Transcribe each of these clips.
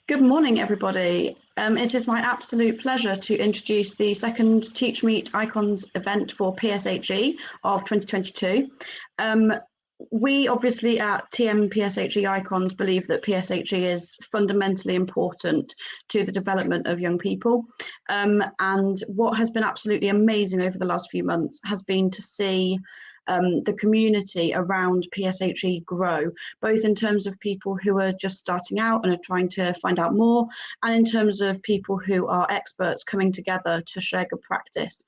Good morning, everybody. It is my absolute pleasure to introduce the second Teachmeet Icons event for PSHE of 2022. We obviously at PSHE Icons believe that PSHE is fundamentally important to the development of young people. And what has been absolutely amazing over the last few months has been to see the community around PSHE grow, both in terms of people who are just starting out and are trying to find out more, and in terms of people who are experts coming together to share good practice.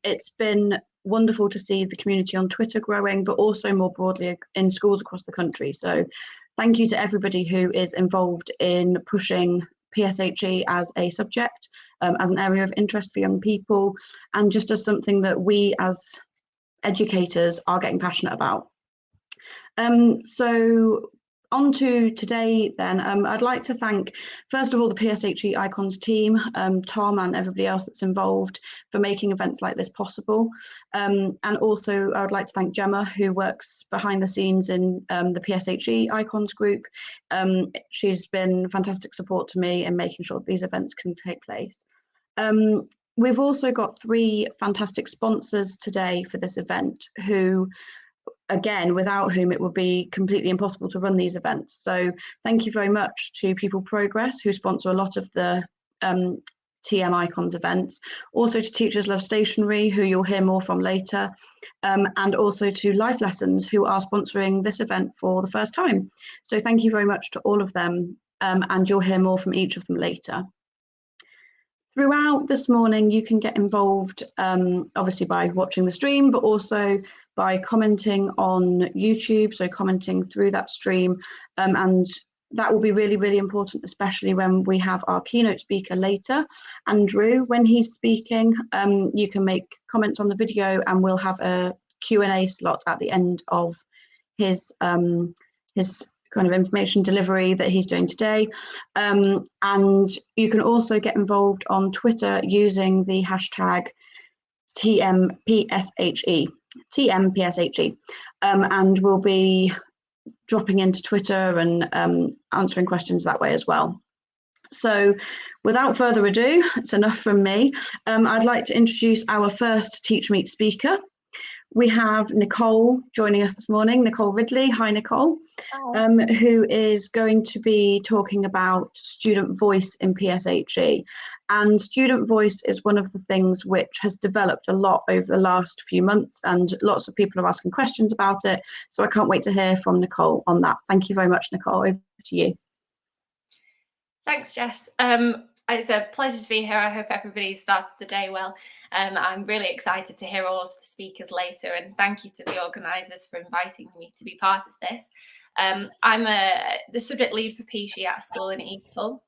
It's been wonderful to see the community on Twitter growing, but also more broadly in schools across the country. So thank you to everybody who is involved in pushing PSHE as a subject, as an area of interest for young people, and just as something that we as educators are getting passionate about. So on to today then, I'd like to thank first of all the PSHE Icons team, Tom and everybody else that's involved for making events like this possible. And also I would like to thank Gemma, who works behind the scenes in the PSHE Icons group. She's been fantastic support to me in making sure these events can take place. We've also got three fantastic sponsors today for this event who, again, without whom it would be completely impossible to run these events. So thank you very much to People Progress, who sponsor a lot of the TM Icons events, also to Teachers Love Stationery, who you'll hear more from later, and also to Life Lessons, who are sponsoring this event for the first time. So thank you very much to all of them, and you'll hear more from each of them later. Throughout this morning, you can get involved, obviously by watching the stream, but also by commenting on YouTube, so commenting through that stream, and that will be really, really important, especially when we have our keynote speaker later, Andrew. When he's speaking, you can make comments on the video, and we'll have a Q&A slot at the end of his kind of information delivery that he's doing today. And you can also get involved on Twitter using the hashtag TMPSHE, and we'll be dropping into Twitter and answering questions that way as well. So without further ado, it's enough from me. I'd like to introduce our first Teachmeet speaker. We have Nicole joining us this morning, Nicole Ridley. Hi, Nicole. Hi. Who is going to be talking about student voice in PSHE. And student voice is one of the things which has developed a lot over the last few months, and lots of people are asking questions about it. So I can't wait to hear from Nicole on that. Thank you very much, Nicole. Over to you. Thanks, Jess. It's a pleasure to be here. I hope everybody started the day well. I'm really excited to hear all of the speakers later, and thank you to the organisers for inviting me to be part of this. I'm the subject lead for PSHE at a school in East Hull.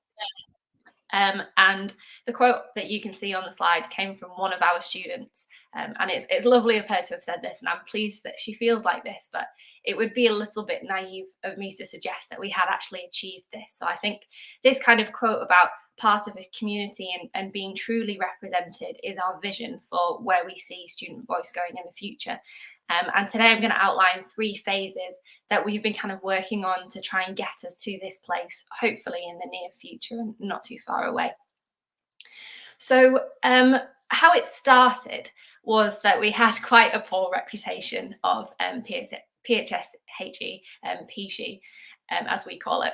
And the quote that you can see on the slide came from one of our students. And it's lovely of her to have said this, and I'm pleased that she feels like this, but it would be a little bit naive of me to suggest that we had actually achieved this. So I think this kind of quote about part of a community and being truly represented is our vision for where we see student voice going in the future. And today I'm going to outline 3 phases that we've been kind of working on to try and get us to this place, hopefully in the near future and not too far away. So how it started was that we had quite a poor reputation of PSHE, as we call it,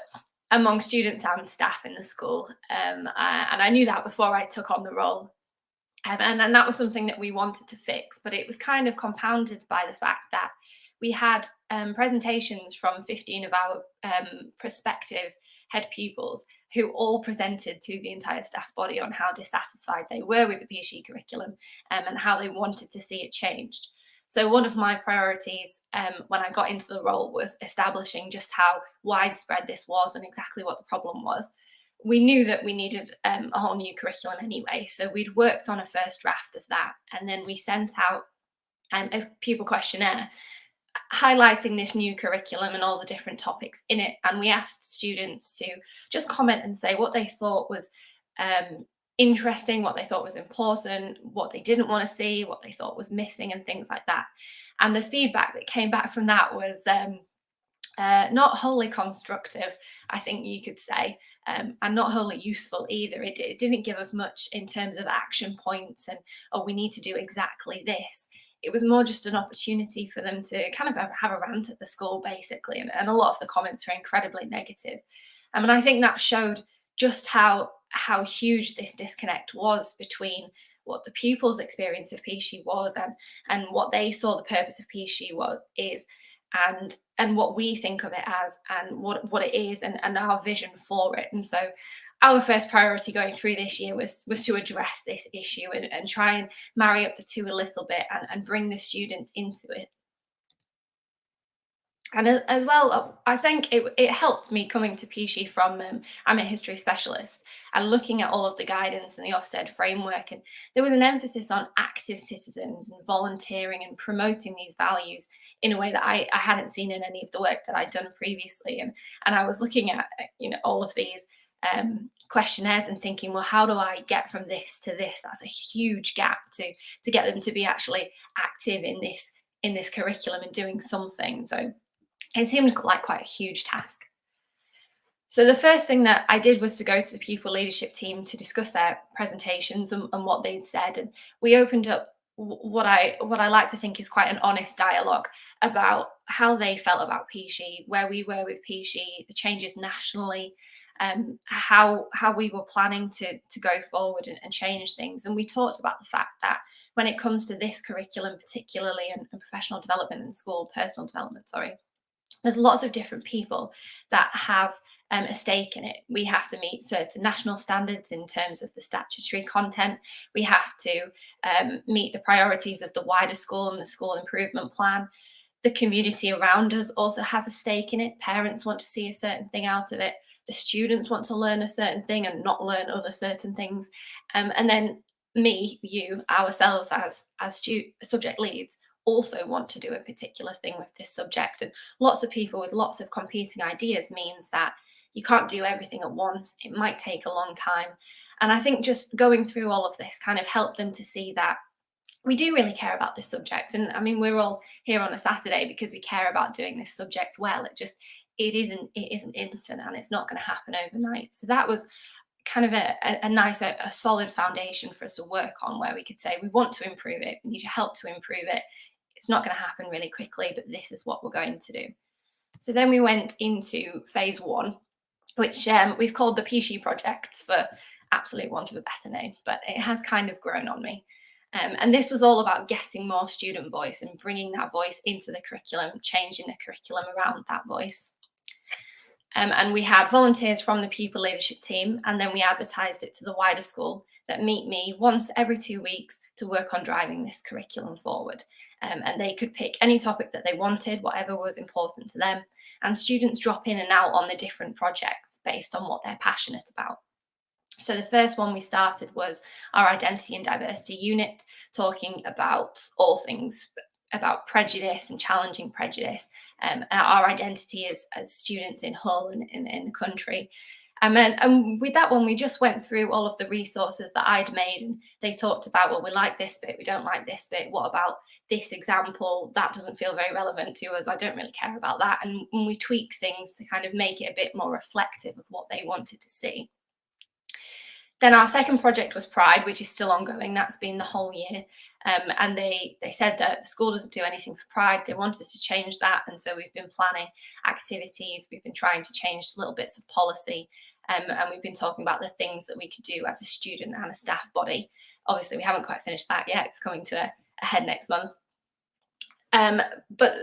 among students and staff in the school. And I knew that before I took on the role. And that was something that we wanted to fix, but it was kind of compounded by the fact that we had presentations from 15 of our prospective head pupils who all presented to the entire staff body on how dissatisfied they were with the PSHE curriculum and how they wanted to see it changed. So one of my priorities when I got into the role was establishing just how widespread this was and exactly what the problem was. We knew that we needed a whole new curriculum anyway, so we'd worked on a first draft of that, and then we sent out a pupil questionnaire highlighting this new curriculum and all the different topics in it, and we asked students to just comment and say what they thought was interesting, what they thought was important, what they didn't want to see, what they thought was missing, and things like that. And the feedback that came back from that was not wholly constructive, I think you could say, and not wholly useful either. It didn't give us much in terms of action points and, oh, we need to do exactly this. It was more just an opportunity for them to kind of have a rant at the school, basically. And a lot of the comments were incredibly negative. And I think that showed just how huge this disconnect was between what the pupils' experience of PSHE was and what they saw the purpose of PSHE is, and what we think of it as, and what it is, and our vision for it. And so our first priority going through this year was to address this issue and try and marry up the two a little bit and bring the students into it. And as well, I think it helped me coming to PSHE from, I'm a history specialist, and looking at all of the guidance and the Ofsted framework. And there was an emphasis on active citizens and volunteering and promoting these values in a way that I hadn't seen in any of the work that I'd done previously. And I was looking at, all of these questionnaires and thinking, well, how do I get from this to this? That's a huge gap to get them to be actually active in this curriculum and doing something. So it seemed like quite a huge task. So the first thing that I did was to go to the pupil leadership team to discuss their presentations and what they'd said. And we opened up what I like to think is quite an honest dialogue about how they felt about PSHE, where we were with PSHE, the changes nationally, how we were planning to go forward and change things. And we talked about the fact that when it comes to this curriculum, particularly and professional development and school personal development, there's lots of different people that have a stake in it. We have to meet certain national standards in terms of the statutory content. We have to meet the priorities of the wider school and the school improvement plan. The community around us also has a stake in it. Parents want to see a certain thing out of it. The students want to learn a certain thing and not learn other certain things. And then ourselves as subject leads also want to do a particular thing with this subject. And lots of people with lots of competing ideas means that you can't do everything at once. It might take a long time. And I think just going through all of this kind of helped them to see that we do really care about this subject. And I mean, we're all here on a Saturday because we care about doing this subject well. It isn't instant, and it's not going to happen overnight. So that was kind of a nice, a solid foundation for us to work on, where we could say we want to improve it, we need your help to improve it. It's not going to happen really quickly, but this is what we're going to do. So then we went into phase one, which we've called the PSHE projects for absolute want of a better name, but it has kind of grown on me. And this was all about getting more student voice and bringing that voice into the curriculum, changing the curriculum around that voice. And we had volunteers from the pupil leadership team, and then we advertised it to the wider school that meet me once every 2 weeks to work on driving this curriculum forward. And they could pick any topic that they wanted, whatever was important to them, and students drop in and out on the different projects based on what they're passionate about. So the first one we started was our identity and diversity unit, talking about all things about prejudice and challenging prejudice, our identity as students in Hull and in the country. And with that one, we just went through all of the resources that I'd made, and they talked about, well, we like this bit, we don't like this bit. What about this example? That doesn't feel very relevant to us. I don't really care about that. And we tweak things to kind of make it a bit more reflective of what they wanted to see. Then our second project was Pride, which is still ongoing. That's been the whole year. And they said that the school doesn't do anything for Pride. They wanted to change that. And so we've been planning activities. We've been trying to change little bits of policy. And we've been talking about the things that we could do as a student and a staff body. Obviously, we haven't quite finished that yet. It's coming to a head next month. But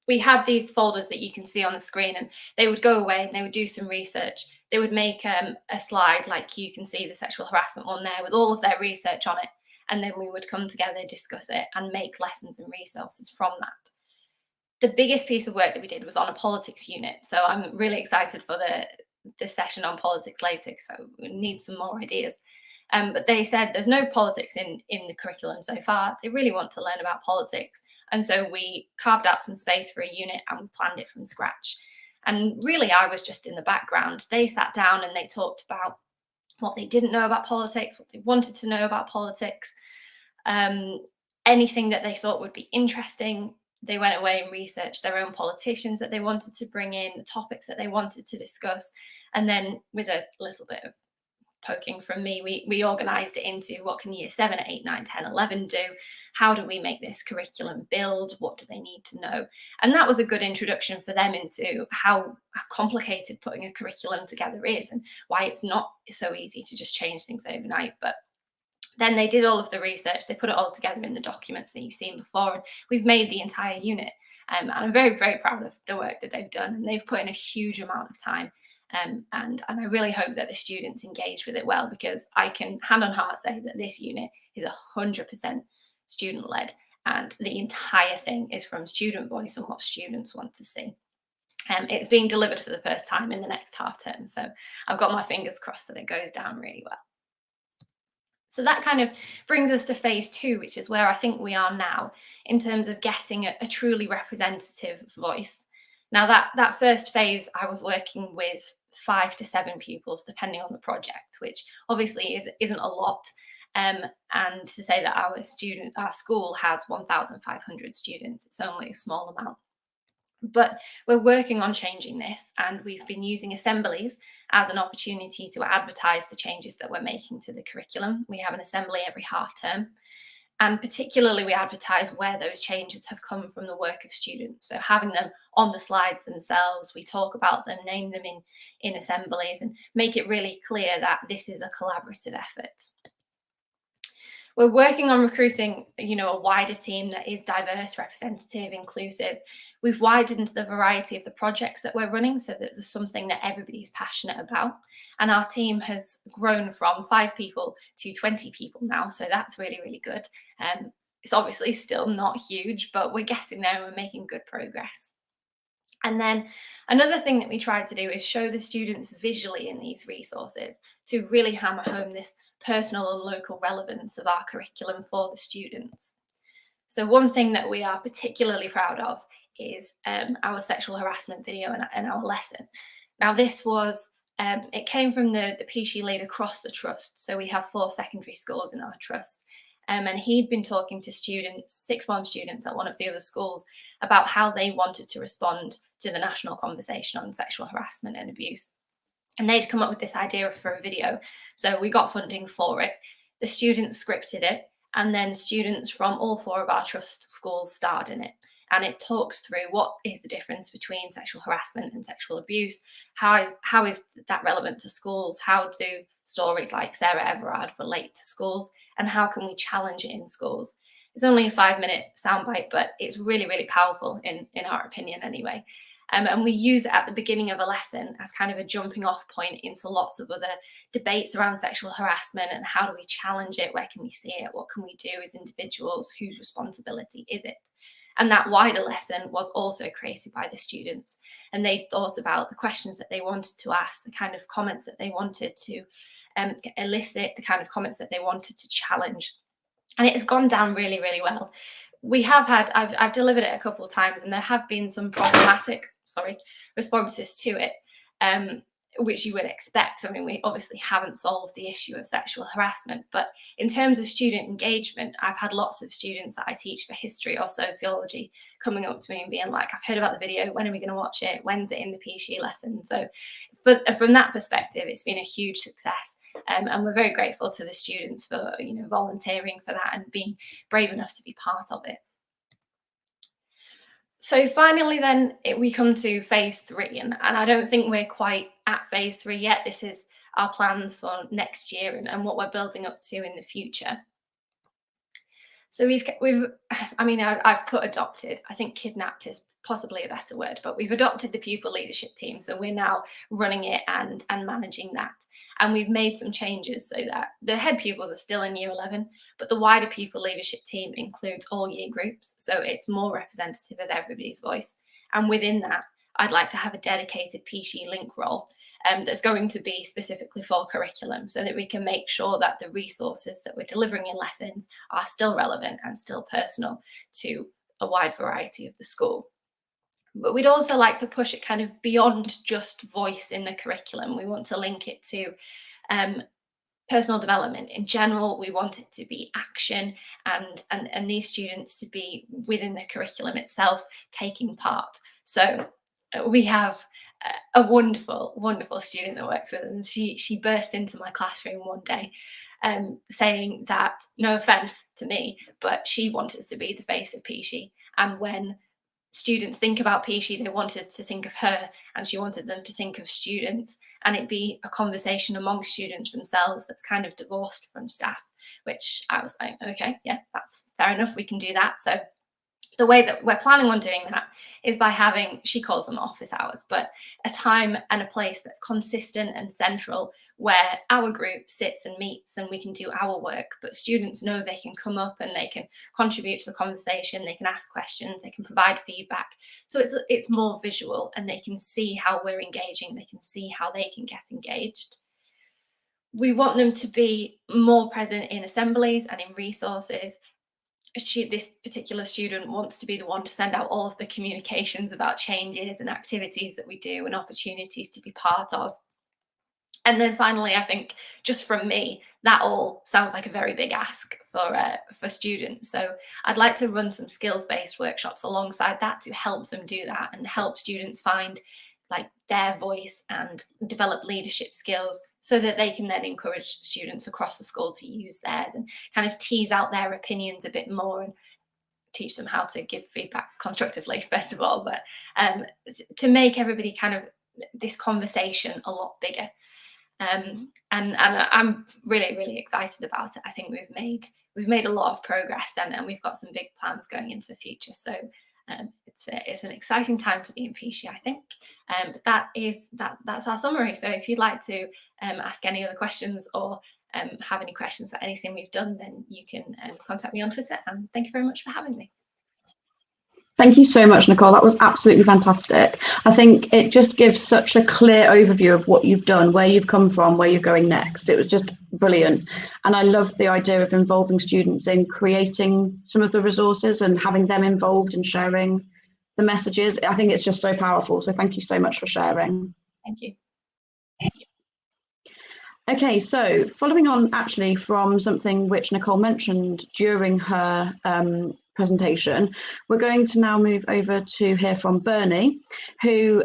we had these folders that you can see on the screen, and they would go away and they would do some research. They would make a slide, like you can see the sexual harassment one there, with all of their research on it. And then we would come together, discuss it, and make lessons and resources from that. The biggest piece of work that we did was on a politics unit. So I'm really excited for the session on politics later, so we need some more ideas. But they said there's no politics in the curriculum so far. They really want to learn about politics. And so we carved out some space for a unit and we planned it from scratch. And really, I was just in the background. They sat down and they talked about what they didn't know about politics, what they wanted to know about politics, anything that they thought would be interesting. They went away and researched their own politicians that they wanted to bring in, the topics that they wanted to discuss. And then with a little bit of poking from me, we organised it into what can year 7, 8, 9, 10, 11 do? How do we make this curriculum build? What do they need to know? And that was a good introduction for them into how complicated putting a curriculum together is and why it's not so easy to just change things overnight. But then they did all of the research, they put it all together in the documents that you've seen before, and we've made the entire unit. And I'm very, very proud of the work that they've done, and they've put in a huge amount of time. And I really hope that the students engage with it well, because I can hand on heart say that this unit is 100% student-led, and the entire thing is from student voice and what students want to see. It's being delivered for the first time in the next half term, so I've got my fingers crossed that it goes down really well. So that kind of brings us to phase 2, which is where I think we are now in terms of getting a truly representative voice. Now that first phase, I was working with 5 to 7 pupils, depending on the project, which obviously isn't a lot. And to say that our school has 1,500 students, it's only a small amount. But we're working on changing this, and we've been using assemblies as an opportunity to advertise the changes that we're making to the curriculum. We have an assembly every half term, and particularly we advertise where those changes have come from the work of students. So having them on the slides themselves, we talk about them, name them in assemblies, and make it really clear that this is a collaborative effort. We're working on recruiting, a wider team that is diverse, representative, inclusive. We've widened the variety of the projects that we're running so that there's something that everybody's passionate about. And our team has grown from 5 people to 20 people now. So that's really, really good. It's obviously still not huge, but we're getting there and we're making good progress. And then another thing that we tried to do is show the students visually in these resources to really hammer home this personal and local relevance of our curriculum for the students. So one thing that we are particularly proud of is our sexual harassment video and our lesson. Now this was, it came from the PSHE lead across the trust. So we have 4 secondary schools in our trust. And he'd been talking to students, 6th form students at one of the other schools, about how they wanted to respond to the national conversation on sexual harassment and abuse. And they'd come up with this idea for a video. So we got funding for it. The students scripted it, and then students from all 4 of our trust schools starred in it. And it talks through what is the difference between sexual harassment and sexual abuse. How is that relevant to schools? How do stories like Sarah Everard relate to schools? And how can we challenge it in schools? It's only a 5-minute soundbite, but it's really, really powerful in our opinion anyway. And we use it at the beginning of a lesson as kind of a jumping off point into lots of other debates around sexual harassment and how do we challenge it, where can we see it, what can we do as individuals, whose responsibility is it? And that wider lesson was also created by the students, and they thought about the questions that they wanted to ask, the kind of comments that they wanted to elicit, the kind of comments that they wanted to challenge. And it has gone down really, really well. We have had, I've delivered it a couple of times, and there have been some problematic, responses to it, which you would expect. I mean, we obviously haven't solved the issue of sexual harassment, but in terms of student engagement, I've had lots of students that I teach for history or sociology coming up to me and being like, I've heard about the video, when are we going to watch it? When's it in the PSHE lesson? So from that perspective, it's been a huge success. And we're very grateful to the students for volunteering for that and being brave enough to be part of it. So finally then we come to phase 3, and I don't think we're quite at phase 3 yet. This is our plans for next year and what we're building up to in the future. So I've put adopted. I think kidnapped is possibly a better word, but we've adopted the pupil leadership team. So we're now running it and managing that. And we've made some changes so that the head pupils are still in year 11, but the wider pupil leadership team includes all year groups. So it's more representative of everybody's voice. And within that, I'd like to have a dedicated PSHE link role that's going to be specifically for curriculum, so that we can make sure that the resources that we're delivering in lessons are still relevant and still personal to a wide variety of the school. But we'd also like to push it kind of beyond just voice in the curriculum. We want to link it to personal development in general. We want it to be action, and these students to be within the curriculum itself, taking part. So we have a wonderful student that works with us, and she burst into my classroom one day saying that, no offense to me, but she wanted to be the face of PSHE, and when students think about PSHE, they wanted to think of her, and she wanted them to think of students, and it be a conversation among students themselves that's kind of divorced from staff, which I was like, okay, yeah, that's fair enough, we can do that. So the way that we're planning on doing that is by having, she calls them office hours, but a time and a place that's consistent and central, where our group sits and meets and we can do our work, but students know they can come up and they can contribute to the conversation, they can ask questions, they can provide feedback. So it's more visual, and they can see how we're engaging, they can see how they can get engaged. We want them to be more present in assemblies and in resources. This particular student wants to be the one to send out all of the communications about changes and activities that we do and opportunities to be part of. And then finally, I think just from me, that all sounds like a very big ask for students. So I'd like to run some skills-based workshops alongside that to help them do that and help students find like their voice and develop leadership skills, so that they can then encourage students across the school to use theirs and kind of tease out their opinions a bit more and teach them how to give feedback constructively, first of all, but to make everybody kind of this conversation a lot bigger. And I'm really excited about it. I think we've made a lot of progress, and we've got some big plans going into the future. So it's an exciting time to be in PSHE, I think. But that's our summary. So if you'd like to ask any other questions or have any questions for anything we've done, then you can contact me on Twitter. And thank you very much for having me. Thank you so much, Nicole. That was absolutely fantastic. I think it just gives such a clear overview of what you've done, where you've come from, where you're going next. It was just brilliant. And I love the idea of involving students in creating some of the resources and having them involved in sharing the messages. I think it's just so powerful. So thank you so much for sharing. Thank you. Okay, so following on actually from something which Nicole mentioned during her presentation, we're going to now move over to hear from Bernie, who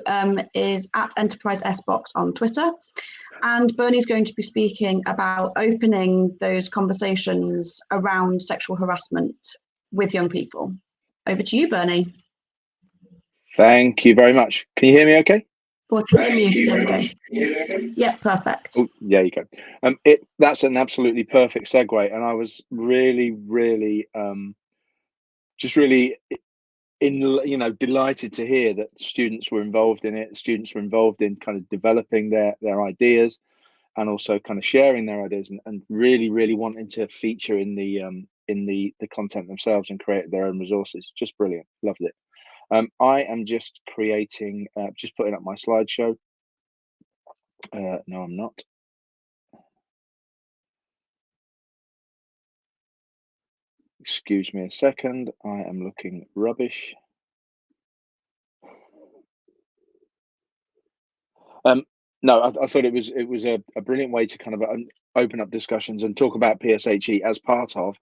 is at Enterprise SBox on Twitter. And Bernie's going to be speaking about opening those conversations around sexual harassment with young people. Over to you, Bernie. Thank you very much. Can you hear me okay? There we go. Yeah, perfect. Oh, there you go. That's an absolutely perfect segue, and I was really delighted to hear that students were involved in it. Students were involved in kind of developing their ideas, and also kind of sharing their ideas, and really wanting to feature in the content themselves and create their own resources. Just brilliant. Loved it. I am just creating, just putting up my slideshow. No, I'm not. Excuse me a second. I am looking rubbish. No, I thought it was a brilliant way to kind of open up discussions and talk about PSHE as part of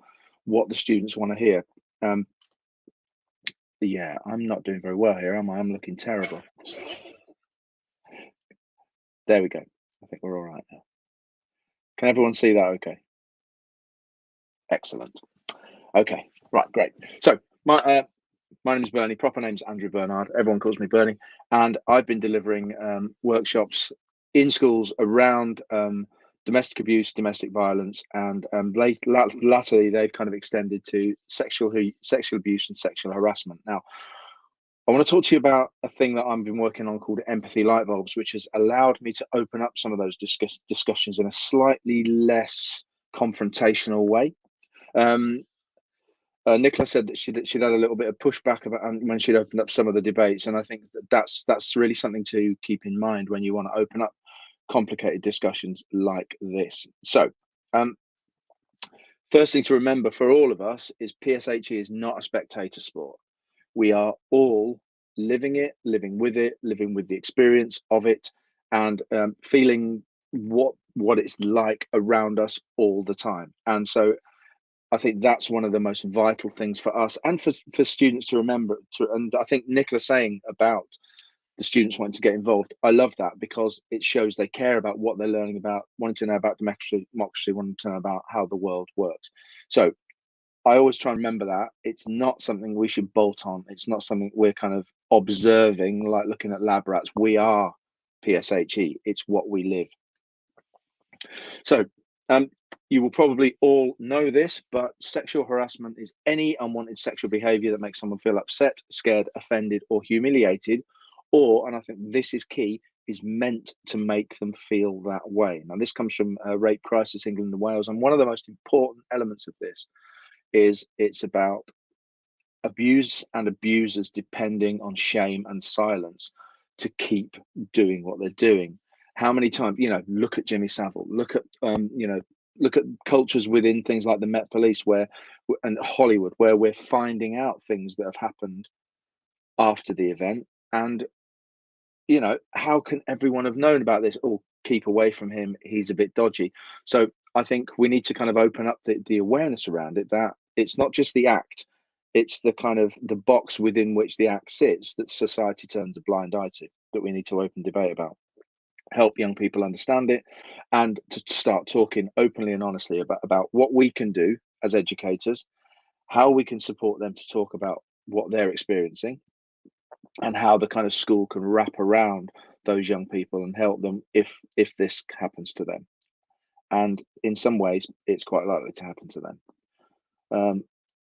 what the students want to hear. Yeah, I'm not doing very well here, am I? I'm looking terrible. There we go. I think we're all right now. Can everyone see that okay? Excellent. Okay, right, great. So my name is Bernie. Proper name's Andrew Bernard. Everyone calls me Bernie. And I've been delivering workshops in schools around domestic abuse, domestic violence, and latterly they've kind of extended to sexual abuse and sexual harassment. Now, I want to talk to you about a thing that I've been working on called Empathy Light Bulbs, which has allowed me to open up some of those discussions in a slightly less confrontational way. Nicola said that she'd had a little bit of pushback about when she'd opened up some of the debates, and I think that's really something to keep in mind when you want to open up complicated discussions like this. So, first thing to remember for all of us is PSHE is not a spectator sport. We are all living it, living with the experience of it, and feeling what what it's like around us all the time. And so I think that's one of the most vital things for us and for students to remember. And I think Nicola saying about the students wanting to get involved, I love that, because it shows they care about what they're learning about, wanting to know about democracy, wanting to know about how the world works. So I always try and remember that it's not something we should bolt on. It's not something we're kind of observing, like looking at lab rats. We are PSHE. It's what we live. So you will probably all know this, but sexual harassment is any unwanted sexual behavior that makes someone feel upset, scared, offended, or humiliated, or, and I think this is key, is meant to make them feel that way. Now, this comes from Rape Crisis England and Wales, and one of the most important elements of this is it's about abuse and abusers depending on shame and silence to keep doing what they're doing. How many times, look at Jimmy Savile, look at look at cultures within things like the Met Police and Hollywood, where we're finding out things that have happened after the event. And how can everyone have known about this? Oh, keep away from him, he's a bit dodgy. So I think we need to kind of open up the awareness around it, that it's not just the act, it's the kind of the box within which the act sits that society turns a blind eye to, that we need to open debate about, help young people understand it, and to start talking openly and honestly about what we can do as educators, how we can support them to talk about what they're experiencing, and how the kind of school can wrap around those young people and help them if this happens to them. And in some ways, it's quite likely to happen to them.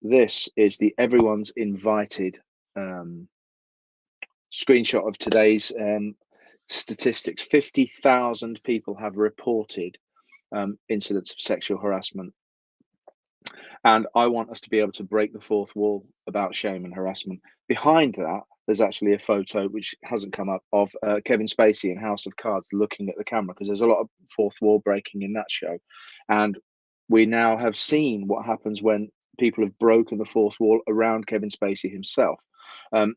This is the everyone's invited screenshot of today's statistics. 50,000 people have reported incidents of sexual harassment. And I want us to be able to break the fourth wall about shame and harassment. Behind that, there's actually a photo which hasn't come up of Kevin Spacey in House of Cards looking at the camera, because there's a lot of fourth wall breaking in that show. And we now have seen what happens when people have broken the fourth wall around Kevin Spacey himself.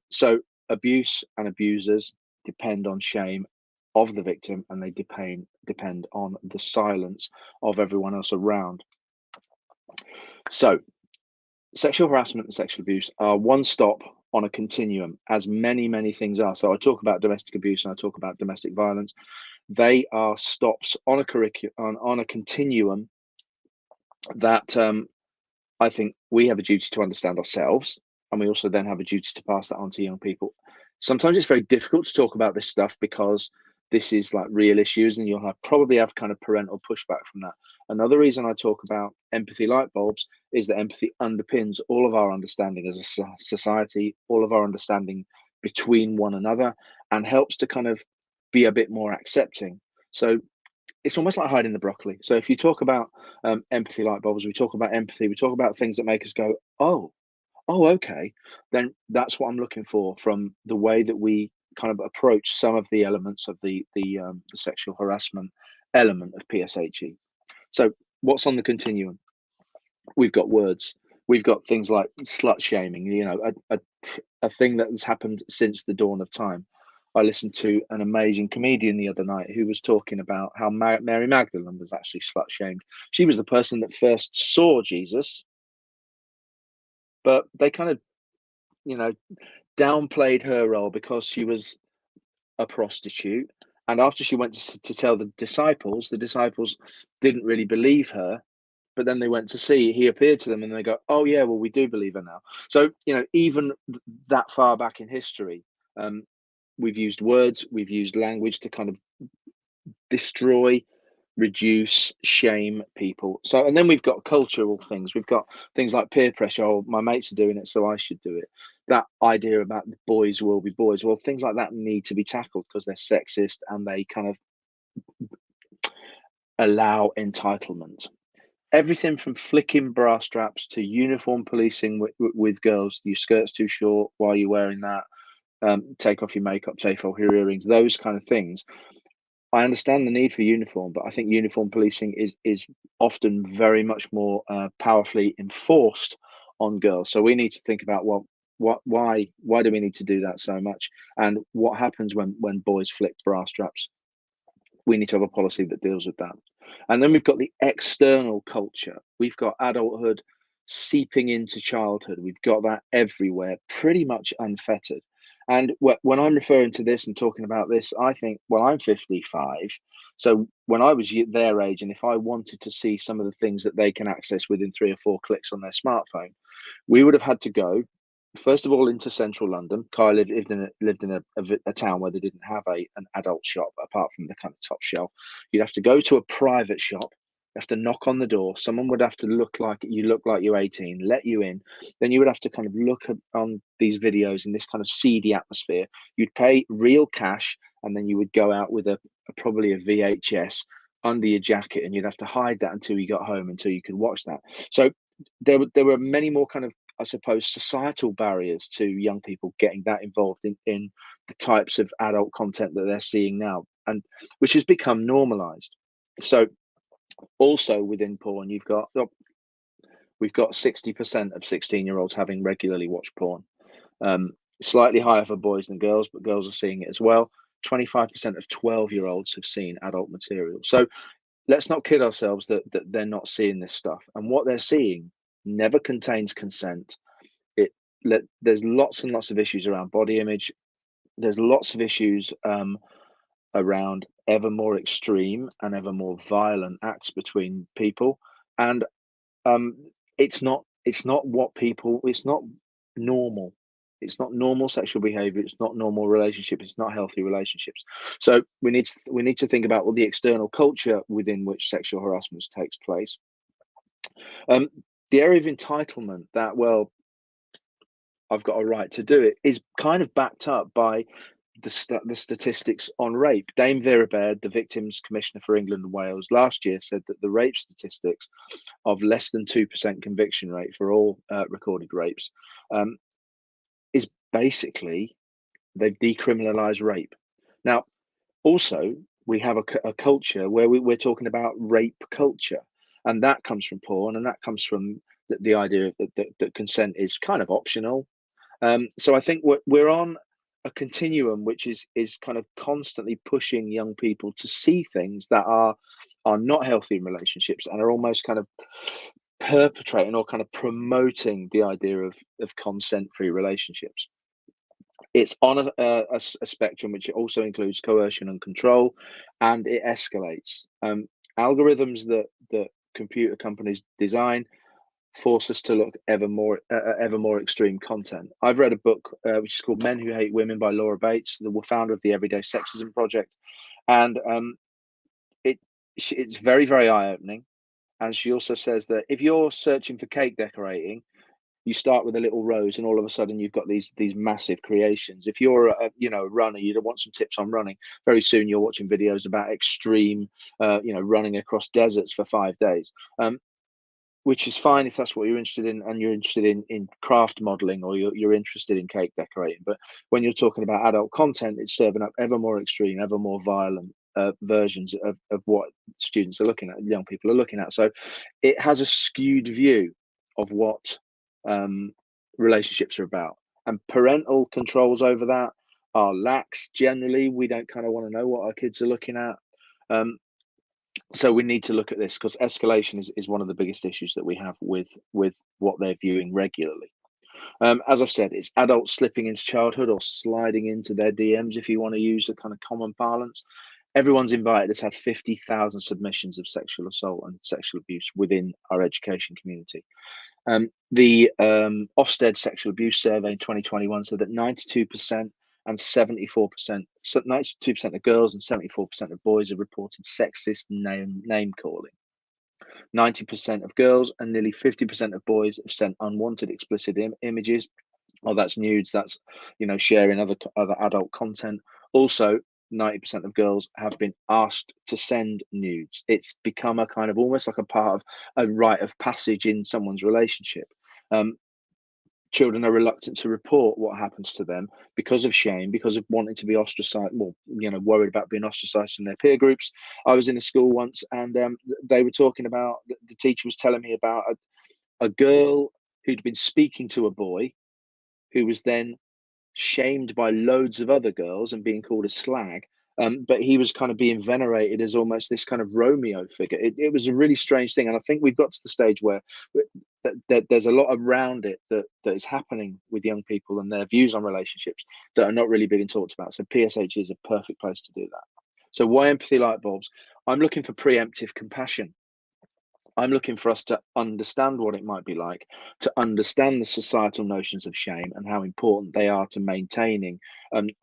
So abuse and abusers depend on shame of the victim, and they depend on the silence of everyone else around. So sexual harassment and sexual abuse are one stop on a continuum, as many things are. So I talk about domestic abuse and I talk about domestic violence. They are stops on a continuum that I think we have a duty to understand ourselves, and we also then have a duty to pass that on to young people. Sometimes it's very difficult to talk about this stuff because this is like real issues, and you'll probably have kind of parental pushback from that. Another reason I talk about empathy light bulbs is that empathy underpins all of our understanding as a society, all of our understanding between one another, and helps to kind of be a bit more accepting. So it's almost like hiding the broccoli. So if you talk about empathy light bulbs, we talk about empathy, we talk about things that make us go, oh, okay, then that's what I'm looking for from the way that we kind of approach some of the elements of the sexual harassment element of PSHE. So what's on the continuum? We've got words. We've got things like slut shaming, a thing that has happened since the dawn of time. I listened to an amazing comedian the other night who was talking about how Mary Magdalene was actually slut shamed. She was the person that first saw Jesus, but they kind of, downplayed her role because she was a prostitute. And after she went to tell the disciples didn't really believe her. But then they went to see, he appeared to them and they go, oh yeah, well, we do believe her now. So, even that far back in history, we've used words, we've used language to kind of destroy, reduce, shame people. So, and then we've got cultural things. We've got things like peer pressure. Oh, my mates are doing it, so I should do it. That idea about boys will be boys. Well, things like that need to be tackled because they're sexist and they kind of allow entitlement. Everything from flicking bra straps to uniform policing with girls. Your skirt's too short, why are you wearing that? Take off your makeup, take off your earrings, those kind of things. I understand the need for uniform, but I think uniform policing is often very much more powerfully enforced on girls. So we need to think about, well, why do we need to do that so much? And what happens when boys flick bra straps? We need to have a policy that deals with that. And then we've got the external culture. We've got adulthood seeping into childhood. We've got that everywhere, pretty much unfettered. And when I'm referring to this and talking about this, I think, well, I'm 55. So when I was their age, and if I wanted to see some of the things that they can access within 3 or 4 clicks on their smartphone, we would have had to go, first of all, into central London. Kai lived in a town where they didn't have an adult shop apart from the kind of top shelf. You'd have to go to a private shop. You have to knock on the door. Someone would have to look like you're 18, let you in. Then you would have to kind of look on these videos in this kind of seedy atmosphere. You'd pay real cash, and then you would go out with probably a VHS under your jacket, and you'd have to hide that until you got home, until you could watch that. So there were many more kind of, I suppose, societal barriers to young people getting that involved in the types of adult content that they're seeing now, and which has become normalized. So also within porn, we've got 60% of 16-year-olds having regularly watched porn. Slightly higher for boys than girls, but girls are seeing it as well. 25% of 12-year-olds have seen adult material. So let's not kid ourselves that they're not seeing this stuff. And what they're seeing never contains consent. There's lots and lots of issues around body image. There's lots of issues around ever more extreme and ever more violent acts between people. And it's not normal. It's not normal sexual behavior. It's not normal relationship. It's not healthy relationships. So we need to think about the external culture within which sexual harassment takes place. The area of entitlement that, well, I've got a right to do it, is kind of backed up by the statistics on rape. Dame Vera Baird, the Victims Commissioner for England and Wales, last year said that the rape statistics of less than 2% conviction rate for all recorded rapes is basically they've decriminalised rape. Now, also, we have a culture where we're talking about rape culture, and that comes from porn, and that comes from the idea that consent is kind of optional. So I think we're on a continuum which is kind of constantly pushing young people to see things that are not healthy in relationships, and are almost kind of perpetrating or kind of promoting the idea of consent-free relationships. It's on a spectrum which also includes coercion and control, and it escalates. Algorithms that computer companies design force us to look ever more extreme content. I've read a book which is called Men Who Hate Women by Laura Bates, the founder of the Everyday Sexism Project, and it's very, very eye-opening. And she also says that if you're searching for cake decorating, you start with a little rose, and all of a sudden you've got these massive creations. If you're a runner, you want some tips on running. Very soon you're watching videos about extreme, running across deserts for 5 days. Which is fine if that's what you're interested in, and you're interested in craft modeling, or you're interested in cake decorating. But when you're talking about adult content, it's serving up ever more extreme, ever more violent versions of what students are looking at, young people are looking at. So it has a skewed view of what relationships are about, and parental controls over that are lax. Generally, we don't kind of want to know what our kids are looking at. So we need to look at this, because escalation is one of the biggest issues that we have with what they're viewing regularly. As I've said, it's adults slipping into childhood, or sliding into their DMs, if you want to use a kind of common parlance. Everyone's invited has had 50,000 submissions of sexual assault and sexual abuse within our education community. The Ofsted Sexual Abuse Survey in 2021 said that 92% and 74%, so 92% of girls and 74% of boys have reported sexist name calling. 90% of girls and nearly 50% of boys have sent unwanted explicit images. Oh, that's nudes. That's sharing other adult content. Also, 90% of girls have been asked to send nudes. It's become a kind of almost like a part of a rite of passage in someone's relationship. Children are reluctant to report what happens to them because of shame, because of wanting to be ostracized, worried about being ostracized from their peer groups. I was in a school once, and they were talking about, the teacher was telling me about a girl who'd been speaking to a boy who was then shamed by loads of other girls and being called a slag but he was kind of being venerated as almost this kind of Romeo figure. It was a really strange thing, and I think we've got to the stage where there's a lot around it that is happening with young people and their views on relationships that are not really being talked about. So PSHE is a perfect place to do that. So why empathy light bulbs? I'm looking for preemptive compassion. I'm looking for us to understand what it might be like, to understand the societal notions of shame and how important they are to maintaining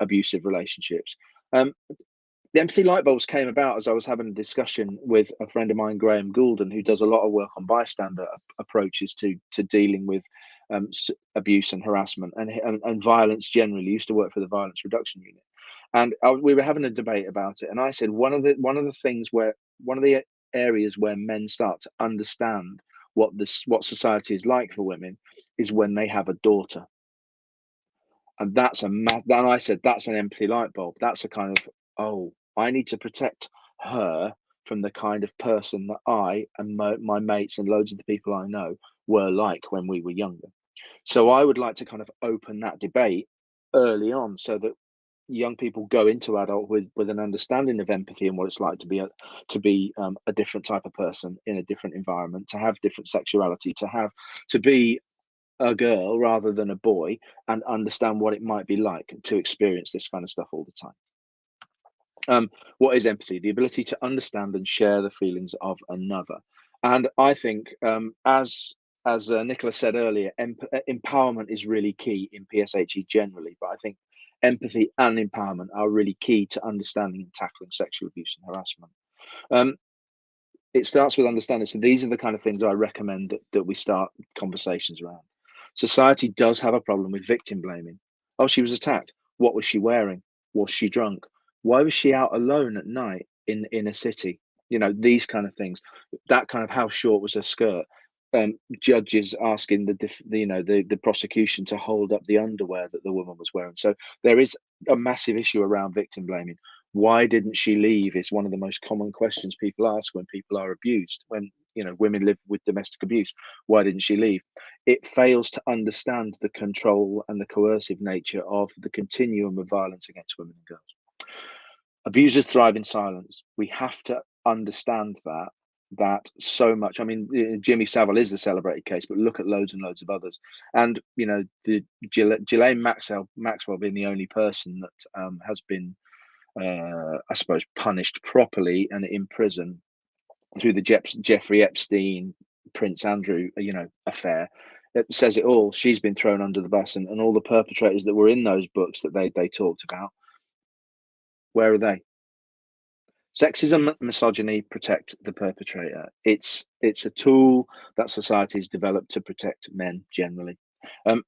abusive relationships. The empathy light bulbs came about as I was having a discussion with a friend of mine, Graham Goulden, who does a lot of work on bystander approaches to dealing with abuse and harassment and violence generally. He used to work for the Violence Reduction Unit, and we were having a debate about it. And I said one of the areas where men start to understand what society is like for women is when they have a daughter. And then I said, that's an empathy light bulb. That's a kind of, oh, I need to protect her from the kind of person that I and my mates and loads of the people I know were like when we were younger. So I would like to kind of open that debate early on so that young people go into adulthood with an understanding of empathy and what it's like to be a different type of person in a different environment, to have different sexuality, to be a girl rather than a boy, and understand what it might be like to experience this kind of stuff all the time. What is empathy? The ability to understand and share the feelings of another. And I think, as Nicola said earlier, empowerment is really key in PSHE generally, but I think empathy and empowerment are really key to understanding and tackling sexual abuse and harassment. It starts with understanding. So these are the kind of things I recommend that we start conversations around. Society does have a problem with victim blaming. Oh, she was attacked. What was she wearing? Was she drunk? Why was she out alone at night in a city? You know, these kind of things. That kind of, how short was her skirt? Judges asking the prosecution to hold up the underwear that the woman was wearing. So there is a massive issue around victim blaming. Why didn't she leave is one of the most common questions people ask when people are abused, when women live with domestic abuse. Why didn't she leave? It fails to understand the control and the coercive nature of the continuum of violence against women and girls. Abusers thrive in silence. We have to understand that so much. I mean, Jimmy Savile is the celebrated case, but look at loads and loads of others. And the Ghislaine Maxwell being the only person that has been, I suppose, punished properly and in prison through the Jeffrey Epstein, Prince Andrew, affair. It says it all. She's been thrown under the bus, and all the perpetrators that were in those books that they talked about, where are they? Sexism, misogyny protect the perpetrator. It's a tool that society has developed to protect men generally.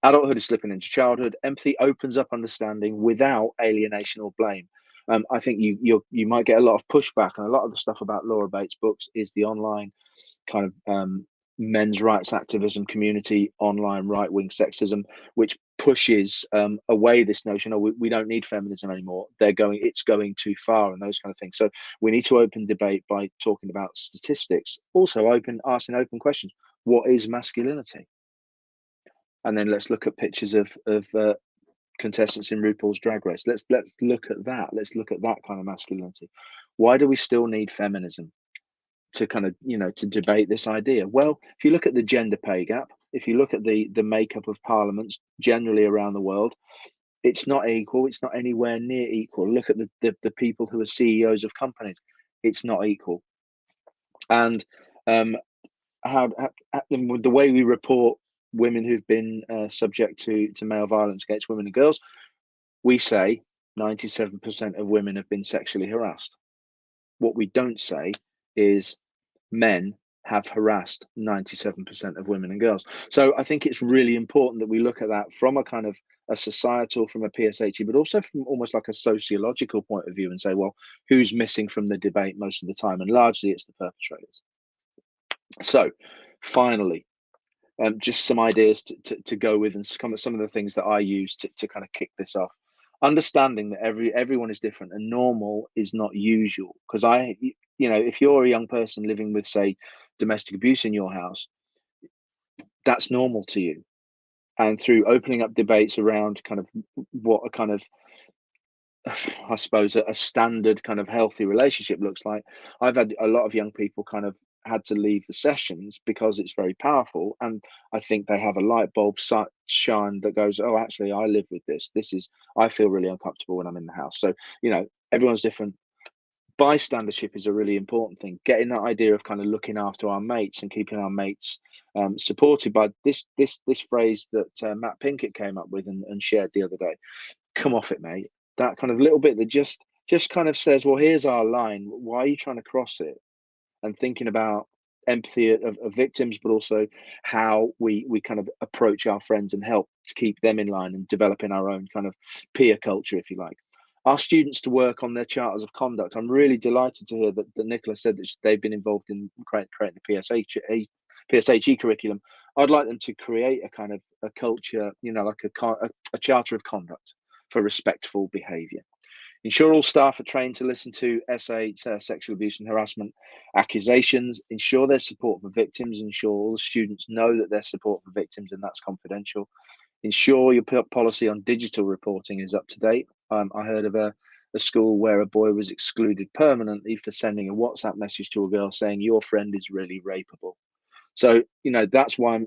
Adulthood is slipping into childhood. Empathy opens up understanding without alienation or blame. I think you might get a lot of pushback, and a lot of the stuff about Laura Bates' books is the online kind of men's rights activism community, online right-wing sexism, which pushes away this notion, we don't need feminism anymore. It's going too far, and those kind of things. So we need to open debate by talking about statistics. Also asking open questions. What is masculinity? And then let's look at pictures of contestants in RuPaul's Drag Race. Let's look at that. Let's look at that kind of masculinity. Why do we still need feminism to kind of to debate this idea? Well, if you look at the gender pay gap, if you look at the makeup of parliaments generally around the world, it's not equal. It's not anywhere near equal. Look at the people who are CEOs of companies. It's not equal. And the way we report women who've been subject to male violence against women and girls, we say 97% of women have been sexually harassed. What we don't say is men have harassed 97% of women and girls. So I think it's really important that we look at that from a kind of a societal, from a PSHE, but also from almost like a sociological point of view, and say, well, who's missing from the debate most of the time? And largely it's the perpetrators. So finally, just some ideas to go with, and some of the things that I use to kind of kick this off. Understanding that everyone is different, and normal is not usual. Because if you're a young person living with, say, domestic abuse in your house, that's normal to you. And through opening up debates around kind of what a kind of I suppose, a standard kind of healthy relationship looks like. I've had a lot of young people kind of had to leave the sessions because it's very powerful, and I think they have a light bulb shine that goes, oh, actually I live with this. I feel really uncomfortable when I'm in the house. So, you know, everyone's different. Bystandership is a really important thing. Getting that idea of kind of looking after our mates and keeping our mates supported by this phrase that Matt Pinkett came up with and shared the other day. Come off it, mate. That kind of little bit that just kind of says, well, here's our line. Why are you trying to cross it? And thinking about empathy of victims, but also how we kind of approach our friends and help to keep them in line, and developing our own kind of peer culture, if you like. Our students to work on their charters of conduct. I'm really delighted to hear that Nicola said that they've been involved in creating the PSHE curriculum. I'd like them to create a kind of a culture, you know, like a charter of conduct for respectful behaviour. Ensure all staff are trained to listen to sexual abuse and harassment accusations. Ensure there's support for victims. Ensure all the students know that there's support for victims and that's confidential. Ensure your policy on digital reporting is up to date. I heard of a school where a boy was excluded permanently for sending a WhatsApp message to a girl saying your friend is really rapeable. So, you know, that's why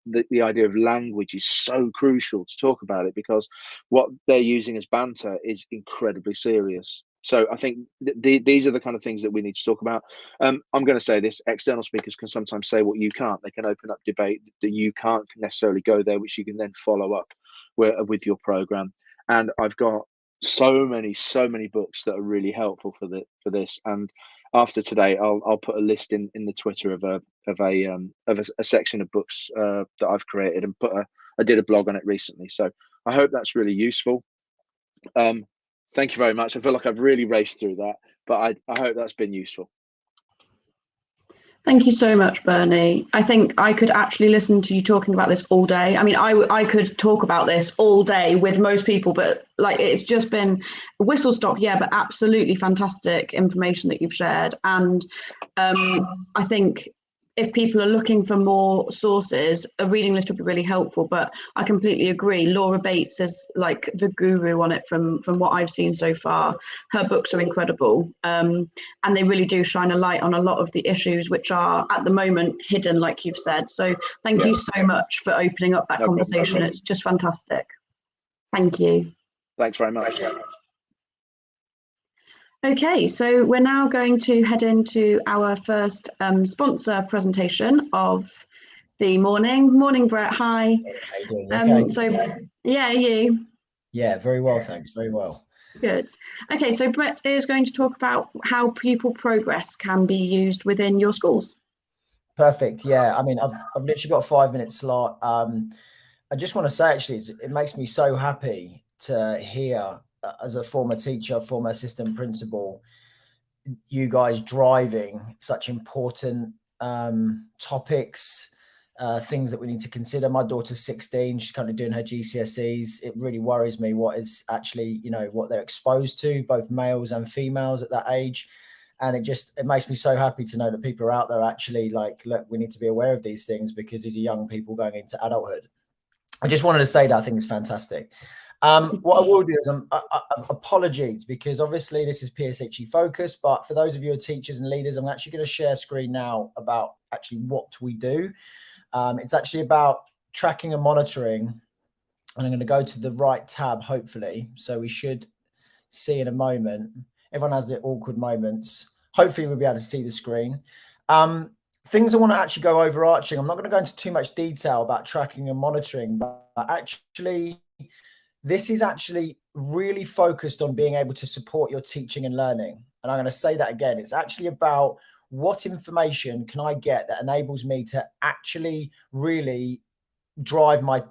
the idea of language is so crucial to talk about it, because what they're using as banter is incredibly serious. So I think these are the kind of things that we need to talk about. I'm going to say this: external speakers can sometimes say what you can't. They can open up debate that you can't necessarily go there, which you can then follow up with your program. And I've got so many books that are really helpful for this. And after today, I'll put a list in the Twitter of a section of books that I've created, and I did a blog on it recently. So I hope that's really useful. Thank you very much. I feel like I've really raced through that, but I hope that's been useful. Thank you so much, Bernie. I think I could actually listen to you talking about this all day. I mean, I could talk about this all day with most people, but like, it's just been whistle stop, yeah, but absolutely fantastic information that you've shared. And I think if people are looking for more sources, a reading list would be really helpful. But I completely agree. Laura Bates is like the guru on it from what I've seen so far. Her books are incredible, and they really do shine a light on a lot of the issues which are at the moment hidden, like you've said. So thank you so much for opening up that conversation. No problem. It's just fantastic. Thank you. Thanks very much. Okay, so we're now going to head into our first sponsor presentation of the morning. Morning, Brett. Hi. How you doing? Okay. So, yeah, you? Yeah, very well, thanks. Very well. Good. Okay, so Brett is going to talk about how pupil progress can be used within your schools. Perfect. Yeah, I mean, I've literally got a 5-minute slot. I just want to say, actually, it makes me so happy to hear, as a former teacher, former assistant principal, you guys driving such important topics, things that we need to consider. My daughter's 16, she's kind of doing her GCSEs. It really worries me what is actually, you know, what they're exposed to, both males and females at that age. And it makes me so happy to know that people are out there actually like, look, we need to be aware of these things because these are young people going into adulthood. I just wanted to say that I think it's fantastic. What I will do is apologies, because obviously this is PSHE focused, but for those of you who are teachers and leaders, I'm actually going to share screen now about actually what we do. It's actually about tracking and monitoring, and I'm going to go to the right tab, hopefully. So we should see in a moment. Everyone has their awkward moments. Hopefully we'll be able to see the screen. Things I want to actually go overarching. I'm not going to go into too much detail about tracking and monitoring, but actually this is actually really focused on being able to support your teaching and learning. And I'm going to say that again. It's actually about what information can I get that enables me to actually really drive my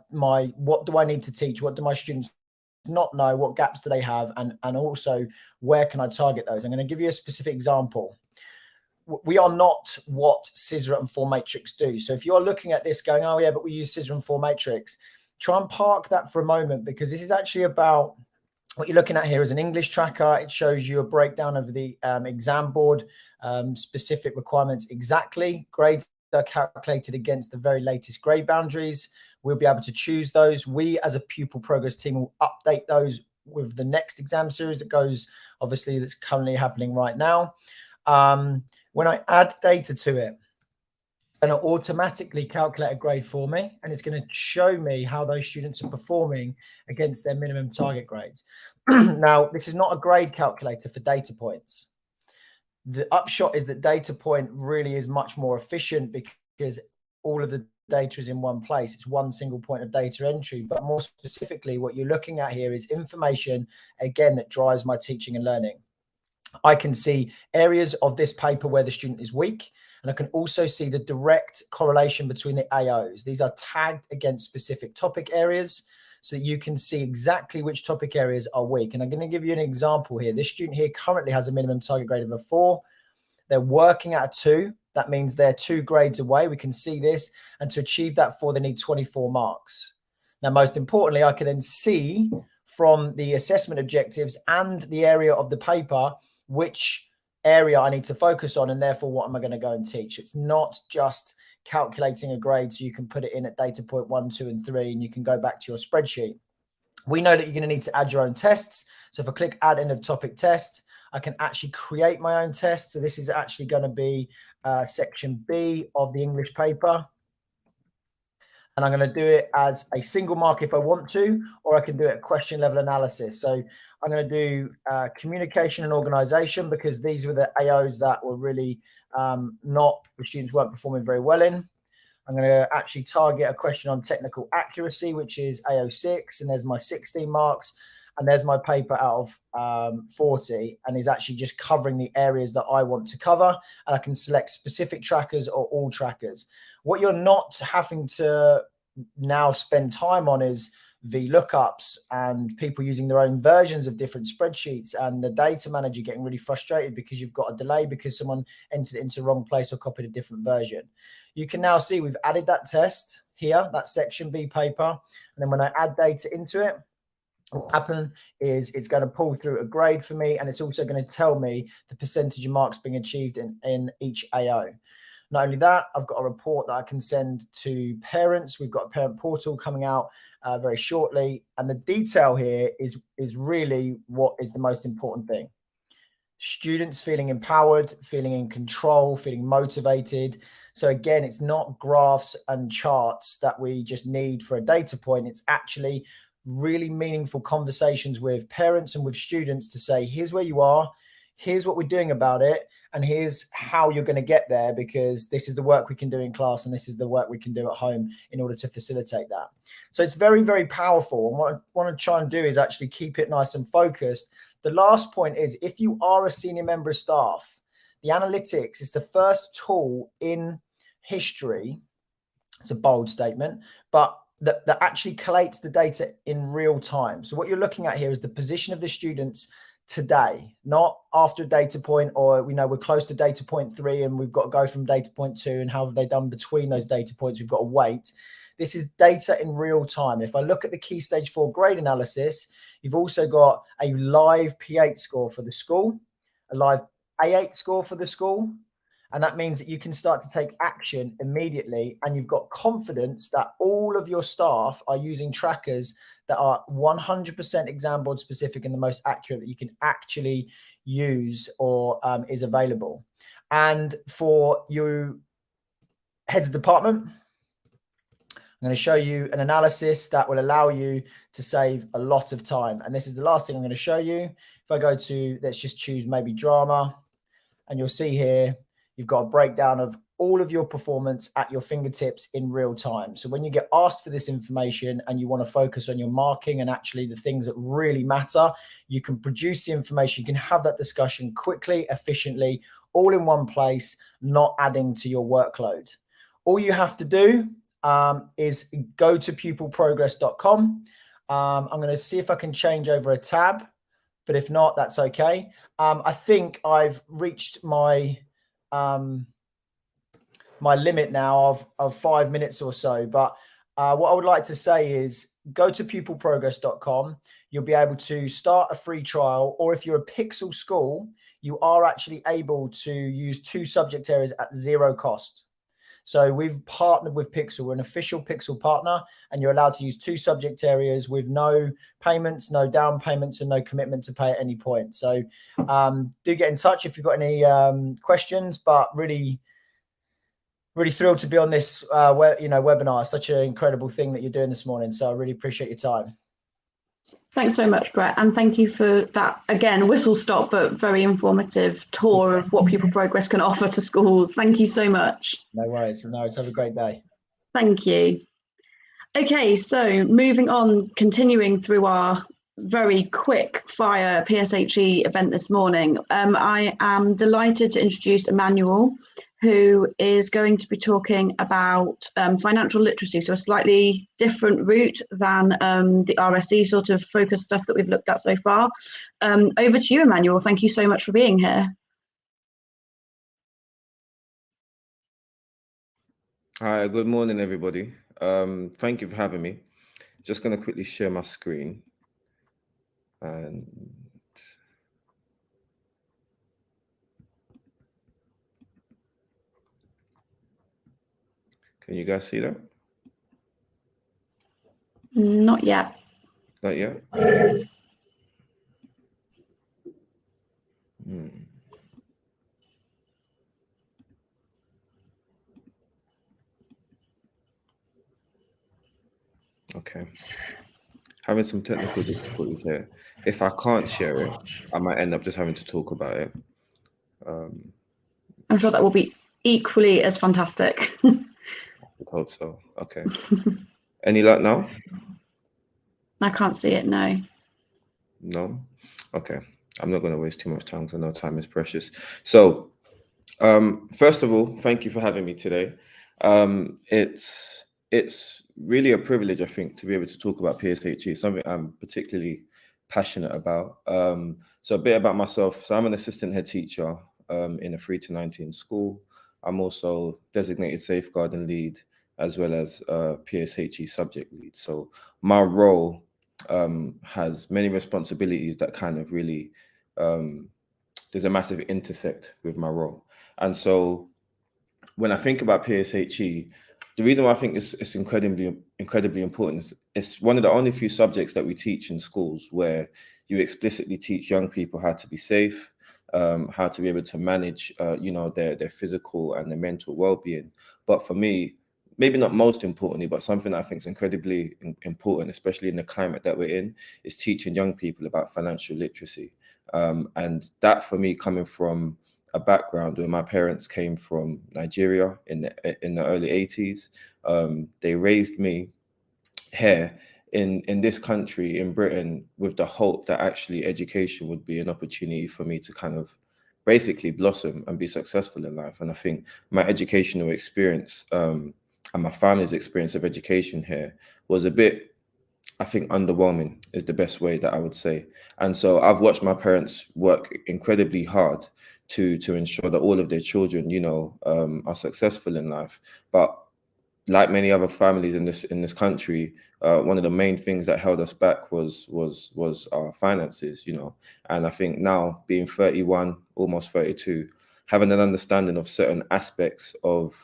what do I need to teach? What do my students not know? What gaps do they have? And also, where can I target those? I'm going to give you a specific example. We are not what Scissor and 4 Matrix do. So if you're looking at this going, oh yeah, but we use Scissor and 4 Matrix, try and park that for a moment, because this is actually about what you're looking at here is an English tracker. It shows you a breakdown of the exam board, specific requirements exactly. Grades are calculated against the very latest grade boundaries. We'll be able to choose those. We as a pupil progress team will update those with the next exam series that goes, obviously, that's currently happening right now. When I add data to it, it's going to automatically calculate a grade for me, and it's going to show me how those students are performing against their minimum target grades. Now, this is not a grade calculator for data points. The upshot is that data point really is much more efficient because all of the data is in one place. It's one single point of data entry. But more specifically, what you're looking at here is information, again, that drives my teaching and learning. I can see areas of this paper where the student is weak, and I can also see the direct correlation between the AOs. These are tagged against specific topic areas, so that you can see exactly which topic areas are weak. And I'm going to give you an example here. This student here currently has a minimum target grade of a 4. They're working at a 2. That means they're 2 grades away. We can see this. And to achieve that 4, they need 24 marks. Now, most importantly, I can then see from the assessment objectives and the area of the paper which area I need to focus on, and therefore what am I going to go and teach. It's not just calculating a grade so you can put it in at data point 1, 2, and 3, and you can go back to your spreadsheet. We know that you're going to need to add your own tests. So if I click add end of topic test, I can actually create my own test. So this is actually going to be section B of the English paper. And I'm going to do it as a single mark if I want to, or I can do it at question level analysis. So I'm going to do communication and organization, because these were the AOs that were really the students weren't performing very well in. I'm going to actually target a question on technical accuracy, which is AO6, and there's my 16 marks, and there's my paper out of 40, and is actually just covering the areas that I want to cover, and I can select specific trackers or all trackers. What you're not having to now spend time on is VLOOKUPs and people using their own versions of different spreadsheets, and the data manager getting really frustrated because you've got a delay because someone entered it into the wrong place or copied a different version. You can now see we've added that test here, that section B paper, and then when I add data into it, what will happen is it's going to pull through a grade for me, and it's also going to tell me the percentage of marks being achieved in each AO. Not only that, I've got a report that I can send to parents. We've got a parent portal coming out very shortly. And the detail here is really what is the most important thing. Students feeling empowered, feeling in control, feeling motivated. So again, it's not graphs and charts that we just need for a data point. It's actually really meaningful conversations with parents and with students to say, here's where you are, here's what we're doing about it, and here's how you're going to get there, because this is the work we can do in class and this is the work we can do at home in order to facilitate that. So it's very, very powerful. And what I want to try and do is actually keep it nice and focused. The last point is, if you are a senior member of staff, the analytics is the first tool in history. It's a bold statement, but that actually collates the data in real time. So what you're looking at here is the position of the students today, not after a data point, or we know we're close to data point 3 and we've got to go from data point 2, and how have they done between those data points? We've got to wait. This is data in real time. If I look at the key stage 4 grade analysis, you've also got a live P8 score for the school, a live A8 score for the school. And that means that you can start to take action immediately, and you've got confidence that all of your staff are using trackers that are 100% exam board specific and the most accurate that you can actually use or is available. And for you heads of department, I'm going to show you an analysis that will allow you to save a lot of time. And this is the last thing I'm going to show you. If I go to, let's just choose maybe drama, and you'll see here, you've got a breakdown of all of your performance at your fingertips in real time. So when you get asked for this information and you want to focus on your marking and actually the things that really matter, you can produce the information. You can have that discussion quickly, efficiently, all in one place, not adding to your workload. All you have to do is go to pupilprogress.com. I'm going to see if I can change over a tab, but if not, that's okay. I think I've reached my my limit now of 5 minutes or so. But what I would like to say is go to pupilprogress.com. You'll be able to start a free trial, or if you're a Pixel school, you are actually able to use 2 subject areas at 0 cost. So we've partnered with Pixel. We're an official Pixel partner, and you're allowed to use 2 subject areas with no payments, no down payments, and no commitment to pay at any point. So do get in touch if you've got any questions, but really thrilled to be on this webinar. Such an incredible thing that you're doing this morning. So I really appreciate your time. Thanks so much, Brett, and thank you for that, again, whistle stop, but very informative tour of what Pupil Progress can offer to schools. Thank you so much. No worries. Have a great day. Thank you. Okay, so moving on, continuing through our very quick fire PSHE event this morning, I am delighted to introduce Emmanuel, who is going to be talking about financial literacy, so a slightly different route than the RSE sort of focus stuff that we've looked at so far. Over to you, Emmanuel. Thank you so much for being here. Hi, good morning, everybody. Thank you for having me. Just going to quickly share my screen. And can you guys see that? Not yet. Not yet? Okay. Having some technical difficulties here. If I can't share it, I might end up just having to talk about it. I'm sure that will be equally as fantastic. I would hope so. Okay. Any luck now? I can't see it, no. No? Okay. I'm not going to waste too much time because I know time is precious. So, first of all, thank you for having me today. It's really a privilege, I think, to be able to talk about PSHE, something I'm particularly passionate about. So a bit about myself. So I'm an assistant head teacher in a 3 to 19 school. I'm also designated safeguarding lead as well as PSHE subject lead. So my role has many responsibilities that kind of really, there's a massive intersect with my role. And so when I think about PSHE, the reason why I think it's incredibly important is it's one of the only few subjects that we teach in schools where you explicitly teach young people how to be safe, how to be able to manage, their physical and their mental well-being. But for me, maybe not most importantly, but something that I think is incredibly important, especially in the climate that we're in, is teaching young people about financial literacy. And that, for me, coming from a background where my parents came from Nigeria in the early 80s. They raised me here in this country, in Britain, with the hope that actually education would be an opportunity for me to kind of basically blossom and be successful in life. And I think my educational experience and my family's experience of education here was a bit, I think, underwhelming is the best way that I would say. And so I've watched my parents work incredibly hard to ensure that all of their children, are successful in life. But like many other families in this country, one of the main things that held us back was our finances, And I think now, being 31, almost 32, having an understanding of certain aspects of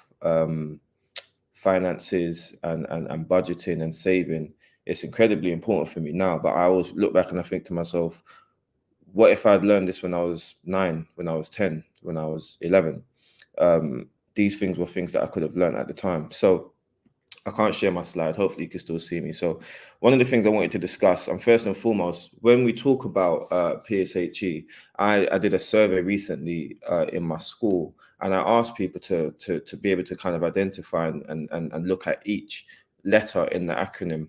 finances and budgeting and saving, it's incredibly important for me now. But I always look back and I think to myself, what if I'd learned this when I was 9, when I was 10, when I was 11? These things were things that I could have learned at the time. So I can't share my slide. Hopefully you can still see me. So one of the things I wanted to discuss, and first and foremost, when we talk about PSHE, I did a survey recently in my school, and I asked people to be able to kind of identify and look at each letter in the acronym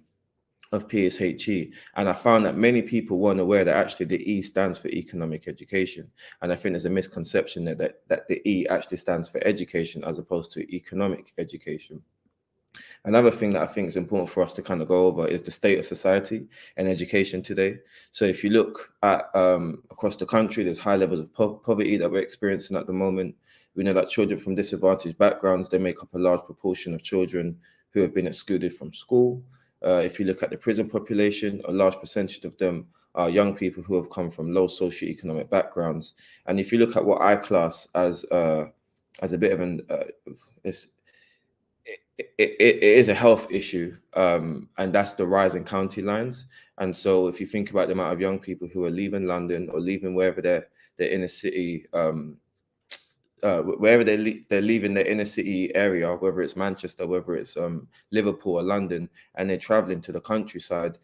of PSHE, and I found that many people weren't aware that actually the E stands for economic education. And I think there's a misconception that the E actually stands for education as opposed to economic education. Another thing that I think is important for us to kind of go over is the state of society and education today. So if you look at across the country, there's high levels of poverty that we're experiencing at the moment. We know that children from disadvantaged backgrounds, they make up a large proportion of children who have been excluded from school. If you look at the prison population, a large percentage of them are young people who have come from low socioeconomic backgrounds. And if you look at what I class as a bit of it is a health issue, and that's the rise in county lines. And so if you think about the amount of young people who are leaving London or leaving wherever their inner city, wherever they're leaving their inner city area, whether it's Manchester, whether it's Liverpool or London, and they're traveling to the countryside,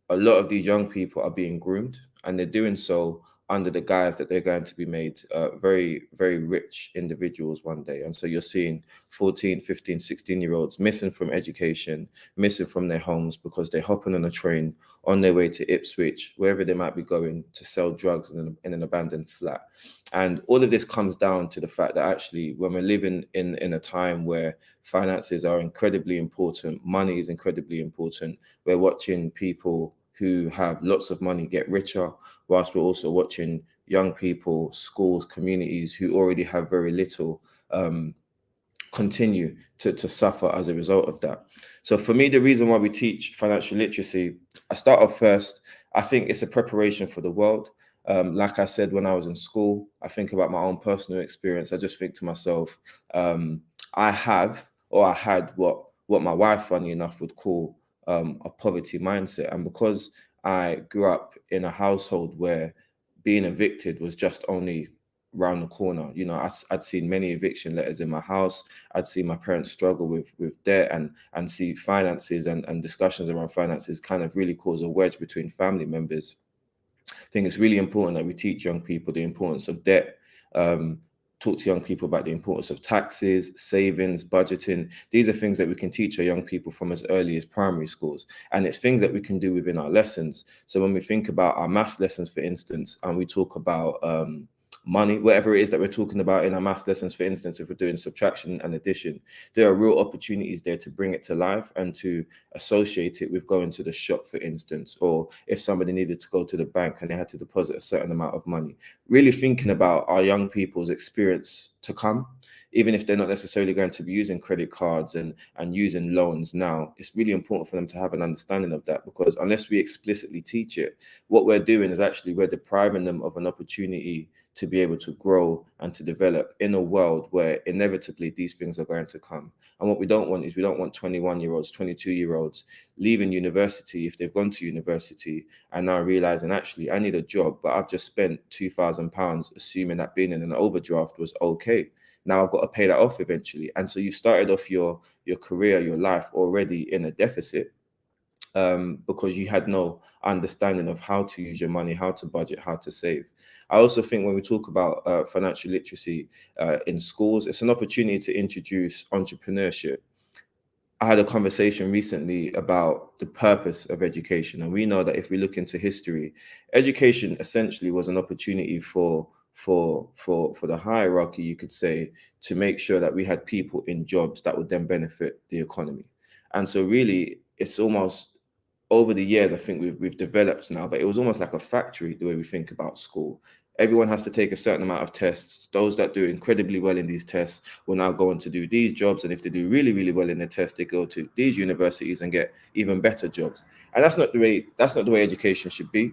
a lot of these young people are being groomed, and they're doing so under the guise that they're going to be made very, very rich individuals one day. And so you're seeing 14, 15, 16-year-olds missing from education, missing from their homes because they're hopping on a train on their way to Ipswich, wherever they might be going, to sell drugs in an abandoned flat. And all of this comes down to the fact that actually, when we're living in a time where finances are incredibly important, money is incredibly important, we're watching people who have lots of money get richer, whilst we're also watching young people, schools, communities who already have very little continue to suffer as a result of that. So for me, the reason why we teach financial literacy, I start off first, I think it's a preparation for the world. Like I said, when I was in school, I think about my own personal experience. I just think to myself, I had what my wife, funny enough, would call a poverty mindset. And because I grew up in a household where being evicted was just only round the corner, you know, I'd seen many eviction letters in my house. I'd seen my parents struggle with debt and see finances and discussions around finances kind of really cause a wedge between family members. I think it's really important that we teach young people the importance of debt, talk to young people about the importance of taxes, savings, budgeting. These are things that we can teach our young people from as early as primary schools. And it's things that we can do within our lessons. So when we think about our maths lessons, for instance, and we talk about money, whatever it is that we're talking about in our maths lessons, for instance, if we're doing subtraction and addition, there are real opportunities there to bring it to life and to associate it with going to the shop, for instance, or if somebody needed to go to the bank and they had to deposit a certain amount of money. Really thinking about our young people's experience to come, even if they're not necessarily going to be using credit cards and using loans now, it's really important for them to have an understanding of that, because unless we explicitly teach it, what we're doing is actually we're depriving them of an opportunity to be able to grow and to develop in a world where inevitably these things are going to come. And what we don't want is we don't want 21-year-olds, 22-year-olds leaving university, if they've gone to university, and now realizing, actually, I need a job, but I've just spent £2,000 assuming that being in an overdraft was okay. Now I've got to pay that off eventually. And so you started off your career, your life already in a deficit, because you had no understanding of how to use your money, how to budget, how to save. I also think when we talk about financial literacy in schools, it's an opportunity to introduce entrepreneurship. I had a conversation recently about the purpose of education. And we know that if we look into history, education essentially was an opportunity for the hierarchy, you could say, to make sure that we had people in jobs that would then benefit the economy. And so really, it's almost, over the years, I think we've developed now, but it was almost like a factory, the way we think about school. Everyone has to take a certain amount of tests. Those that do incredibly well in these tests will now go on to do these jobs. And if they do really, really well in their tests, they go to these universities and get even better jobs. And that's not the way education should be.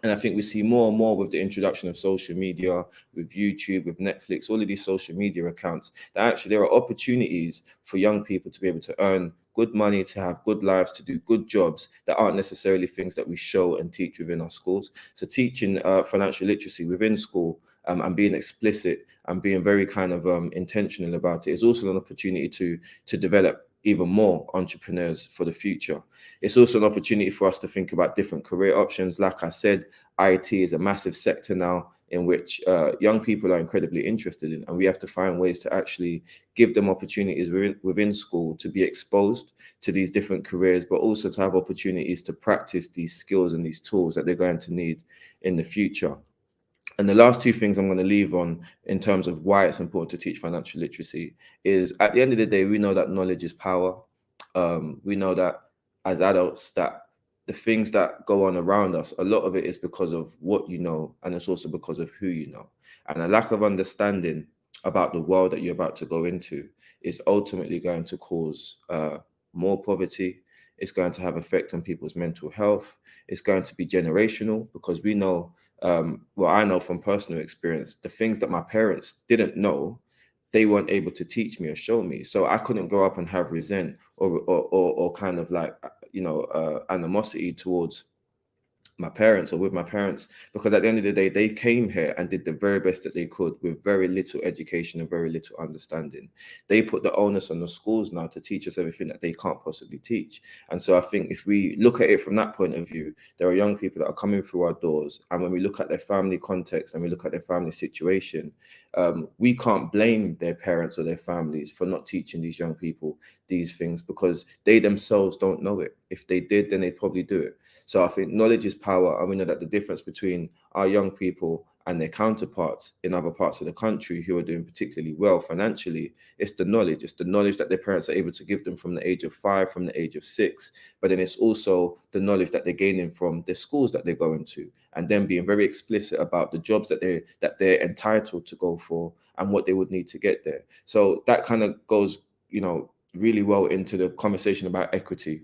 And I think we see more and more with the introduction of social media, with YouTube, with Netflix, all of these social media accounts, that actually there are opportunities for young people to be able to earn good money, to have good lives, to do good jobs that aren't necessarily things that we show and teach within our schools. So teaching financial literacy within school and being explicit and being very kind of intentional about it is also an opportunity to develop even more entrepreneurs for the future. It's also an opportunity for us to think about different career options. Like I said, IT is a massive sector now in which young people are incredibly interested in, and we have to find ways to actually give them opportunities within school to be exposed to these different careers, but also to have opportunities to practice these skills and these tools that they're going to need in the future. And the last two things I'm going to leave on in terms of why it's important to teach financial literacy is, at the end of the day, we know that knowledge is power. We know that as adults, that the things that go on around us, a lot of it is because of what you know, and it's also because of who you know. And a lack of understanding about the world that you're about to go into is ultimately going to cause more poverty. It's going to have effect on people's mental health. It's going to be generational, because we know, well, I know from personal experience, the things that my parents didn't know, they weren't able to teach me or show me. So I couldn't grow up and have resent or kind of like, animosity towards my parents or with my parents, because at the end of the day, they came here and did the very best that they could with very little education and very little understanding. They put the onus on the schools now to teach us everything that they can't possibly teach. And so I think if we look at it from that point of view, there are young people that are coming through our doors, and when we look at their family context and we look at their family situation, we can't blame their parents or their families for not teaching these young people these things, because they themselves don't know it. If they did, then they'd probably do it. So I think knowledge is power, and we know that the difference between our young people and their counterparts in other parts of the country who are doing particularly well financially, it's the knowledge. It's the knowledge that their parents are able to give them from the age of 5, from the age of 6. But then it's also the knowledge that they're gaining from the schools that they're going to, and then being very explicit about the jobs that they're entitled to go for and what they would need to get there. So that kind of goes, really well into the conversation about equity.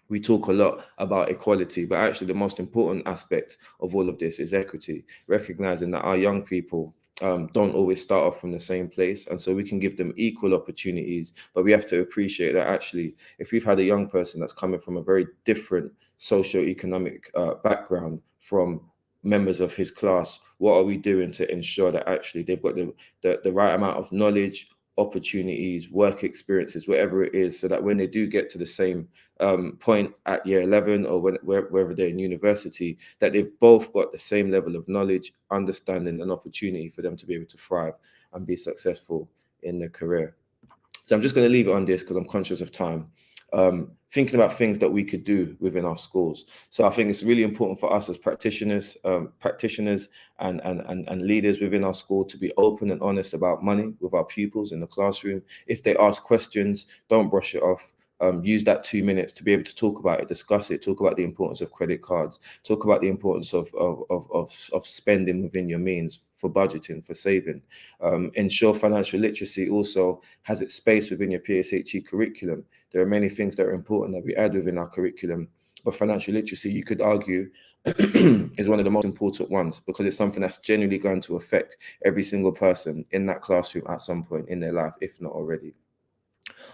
We talk a lot about equality, but actually the most important aspect of all of this is equity, recognizing that our young people don't always start off from the same place. And so we can give them equal opportunities, but we have to appreciate that actually, if we've had a young person that's coming from a very different socio-economic background from members of his class, what are we doing to ensure that actually they've got the right amount of knowledge, opportunities, work experiences, whatever it is, so that when they do get to the same point at year 11 or wherever they're in university, that they've both got the same level of knowledge, understanding, and opportunity for them to be able to thrive and be successful in their career. So I'm just going to leave it on this because I'm conscious of time. Thinking about things that we could do within our schools. So I think it's really important for us as practitioners and leaders within our school to be open and honest about money with our pupils in the classroom. If they ask questions, don't brush it off. Use that 2 minutes to be able to talk about it, discuss it, talk about the importance of credit cards, talk about the importance of spending within your means, for budgeting, for saving. Ensure financial literacy also has its space within your PSHE curriculum. There are many things that are important that we add within our curriculum, but financial literacy, you could argue, is one of the most important ones, because it's something that's genuinely going to affect every single person in that classroom at some point in their life, if not already.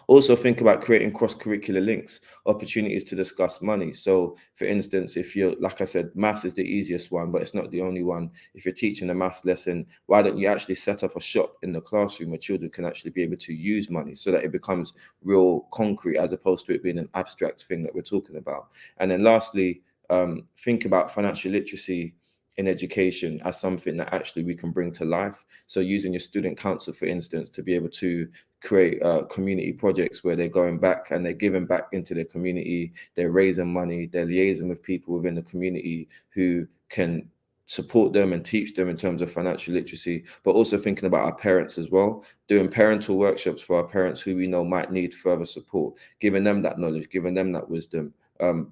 Also think about creating cross-curricular links, opportunities to discuss money. So for instance, if you're, like I said, maths is the easiest one, but it's not the only one. If you're teaching a maths lesson, why don't you actually set up a shop in the classroom where children can actually be able to use money so that it becomes real concrete, as opposed to it being an abstract thing that we're talking about. And then lastly, think about financial literacy in education as something that actually we can bring to life. So using your student council, for instance, to be able to create community projects where they're going back and they're giving back into their community, they're raising money, they're liaising with people within the community who can support them and teach them in terms of financial literacy, but also thinking about our parents as well, doing parental workshops for our parents who we know might need further support, giving them that knowledge, giving them that wisdom,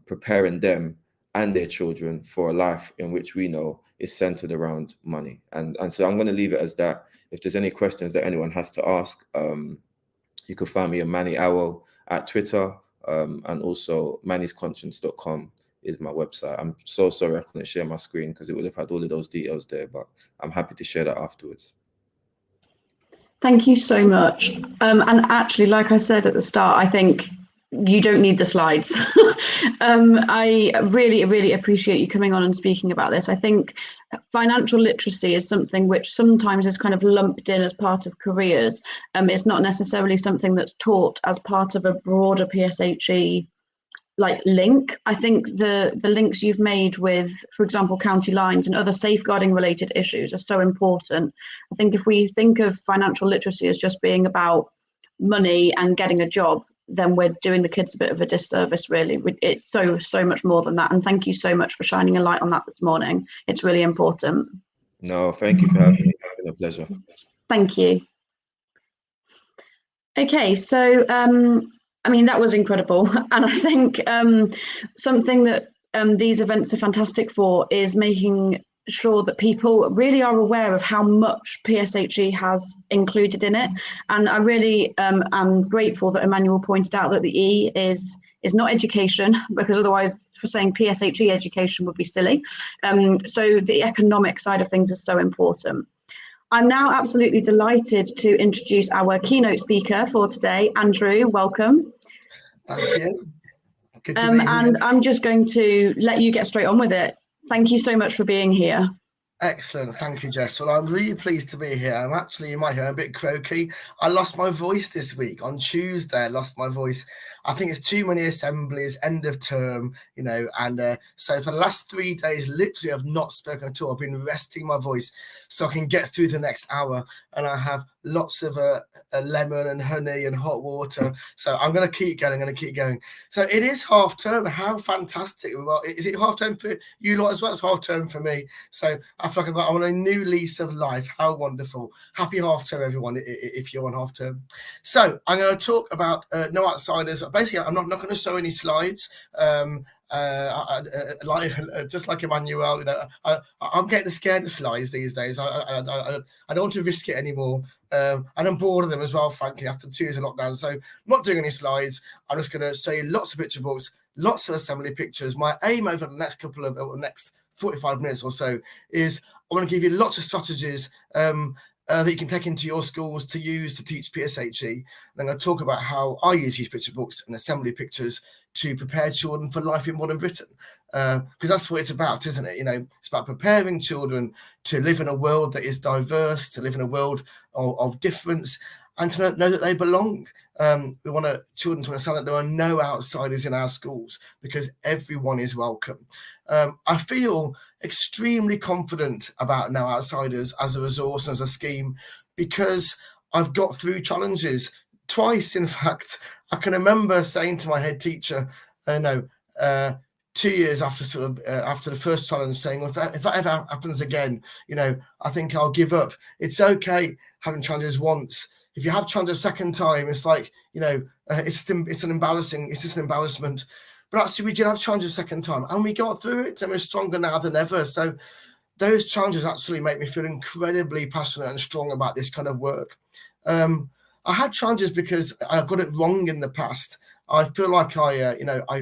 preparing them and their children for a life in which we know is centered around money. And so I'm going to leave it as that. If there's any questions that anyone has to ask, you can find me at Manny Owl at Twitter, and also mannysconscience.com is my website. I'm so sorry I couldn't share my screen because it would have had all of those details there, but I'm happy to share that afterwards. Thank you so much. And actually, like I said at the start, I think you don't need the slides. I really, really appreciate you coming on and speaking about this. I think financial literacy is something which sometimes is kind of lumped in as part of careers. It's not necessarily something that's taught as part of a broader PSHE like link. I think the links you've made with, for example, county lines and other safeguarding related issues are so important. I think if we think of financial literacy as just being about money and getting a job, then we're doing the kids a bit of a disservice, really. It's so much more than that. And thank you so much for shining a light on that this morning. It's really important. No, thank you for having me. It's been a pleasure. Thank you. Okay, so I mean, that was incredible. And I think something that these events are fantastic for is making sure that people really are aware of how much PSHE has included in it. And I really am grateful that Emmanuel pointed out that the E is not education, because otherwise for saying PSHE education would be silly. So the economic side of things is so important. I'm now absolutely delighted to introduce our keynote speaker for today, Andrew. Welcome. Thank you. Good to be here. And I'm just going to let you get straight on with it. Thank you so much for being here. Excellent. Thank you, Jess. Well, I'm really pleased to be here. I'm actually, you might hear, a bit croaky. I lost my voice this week. On Tuesday, I lost my voice. I think it's too many assemblies, end of term, you know, and so for the last 3 days, literally I've not spoken at all. I've been resting my voice so I can get through the next hour, and I have lots of lemon and honey and hot water. So I'm going to keep going. So it is half term. How fantastic. Well, is it half term for you lot as well? It's half term for me. So I feel like I'm on a new lease of life. How wonderful. Happy half term, everyone, if you're on half term. So I'm going to talk about No Outsiders. Basically, I'm not going to show any slides. Just like Emmanuel, you know, I'm getting scared of slides these days. I don't want to risk it anymore. And I'm bored of them as well, frankly, after 2 years of lockdown. So I'm not doing any slides. I'm just going to show you lots of picture books, lots of assembly pictures. My aim over the next 45 minutes or so is I want to give you lots of strategies that you can take into your schools to use to teach PSHE. And I'm going to talk about how I use these picture books and assembly pictures to prepare children for life in modern Britain. Because that's what it's about, isn't it? You know, it's about preparing children to live in a world that is diverse, to live in a world of difference, and to know that they belong. We want children to understand that there are no outsiders in our schools because everyone is welcome. I feel extremely confident about No Outsiders as a resource, as a scheme, because I've got through challenges twice. In fact, I can remember saying to my head teacher, 2 years after after the first challenge, saying, well, if that ever happens again, you know, I think I'll give up. It's okay having challenges once. If you have challenges a second time, it's like, you know, it's just an embarrassment. But actually, we did have challenges a second time, and we got through it, and we're stronger now than ever. So those challenges actually make me feel incredibly passionate and strong about this kind of work. I had challenges because I got it wrong in the past. I feel like I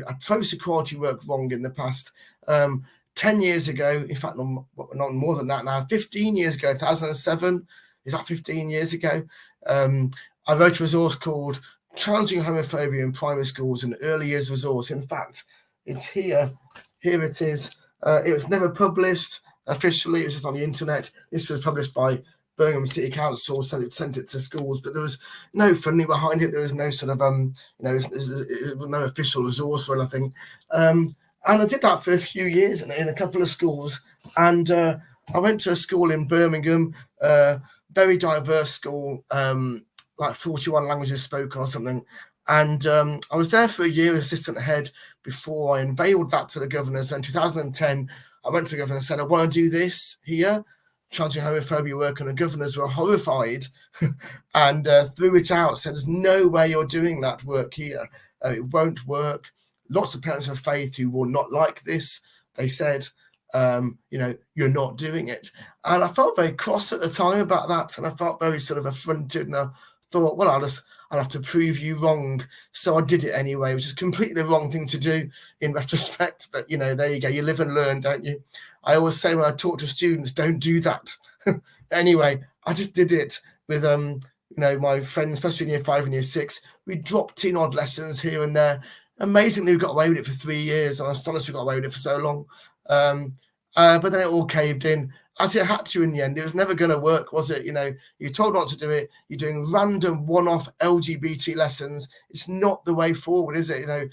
approached the quality work wrong in the past. 10 years ago, in fact, not more than that now, 15 years ago, 2007, is that 15 years ago? I wrote a resource called Challenging Homophobia in Primary Schools, an early years resource. In fact, it's here. Here it is. It was never published officially. It was just on the internet. This was published by Birmingham City Council, sent it to schools, but there was no funding behind it. There was no sort of, it was no official resource or anything. And I did that for a few years in a couple of schools. And I went to a school in Birmingham, very diverse school, like 41 languages spoken or something. And I was there for a year as assistant head before I unveiled that to the governors. And in 2010, I went to the governor and said, I want to do this here, challenging homophobia work, and the governors were horrified and threw it out, said, there's no way you're doing that work here. It won't work. Lots of parents of faith who will not like this, they said, you're not doing it. And I felt very cross at the time about that, and I felt very sort of affronted, and I thought, well, I'll have to prove you wrong. So I did it anyway, which is completely the wrong thing to do in retrospect. But, you know, there you go. You live and learn, don't you? I always say when I talk to students, don't do that. Anyway, I just did it with, my friends, especially in year 5 and year 6. We dropped in odd lessons here and there. Amazingly, we got away with it for 3 years. I'm astonished we got away with it for so long. But then it all caved in, as it had to in the end. It was never going to work, was it? You know, you're told not to do it. You're doing random one-off LGBT lessons. It's not the way forward, is it? You know,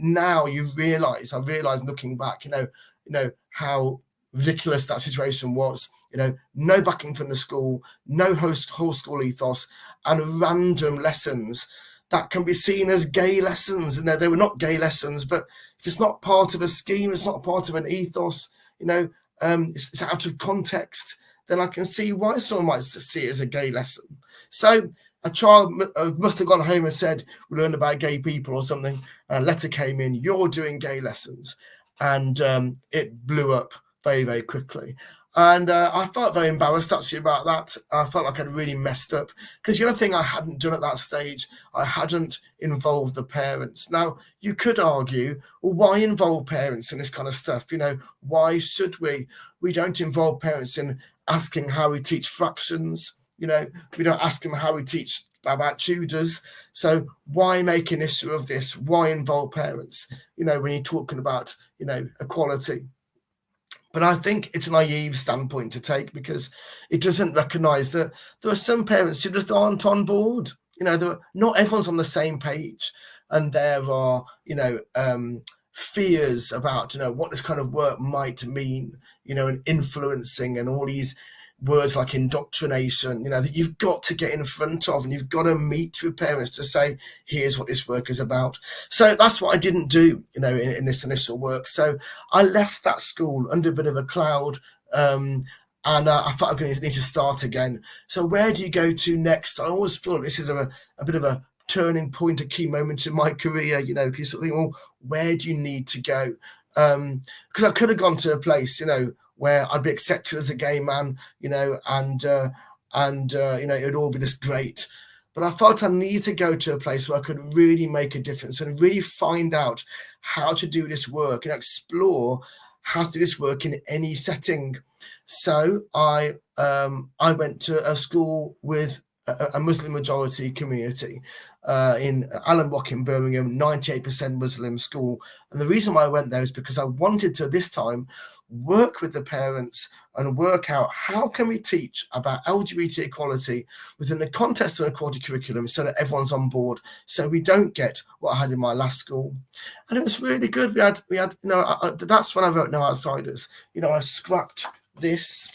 now I realize looking back, you know how ridiculous that situation was. You know, no backing from the school, no whole school ethos, and random lessons that can be seen as gay lessons. You know, they were not gay lessons, but if it's not part of a scheme, it's not part of an ethos, you know, it's out of context, then I can see why someone might see it as a gay lesson. So a child must have gone home and said, we learned about gay people or something. A letter came in, you're doing gay lessons. And it blew up very, very quickly. And I felt very embarrassed actually about that. I felt like I'd really messed up, because the other thing I hadn't done at that stage, I hadn't involved the parents. Now, you could argue, well, why involve parents in this kind of stuff? You know, why should we? We don't involve parents in asking how we teach fractions. We don't ask them how we teach about Tudors. So why make an issue of this? Why involve parents? When you're talking about equality. But I think it's a naive standpoint to take, because it doesn't recognise that there are some parents who just aren't on board. Not everyone's on the same page, and there are fears about what this kind of work might mean, and influencing, and all these words like indoctrination, that you've got to get in front of, and you've got to meet with parents to say, here's what this work is about. So that's what I didn't do, in this initial work. So I left that school under a bit of a cloud, and I thought I'm going to need to start again. So where do you go to next? I always feel this is a bit of a turning point, a key moment in my career, because you sort of think, well, where do you need to go? Because I could have gone to a place, where I'd be accepted as a gay man, and it would all be just great. But I felt I needed to go to a place where I could really make a difference and really find out how to do this work and explore how to do this work in any setting. So I went to a school with a Muslim majority community in Allen Rock in Birmingham, 98% Muslim school. And the reason why I went there is because I wanted to, this time, work with the parents and work out how can we teach about LGBT equality within the context of an equality curriculum, so that everyone's on board, so we don't get what I had in my last school. And it was really good. We had that's when I wrote No Outsiders. I scrapped this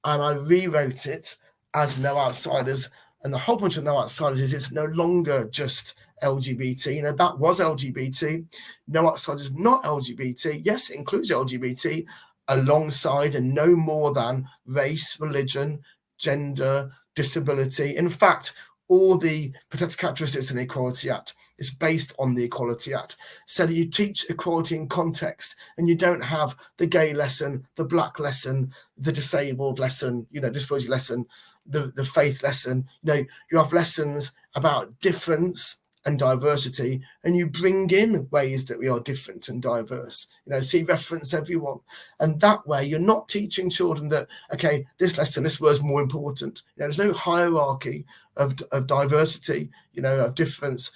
and I rewrote it as No Outsiders. And the whole point of No Outsiders is it's no longer just LGBT. That was LGBT. No Outsiders is not LGBT. Yes, it includes LGBT alongside and no more than race, religion, gender, disability. In fact, all the protected characteristics in the Equality Act is based on the Equality Act. So that you teach equality in context, and you don't have the gay lesson, the black lesson, the disabled lesson, disability lesson, the faith lesson. You have lessons about difference and diversity, and you bring in ways that we are different and diverse, so you reference everyone. And that way you're not teaching children that, okay, this lesson, this word's more important. There's no hierarchy of diversity, of difference.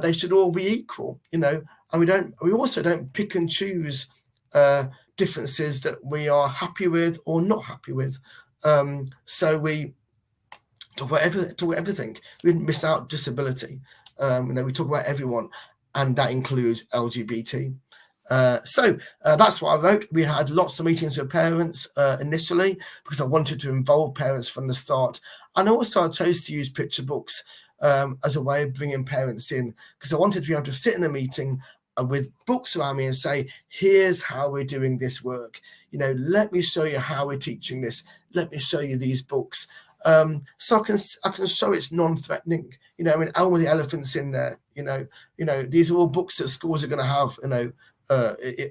They should all be equal, and we also don't pick and choose differences that we are happy with or not happy with. So we talk about everything. We didn't miss out disability. We talk about everyone, and that includes LGBT. So that's what I wrote. We had lots of meetings with parents initially, because I wanted to involve parents from the start. And also I chose to use picture books as a way of bringing parents in, because I wanted to be able to sit in a meeting with books around me and say, here's how we're doing this work. Let me show you how we're teaching this. Let me show you these books. So I can show it's non-threatening. Elmer the Elephant's in there. These are all books that schools are going to have,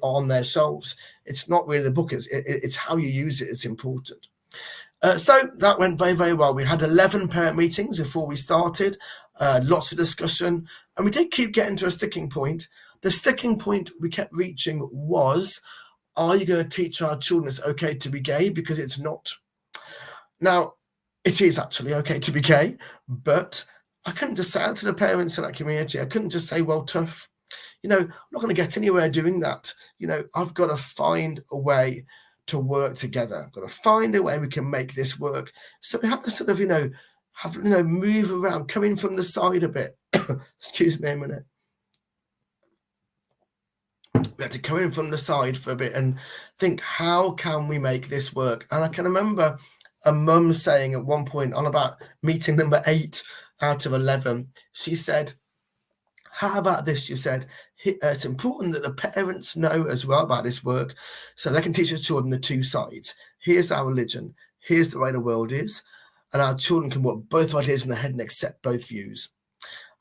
on their shelves. It's not really the book; it's how you use it. It's important. So that went very, very well. We had 11 parent meetings before we started. Lots of discussion, and we did keep getting to a sticking point. The sticking point we kept reaching was, are you going to teach our children it's okay to be gay? Because it's not. Now, it is actually okay to be gay, but I couldn't just say out to the parents in that community. I couldn't just say, well, tough. I'm not going to get anywhere doing that. I've got to find a way to work together. I've got to find a way we can make this work. So we have to sort of, move around, come in from the side a bit. Excuse me a minute. We had to come in from the side for a bit and think, how can we make this work? And I can remember a mum saying at one point, on about meeting number 8 out of 11, she said, how about this? She said, it's important that the parents know as well about this work, so they can teach their children the two sides. Here's our religion, here's the way the world is, and our children can put both ideas in their head and accept both views.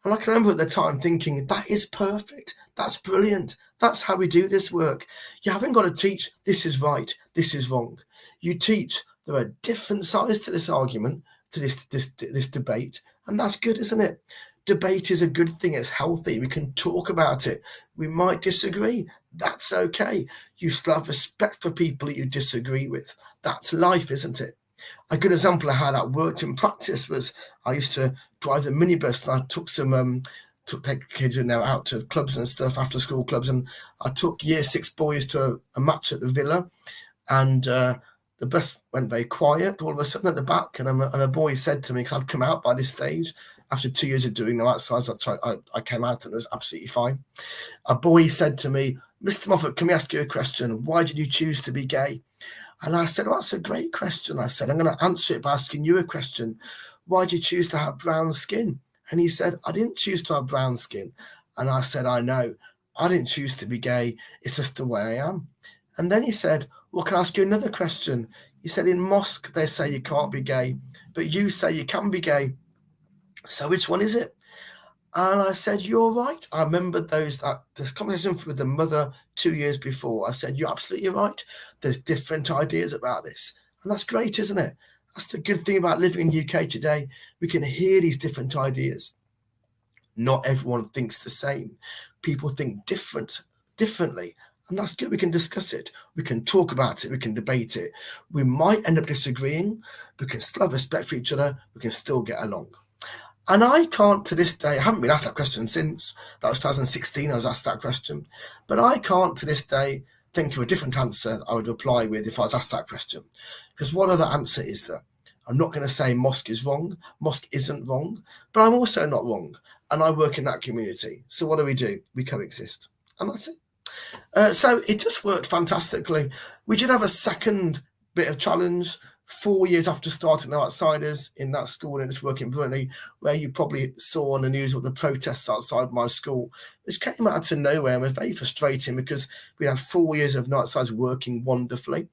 And I can remember at the time thinking, that is perfect, that's brilliant, that's how we do this work. You haven't got to teach this is right, this is wrong. You teach there are different sides to this argument, to this debate, and that's good, isn't it? Debate is a good thing. It's healthy. We can talk about it. We might disagree. That's okay. You still have respect for people that you disagree with. That's life, isn't it? A good example of how that worked in practice was I used to drive the minibus, and I took take kids out to clubs and stuff, after school clubs, and I took year 6 boys to a match at the Villa, and the bus went very quiet all of a sudden at the back, and a boy said to me, because I'd come out by this stage after 2 years of doing no outsides, I came out and it was absolutely fine. A boy said to me, "Mr. Moffat, can we ask you a question? Why did you choose to be gay?" And I said, "Oh, that's a great question." I said, "I'm going to answer it by asking you a question. Why did you choose to have brown skin?" And he said, "I didn't choose to have brown skin." And I said, "I know. I didn't choose to be gay. It's just the way I am." And then he said, "Well, can I ask you another question?" He said, "In mosque, they say you can't be gay, but you say you can be gay. So which one is it?" And I said, "You're right." I remembered this conversation with the mother 2 years before. I said, "You're absolutely right. There's different ideas about this." And that's great, isn't it? That's the good thing about living in the UK today. We can hear these different ideas. Not everyone thinks the same. People think differently. And that's good. We can discuss it. We can talk about it. We can debate it. We might end up disagreeing. We can still have respect for each other. We can still get along. And I can't, to this day, I haven't been asked that question since. That was 2016, I was asked that question. But I can't, to this day, think of a different answer I would reply with if I was asked that question. Because what other answer is there? I'm not going to say mosque is wrong. Mosque isn't wrong. But I'm also not wrong. And I work in that community. So what do? We coexist. And that's it. So it just worked fantastically. We did have a second bit of challenge 4 years after starting No Outsiders in that school, and it's working brilliantly, where you probably saw on the news what the protests outside my school, which came out of nowhere and was very frustrating because we had 4 years of No Outsiders working wonderfully,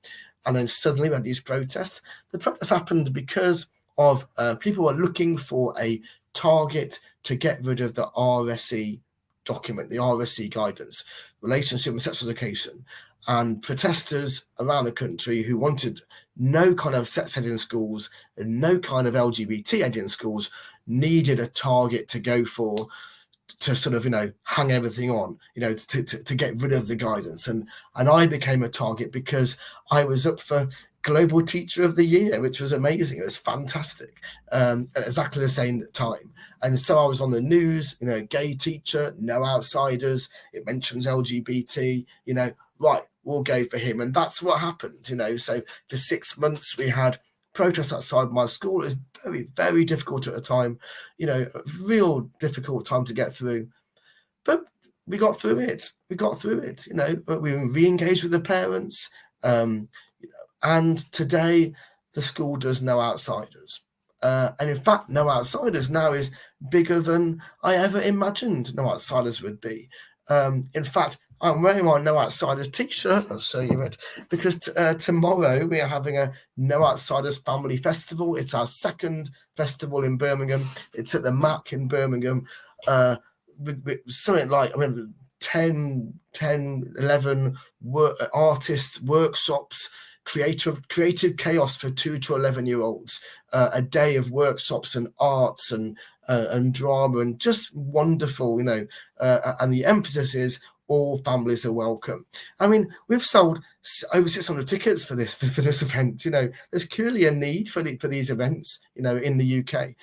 and then suddenly we had these protests. The protests happened because of people were looking for a target to get rid of the RSE document, the RSE guidance, relationship and sexual education, and protesters around the country who wanted no kind of sex ed in schools and no kind of LGBT ed in schools needed a target to go for, to sort of, hang everything on, to get rid of the guidance. And I became a target because I was up for Global Teacher of the Year, which was amazing. It was fantastic at exactly the same time. And so I was on the news, gay teacher, no outsiders. It mentions LGBT, right, we'll go for him. And that's what happened, So for 6 months, we had protests outside my school. It was very, very difficult at the time, a real difficult time to get through. But we got through it. We re-engaged with the parents. And today, the school does No Outsiders. And in fact, No Outsiders now is bigger than I ever imagined No Outsiders would be. In fact, I'm wearing my No Outsiders t-shirt. I'll show you it, because tomorrow we are having a No Outsiders Family Festival. It's our second festival in Birmingham. It's at the MAC in Birmingham. Something like, 10, 11 artists, workshops, creative chaos for 2 to 11-year-olds, a day of workshops and arts and drama, and just wonderful, and the emphasis is all families are welcome. We've sold over 600 tickets for this event. There's clearly a need for these events, in the UK.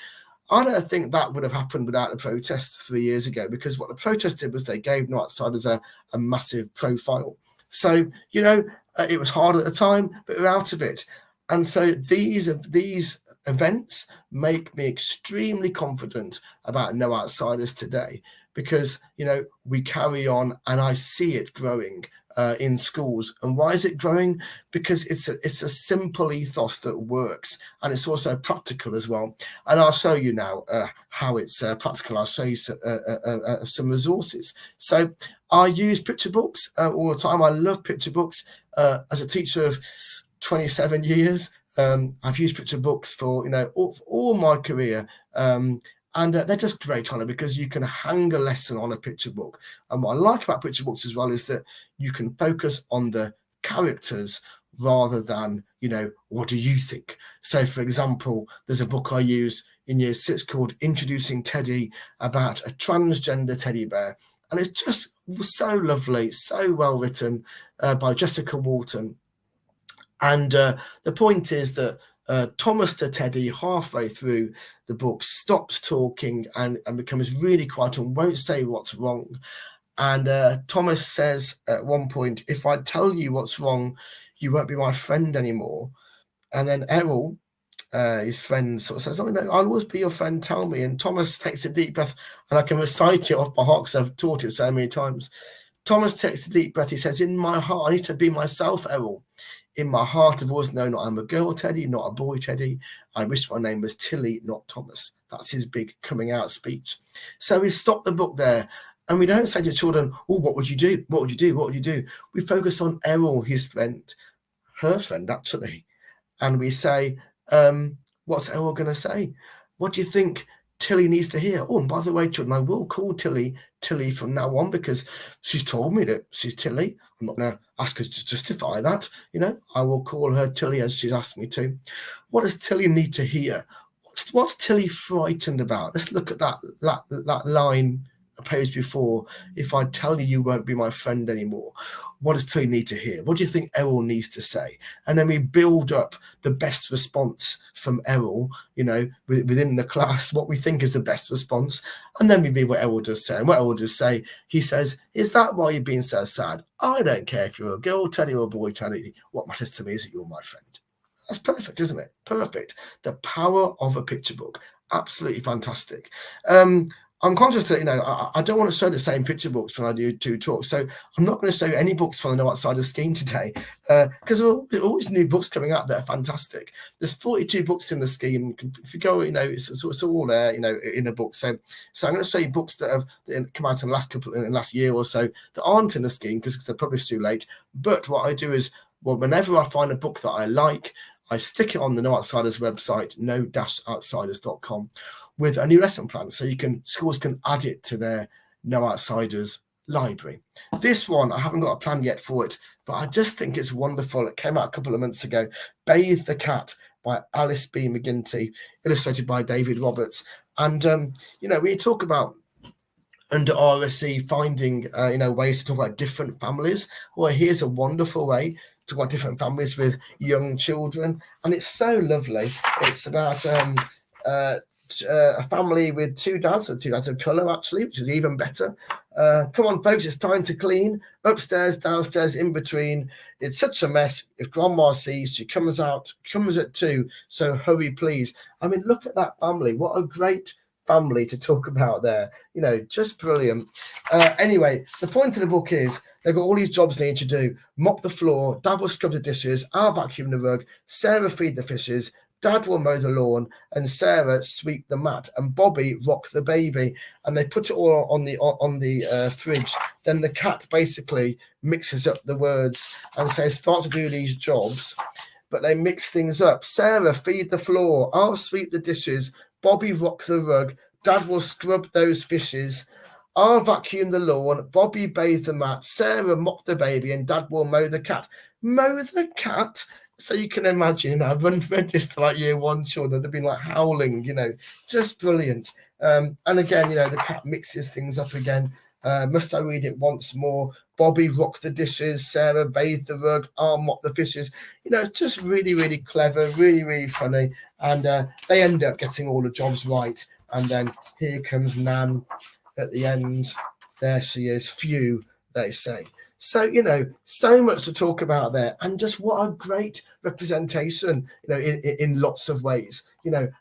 I don't think that would have happened without the protests 3 years ago, because what the protests did was they gave No Outsiders a massive profile. So, it was hard at the time, but we're out of it. And so these events make me extremely confident about No Outsiders today, because, we carry on and I see it growing in schools. And why is it growing? Because it's a simple ethos that works, and it's also practical as well. And I'll show you now how it's practical. I'll show you some resources. So I use picture books all the time. I love picture books. As a teacher of 27 years, I've used picture books for all my career. And they're just great on it because you can hang a lesson on a picture book. And what I like about picture books as well is that you can focus on the characters rather than, what do you think? So, for example, there's a book I use in year 6 called Introducing Teddy, about a transgender teddy bear. And it's just so lovely, so well written by Jessica Walton. And the point is that Thomas to Teddy, halfway through the book, stops talking and becomes really quiet and won't say what's wrong. And Thomas says at one point, if I tell you what's wrong, you won't be my friend anymore. And then Errol, his friend, sort of says, oh, no, I'll always be your friend, tell me. And Thomas takes a deep breath, and I can recite it off by heart because I've taught it so many times. Thomas takes a deep breath. He says, in my heart, I need to be myself, Errol. In my heart, I've always known I'm a girl, Teddy, not a boy, Teddy. I wish my name was Tilly, not Thomas. That's his big coming out speech. So we stop the book there, and we don't say to children, oh, what would you do? What would you do? What would you do? We focus on Errol, his friend, her friend, actually. And we say, what's Errol going to say? What do you think Tilly needs to hear? Oh, and by the way, children, I will call Tilly from now on because she's told me that she's Tilly. I'm not going to ask her to justify that. I will call her Tilly as she's asked me to. What does Tilly need to hear? What's Tilly frightened about? Let's look at that line a page before. If I tell you, you won't be my friend anymore. What does Tilly need to hear? What do you think Errol needs to say? And then we build up the best response from Errol, within the class, what we think is the best response. And then we read what Errol does say. And what Errol does say, he says, is that why you're being so sad? I don't care if you're a girl, Teddy, or a boy, Teddy. What matters to me is that you're my friend. That's perfect, isn't it? Perfect. The power of a picture book. Absolutely fantastic. I'm conscious that, I don't want to show the same picture books when I do talks. So I'm not going to show you any books from the No Outsiders scheme today because there are always new books coming out that are fantastic. There's 42 books in the scheme. If you go, it's all there, in a book. So I'm going to show you books that have come out in the last year or so that aren't in the scheme because they're published too late. But what I do is, whenever I find a book that I like, I stick it on the No Outsiders website, no-outsiders.com, with a new lesson plan, so schools can add it to their No Outsiders library. This one, I haven't got a plan yet for it, but I just think it's wonderful. It came out a couple of months ago. Bathe the Cat by Alice B. McGinty, illustrated by David Roberts. And we talk about under RSE finding ways to talk about different families. Well, here's a wonderful way to talk about different families with young children, and it's so lovely. It's about a family with two dads of colour, actually, which is even better. Come on, folks, it's time to clean. Upstairs, downstairs, in between. It's such a mess. If Grandma sees, she comes at 2, so hurry, please. I mean, look at that family. What a great family to talk about there. Just brilliant. Anyway, the point of the book is they've got all these jobs they need to do. Mop the floor, Dad will scrub the dishes, I'll vacuum the rug, Sarah feed the fishes, Dad will mow the lawn, and Sarah sweep the mat, and Bobby rock the baby. And they put it all on the fridge. Then the cat basically mixes up the words and says, start to do these jobs, but they mix things up. Sarah feed the floor, I'll sweep the dishes, Bobby rock the rug, Dad will scrub those fishes, I'll vacuum the lawn, Bobby bathe the mat, Sarah mop the baby, and Dad will mow the cat. Mow the cat? So you can imagine, I've read this to like year 1 children, they've been like howling, just brilliant. And again, the cat mixes things up again. Must I read it once more? Bobby rock the dishes, Sarah bathe the rug, I'll mop the fishes. It's just really, really clever, really, really funny. And they end up getting all the jobs right. And then here comes Nan at the end. There she is. Phew, they say. So, so much to talk about there, and just what a great representation, in lots of ways.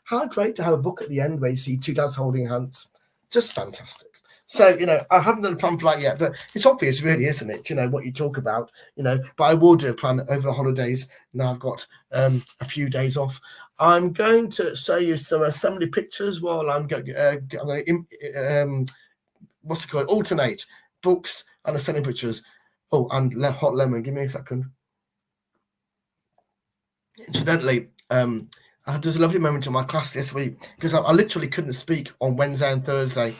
How great to have a book at the end where you see 2 dads holding hands. Just fantastic. So, I haven't done a plan for that yet, but it's obvious, really, isn't it? What you talk about, but I will do a plan over the holidays. Now I've got a few days off. I'm going to show you some assembly pictures while I'm going what's it called? Alternate books and assembly pictures. Oh, and hot lemon. Give me a second. Incidentally, there's a lovely moment in my class this week because I literally couldn't speak on Wednesday and Thursday.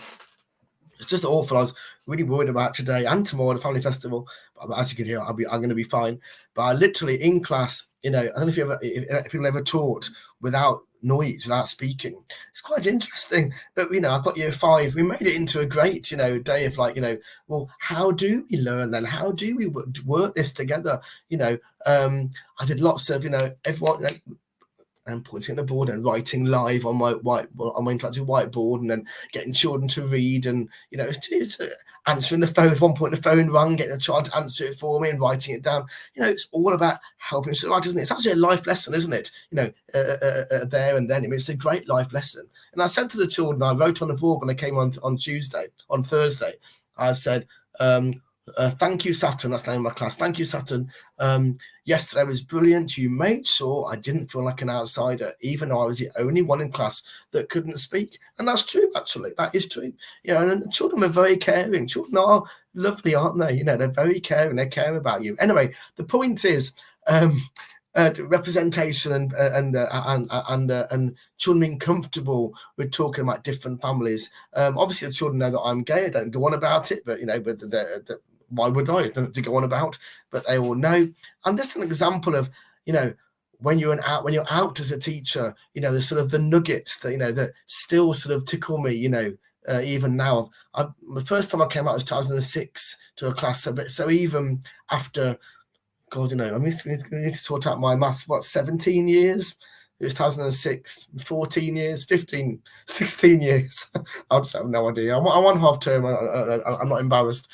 It's just awful. I was really worried about today and tomorrow, the family festival. But as you can hear, I'm going to be fine. But I literally in class, I don't know if people ever taught without noise, without speaking. It's quite interesting. But I've got year 5. We made it into a great, day of well, how do we learn then? How do we work this together? I did lots of, everyone. and putting it on the board and writing live on my interactive whiteboard, and then getting children to read, and it's answering the phone. At one point the phone rang, getting a child to answer it for me and writing it down. It's all about helping survive, isn't it? It's actually a life lesson, isn't it? There and then. It's a great life lesson. And I said to the children, I wrote on the board when I came on Thursday, I said, thank you, Saturn. That's the name of my class. Thank you, Saturn. Yesterday was brilliant. You made sure I didn't feel like an outsider, even though I was the only one in class that couldn't speak. And that's true, actually. That is true. And the children are very caring. Children are lovely, aren't they? They're very caring. They care about you. Anyway, the point is, representation and children being comfortable with talking about different families. Obviously, the children know that I'm gay. I don't go on about it, but why would I? It's nothing to go on about, but they all know. And this is an example of, when you're out as a teacher, there's sort of the nuggets that, that still sort of tickle me, even now. The first time I came out was 2006 to a class. So even after, God, I need to sort out my maths, 17 years? It was 2006, 14 years, 15, 16 years. I just have no idea. I'm on half term. I'm not embarrassed.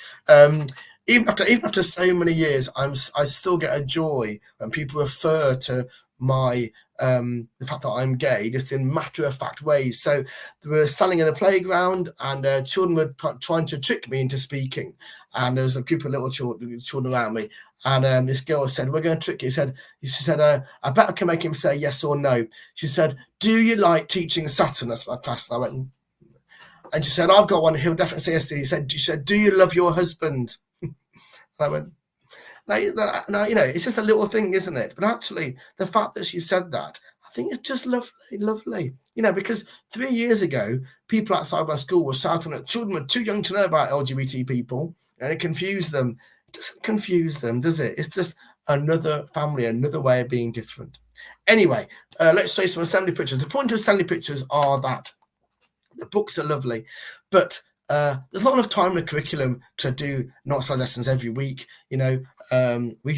Even after so many years, I still get a joy when people refer to my the fact that I'm gay, just in matter-of-fact ways. So we were standing in a playground, and children were trying to trick me into speaking. And there was a group of little children around me. And this girl said, "We're going to trick you." She said, "I bet I can make him say yes or no." She said, "Do you like teaching Saturn?" That's my class. And I went, and she said, "I've got one. He'll definitely say yes to you." She said, "Do you love your husband?" And I went, now, it's just a little thing, isn't it? But actually, the fact that she said that, I think it's just lovely. Because 3 years ago, people outside my school were shouting that children were too young to know about LGBT people, and it confused them. It doesn't confuse them, does it? It's just another family, another way of being different. Anyway, let's show you some assembly pictures. The point of assembly pictures are that the books are lovely, but there's not enough time in the curriculum to do not so lessons every week. We do we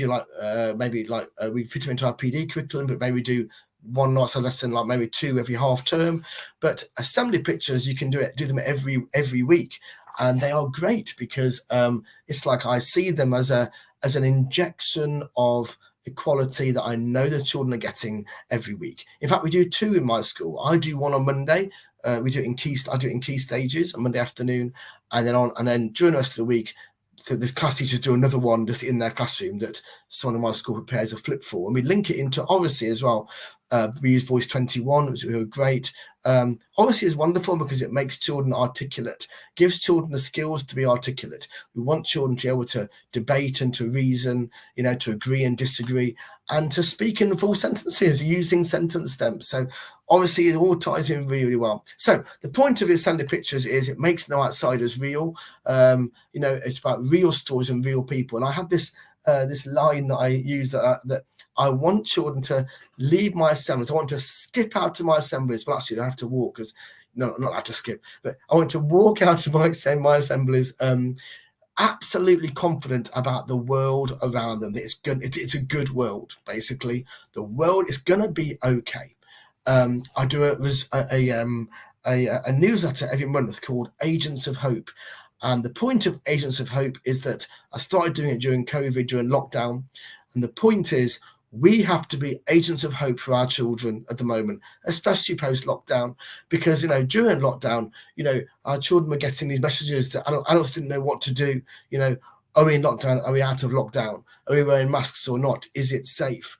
fit them into our PD curriculum, but maybe do one not so lesson, like maybe 2 every half term. But assembly pictures, you can do them every week, and they are great because it's like I see them as an injection of equality that I know the children are getting every week. In fact, we do 2 in my school. I do one on Monday. We do it in key. I do it in key stages on Monday afternoon, and then during the rest of the week, the class teachers do another one just in their classroom that someone in my school prepares a flip for, and we link it into Oracy as well. We use Voice 21, which are great. Oracy is wonderful because it makes children articulate, gives children the skills to be articulate. We want children to be able to debate and to reason, to agree and disagree, and to speak in full sentences using sentence stems. So obviously it all ties in really, really well. So the point of assembly pictures is it makes no outsiders real. It's about real stories and real people. And I have this line that I use that I want children to leave my assemblies. I want to skip out to my assemblies. Well, actually, they have to walk because not allowed to skip. But I want to walk out of my assemblies absolutely confident about the world around them. That it's a good world. Basically, the world is going to be okay. I do a newsletter every month called Agents of Hope. And the point of Agents of Hope is that I started doing it during COVID, during lockdown. And the point is we have to be agents of hope for our children at the moment, especially post-lockdown, because, during lockdown, our children were getting these messages that adults didn't know what to do. Are we in lockdown? Are we out of lockdown? Are we wearing masks or not? Is it safe?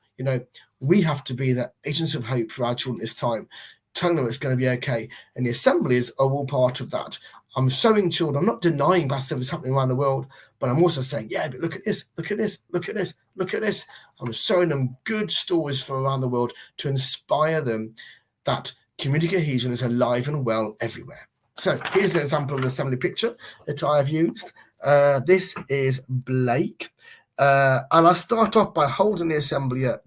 We have to be the agents of hope for our children this time, telling them it's going to be okay. And the assemblies are all part of that. I'm showing children, I'm not denying bad stuff is happening around the world, but I'm also saying, yeah, but look at this, look at this, look at this, look at this. I'm showing them good stories from around the world to inspire them that community cohesion is alive and well everywhere. So here's an example of an assembly picture that I have used. This is Blake. And I start off by holding the assembly. I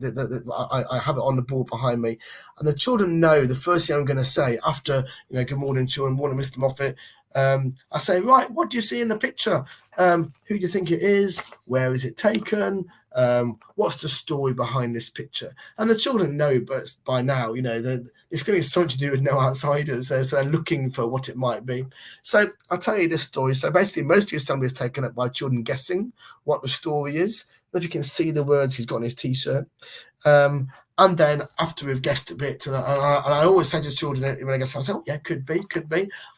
have it on the board behind me, and the children know the first thing I'm going to say after, good morning, children, morning, Mr. Moffat. I say, right, what do you see in the picture? Who do you think it is? Where is it taken? What's the story behind this picture? And the children know, but by now, you know, it's going to be something to do with no outsiders. So they're looking for what it might be. So I'll tell you this story. So basically, most of the assembly is taken up by children guessing what the story is. If you can see the words he's got on his T-shirt. And then after we've guessed a bit, and I always say to children when I guess, I say, oh, yeah, could be.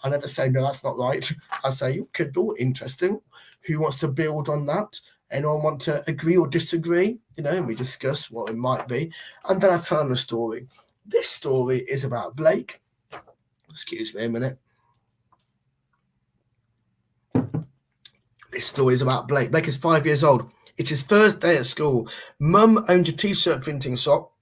I never say, no, that's not right. I say, could be, interesting. Who wants to build on that? Anyone want to agree or disagree? You know, and we discuss what it might be. And then I tell them a story. This story is about Blake. Excuse me a minute. This story is about Blake. Blake is 5 years old. It's his first day at school. Mum owned a T-shirt printing shop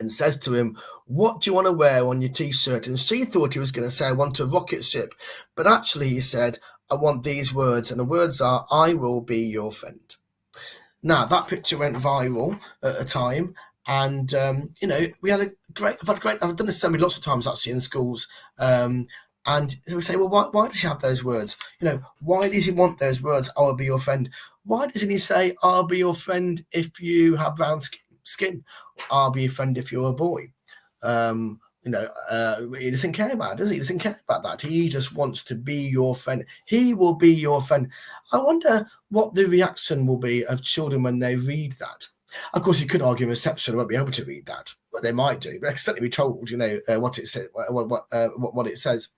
and says to him, what do you want to wear on your T-shirt? And she thought he was going to say, I want a rocket ship. But actually he said, I want these words. And the words are, I will be your friend. Now, that picture went viral at a time. And, you know, I've done this assembly lots of times actually in schools. And we say, well, why does he have those words? You know, why does he want those words? I will be your friend. Why doesn't he say, I'll be your friend if you have brown skin? I'll be your friend if you're a boy. You know, he doesn't care about it, does he? He doesn't care about that. He just wants to be your friend. He will be your friend. I wonder what the reaction will be of children when they read that. Of course, you could argue reception won't be able to read that. Well, they might do, but they'll certainly be told, you know, what it says. What it says.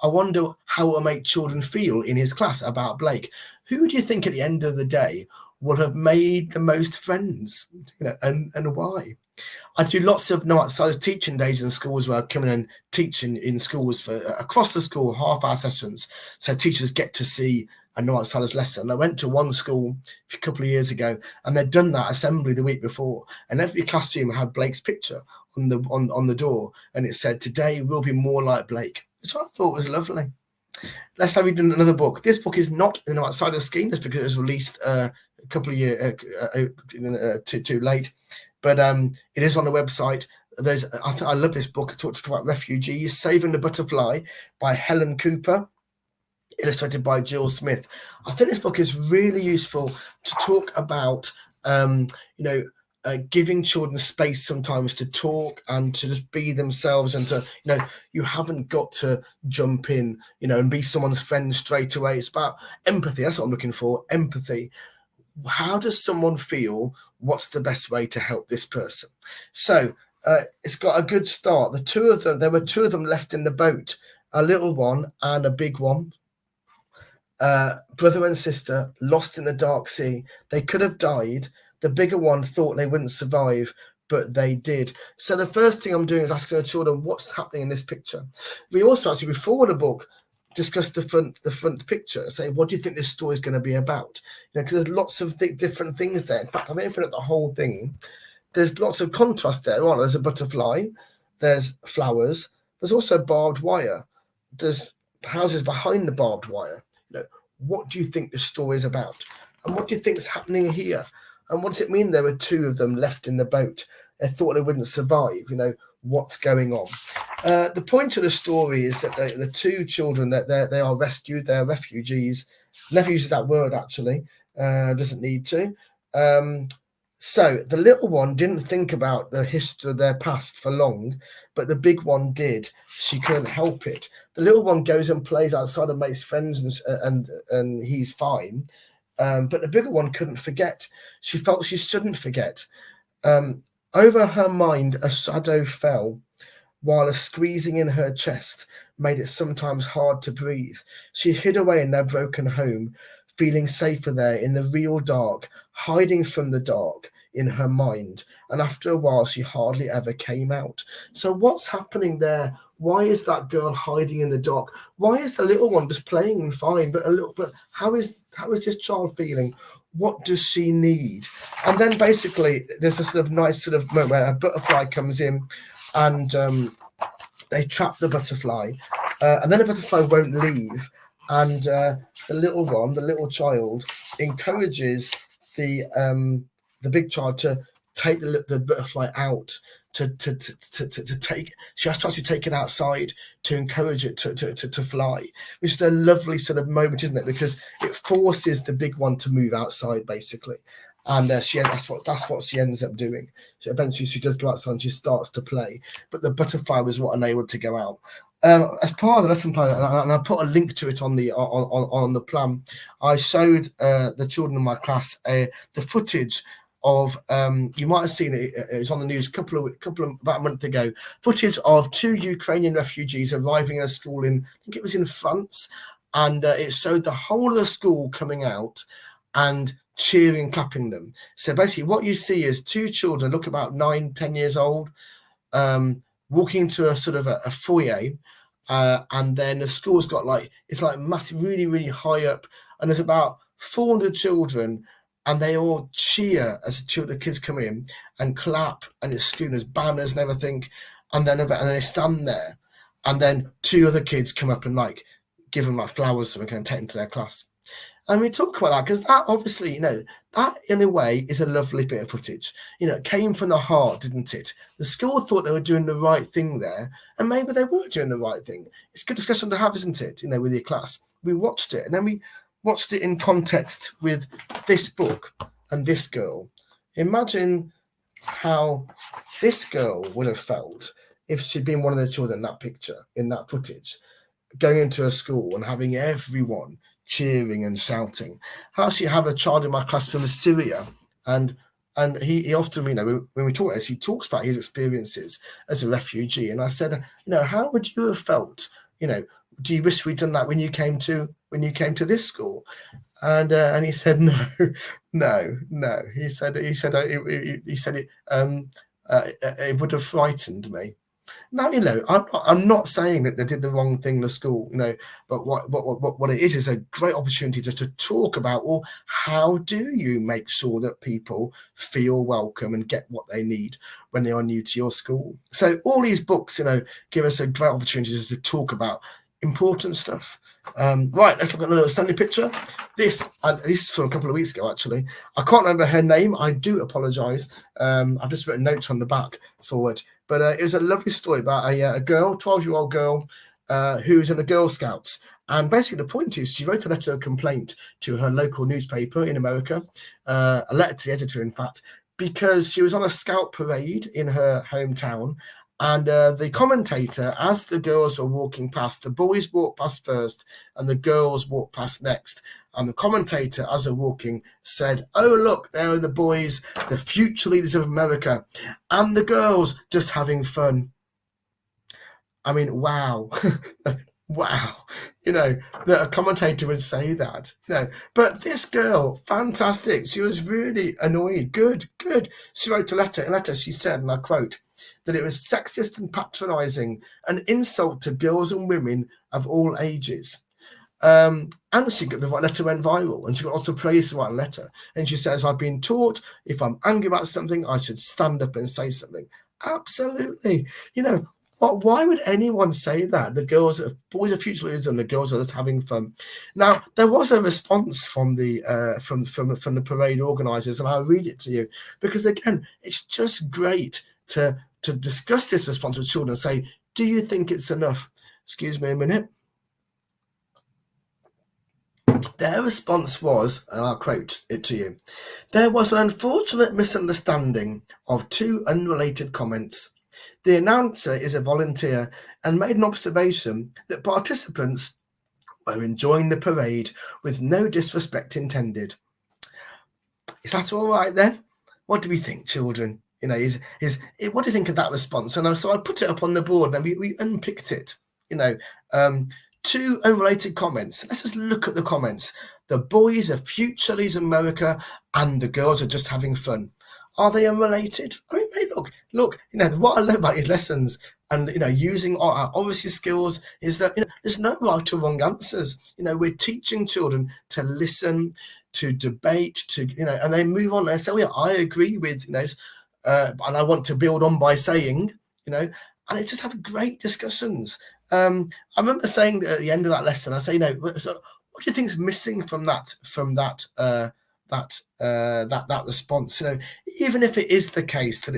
I wonder how it will make children feel in his class about Blake. Who do you think at the end of the day will have made the most friends? You know, and why? I do lots of no outsiders teaching days in schools where I come in and teach in schools for across the school, half-hour sessions, so teachers get to see a no outsiders lesson. I went to one school a couple of years ago, and they'd done that assembly the week before, and every classroom had Blake's picture on the door, and it said, "Today we'll be more like Blake," which I thought was lovely. Let's have read another book. This book is not in the outsider scheme, just because it was released a couple of years too late. But it is on the website. I love this book. It talks about refugees. Saving the Butterfly by Helen Cooper, illustrated by Jill Smith. I think this book is really useful to talk about, giving children space sometimes to talk and to just be themselves, and to, you haven't got to jump in, and be someone's friend straight away. It's about empathy. That's what I'm looking for. Empathy. How does someone feel? What's the best way to help this person? So it's got a good start. There were two of them left in the boat, a little one and a big one. Brother and sister lost in the dark sea. They could have died. The bigger one thought they wouldn't survive, but they did. So the first thing I'm doing is asking the children, what's happening in this picture? We also actually, before the book, discuss the front picture. Say, what do you think this story is going to be about? Because there's lots of different things there. In fact, I'm opening up the whole thing. There's lots of contrast there. Well, there's a butterfly, there's flowers, there's also barbed wire, there's houses behind the barbed wire. What do you think the story is about? And what do you think is happening here? And what does it mean there were two of them left in the boat? They thought they wouldn't survive. What's going on? The point of the story is that the two children, that they are rescued. They're refugees. Never uses that word, actually. Doesn't need to. So the little one didn't think about the history of their past for long, but the big one did. She couldn't help it. The little one goes and plays outside and makes friends, and he's fine. But the bigger one couldn't forget. She felt she shouldn't forget. Over her mind, a shadow fell, while a squeezing in her chest made it sometimes hard to breathe. She hid away in their broken home, feeling safer there in the real dark, hiding from the dark in her mind. And after a while, she hardly ever came out. So what's happening there? Why is that girl hiding in the dark? Why is the little one just playing fine? But how is this child feeling? What does she need? And then basically there's a sort of nice sort of moment where a butterfly comes in, and they trap the butterfly, and then the butterfly won't leave. And the little child, encourages the big child to take the butterfly out, to take, she has to actually take it outside to encourage it to fly, which is a lovely sort of moment, isn't it? Because it forces the big one to move outside, basically. And that's what she ends up doing. So eventually she does go outside and she starts to play, but the butterfly was what enabled to go out. As part of the lesson plan, and I put a link to it on the plan, I showed the children in my class the footage of, you might have seen it, it was on the news about a month ago, footage of 2 Ukrainian refugees arriving in a school in, I think it was in France, and it showed the whole of the school coming out and cheering and clapping them. So basically what you see is 2 children, look about 9-10 years old, walking into a sort of a foyer, and then the school's got like, it's like massive, really, really high up, and there's about 400 children, and they all cheer as the kids come in and clap, and it's students, banners and everything, and then they stand there, and then 2 other kids come up and like give them like flowers so we can take them to their class. And we talk about that because that obviously, you know, that in a way is a lovely bit of footage. You know, it came from the heart, didn't it? The school thought they were doing the right thing there, and maybe they were doing the right thing. It's a good discussion to have, isn't it? You know, with your class. We watched it, and then we watched it in context with this book and this girl. Imagine how this girl would have felt if she'd been one of the children in that picture, in that footage, going into a school and having everyone cheering and shouting. I actually have a child in my class from Syria, and he often, you know, when we talk about this, he talks about his experiences as a refugee. And I said, you know, how would you have felt? You know, do you wish we'd done that when you came to this school? And he said, no. He said it would have frightened me. Now, you know, I'm not saying that they did the wrong thing in the school, you know, but what it is a great opportunity just to talk about, well, how do you make sure that people feel welcome and get what they need when they are new to your school? So all these books, you know, give us a great opportunity to talk about important stuff. Right, let's look at another stunning picture. This is from a couple of weeks ago, actually. I can't remember her name. I do apologise. I've just written notes on the back forward. But it was a lovely story about a girl, 12-year-old girl, who's in the Girl Scouts. And basically the point is she wrote a letter of complaint to her local newspaper in America, a letter to the editor, in fact, because she was on a scout parade in her hometown. And the commentator, as the girls were walking past, the boys walked past first and the girls walked past next. And the commentator, as they're walking, said, "Oh, look, there are the boys, the future leaders of America, and the girls just having fun." I mean, wow. Wow. You know, that a commentator would say that. You know, but this girl, fantastic. She was really annoyed. Good. She wrote a letter. She said, and I quote, that it was sexist and patronising, an insult to girls and women of all ages. And the letter went viral, and she got lots of praise for that letter. And she says, "I've been taught if I'm angry about something, I should stand up and say something." Absolutely. You know, why would anyone say that? The boys are future leaders and the girls are just having fun. Now, there was a response from the from the parade organisers, and I'll read it to you, because again, it's just great to discuss this response with children and say, do you think it's enough? Excuse me a minute. Their response was, and I'll quote it to you, "There was an unfortunate misunderstanding of 2 unrelated comments. The announcer is a volunteer and made an observation that participants were enjoying the parade with no disrespect intended." Is that all right then? What do we think, children? You know, what do you think of that response? And so I put it up on the board and we unpicked it. You know, 2 unrelated comments. Let's just look at the comments. The boys are future leaders of America and the girls are just having fun. Are they unrelated? I mean, hey, look, you know, what I love about these lessons and, you know, using our oracy skills is that, you know, there's no right or wrong answers. You know, we're teaching children to listen, to debate, to, you know, and they move on. They say, "Oh, yeah, I agree with, you know, and I want to build on by saying," you know, and it's just have great discussions. I remember saying at the end of that lesson, I say, you know, so what do you think is missing from that that response. Even if it is the case that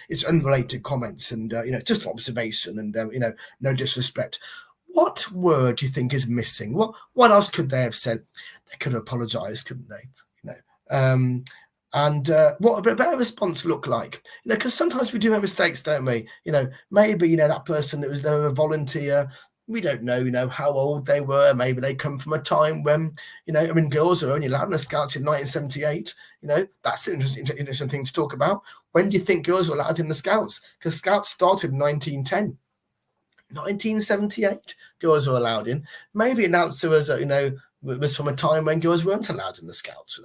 it's unrelated comments and just observation and no disrespect. What word do you think is missing? What else could they have said? They could have apologized, couldn't they? And what would a better response look like? Because sometimes we do make mistakes, don't we? Maybe that person that was there, a volunteer, we don't know how old they were. Maybe they come from a time when girls are only allowed in the Scouts in 1978. That's an interesting thing to talk about. When do you think girls were allowed in the Scouts? Because Scouts started in 1910. 1978, girls were allowed in. Maybe an answer was, was from a time when girls weren't allowed in the Scouts.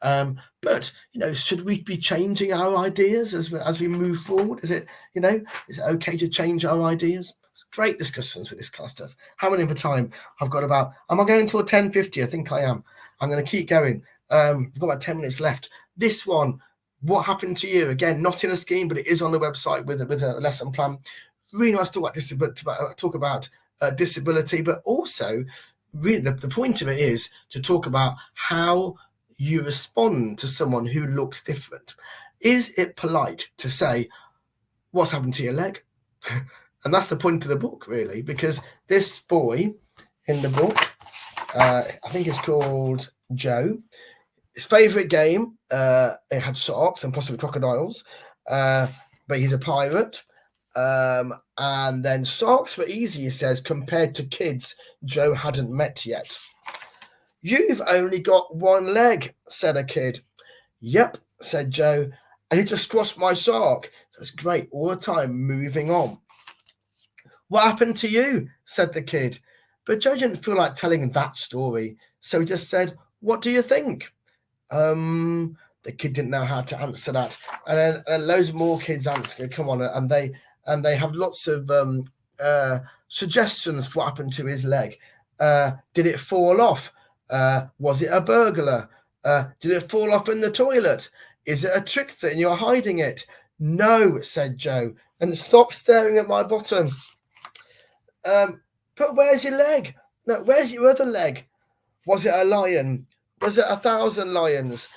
But should we be changing our ideas as we move forward? Is it okay to change our ideas? It's great discussions for this kind of stuff. How many of the time I've got about? Am I going to a 10:50? I think I am. I'm going to keep going. We've got about 10 minutes left. This one, what happened to you? Again, not in a scheme, but it is on the website with a lesson plan. Really nice to talk about disability, but also really the point of it is to talk about how you respond to someone who looks different. Is it polite to say, what's happened to your leg? And that's the point of the book, really, because this boy in the book, I think it's called Joe, his favourite game, it had sharks and possibly crocodiles, but he's a pirate. And then sharks were easy, he says, compared to kids Joe hadn't met yet. You've only got one leg, said a kid. Yep, said Joe. And you just squashed my shark. That's great, all the time, moving on. What happened to you? Said the kid. But Joe didn't feel like telling that story. So he just said, what do you think? The kid didn't know how to answer that. And then loads more kids answer, come on, and they have lots of suggestions for what happened to his leg. Did it fall off? Was it a burglar? Did it fall off in the toilet? Is it a trick thing? You're hiding it? No, said Joe. And stop staring at my bottom. But where's your leg? No, where's your other leg? Was it a lion? Was it 1,000 lions?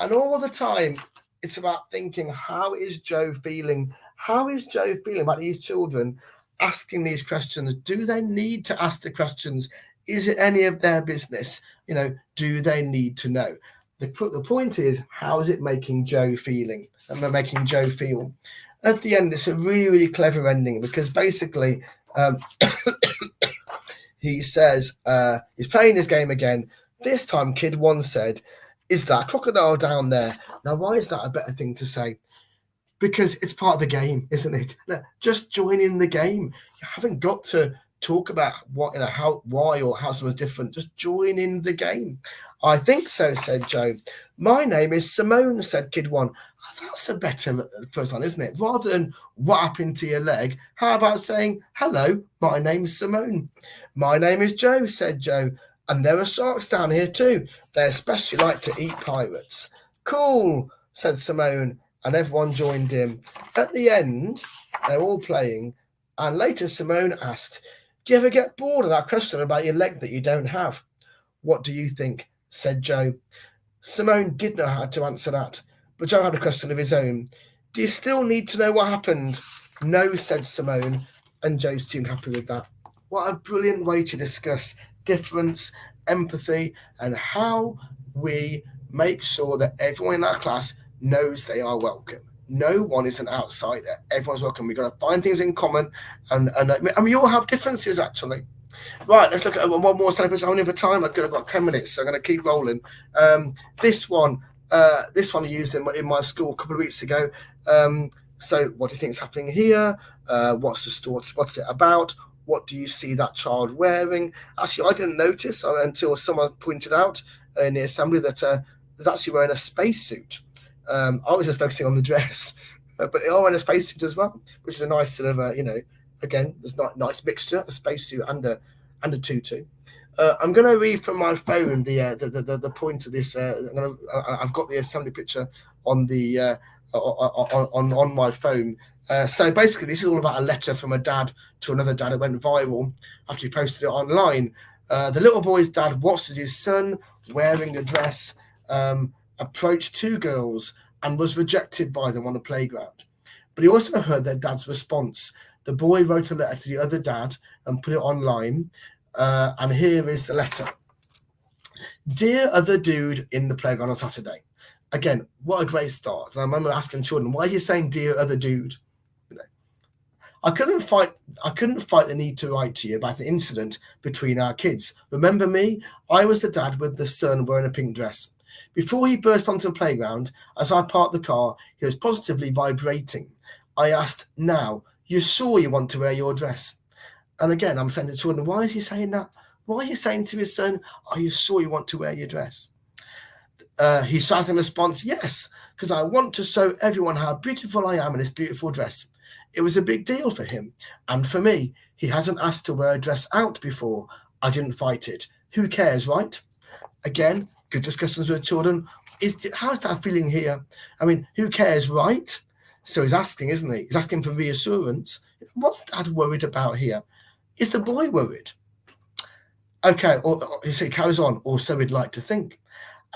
And all the time, it's about thinking, how is Joe feeling? How is Joe feeling about these children asking these questions? Do they need to ask the questions? Is it any of their business? Do they need to know? The point is, how is it making Joe feeling? And making Joe feel. At the end, it's a really, really clever ending because basically he says he's playing his game again. This time, kid one said, is that crocodile down there? Now, why is that a better thing to say? Because it's part of the game, isn't it? No, just join in the game. You haven't got to talk about what, how, why, or how someone's different. Just join in the game. I think so, said Joe. My name is Simone, said kid one. Oh, that's a better first line, isn't it? Rather than what happened to your leg, how about saying, hello, my name's Simone. My name is Joe, said Joe. And there are sharks down here too. They especially like to eat pirates. Cool, said Simone, and everyone joined in. At the end, they're all playing, and later Simone asked, do you ever get bored of that question about your leg that you don't have? What do you think? Said Joe. Simone did know how to answer that, but Joe had a question of his own. Do you still need to know what happened? No, said Simone, and Joe seemed happy with that. What a brilliant way to discuss difference, empathy, and how we make sure that everyone in our class knows they are welcome. No one is an outsider. Everyone's welcome. We've got to find things in common, and we all have differences, actually. Right, let's look at one more celebration. Only over time. I've got 10 minutes, so I'm going to keep rolling. This one I used in my school a couple of weeks ago. So what do you think is happening here? What's the story? What's it about? What do you see that child wearing? Actually, I didn't notice until someone pointed out in the assembly that was actually wearing a spacesuit. I was just focusing on the dress, but they are wearing a spacesuit as well, which is a nice sort of, again, there's not nice mixture, a spacesuit and a tutu. I'm going to read from my phone the point of this. I've got the assembly picture on the on my phone. So basically, this is all about a letter from a dad to another dad. It went viral after he posted it online. The little boy's dad watches his son wearing a dress approached 2 girls and was rejected by them on a playground. But he also heard their dad's response. The boy wrote a letter to the other dad and put it online. And here is the letter. Dear other dude in the playground on Saturday. Again, what a great start. And I remember asking children, why is he saying dear other dude? You know, I couldn't fight the need to write to you about the incident between our kids. Remember me? I was the dad with the son wearing a pink dress. Before he burst onto the playground, as I parked the car, he was positively vibrating. I asked, now, you're sure you want to wear your dress? And again, I'm saying to children, why is he saying that? Why are you saying to his son, are you sure you want to wear your dress? He shouted in response, yes, because I want to show everyone how beautiful I am in this beautiful dress. It was a big deal for him. And for me, he hasn't asked to wear a dress out before. I didn't fight it. Who cares, right? Again, good discussions with children. How's Dad feeling here? I mean, who cares, right? So he's asking, isn't he? He's asking for reassurance. What's Dad worried about here? Is the boy worried? Okay, or he carries on, or so we'd like to think.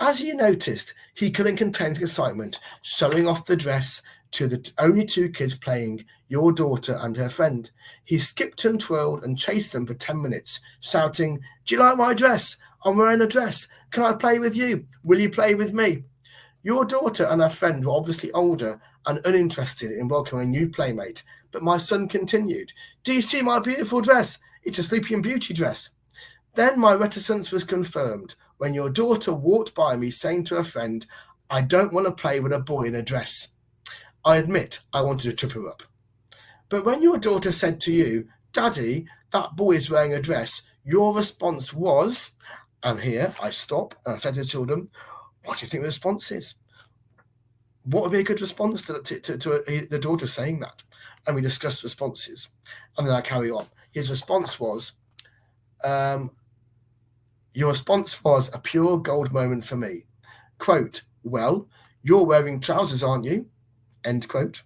As you noticed, he couldn't contain his excitement, showing off the dress to the only 2 kids playing, your daughter and her friend. He skipped and twirled and chased them for 10 minutes, shouting, do you like my dress? I'm wearing a dress. Can I play with you? Will you play with me? Your daughter and her friend were obviously older and uninterested in welcoming a new playmate, but my son continued, do you see my beautiful dress? It's a Sleeping Beauty dress. Then my reticence was confirmed when your daughter walked by me saying to her friend, I don't want to play with a boy in a dress. I admit I wanted to trip her up. But when your daughter said to you, Daddy, that boy is wearing a dress, your response was, and here I stop and I said to the children, what do you think the response is? What would be a good response to the daughter saying that? And we discussed responses. And then I carry on. His response was, your response was a pure gold moment for me. Quote, well, you're wearing trousers, aren't you? End quote.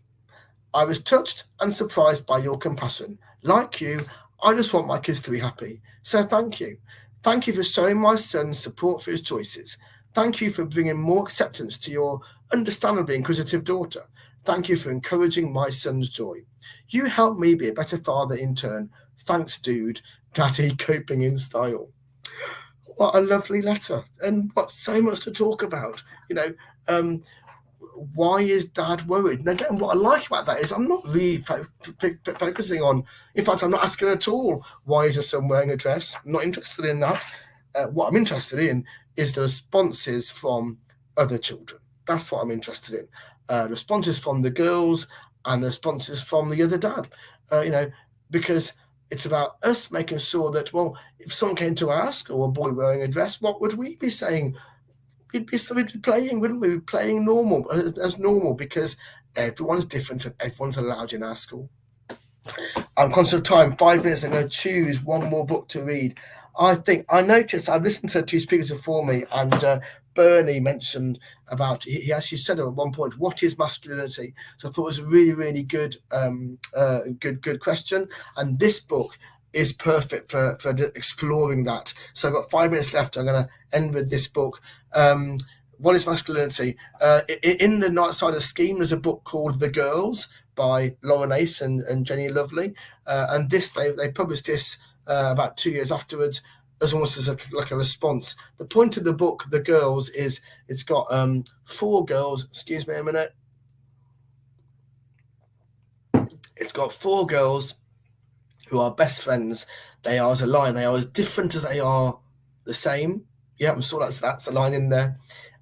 I was touched and surprised by your compassion. Like you, I just want my kids to be happy. So thank you. Thank you for showing my son support for his choices. Thank you for bringing more acceptance to your understandably inquisitive daughter. Thank you for encouraging my son's joy. You helped me be a better father in turn. Thanks, dude. Daddy coping in style. What a lovely letter, and what's so much to talk about. You know, why is Dad worried? And again, what I like about that is I'm not really focusing on, in fact, I'm not asking at all, why is your son wearing a dress? I'm not interested in that. What I'm interested in is the responses from other children. That's what I'm interested in. The responses from the girls and the responses from the other dad, you know, because it's about us making sure that, well, if someone came to ask, or a boy wearing a dress, what would we be saying? We'd be playing, wouldn't we? We'd be playing normal, as normal, because everyone's different and everyone's allowed in our school. I'm conscious of time, 5 minutes, I'm going to choose one more book to read. I noticed, I've listened to 2 speakers before me, and Bernie mentioned about, he actually said at one point, what is masculinity? So I thought it was a really, really good good question. And this book is perfect for exploring that. So I've got 5 minutes left. I'm going to end with this book. What is masculinity? In the Night Side of Scheme, there's a book called The Girls by Lauren Ace and Jenny Lovely. And this, they published this about 2 years afterwards, as almost as like a response. The point of the book, The Girls, is it's got 4 girls. Excuse me a minute. It's got 4 girls who are best friends. They are as a line. They are as different as they are the same. Yeah, I'm sure that's the line in there.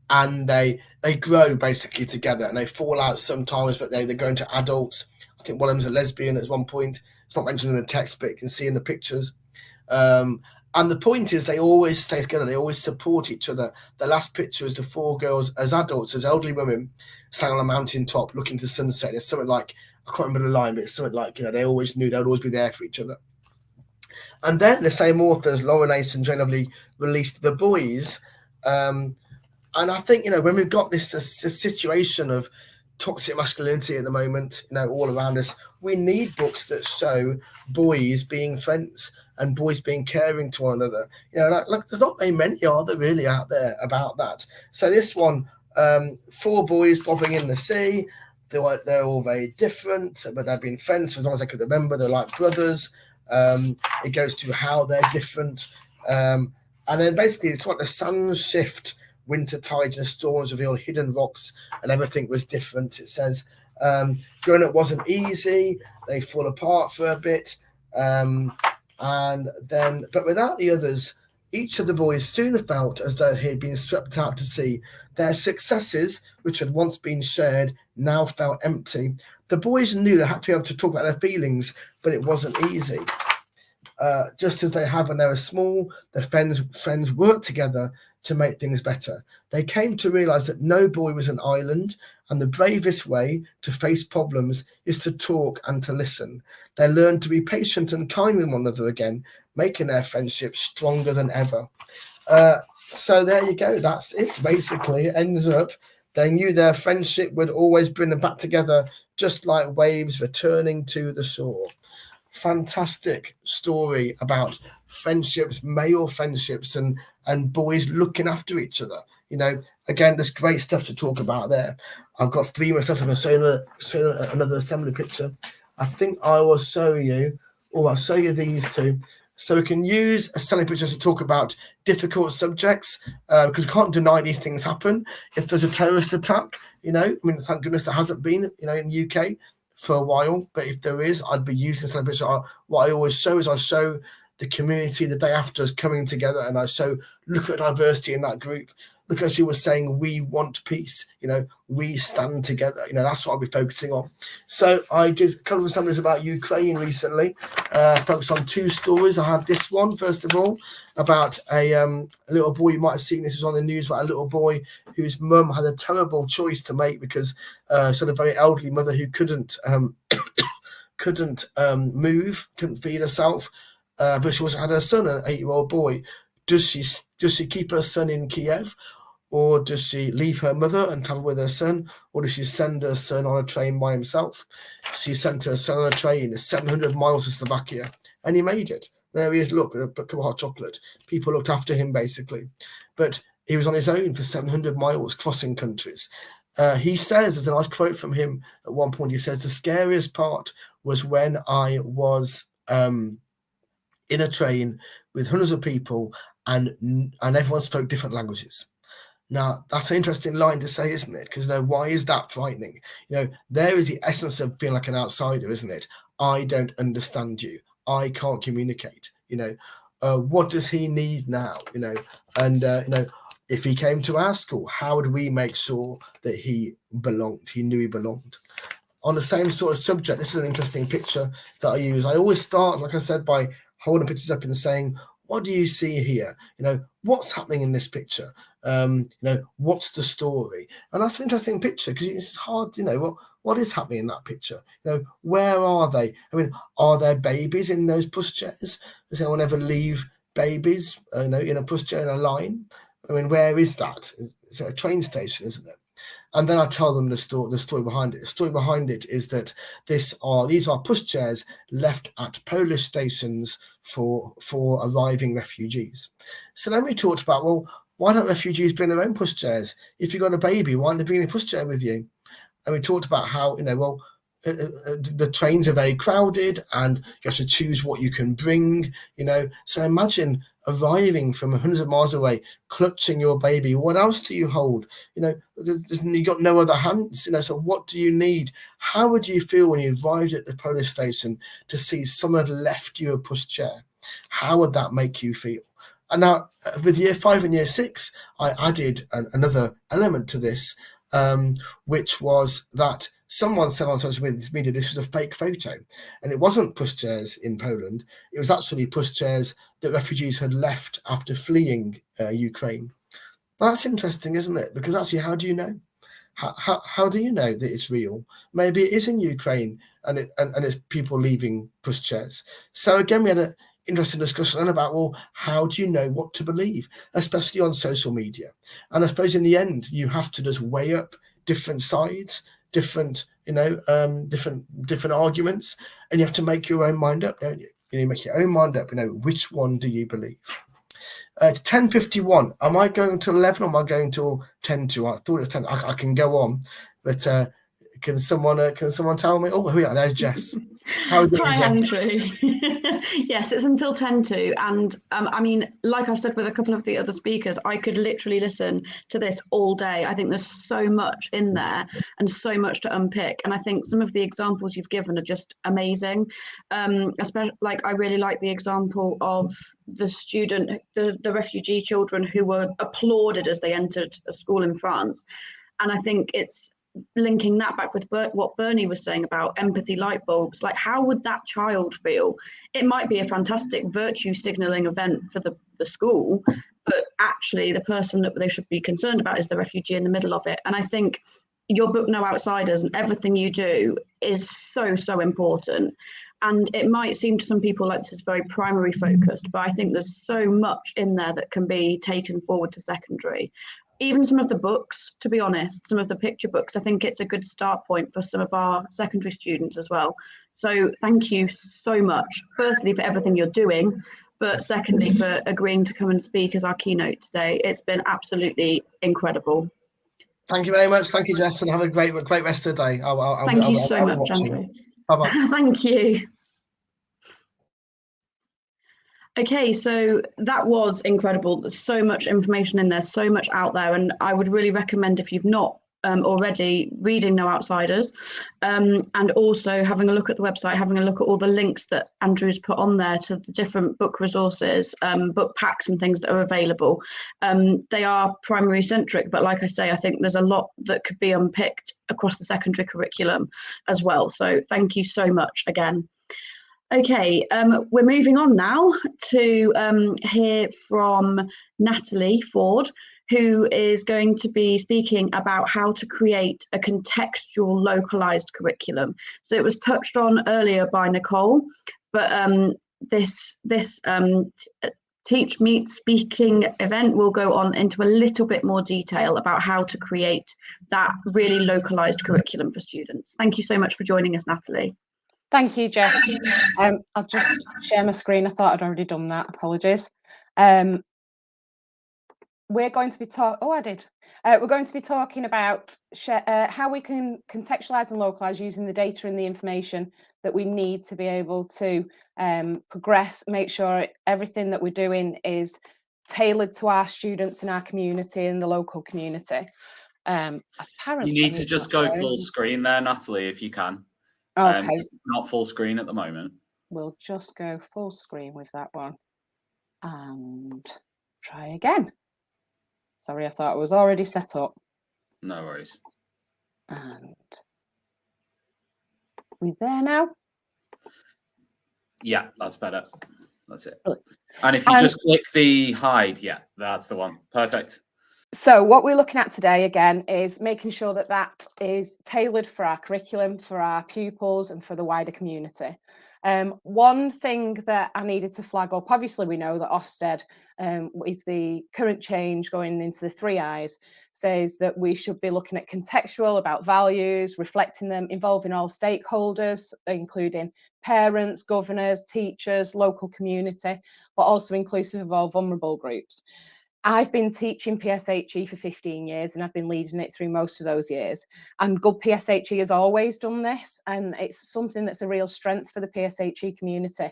And they grow basically together, and they fall out sometimes, but they go into adults. I think one of them's a lesbian at one point. It's not mentioned in the text, but you can see in the pictures. And the point is, they always stay together. They always support each other. The last picture is the 4 girls as adults, as elderly women, standing on a mountaintop looking to sunset. It's something like, I can't remember the line, but it's something like, you know, they always knew they'd always be there for each other. And then the same authors, Lauren Ace and Jane Lovely, released The Boys. And I think, you know, when we've got this situation of toxic masculinity at the moment, all around us. We need books that show boys being friends and boys being caring to one another. Like there's not very many, are there, really, out there about that? So this one, 4 boys bobbing in the sea. They're all very different, but they've been friends for as long as I could remember. They're like brothers. It goes to how they're different. And then basically it's what the suns shift, winter tides and storms reveal hidden rocks, and everything was different. It says, growing up wasn't easy. They fall apart for a bit. And then, but without the others, each of the boys soon felt as though he had been swept out to sea. Their successes, which had once been shared, now felt empty. The boys knew they had to be able to talk about their feelings, but it wasn't easy. Just as they had when they were small, the friends worked together to make things better. They came to realize that no boy was an island, and the bravest way to face problems is to talk and to listen. They learned to be patient and kind with one another again, making their friendship stronger than ever. So there you go. That's it. Basically, it ends up they knew their friendship would always bring them back together, just like waves returning to the shore. Fantastic story about friendships, male friendships, and boys looking after each other. Again, there's great stuff to talk about there. I've got 3 myself. I'm going to show another assembly picture. I think I will show you, or I'll show you these 2. So we can use assembly pictures to talk about difficult subjects, because we can't deny these things happen. If there's a terrorist attack, thank goodness there hasn't been, in the UK for a while, but if there is, I'd be using assembly pictures. What I always show is I show the community the day after is coming together, and I show, look at diversity in that group. Because you were saying we want peace, we stand together. That's what I'll be focusing on. So I did a couple of assemblies about Ukraine recently. Focused on 2 stories. I had this one, first of all, about a little boy. You might have seen this was on the news, about a little boy whose mum had a terrible choice to make because sort of very elderly mother who couldn't move, couldn't feed herself, but she also had her son, an 8-year-old boy. Does she keep her son in Kiev, or does she leave her mother and travel with her son, or does she send her son on a train by himself? She sent her son on a train 700 miles to Slovakia, and he made it. There he is, look, a cup of hot chocolate. People looked after him, basically. But he was on his own for 700 miles, crossing countries. He says, there's a nice quote from him at one point, he says, the scariest part was when I was in a train with hundreds of people, and everyone spoke different languages. Now, that's an interesting line to say, isn't it? Because, why is that frightening? There is the essence of being like an outsider, isn't it? I don't understand you. I can't communicate. What does he need now? And if he came to our school, how would we make sure that he belonged? He knew he belonged. On the same sort of subject, this is an interesting picture that I use. I always start, like I said, by holding pictures up and saying, what do you see here? What's happening in this picture? What's the story? And that's an interesting picture because it's hard, what is happening in that picture? Where are they? Are there babies in those pushchairs? Does anyone ever leave babies, in a pushchair in a line? Where is that? It's a train station, isn't it? And then I tell them the story behind it. The story behind it is that these are pushchairs left at Polish stations for arriving refugees. So then we talked about, well, why don't refugees bring their own pushchairs? If you've got a baby, why don't they bring a pushchair with you? And we talked about how, the trains are very crowded and you have to choose what you can bring, So imagine arriving from hundreds of miles away, clutching your baby. What else do you hold? You got no other hands, so what do you need? How would you feel when you arrived at the Polish station to see someone had left you a pushchair? How would that make you feel? And now with year 5 and year 6, I added another element to this, which was that someone said on social media this was a fake photo, and it wasn't pushchairs in Poland. It was actually pushchairs that refugees had left after fleeing Ukraine. That's interesting, isn't it? Because actually, how do you know? How do you know that it's real? Maybe it is in Ukraine, and it's people leaving pushchairs. So again, we had an interesting discussion about, well, how do you know what to believe, especially on social media? And I suppose in the end, you have to just weigh up different sides different, different arguments, and you have to make your own mind up, don't you? You make your own mind up, which one do you believe? It's 10:51. Am I going to 11 or am I going to 10 to? I thought it was 10. I can go on, but can someone tell me? Oh, here we are. There's Jess. How are you doing, Hi, Jess? Andrew. Yes, it's until 10 to. And I mean, like I've said with a couple of the other speakers, I could literally listen to this all day. I think there's so much in there and so much to unpick. And I think some of the examples you've given are just amazing. Especially, like, I really like the example of the student, the refugee children who were applauded as they entered a school in France. And I think it's linking that back with what Bernie was saying about empathy light bulbs. Like, how would that child feel? It might be a fantastic virtue signaling event for the school, but actually the person that they should be concerned about is the refugee in the middle of it. And I think your book No Outsiders and everything you do is so important. And it might seem to some people like this is very primary focused, but I think there's so much in there that can be taken forward to secondary. Even some of the books, to be honest, some of the picture books, I think it's a good start point for some of our secondary students as well. So thank you so much, firstly, for everything you're doing, but secondly, for agreeing to come and speak as our keynote today. It's been absolutely incredible. Thank you very much. Thank you, Jess, and have a great rest of the day. Thank you so much, Andrew. Bye-bye. Thank you. Okay, so that was incredible. There's so much information in there, so much out there, and I would really recommend, if you've not already, reading No Outsiders, and also having a look at the website, having a look at all the links that Andrew's put on there to the different book resources, book packs and things that are available. They are primary centric, but like I say, I think there's a lot that could be unpicked across the secondary curriculum as well. So thank you so much again. Okay, we're moving on now to hear from Natalie Ford, who is going to be speaking about how to create a contextual localized curriculum. So it was touched on earlier by Nicole, but this Teachmeet speaking event will go on into a little bit more detail about how to create that really localized curriculum for students. Thank you so much for joining us, Natalie. Thank you, Jess. I'll just share my screen. I thought I'd already done that. Apologies. We're going to be we're going to be talking about how we can contextualize and localize using the data and the information that we need to be able to progress, make sure everything that we're doing is tailored to our students and our community and the local community. Apparently, you need to just go full screen there, Natalie, if you can. Okay. It's not full screen at the moment. We'll just go full screen with that one and try again. Sorry, I thought it was already set up. No worries. And we there now? Yeah, that's better. That's it. Brilliant. And if you just click the hide, yeah, that's the one. Perfect. So what we're looking at today, again, is making sure that that is tailored for our curriculum, for our pupils and for the wider community. One thing that I needed to flag up, obviously we know that Ofsted, with the current change going into the 3 I's, says that we should be looking at contextual, about values, reflecting them, involving all stakeholders, including parents, governors, teachers, local community, but also inclusive of all vulnerable groups. I've been teaching PSHE for 15 years and I've been leading it through most of those years. And Good PSHE has always done this, and it's something that's a real strength for the PSHE community.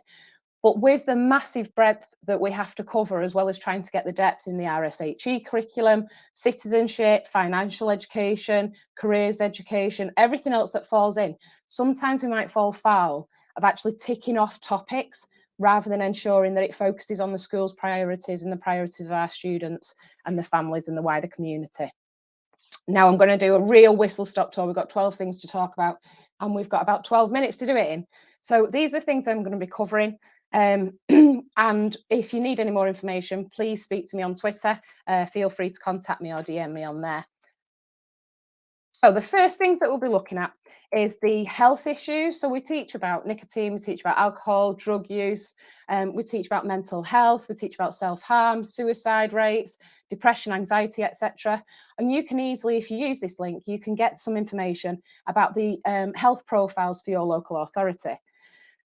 But with the massive breadth that we have to cover, as well as trying to get the depth in the RSHE curriculum, citizenship, financial education, careers education, everything else that falls in, sometimes we might fall foul of actually ticking off topics rather than ensuring that it focuses on the school's priorities and the priorities of our students and the families and the wider community. Now I'm going to do a real whistle-stop tour. We've got 12 things to talk about and we've got about 12 minutes to do it in. So these are things I'm going to be covering. And if you need any more information, please speak to me on Twitter. Feel free to contact me or DM me on there. So the first things that we'll be looking at is the health issues. So we teach about nicotine, we teach about alcohol, drug use, we teach about mental health, we teach about self-harm, suicide rates, depression, anxiety, etc. And you can easily, if you use this link, you can get some information about the health profiles for your local authority.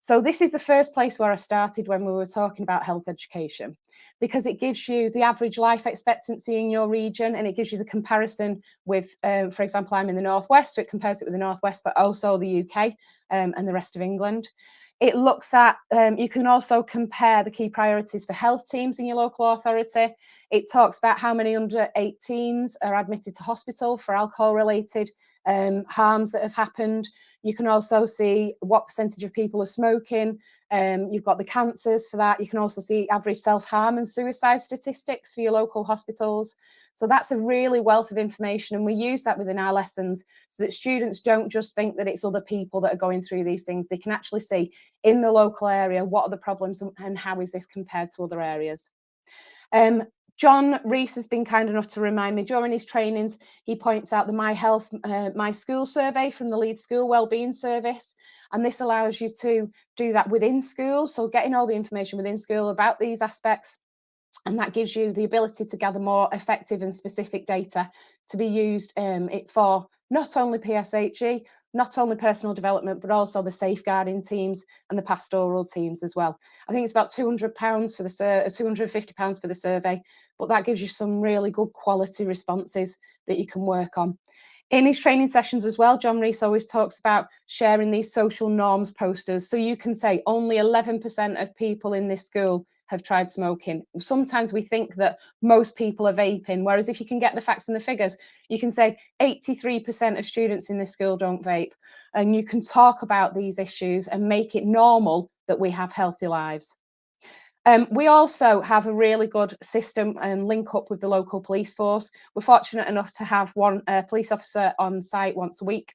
So this is the first place where I started when we were talking about health education, because it gives you the average life expectancy in your region, and it gives you the comparison with, for example, I'm in the Northwest, so it compares it with the Northwest, but also the UK and the rest of England. It looks at, you can also compare the key priorities for health teams in your local authority. It talks about how many under 18s are admitted to hospital for alcohol-related harms that have happened. You can also see what percentage of people are smoking. You've got the cancers for that. You can also see average self-harm and suicide statistics for your local hospitals. So that's a really wealth of information, and we use that within our lessons so that students don't just think that it's other people that are going through these things. They can actually see in the local area what are the problems and how is this compared to other areas. John Rees has been kind enough to remind me during his trainings, he points out the My Health, My School survey from the Leeds School Wellbeing Service. And this allows you to do that within school. So getting all the information within school about these aspects. And that gives you the ability to gather more effective and specific data to be used for not only PSHE, not only personal development, but also the safeguarding teams and the pastoral teams as well. I think it's about £200 for the £250 for the survey, but that gives you some really good quality responses that you can work on. In his training sessions as well, John Rees always talks about sharing these social norms posters. So you can say only 11% of people in this school have tried smoking. Sometimes we think that most people are vaping, whereas if you can get the facts and the figures, you can say 83% of students in this school don't vape. And you can talk about these issues and make it normal that we have healthy lives. We also have a really good system and link up with the local police force. We're fortunate enough to have one police officer on site once a week,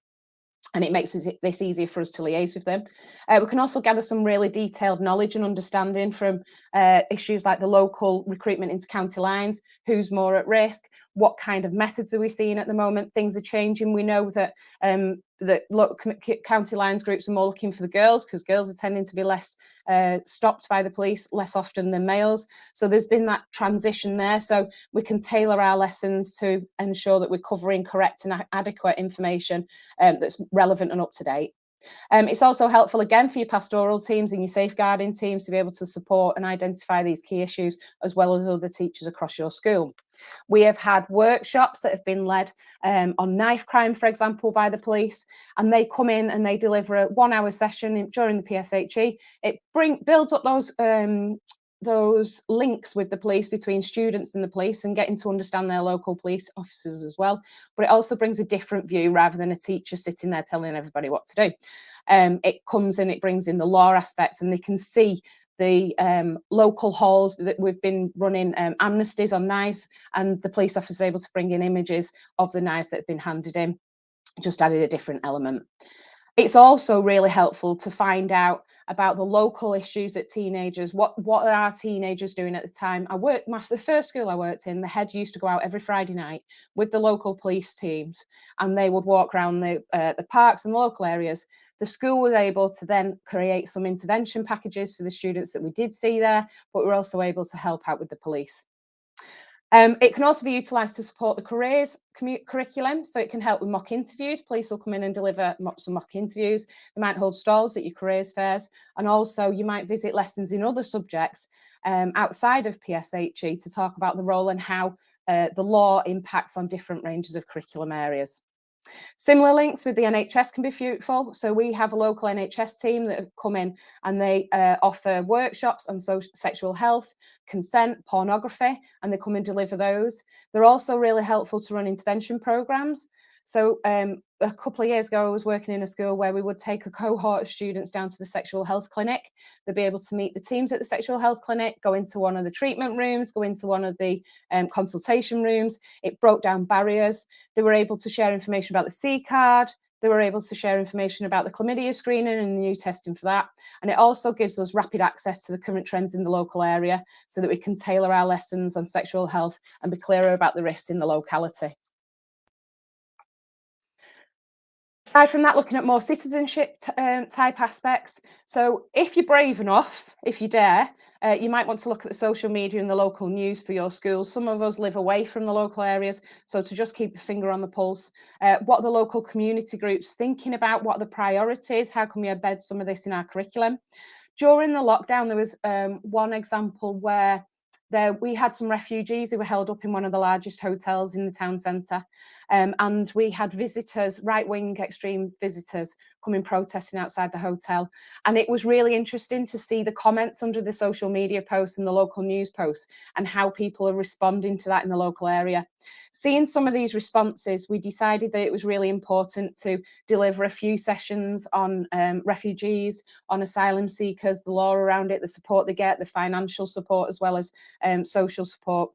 and it makes this easier for us to liaise with them. We can also gather some really detailed knowledge and understanding from issues like the local recruitment into county lines, who's more at risk, what kind of methods are we seeing at the moment. Things are changing. We know that county lines groups are more looking for the girls, because girls are tending to be less stopped by the police less often than males. So there's been that transition there. So we can tailor our lessons to ensure that we're covering correct and adequate information that's relevant and up to date. It's also helpful again for your pastoral teams and your safeguarding teams to be able to support and identify these key issues, as well as other teachers across your school. We have had workshops that have been led on knife crime, for example, by the police, and they come in and they deliver a 1-hour session during the PSHE. It builds up those links with the police, between students and the police, and getting to understand their local police officers as well. But it also brings a different view rather than a teacher sitting there telling everybody what to do. It comes in, it brings in the law aspects, and they can see the local halls that we've been running amnesties on knives, and the police officer is able to bring in images of the knives that have been handed in, just added a different element. It's also really helpful to find out about the local issues that teenagers, what are our teenagers doing at the time. The first school I worked in, the head used to go out every Friday night with the local police teams, and they would walk around the parks and the local areas. The school was able to then create some intervention packages for the students that we did see there, but we're also able to help out with the police. It can also be utilised to support the careers curriculum, so it can help with mock interviews. Police will come in and deliver some mock interviews. They might hold stalls at your careers fairs, and also you might visit lessons in other subjects outside of PSHE to talk about the role and how the law impacts on different ranges of curriculum areas. Similar links with the NHS can be fruitful. So we have a local NHS team that come in and they offer workshops on sexual health, consent, pornography, and they come and deliver those. They're also really helpful to run intervention programs. So a couple of years ago, I was working in a school where we would take a cohort of students down to the sexual health clinic. They'd be able to meet the teams at the sexual health clinic, go into one of the treatment rooms, go into one of the consultation rooms. It broke down barriers. They were able to share information about the C card. They were able to share information about the chlamydia screening and the new testing for that. And it also gives us rapid access to the current trends in the local area so that we can tailor our lessons on sexual health and be clearer about the risks in the locality. Aside from that, looking at more citizenship type aspects. So if you're brave enough, if you dare, you might want to look at the social media and the local news for your school. Some of us live away from the local areas, so to just keep a finger on the pulse. What are the local community groups thinking about? What are the priorities? How can we embed some of this in our curriculum? During the lockdown, there was one example where we had some refugees who were held up in one of the largest hotels in the town centre, and we had visitors, right-wing extreme visitors, coming protesting outside the hotel. And it was really interesting to see the comments under the social media posts and the local news posts and how people are responding to that in the local area. Seeing some of these responses, we decided that it was really important to deliver a few sessions on refugees, on asylum seekers, the law around it, the support they get, the financial support, as well as social support.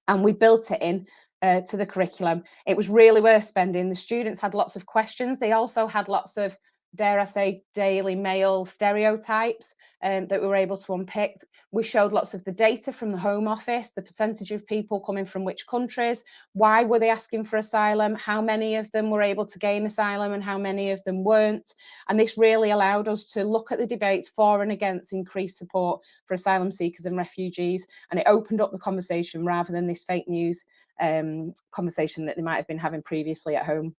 And we built it in to the curriculum. It was really worth spending. The students had lots of questions. They also had lots of, dare I say, Daily Mail stereotypes that we were able to unpick. We showed lots of the data from the Home Office, the percentage of people coming from which countries, why were they asking for asylum, how many of them were able to gain asylum and how many of them weren't. And this really allowed us to look at the debates for and against increased support for asylum seekers and refugees. And it opened up the conversation rather than this fake news conversation that they might have been having previously at home.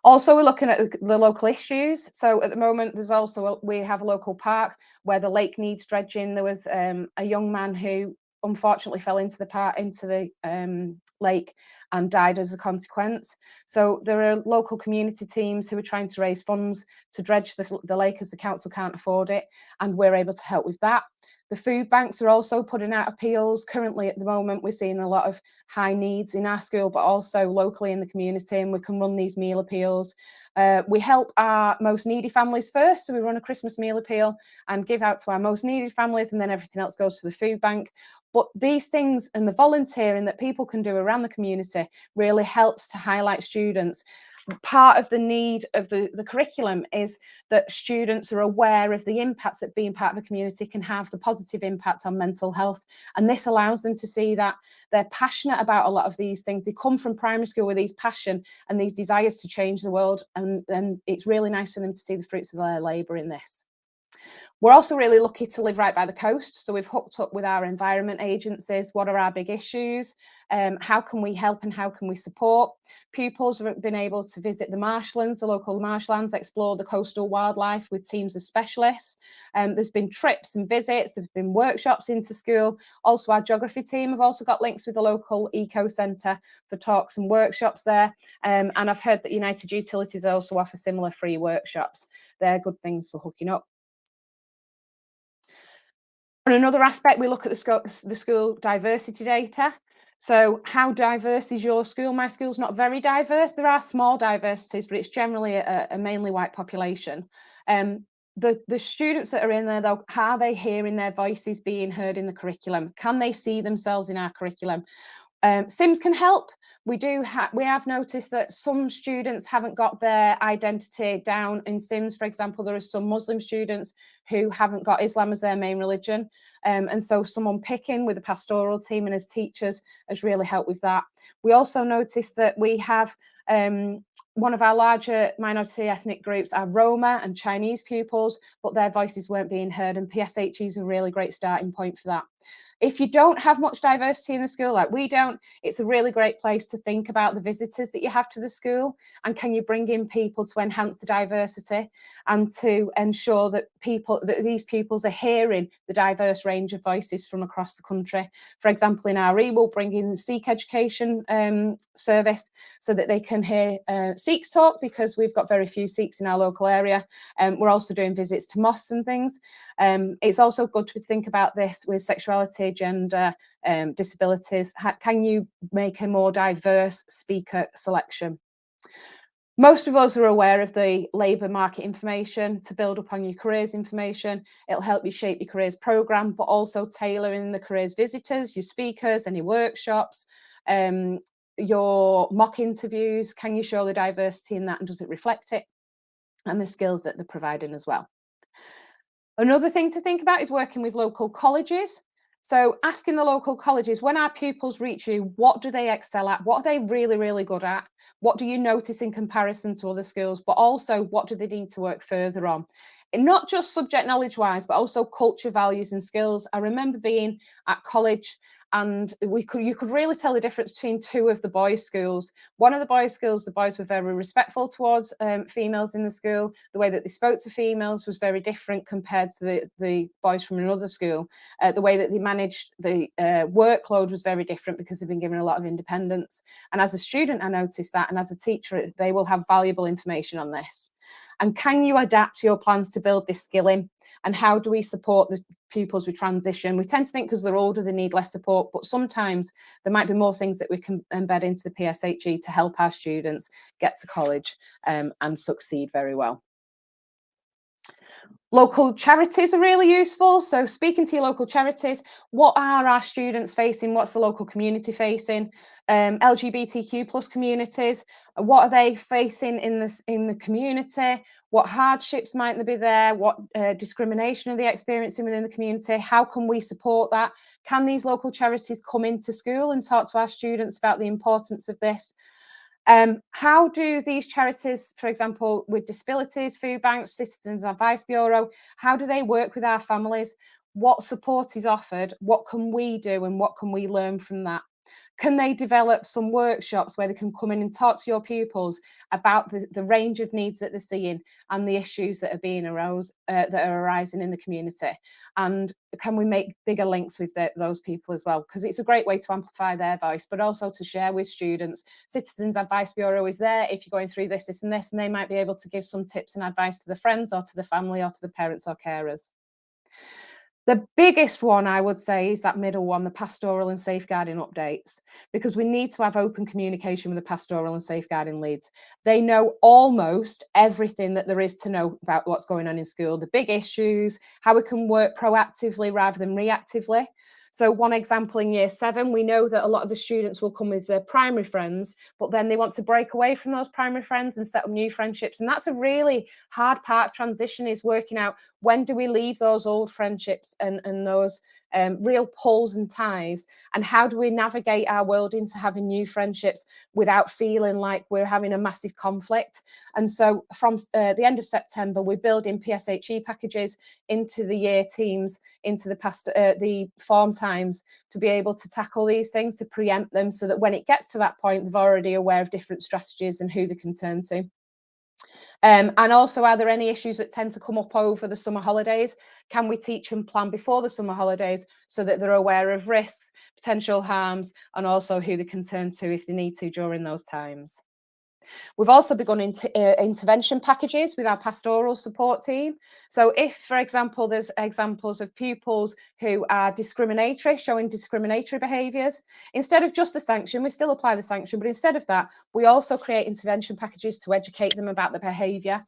Also, we're looking at the local issues. So at the moment, we have a local park where the lake needs dredging. There was a young man who unfortunately fell into the lake and died as a consequence. So there are local community teams who are trying to raise funds to dredge the lake as the council can't afford it, and we're able to help with that. The food banks are also putting out appeals. Currently, at the moment, we're seeing a lot of high needs in our school, but also locally in the community, and we can run these meal appeals. We help our most needy families first, so we run a Christmas meal appeal and give out to our most needed families, and then everything else goes to the food bank. But these things and the volunteering that people can do around the community really helps to highlight students. Part of the need of the curriculum is that students are aware of the impacts that being part of a community can have, the positive impact on mental health. And this allows them to see that they're passionate about a lot of these things. They come from primary school with these passion and these desires to change the world. And it's really nice for them to see the fruits of their labour in this. We're also really lucky to live right by the coast. So we've hooked up with our environment agencies. What are our big issues? How can we help and how can we support? Pupils have been able to visit the marshlands, the local marshlands, explore the coastal wildlife with teams of specialists. There's been trips and visits. There's been workshops into school. Also, our geography team have also got links with the local eco centre for talks and workshops there. And I've heard that United Utilities also offer similar free workshops. They're good things for hooking up. On another aspect, we look at the school diversity data. So how diverse is your school? My school's not very diverse. There are small diversities, but it's generally a mainly white population. The students that are in there, though, are they hearing their voices being heard in the curriculum? Can they see themselves in our curriculum? Sims can help. We have noticed that some students haven't got their identity down in Sims. For example, there are some Muslim students who haven't got Islam as their main religion. And so someone picking with the pastoral team and as teachers has really helped with that. We also noticed that we have one of our larger minority ethnic groups are Roma and Chinese pupils, but their voices weren't being heard, and PSHE is a really great starting point for that. If you don't have much diversity in the school, like we don't, it's a really great place to think about the visitors that you have to the school, and can you bring in people to enhance the diversity and to ensure that these pupils are hearing the diverse range of voices from across the country. For example, in RE, we'll bring in the Sikh education service so that they can hear Sikhs talk, because we've got very few Sikhs in our local area. We're also doing visits to mosques and things. It's also good to think about this with sexuality, gender, disabilities. Can you make a more diverse speaker selection? Most of us are aware of the labour market information to build up on your careers information. It'll help you shape your careers programme, but also tailoring the careers visitors, your speakers, any workshops, your mock interviews. Can you show the diversity in that, and does it reflect it? And the skills that they're providing as well. Another thing to think about is working with local colleges. So asking the local colleges, when our pupils reach you, what do they excel at? What are they really, really good at? What do you notice in comparison to other schools? But also, what do they need to work further on? And not just subject knowledge wise, but also culture, values and skills. I remember being at college and you could really tell the difference between two of the boys' schools. One of the boys' schools, the boys were very respectful towards females in the school. The way that they spoke to females was very different compared to the boys from another school. The way that they managed the workload was very different because they've been given a lot of independence. And as a student, I noticed that. And as a teacher, they will have valuable information on this. And can you adapt your plans to build this skill in? And how do we support the pupils with transition? We tend to think because they're older, they need less support, but sometimes there might be more things that we can embed into the PSHE to help our students get to college and succeed very well. Local charities are really useful. So speaking to your local charities, what are our students facing? What's the local community facing? LGBTQ plus communities, what are they facing in the community? What hardships might there be there? What discrimination are they experiencing within the community? How can we support that? Can these local charities come into school and talk to our students about the importance of this? How do these charities, for example, with disabilities, food banks, Citizens Advice Bureau, how do they work with our families? What support is offered? What can we do and what can we learn from that? Can they develop some workshops where they can come in and talk to your pupils about the range of needs that they're seeing and the issues that are being that are arising in the community? And can we make bigger links with those people as well? Because it's a great way to amplify their voice, but also to share with students. Citizens Advice Bureau is there if you're going through this, this and this, and they might be able to give some tips and advice to the friends or to the family or to the parents or carers. The biggest one, I would say, is that middle one, the pastoral and safeguarding updates, because we need to have open communication with the pastoral and safeguarding leads. They know almost everything that there is to know about what's going on in school, the big issues, how we can work proactively rather than reactively. So one example in year 7, we know that a lot of the students will come with their primary friends, but then they want to break away from those primary friends and set up new friendships. And that's a really hard part of transition, is working out when do we leave those old friendships and those real pulls and ties, and how do we navigate our world into having new friendships without feeling like we're having a massive conflict. And so from the end of September, we're building PSHE packages into the year teams, into the form times, to be able to tackle these things, to preempt them, so that when it gets to that point, they're already aware of different strategies and who they can turn to. And also, are there any issues that tend to come up over the summer holidays? Can we teach and plan before the summer holidays so that they're aware of risks, potential harms, and also who they can turn to if they need to during those times? We've also begun intervention packages with our pastoral support team. So if, for example, there's examples of pupils who are discriminatory, showing discriminatory behaviours, instead of just the sanction, we still apply the sanction, but instead of that, we also create intervention packages to educate them about the behaviour.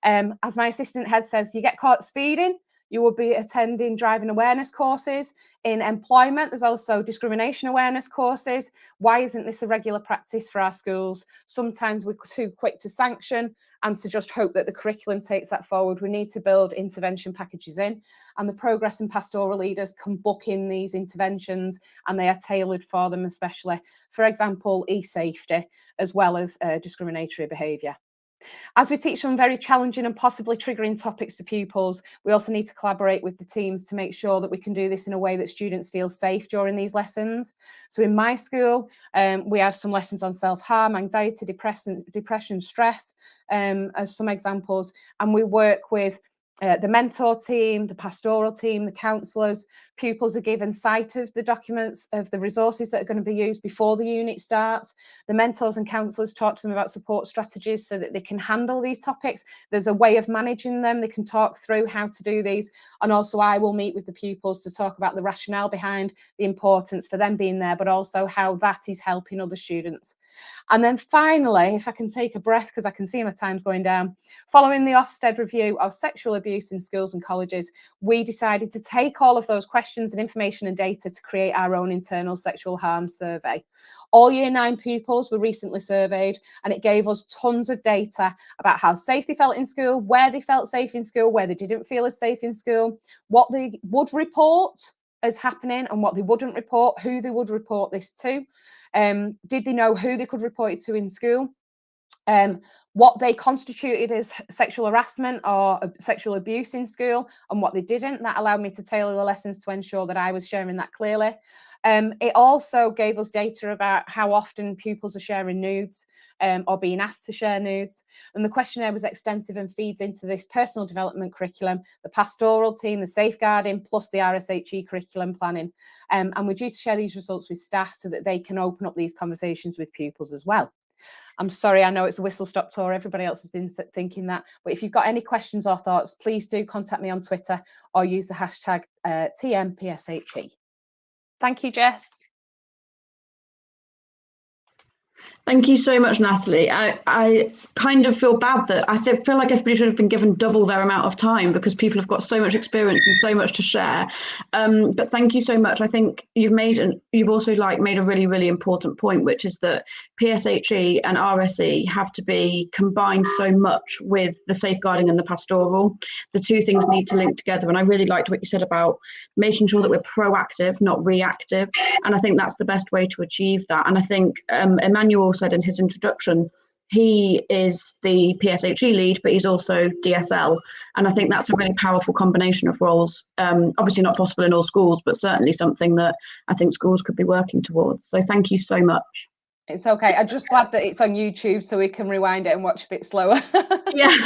As my assistant head says, you get caught speeding, you will be attending driving awareness courses. In employment, there's also discrimination awareness courses. Why isn't this a regular practice for our schools? Sometimes we're too quick to sanction and to just hope that the curriculum takes that forward. We need to build intervention packages in, and the progress and pastoral leaders can book in these interventions, and they are tailored for them, especially, for example, e-safety, as well as discriminatory behaviour. As we teach some very challenging and possibly triggering topics to pupils, we also need to collaborate with the teams to make sure that we can do this in a way that students feel safe during these lessons. So in my school, we have some lessons on self-harm, anxiety, depression, stress, as some examples, and we work with the mentor team, the pastoral team, the counsellors. Pupils are given sight of the documents, of the resources that are going to be used before the unit starts. The mentors and counsellors talk to them about support strategies so that they can handle these topics. There's a way of managing them. They can talk through how to do these. And also I will meet with the pupils to talk about the rationale behind the importance for them being there, but also how that is helping other students. And then finally, if I can take a breath, because I can see my time's going down, following the Ofsted review of sexual abuse in schools and colleges, we decided to take all of those questions and information and data to create our own internal sexual harm survey. All year 9 pupils were recently surveyed, and it gave us tons of data about how safe they felt in school, where they felt safe in school, where they didn't feel as safe in school, what they would report, as happening and what they wouldn't report, who they would report this to. Did they know who they could report it to in school? What they constituted as sexual harassment or sexual abuse in school and what they didn't. That allowed me to tailor the lessons to ensure that I was sharing that clearly. It also gave us data about how often pupils are sharing nudes or being asked to share nudes. And the questionnaire was extensive and feeds into this personal development curriculum, the pastoral team, the safeguarding, plus the RSHE curriculum planning. And we're due to share these results with staff so that they can open up these conversations with pupils as well. I'm sorry, I know it's a whistle-stop tour. Everybody else has been thinking that. But if you've got any questions or thoughts, please do contact me on Twitter or use the hashtag TMPSHE. Thank you, Jess. Thank you so much, Natalie. I kind of feel bad that feel like everybody should have been given double their amount of time because people have got so much experience and so much to share. But thank you so much. I think you've also made a really, really important point, which is that PSHE and RSE have to be combined so much with the safeguarding and the pastoral. The two things need to link together. And I really liked what you said about making sure that we're proactive, not reactive. And I think that's the best way to achieve that. And I think Emmanuel said in his introduction, he is the PSHE lead, but he's also DSL. And I think that's a really powerful combination of roles. Obviously not possible in all schools, but certainly something that I think schools could be working towards. So thank you so much. It's okay. I'm just glad that it's on YouTube so we can rewind it and watch a bit slower. Yeah,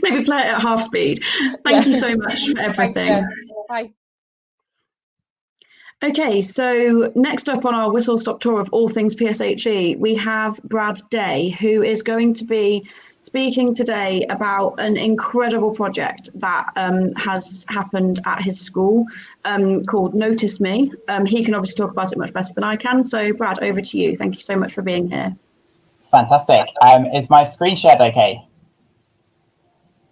maybe play it at half speed. Thank you so much for everything. Thanks, Jess. Bye. Okay, so next up on our whistle-stop tour of all things PSHE, we have Brad Day, who is going to be speaking today about an incredible project that has happened at his school called Notice Me. He can obviously talk about it much better than I can. So Brad, over to you. Thank you so much for being here. Fantastic. Is my screen shared okay?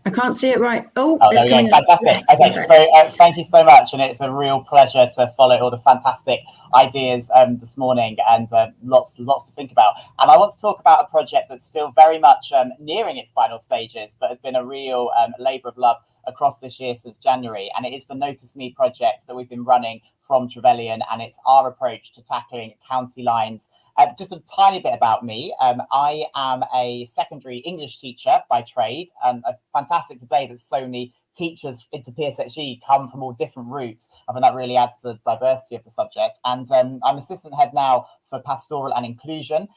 I can't see it right. Oh, there we go. Fantastic. Okay, so thank you so much. And it's a real pleasure to follow all the fantastic ideas this morning and lots to think about. And I want to talk about a project that's still very much nearing its final stages, but has been a real labour of love across this year since January. And it is the Notice Me project that we've been running from Trevelyan, and it's our approach to tackling county lines. Just a tiny bit about me. I am a secondary English teacher by trade, and fantastic today that so many teachers into PSHE come from all different routes. I think that really adds to the diversity of the subject. And I'm assistant head now for pastoral and inclusion.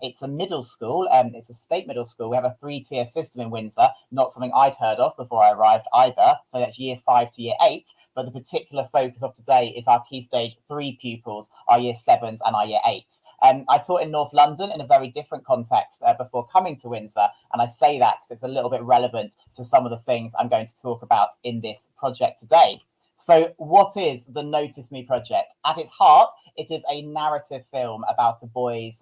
It's a middle school, it's a state middle school. We have a 3-tier system in Windsor, not something I'd heard of before I arrived either. So that's year 5 to year 8. But the particular focus of today is our Key Stage 3 pupils, our year 7s and our year 8s. I taught in North London in a very different context before coming to Windsor. And I say that because it's a little bit relevant to some of the things I'm going to talk about in this project today. So what is the Notice Me project? At its heart, it is a narrative film about a boy's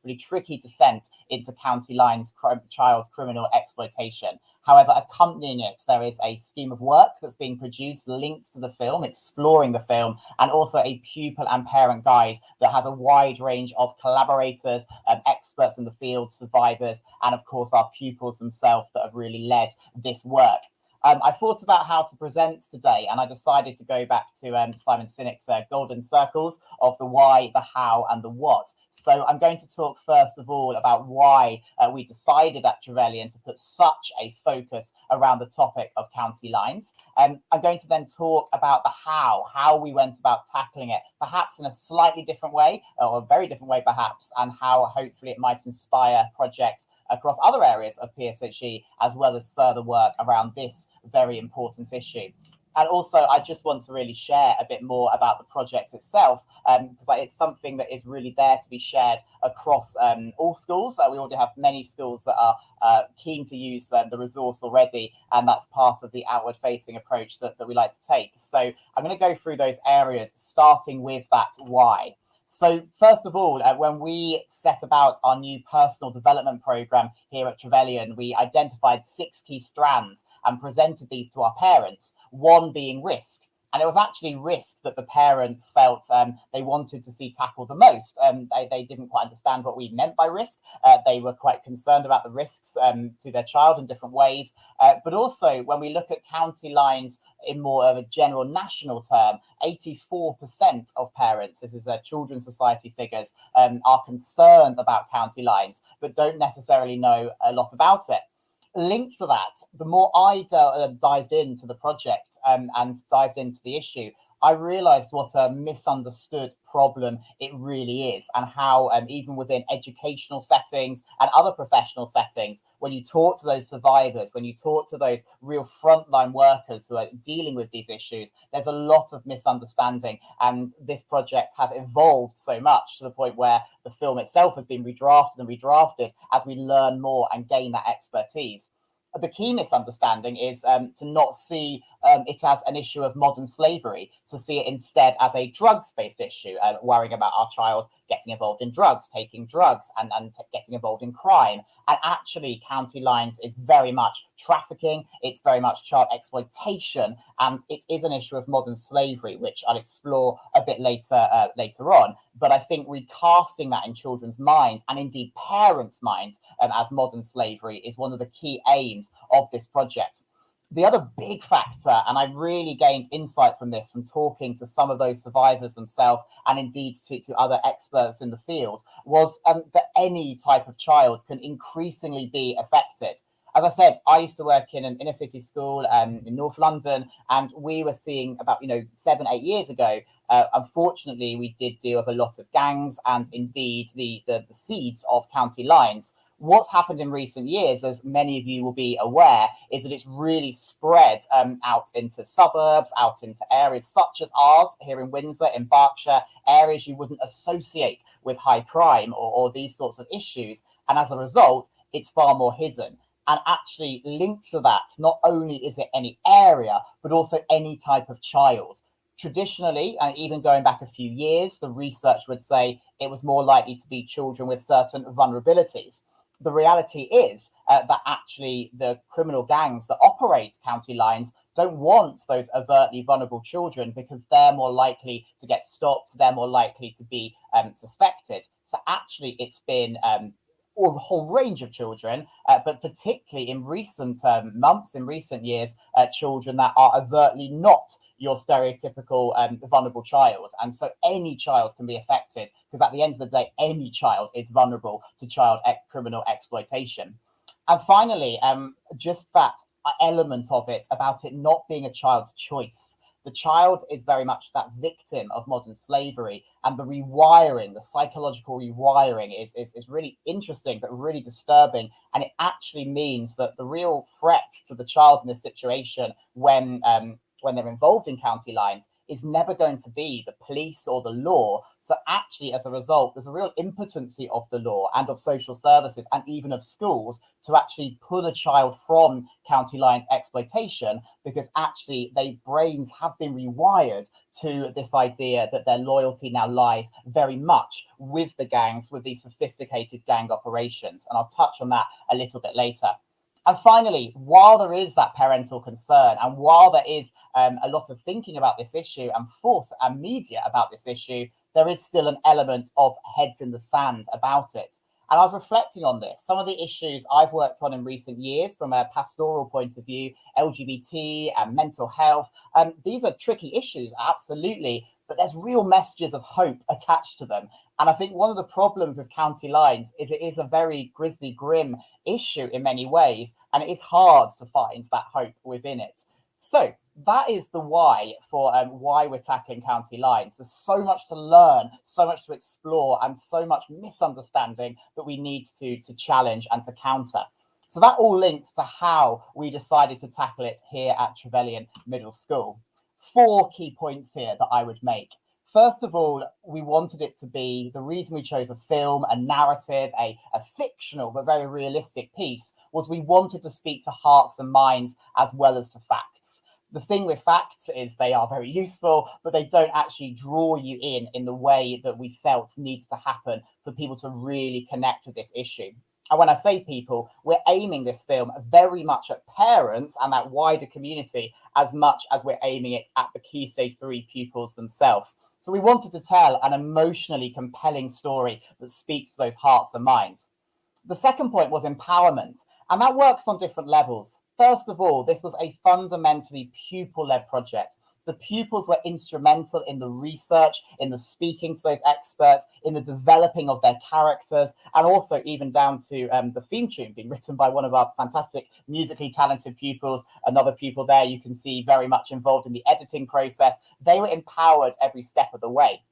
really tricky descent into county lines child criminal exploitation. However, accompanying it, there is a scheme of work that's being produced linked to the film, exploring the film, and also a pupil and parent guide that has a wide range of collaborators, experts in the field, survivors, and of course our pupils themselves that have really led this work. I thought about how to present today, and I decided to go back to Simon Sinek's golden circles of the why, the how, and the what. So I'm going to talk first of all about why we decided at Trevelyan to put such a focus around the topic of county lines. I'm going to then talk about the how we went about tackling it, perhaps in a slightly different way, or a very different way perhaps, and how hopefully it might inspire projects across other areas of PSHE, as well as further work around this very important issue. And also, I just want to really share a bit more about the project itself, because it's something that is really there to be shared across all schools. We already have many schools that are keen to use the resource already, and that's part of the outward-facing approach that we like to take. So I'm going to go through those areas, starting with that why. So first of all, when we set about our new personal development programme here at Trevelyan, we identified 6 key strands and presented these to our parents, one being risk. And it was actually risk that the parents felt they wanted to see tackled the most. They didn't quite understand what we meant by risk. They were quite concerned about the risks to their child in different ways. But also, when we look at county lines in more of a general national term, 84% of parents, this is Children's Society figures, are concerned about county lines, but don't necessarily know a lot about it. Linked to that, the more I dived into the project and dived into the issue, I realized what a misunderstood problem it really is, and how even within educational settings and other professional settings, when you talk to those survivors, when you talk to those real frontline workers who are dealing with these issues, there's a lot of misunderstanding. And this project has evolved so much to the point where the film itself has been redrafted and redrafted as we learn more and gain that expertise. The key misunderstanding is to not see it as an issue of modern slavery, to see it instead as a drugs-based issue, worrying about our child getting involved in drugs, taking drugs, and getting involved in crime. And actually, county lines is very much trafficking, it's very much child exploitation, and it is an issue of modern slavery, which I'll explore a bit later on. But I think recasting that in children's minds, and indeed parents' minds, as modern slavery is one of the key aims of this project. The other big factor, and I really gained insight from this from talking to some of those survivors themselves, and indeed to other experts in the field, was that any type of child can increasingly be affected. As I said, I used to work in an inner city school in North London, and we were seeing about 7-8 years ago. Unfortunately, we did deal with a lot of gangs and indeed the seeds of county lines. What's happened in recent years, as many of you will be aware, is that it's really spread out into suburbs, out into areas such as ours here in Windsor, in Berkshire, areas you wouldn't associate with high crime or these sorts of issues. And as a result, it's far more hidden. And actually linked to that, not only is it any area, but also any type of child. Traditionally, and even going back a few years, the research would say it was more likely to be children with certain vulnerabilities. The reality is that actually the criminal gangs that operate county lines don't want those overtly vulnerable children, because they're more likely to get stopped, they're more likely to be suspected. So actually it's been a whole range of children, but particularly in recent months, in recent years, children that are overtly not your stereotypical vulnerable child. And so any child can be affected, because at the end of the day, any child is vulnerable to child criminal exploitation. And finally, just that element of it, about it not being a child's choice. The child is very much that victim of modern slavery, and the rewiring, the psychological rewiring is really interesting, but really disturbing. And it actually means that the real threat to the child in this situation, when they're involved in county lines, is never going to be the police or the law. So actually, as a result, there's a real impotency of the law and of social services and even of schools to actually pull a child from county lines exploitation, because actually their brains have been rewired to this idea that their loyalty now lies very much with the gangs, with these sophisticated gang operations. And I'll touch on that a little bit later. And finally, while there is that parental concern, and while there is a lot of thinking about this issue and thought and media about this issue, there is still an element of heads in the sand about it. And I was reflecting on this. Some of the issues I've worked on in recent years from a pastoral point of view, LGBT and mental health, these are tricky issues, absolutely, but there's real messages of hope attached to them. And I think one of the problems with county lines is it is a very grisly, grim issue in many ways, and it is hard to find that hope within it. So that is the why for why we're tackling county lines. There's so much to learn, so much to explore, and so much misunderstanding that we need to challenge and to counter. So that all links to how we decided to tackle it here at Trevelyan Middle School. 4 key points here that I would make. First of all, we wanted it to be, the reason we chose a film, a narrative, a fictional but very realistic piece, was we wanted to speak to hearts and minds as well as to facts. The thing with facts is they are very useful, but they don't actually draw you in the way that we felt needed to happen for people to really connect with this issue. And when I say people, we're aiming this film very much at parents and that wider community as much as we're aiming it at the Key Stage 3 pupils themselves. So we wanted to tell an emotionally compelling story that speaks to those hearts and minds. The second point was empowerment, and that works on different levels. First of all, this was a fundamentally pupil-led project. The pupils were instrumental in the research, in the speaking to those experts, in the developing of their characters, and also even down to the theme tune being written by one of our fantastic musically talented pupils. Another pupil there you can see very much involved in the editing process. They were empowered every step of the way.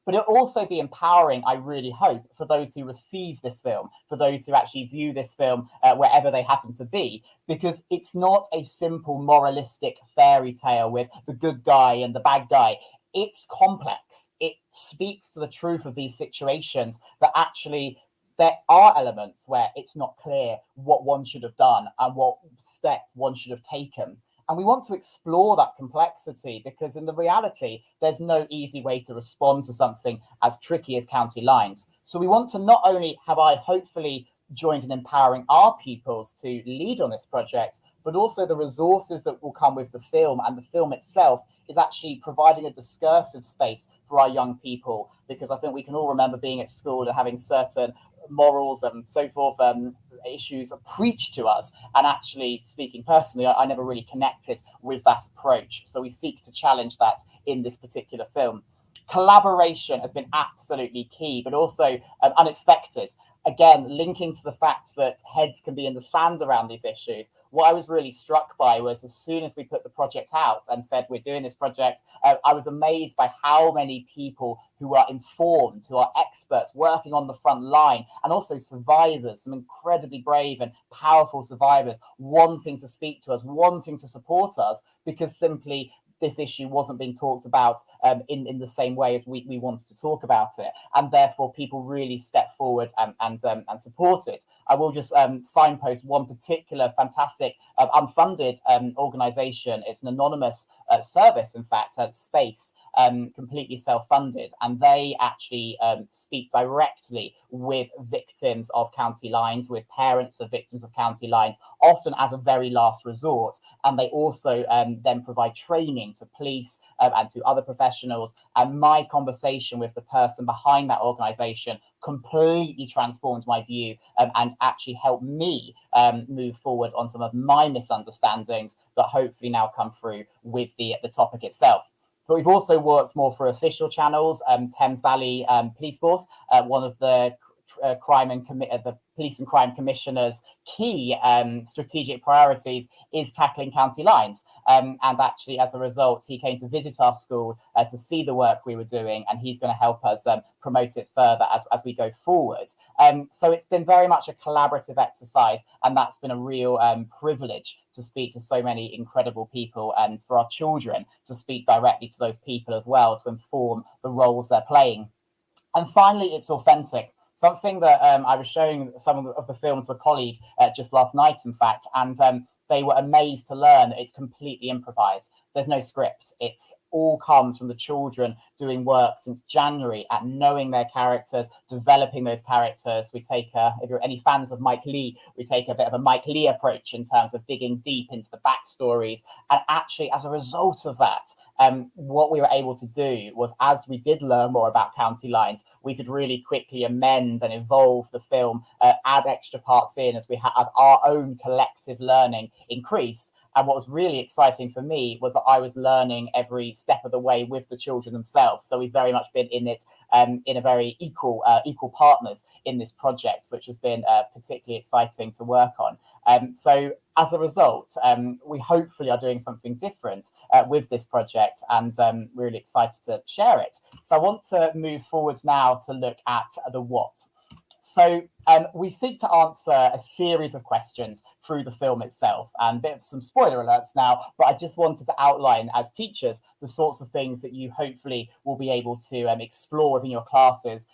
But it'll also be empowering, I really hope, for those who receive this film, for those who actually view this film wherever they happen to be, because it's not a simple moralistic fairy tale with the good guy and the bad guy. It's complex. It speaks to the truth of these situations, that actually there are elements where it's not clear what one should have done and what step one should have taken. And we want to explore that complexity, because in the reality, there's no easy way to respond to something as tricky as county lines. So we want to not only have I hopefully joined in empowering our pupils to lead on this project, but also the resources that will come with the film, and the film itself is actually providing a discursive space for our young people, because I think we can all remember being at school and having certain morals and so forth issues are preached to us, and actually speaking personally, I never really connected with that approach. So we seek to challenge that in this particular film. Collaboration has been absolutely key, but also unexpected. Again, linking to the fact that heads can be in the sand around these issues. What I was really struck by was, as soon as we put the project out and said we're doing this project, I was amazed by how many people who are informed, who are experts working on the front line, and also survivors, some incredibly brave and powerful survivors wanting to speak to us, wanting to support us, because simply this issue wasn't being talked about in the same way as we wanted to talk about it, and therefore people really stepped forward and support it. I will just signpost one particular fantastic unfunded organisation. It's an anonymous service, in fact, Space, completely self-funded, and they actually speak directly with victims of county lines, with parents of victims of county lines, often as a very last resort. And they also then provide training to police and to other professionals. And my conversation with the person behind that organisation completely transformed my view and actually helped me move forward on some of my misunderstandings that hopefully now come through with the topic itself. But we've also worked more for official channels. Thames Valley Police Force, one of the the Police and Crime Commissioner's key strategic priorities is tackling county lines. And actually, as a result, he came to visit our school to see the work we were doing, and he's going to help us promote it further as we go forward. So it's been very much a collaborative exercise, and that's been a real privilege to speak to so many incredible people, and for our children to speak directly to those people as well, to inform the roles they're playing. And finally, it's authentic. Something that I was showing some of the film to a colleague just last night, in fact, and they were amazed to learn that it's completely improvised. There's no script. It's all comes from the children doing work since January at knowing their characters, developing those characters. We take, if you're any fans of Mike Leigh, we take a bit of a Mike Leigh approach in terms of digging deep into the backstories. And actually, as a result of that, what we were able to do was, as we did learn more about county lines, we could really quickly amend and evolve the film, add extra parts in as as our own collective learning increased. And what was really exciting for me was that I was learning every step of the way with the children themselves. So we've very much been in it in a very equal partners in this project, which has been particularly exciting to work on. So as a result, we hopefully are doing something different with this project, and really excited to share it. So I want to move forwards now to look at the what. So we seek to answer a series of questions through the film itself, and a bit of some spoiler alerts now, but I just wanted to outline as teachers the sorts of things that you hopefully will be able to explore within your classes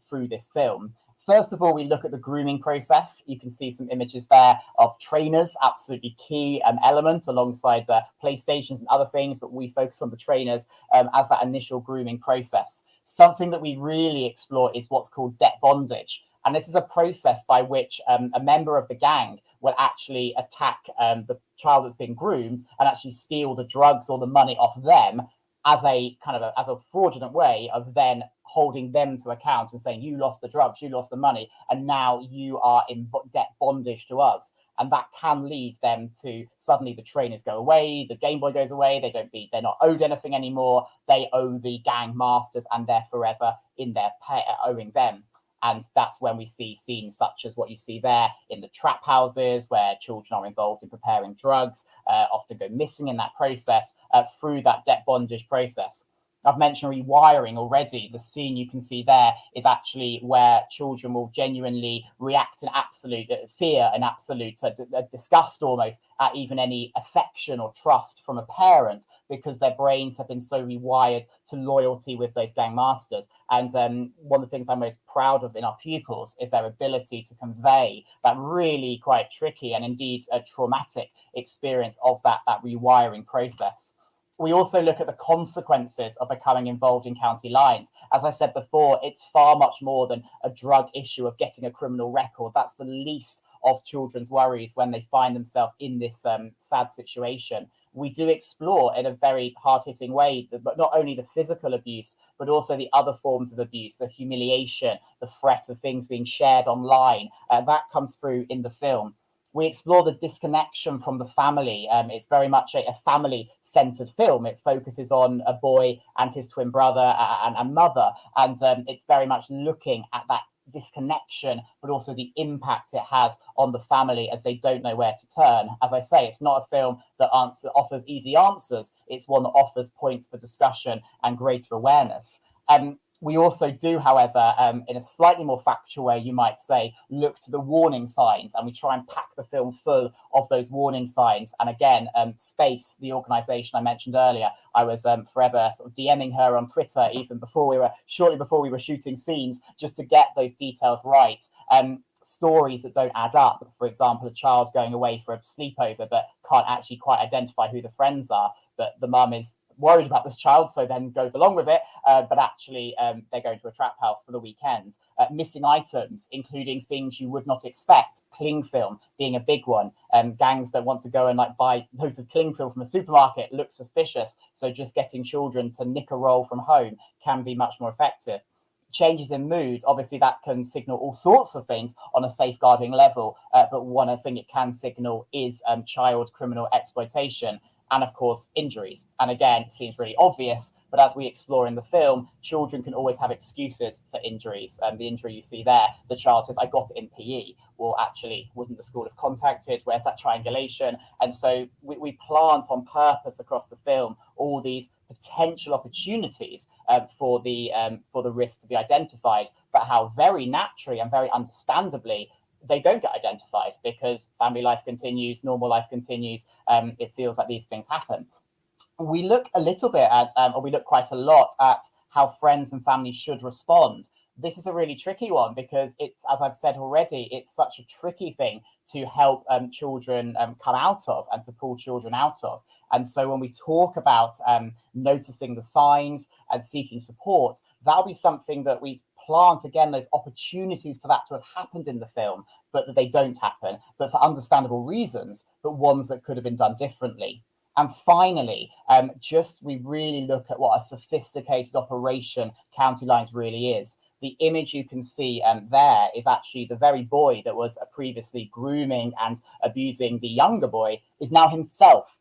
through this film. First of all, we look at the grooming process. You can see some images there of trainers, absolutely key element alongside PlayStations and other things, but we focus on the trainers as that initial grooming process. Something that we really explore is what's called debt bondage. And this is a process by which a member of the gang will actually attack the child that's been groomed and actually steal the drugs or the money off them as a as a fraudulent way of then holding them to account and saying, you lost the drugs, you lost the money, and now you are in debt bondage to us. And that can lead them to suddenly the trainers go away, the Game Boy goes away, they're not owed anything anymore, they owe the gang masters and they're forever in their pay, owing them. And that's when we see scenes such as what you see there in the trap houses, where children are involved in preparing drugs, often go missing in that process through that debt bondage process. I've mentioned rewiring already. The scene you can see there is actually where children will genuinely react in absolute fear and absolute disgust almost at even any affection or trust from a parent, because their brains have been so rewired to loyalty with those gang masters. And one of the things I'm most proud of in our pupils is their ability to convey that really quite tricky and indeed a traumatic experience of that rewiring process. We also look at the consequences of becoming involved in county lines. As I said before, it's far much more than a drug issue of getting a criminal record. That's the least of children's worries when they find themselves in this sad situation. We do explore in a very hard-hitting way, but not only the physical abuse, but also the other forms of abuse, the humiliation, the threat of things being shared online. That comes through in the film. We explore the disconnection from the family. It's very much a family-centered film. It focuses on a boy and his twin brother and mother, and it's very much looking at that disconnection, but also the impact it has on the family as they don't know where to turn. As I say, it's not a film that offers easy answers. It's one that offers points for discussion and greater awareness. We also do, however, in a slightly more factual way, you might say, look to the warning signs, and we try and pack the film full of those warning signs. And again, Space, the organisation I mentioned earlier, I was forever sort of DMing her on Twitter, even shortly before we were shooting scenes, just to get those details right. Stories that don't add up. For example, a child going away for a sleepover but can't actually quite identify who the friends are, but the mum is worried about this child, so then goes along with it, but actually they're going to a trap house for the weekend. Missing items, including things you would not expect, cling film being a big one. Gangs don't want to go and buy loads of cling film from a supermarket, looks suspicious, so just getting children to nick a roll from home can be much more effective. Changes in mood, obviously that can signal all sorts of things on a safeguarding level, but one thing it can signal is child criminal exploitation. And of course, injuries. And again, it seems really obvious, but as we explore in the film, children can always have excuses for injuries. The injury you see there, the child says, I got it in PE. Well, actually, wouldn't the school have contacted? Where's that triangulation? And so we plant on purpose across the film all these potential opportunities for the risk to be identified, but how very naturally and very understandably they don't get identified, because family life continues, normal life continues. It feels like these things happen. We look a little bit at, or we look quite a lot at how friends and family should respond. This is a really tricky one, because it's, as I've said already, it's such a tricky thing to help children come out of and to pull children out of. And so when we talk about noticing the signs and seeking support, that'll be something that we plant, again, those opportunities for that to have happened in the film, but that they don't happen, but for understandable reasons, but ones that could have been done differently. And finally, we really look at what a sophisticated operation County Lines really is. The image you can see there is actually the very boy that was previously grooming and abusing the younger boy is now himself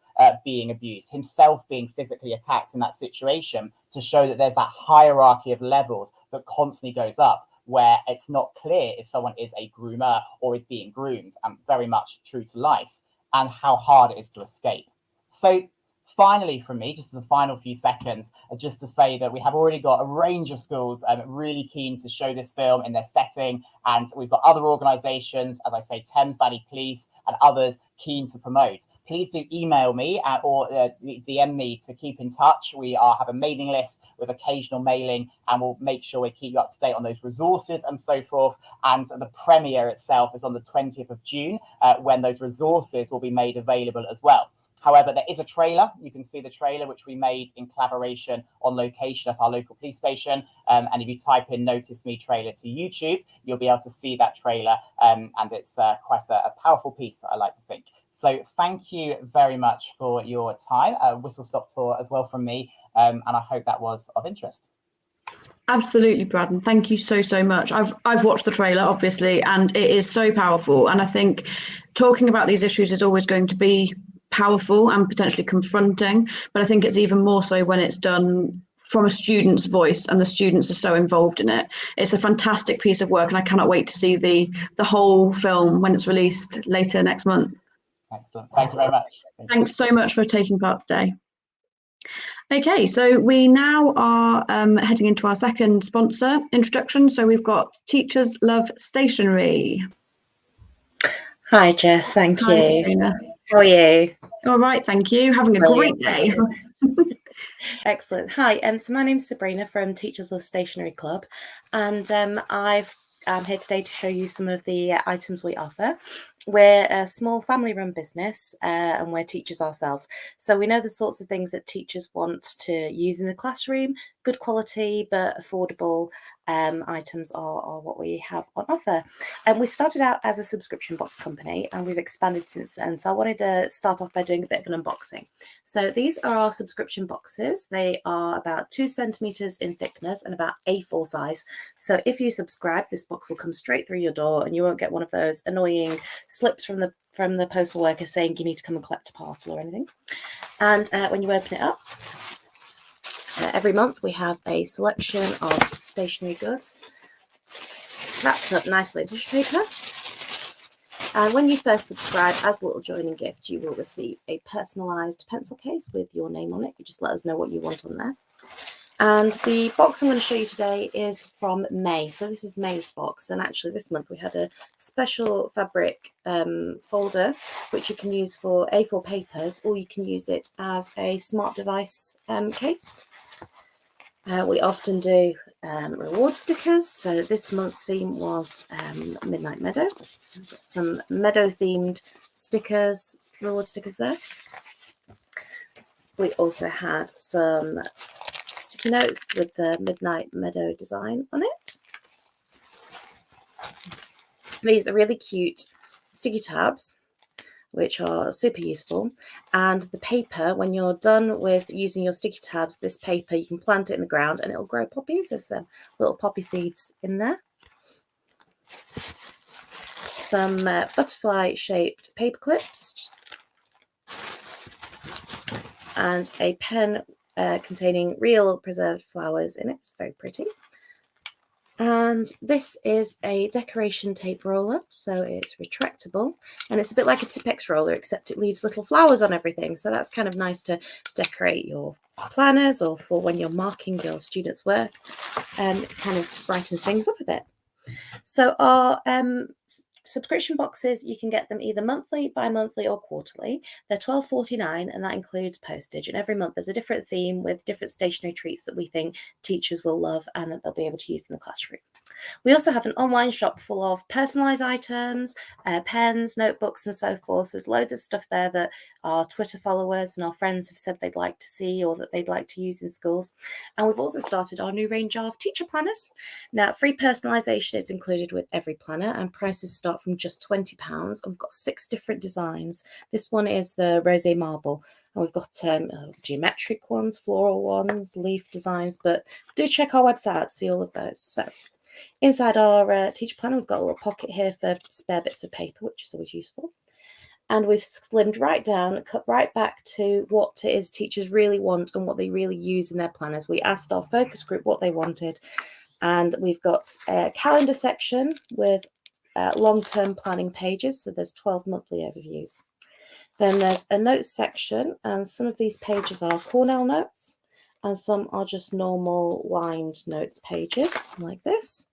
being abused, himself being physically attacked in that situation, to show that there's that hierarchy of levels that constantly goes up, where it's not clear if someone is a groomer or is being groomed, and very much true to life, and how hard it is to escape. So finally, from me, just the final few seconds, just to say that we have already got a range of schools really keen to show this film in their setting, and we've got other organisations, as I say, Thames Valley Police and others, keen to promote. Please do email me or DM me to keep in touch. We have a mailing list with occasional mailing, and we'll make sure we keep you up to date on those resources and so forth. And the premiere itself is on the 20th of June, when those resources will be made available as well. However, there is a trailer. You can see the trailer, which we made in collaboration on location at our local police station. And if you type in Notice Me trailer to YouTube, you'll be able to see that trailer. And it's quite a powerful piece, I like to think. So thank you very much for your time. Whistle stop tour as well from me. And I hope that was of interest. Absolutely, Brad, and thank you so much. I've watched the trailer, obviously, and it is so powerful. And I think talking about these issues is always going to be powerful and potentially confronting, but I think it's even more so when it's done from a student's voice and the students are so involved in it. It's a fantastic piece of work, and I cannot wait to see the whole film when it's released later next month. Excellent. Thank you very much. Thanks so much for taking part today. Okay, so we now are heading into our second sponsor introduction. So we've got Teachers Love Stationery. Hi, Jess. Thank Hi, you. Sabrina. How are you? All right, thank you. Having a great day. Excellent. Hi, so my name's Sabrina from Teachers Love Stationery Club, and I'm here today to show you some of the items we offer. We're a small family-run business, and we're teachers ourselves. So we know the sorts of things that teachers want to use in the classroom. Good quality but affordable items are what we have on offer. And we started out as a subscription box company, and we've expanded since then. So I wanted to start off by doing a bit of an unboxing. So these are our subscription boxes. They are about 2 centimeters in thickness and about A4 size. So if you subscribe, this box will come straight through your door, and you won't get one of those annoying slips from the postal worker saying you need to come and collect a parcel or anything. And when you open it up, every month we have a selection of stationery goods wrapped up nicely in tissue paper. And when you first subscribe, as a little joining gift, you will receive a personalised pencil case with your name on it. You just let us know what you want on there. And the box I'm going to show you today is from May. So this is May's box. And actually this month we had a special fabric folder, which you can use for A4 papers, or you can use it as a smart device case. We often do reward stickers. So this month's theme was Midnight Meadow. So we've got some meadow themed stickers, reward stickers there. We also had some sticky notes with the Midnight Meadow design on it. These are really cute sticky tabs, which are super useful. And the paper, when you're done with using your sticky tabs, this paper, you can plant it in the ground and it'll grow poppies. There's some little poppy seeds in there. Some butterfly shaped paper clips. And a pen containing real preserved flowers in it. It's very pretty. And this is a decoration tape roller, so it's retractable, and it's a bit like a Tipex roller, except it leaves little flowers on everything. So that's kind of nice to decorate your planners or for when you're marking your students' work, and it kind of brightens things up a bit. So our subscription boxes, you can get them either monthly, bi-monthly or quarterly. They're $12.49 and that includes postage. And every month there's a different theme with different stationery treats that we think teachers will love and that they'll be able to use in the classroom. We also have an online shop full of personalised items, pens, notebooks and so forth. There's loads of stuff there that our Twitter followers and our friends have said they'd like to see or that they'd like to use in schools. And we've also started our new range of teacher planners. Now, free personalisation is included with every planner and prices start from just £20. And we've got 6 different designs. This one is the rosé marble. And we've got geometric ones, floral ones, leaf designs, but do check our website out to see all of those. So inside our teacher planner, we've got a little pocket here for spare bits of paper, which is always useful. And we've slimmed right down, cut right back to what it is teachers really want and what they really use in their planners. We asked our focus group what they wanted. And we've got a calendar section with long-term planning pages. So there's 12 monthly overviews. Then there's a notes section, and some of these pages are Cornell notes, and some are just normal lined notes pages like this.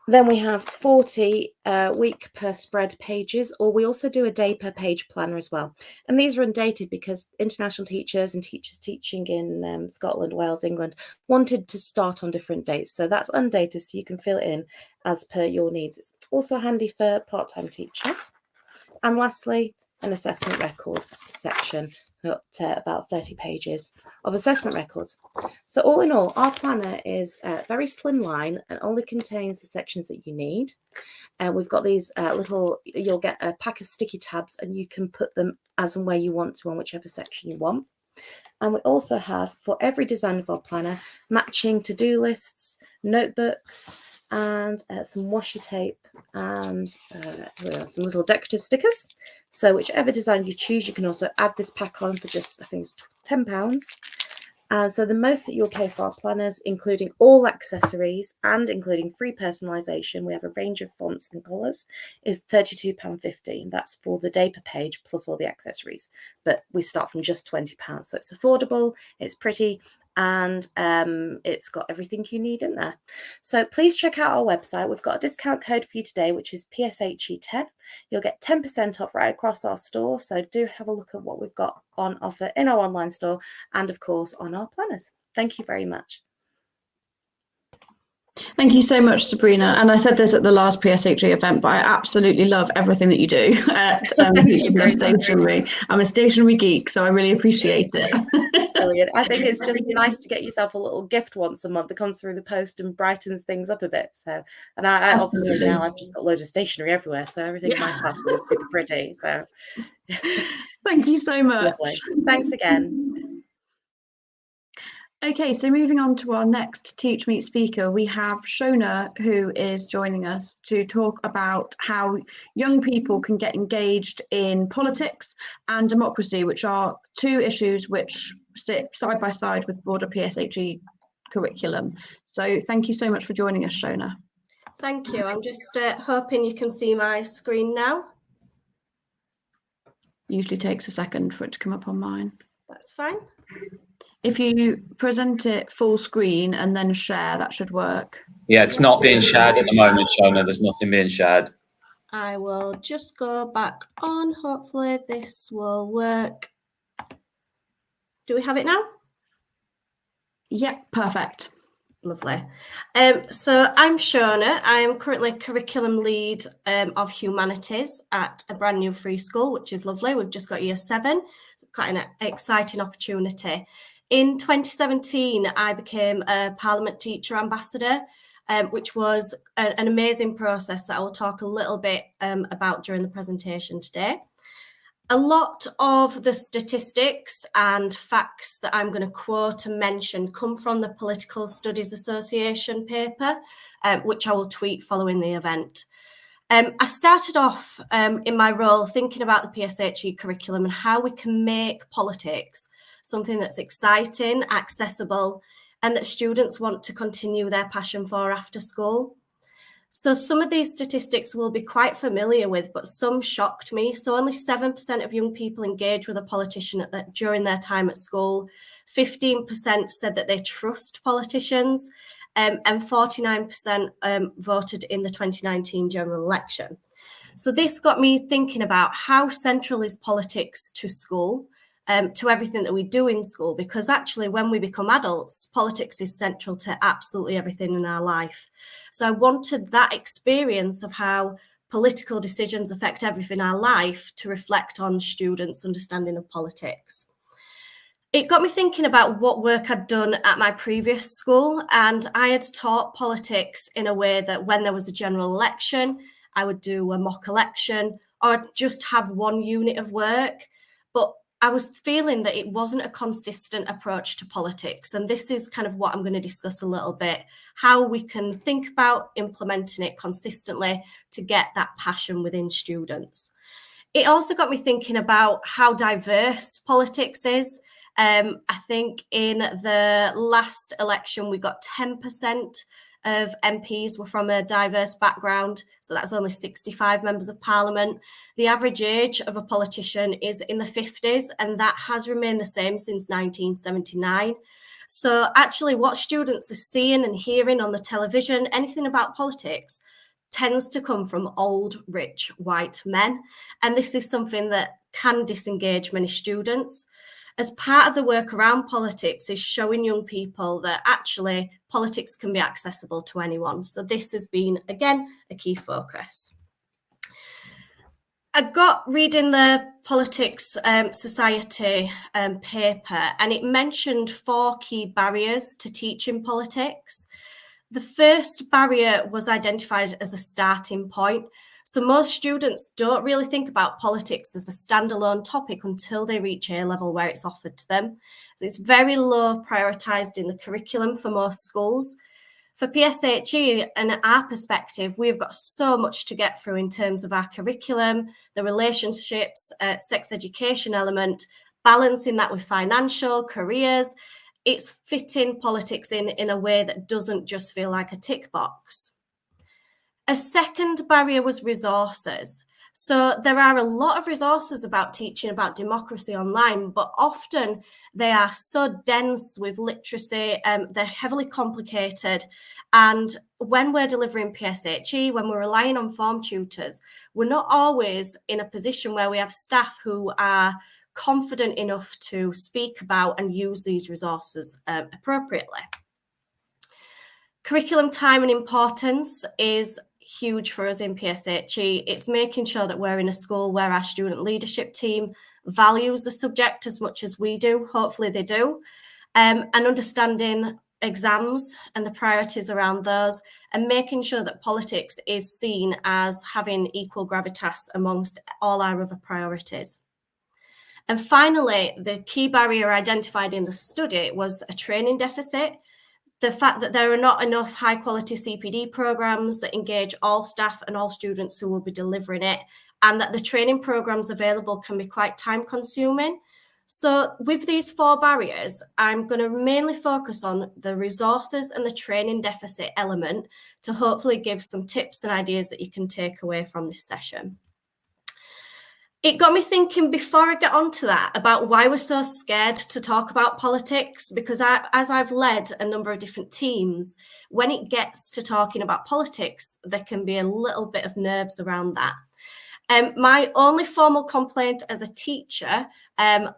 Then we have 40 week per spread pages, or we also do a day per page planner as well. And these are undated because international teachers and teachers teaching in Scotland, Wales, England wanted to start on different dates. So that's undated, so you can fill it in as per your needs. It's also handy for part-time teachers. And lastly, an assessment records section, got about 30 pages of assessment records. So all in all, our planner is very slimline and only contains the sections that you need. And we've got these you'll get a pack of sticky tabs and you can put them as and where you want to on whichever section you want. And we also have, for every design of our planner, matching to-do lists, notebooks, and some washi tape and some little decorative stickers. So whichever design you choose, you can also add this pack on for just, I think it's £10. And so the most that you'll pay for our planners, including all accessories and including free personalisation, we have a range of fonts and colours, is £32.50. That's for the day per page plus all the accessories. But we start from just £20. So it's affordable, it's pretty, and it's got everything you need in there. So please check out our website. We've got a discount code for you today, which is PSHE10. You'll get 10% off right across our store. So do have a look at what we've got on offer in our online store and, of course, on our planners. Thank you very much. Thank you so much, Sabrina. And I said this at the last PSHE event, but I absolutely love everything that you do at Stationery. I'm a stationery geek, so I really appreciate it. Brilliant. I think it's just nice to get yourself a little gift once a month that comes through the post and brightens things up a bit. So, and I obviously now I've just got loads of stationery everywhere, so everything in my classroom is super pretty. So, thank you so much. Lovely. Thanks again. Okay, so moving on to our next Teachmeet speaker, we have Shona, who is joining us to talk about how young people can get engaged in politics and democracy, which are two issues which sit side by side with broader PSHE curriculum. So thank you so much for joining us, Shona. Thank you. I'm just hoping you can see my screen now. Usually takes a second for it to come up on mine. That's fine. If you present it full screen and then share, that should work. Yeah, it's not being shared at the moment, Shona. There's nothing being shared. I will just go back on. Hopefully this will work. Do we have it now? Yep, perfect. Lovely. So I'm Shona. I am currently curriculum lead of humanities at a brand new free school, which is lovely. We've just got year 7. It's quite an exciting opportunity. In 2017, I became a Parliament Teacher Ambassador, which was an amazing process that I will talk a little bit about during the presentation today. A lot of the statistics and facts that I'm going to quote and mention come from the Political Studies Association paper, which I will tweet following the event. I started off in my role thinking about the PSHE curriculum and how we can make politics something that's exciting, accessible, and that students want to continue their passion for after school. So some of these statistics will be quite familiar with, but some shocked me. So only 7% of young people engage with a politician during their time at school. 15% said that they trust politicians, and 49% voted in the 2019 general election. So this got me thinking about how central is politics to school, to everything that we do in school, because actually when we become adults, politics is central to absolutely everything in our life. So I wanted that experience of how political decisions affect everything in our life to reflect on students' understanding of politics. It got me thinking about what work I'd done at my previous school, and I had taught politics in a way that when there was a general election, I would do a mock election or I'd just have one unit of work. But I was feeling that it wasn't a consistent approach to politics. And this is kind of what I'm going to discuss a little bit, how we can think about implementing it consistently to get that passion within students. It also got me thinking about how diverse politics is. I think in the last election, we got 10% of MPs were from a diverse background. So that's only 65 members of parliament. The average age of a politician is in the 50s, and that has remained the same since 1979. So actually what students are seeing and hearing on the television, anything about politics, tends to come from old, rich, white men. And this is something that can disengage many students. As part of the work around politics is showing young people that actually politics can be accessible to anyone. So this has been, again, a key focus. I got reading the Politics Society paper, and it mentioned 4 key barriers to teaching politics. The first barrier was identified as a starting point. So most students don't really think about politics as a standalone topic until they reach A-level, where it's offered to them. So it's very low prioritised in the curriculum for most schools. For PSHE and our perspective, we've got so much to get through in terms of our curriculum, the relationships, sex education element, balancing that with financial, careers. It's fitting politics in a way that doesn't just feel like a tick box. A second barrier was resources. So there are a lot of resources about teaching about democracy online, but often they are so dense with literacy, they're heavily complicated. And when we're delivering PSHE, when we're relying on form tutors, we're not always in a position where we have staff who are confident enough to speak about and use these resources appropriately. Curriculum time and importance is huge for us in PSHE. It's making sure that we're in a school where our student leadership team values the subject as much as we do. Hopefully they do. And understanding exams and the priorities around those, and making sure that politics is seen as having equal gravitas amongst all our other priorities. And finally, the key barrier identified in the study was a training deficit. The fact that there are not enough high quality CPD programs that engage all staff and all students who will be delivering it, and that the training programs available can be quite time consuming. So with these 4 barriers, I'm going to mainly focus on the resources and the training deficit element to hopefully give some tips and ideas that you can take away from this session. It got me thinking, before I get onto that, about why we're so scared to talk about politics, because as I've led a number of different teams, when it gets to talking about politics, there can be a little bit of nerves around that. My only formal complaint as a teacher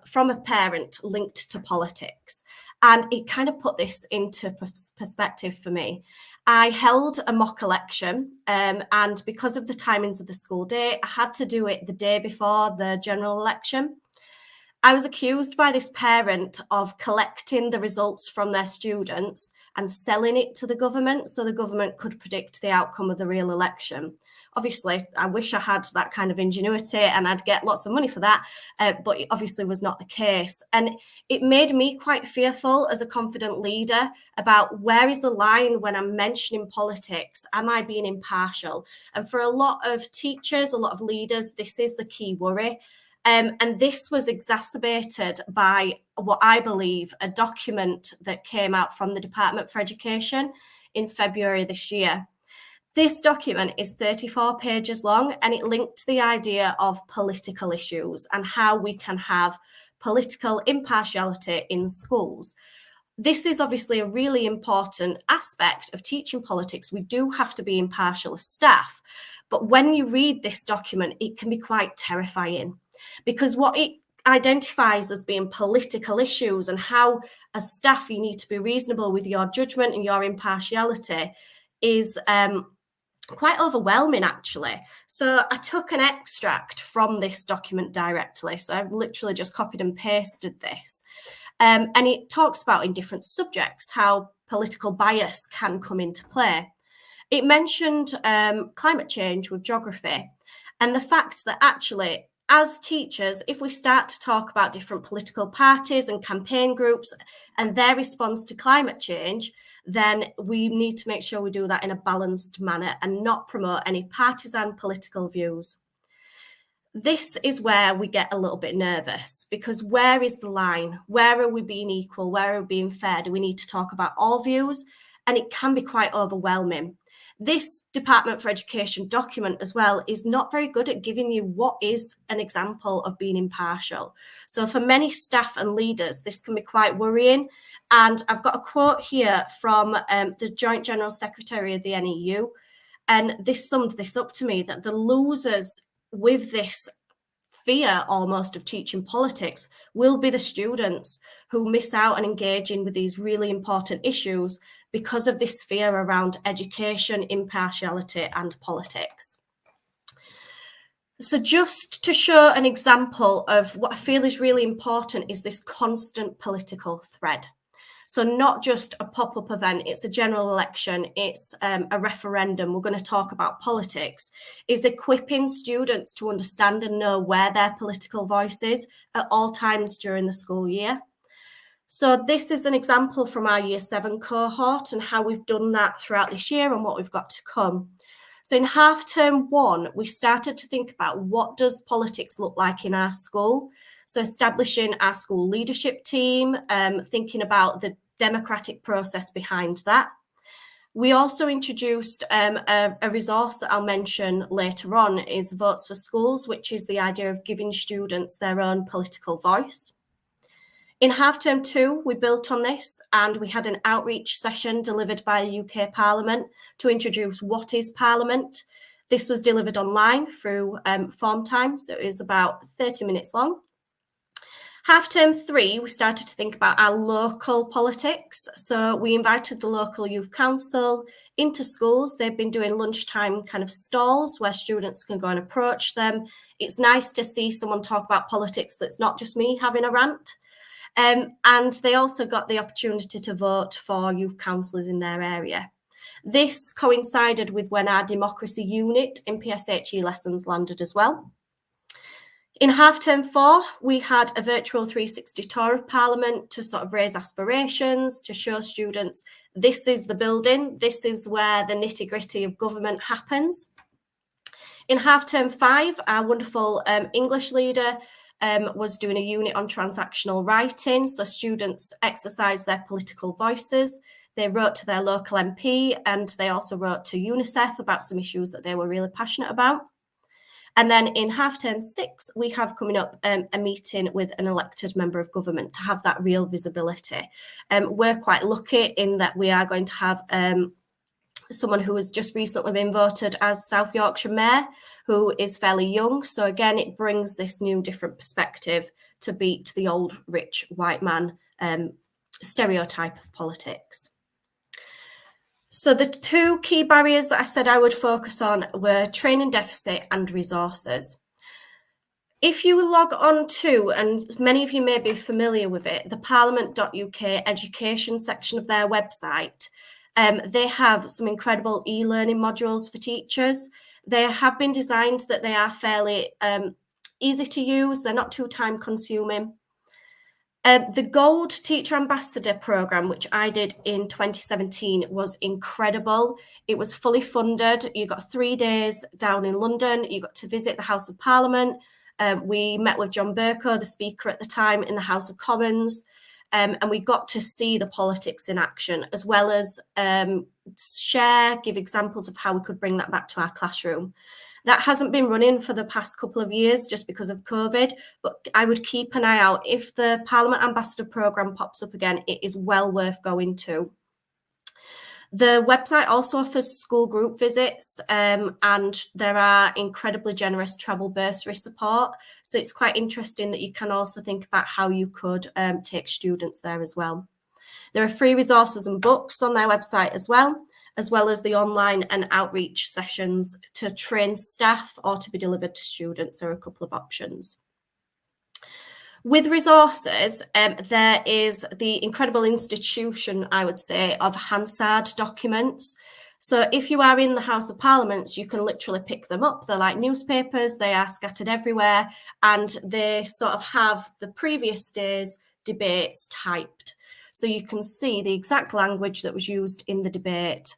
from a parent linked to politics, and it kind of put this into perspective for me. I held a mock election, and because of the timings of the school day, I had to do it the day before the general election. I was accused by this parent of collecting the results from their students and selling it to the government so the government could predict the outcome of the real election. Obviously, I wish I had that kind of ingenuity and I'd get lots of money for that, but it obviously was not the case. And it made me quite fearful as a confident leader about where is the line when I'm mentioning politics? Am I being impartial? And for a lot of teachers, a lot of leaders, this is the key worry. And this was exacerbated by what I believe a document that came out from the Department for Education in February this year. This document is 34 pages long, and it linked the idea of political issues and how we can have political impartiality in schools. This is obviously a really important aspect of teaching politics. We do have to be impartial as staff, but when you read this document, it can be quite terrifying, because what it identifies as being political issues and how as staff you need to be reasonable with your judgment and your impartiality is quite overwhelming, actually. So I took an extract from this document directly. So I've literally just copied and pasted this. And it talks about in different subjects how political bias can come into play. It mentioned climate change with geography, and the fact that actually, as teachers, if we start to talk about different political parties and campaign groups and their response to climate change, then we need to make sure we do that in a balanced manner and not promote any partisan political views. This is where we get a little bit nervous, because where is the line? Where are we being equal? Where are we being fair? Do we need to talk about all views? And it can be quite overwhelming. This Department for Education document as well is not very good at giving you what is an example of being impartial. So for many staff and leaders, this can be quite worrying. And I've got a quote here from the Joint General Secretary of the NEU. And this summed this up to me, that the losers with this fear almost of teaching politics will be the students who miss out on engaging with these really important issues because of this fear around education, impartiality, and politics. So just to show an example of what I feel is really important is this constant political thread. So not just a pop-up event, it's a general election, it's a referendum, we're going to talk about politics, is equipping students to understand and know where their political voice is at all times during the school year. So this is an example from our Year 7 cohort and how we've done that throughout this year and what we've got to come. So in half term 1, we started to think about what does politics look like in our school. So establishing our school leadership team, thinking about the democratic process behind that. We also introduced a resource that I'll mention later on is Votes for Schools, which is the idea of giving students their own political voice. In half term 2, we built on this and we had an outreach session delivered by the UK Parliament to introduce what is Parliament. This was delivered online through Form Time, so it was about 30 minutes long. Half term 3, we started to think about our local politics. So we invited the local youth council into schools. They've been doing lunchtime kind of stalls where students can go and approach them. It's nice to see someone talk about politics that's not just me having a rant. And they also got the opportunity to vote for youth councillors in their area. This coincided with when our democracy unit in PSHE lessons landed as well. In half term 4, we had a virtual 360 tour of Parliament to sort of raise aspirations, to show students this is the building, this is where the nitty-gritty of government happens. In half term 5, our wonderful English leader was doing a unit on transactional writing, so students exercised their political voices. They wrote to their local MP and they also wrote to UNICEF about some issues that they were really passionate about. And then in half term 6, we have coming up a meeting with an elected member of government to have that real visibility. We're quite lucky in that we are going to have someone who has just recently been voted as South Yorkshire Mayor, who is fairly young. So again, it brings this new different perspective to beat the old rich white man stereotype of politics. So the 2 key barriers that I said I would focus on were training deficit and resources. If you log on to, and many of you may be familiar with it, the parliament.uk education section of their website, they have some incredible e-learning modules for teachers. They have been designed that they are fairly easy to use. They're not too time consuming. The Gold Teacher Ambassador Programme, which I did in 2017, was incredible. It was fully funded. You got 3 days down in London. You got to visit the House of Parliament. We met with John Bercow, the Speaker at the time, in the House of Commons. And we got to see the politics in action, as well as give examples of how we could bring that back to our classroom. That hasn't been running for the past couple of years just because of COVID, but I would keep an eye out. If the Parliament Ambassador Programme pops up again, it is well worth going to. The website also offers school group visits and there are incredibly generous travel bursary support. So it's quite interesting that you can also think about how you could take students there as well. There are free resources and books on their website as well as the online and outreach sessions to train staff or to be delivered to students. There are a couple of options. With resources, there is the incredible institution, I would say, of Hansard documents. So if you are in the House of Parliament, you can literally pick them up. They're like newspapers, they are scattered everywhere, and they sort of have the previous day's debates typed. So you can see the exact language that was used in the debate.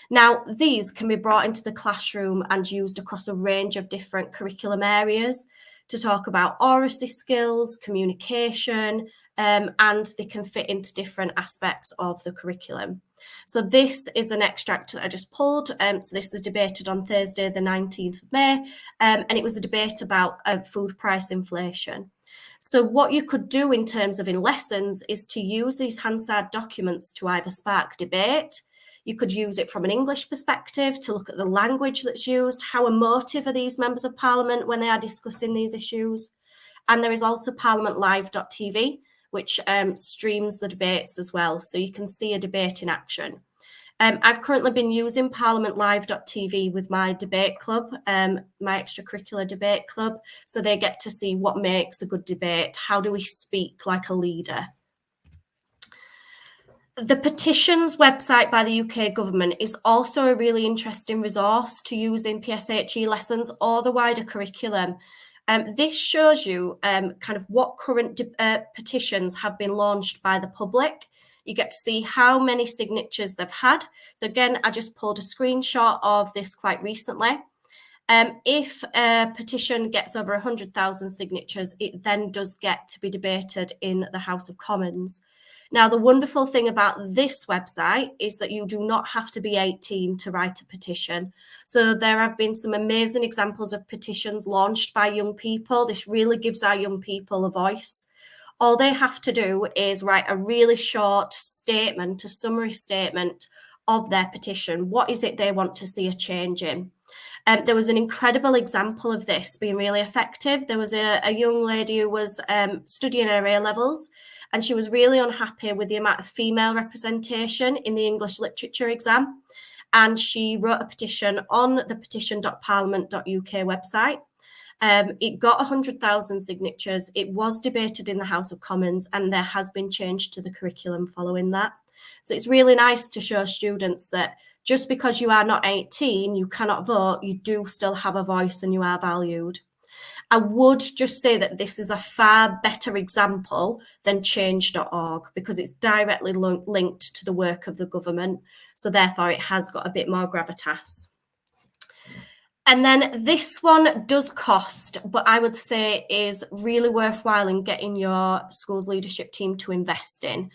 Now, these can be brought into the classroom and used across a range of different curriculum areas to talk about oracy skills, communication, and they can fit into different aspects of the curriculum. So this is an extract that I just pulled. So this was debated on Thursday, the 19th of May, and it was a debate about food price inflation. So what you could do in terms of in lessons is to use these Hansard documents to either spark debate. You could use it from an English perspective to look at the language that's used. How emotive are these members of Parliament when they are discussing these issues? And there is also parliamentlive.tv, which streams the debates as well. So you can see a debate in action. I've currently been using parliamentlive.tv with my debate club, my extracurricular debate club, so they get to see what makes a good debate. How do we speak like a leader? The petitions website by the UK government is also a really interesting resource to use in PSHE lessons or the wider curriculum. This shows you kind of what current petitions have been launched by the public. You get to see how many signatures they've had. So again, I just pulled a screenshot of this quite recently. If a petition gets over 100,000 signatures, it then does get to be debated in the House of Commons. Now, the wonderful thing about this website is that you do not have to be 18 to write a petition. So there have been some amazing examples of petitions launched by young people. This really gives our young people a voice. All they have to do is write a really short statement, a summary statement of their petition. What is it they want to see a change in? There was an incredible example of this being really effective. There was a young lady who was studying her A-levels, and she was really unhappy with the amount of female representation in the English literature exam. And she wrote a petition on the petition.parliament.uk website. It got 100,000 signatures. It was debated in the House of Commons, and there has been change to the curriculum following that. So it's really nice to show students that just because you are not 18, you cannot vote, you do still have a voice and you are valued. I would just say that this is a far better example than change.org because it's directly linked to the work of the government. So therefore it has got a bit more gravitas. And then this one does cost, but I would say is really worthwhile in getting your school's leadership team to invest in.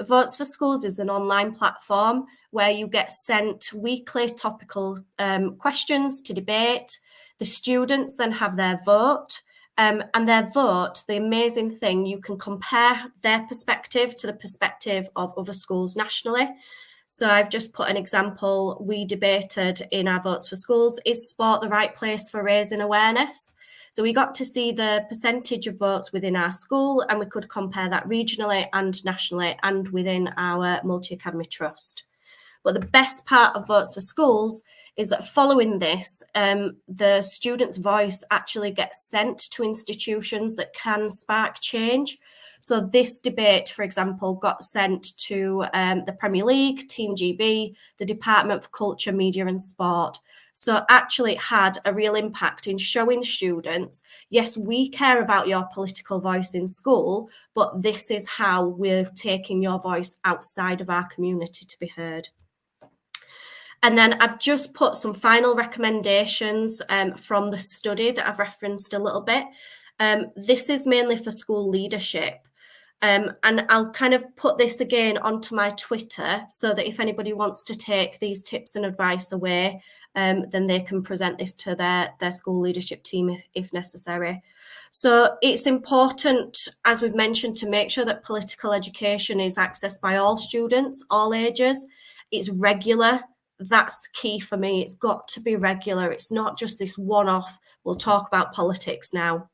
Votes for Schools is an online platform where you get sent weekly topical questions to debate. The students then have their vote, and their vote, the amazing thing, you can compare their perspective to the perspective of other schools nationally. So I've just put an example. We debated in our Votes for Schools, is sport the right place for raising awareness? So we got to see the percentage of votes within our school, and we could compare that regionally and nationally and within our multi-academy trust. But the best part of Votes for Schools is that following this, the student's voice actually gets sent to institutions that can spark change. So this debate, for example, got sent to the Premier League, Team GB, the Department for Culture, Media and Sport. So actually it had a real impact in showing students, yes, we care about your political voice in school, but this is how we're taking your voice outside of our community to be heard. And then I've just put some final recommendations from the study that I've referenced a little bit. This is mainly for school leadership. And I'll kind of put this again onto my Twitter so that if anybody wants to take these tips and advice away, then they can present this to their school leadership team if necessary. So it's important, as we've mentioned, to make sure that political education is accessed by all students, all ages. It's regular. That's key for me. It's got to be regular. It's not just this one-off, we'll talk about politics now.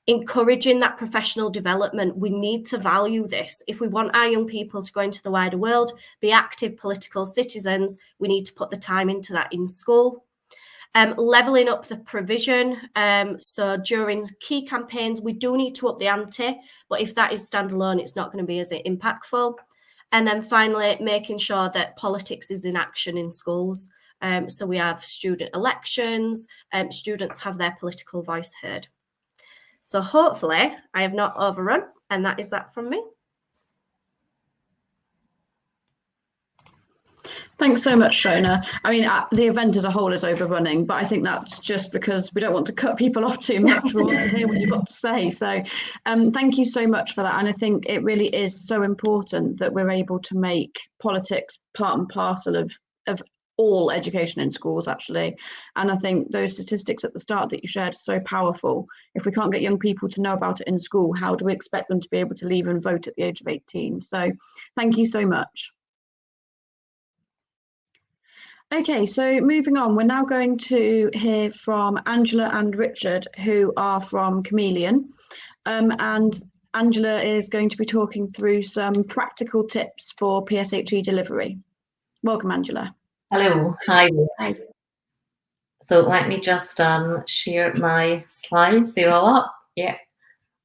Encouraging that professional development, we need to value this. If we want our young people to go into the wider world, be active political citizens, we need to put the time into that in school. Levelling up the provision. So during key campaigns, we do need to up the ante, but if that is standalone, it's not going to be as impactful. And then finally, making sure that politics is in action in schools. So we have student elections, students have their political voice heard. So hopefully I have not overrun, and that is that from me. Thanks so much, Shona. I mean, the event as a whole is overrunning, but I think that's just because we don't want to cut people off too much. We want to hear what you've got to say. So thank you so much for that. And I think it really is so important that we're able to make politics part and parcel of all education in schools, actually. And I think those statistics at the start that you shared are so powerful. If we can't get young people to know about it in school, how do we expect them to be able to leave and vote at the age of 18? So thank you so much. Okay, so moving on, we're now going to hear from Angela and Richard, who are from Chameleon. And Angela is going to be talking through some practical tips for PSHE delivery. Welcome, Angela. Hello, hi. Hi. So let me just share my slides. They're all up. Yeah.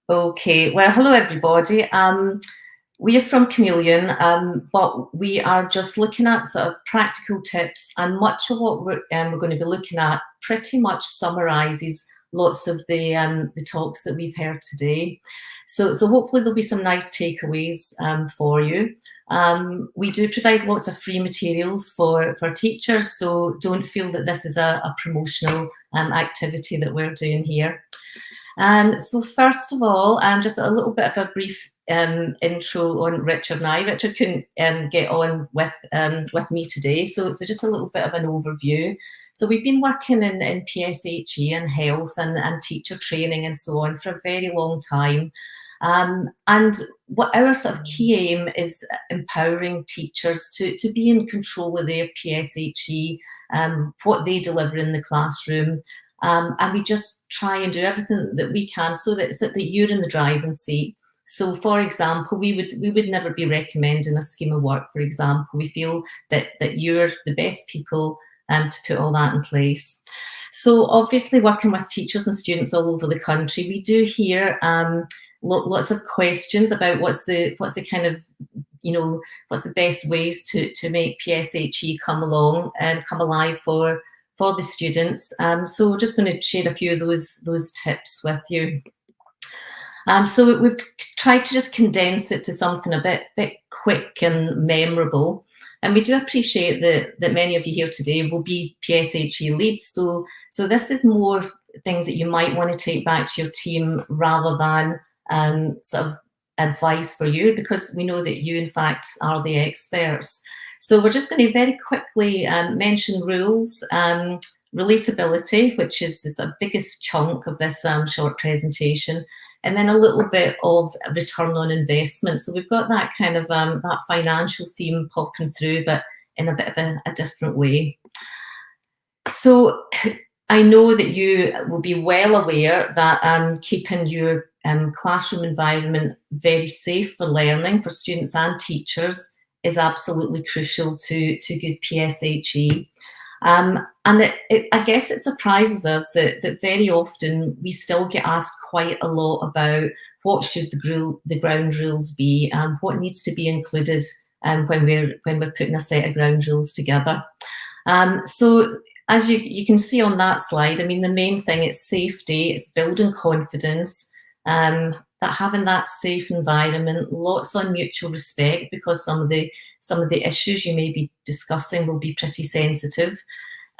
Okay. Well, hello everybody. We are from Chameleon, but we are just looking at sort of practical tips, and much of what we're going to be looking at pretty much summarises lots of the talks that we've heard today. So hopefully there'll be some nice takeaways for you. We do provide lots of free materials for teachers, so don't feel that this is a promotional activity that we're doing here. So first of all, just a little bit of a brief intro on Richard and I. Richard couldn't get on with me today, so just a little bit of an overview. So we've been working in PSHE and health and teacher training and so on for a very long time. And what our sort of key aim is empowering teachers to be in control of their PSHE, what they deliver in the classroom. And we just try and do everything that we can so that you're in the driving seat. So, for example, we would never be recommending a scheme of work, for example. We feel that you're the best people to put all that in place. So, obviously, working with teachers and students all over the country, we do hear lots of questions about what's the kind of, what's the best ways to make PSHE come along and come alive for the students. So we're just going to share a few of those tips with you. So we've tried to just condense it to something a bit quick and memorable. And we do appreciate that many of you here today will be PSHE leads. So this is more things that you might want to take back to your team rather than sort of advice for you, because we know that you, in fact, are the experts. So we're just going to very quickly mention rules, relatability, which is the sort of biggest chunk of this short presentation, and then a little bit of return on investment. So we've got that kind of that financial theme popping through, but in a bit of a different way. So I know that you will be well aware that keeping your classroom environment very safe for learning for students and teachers is absolutely crucial to good PSHE. And I guess it surprises us that very often we still get asked quite a lot about what should the ground rules be and what needs to be included when we're putting a set of ground rules together. So as you can see on that slide, I mean, the main thing is safety, it's building confidence, that having that safe environment, lots on mutual respect, because some of the issues you may be discussing will be pretty sensitive.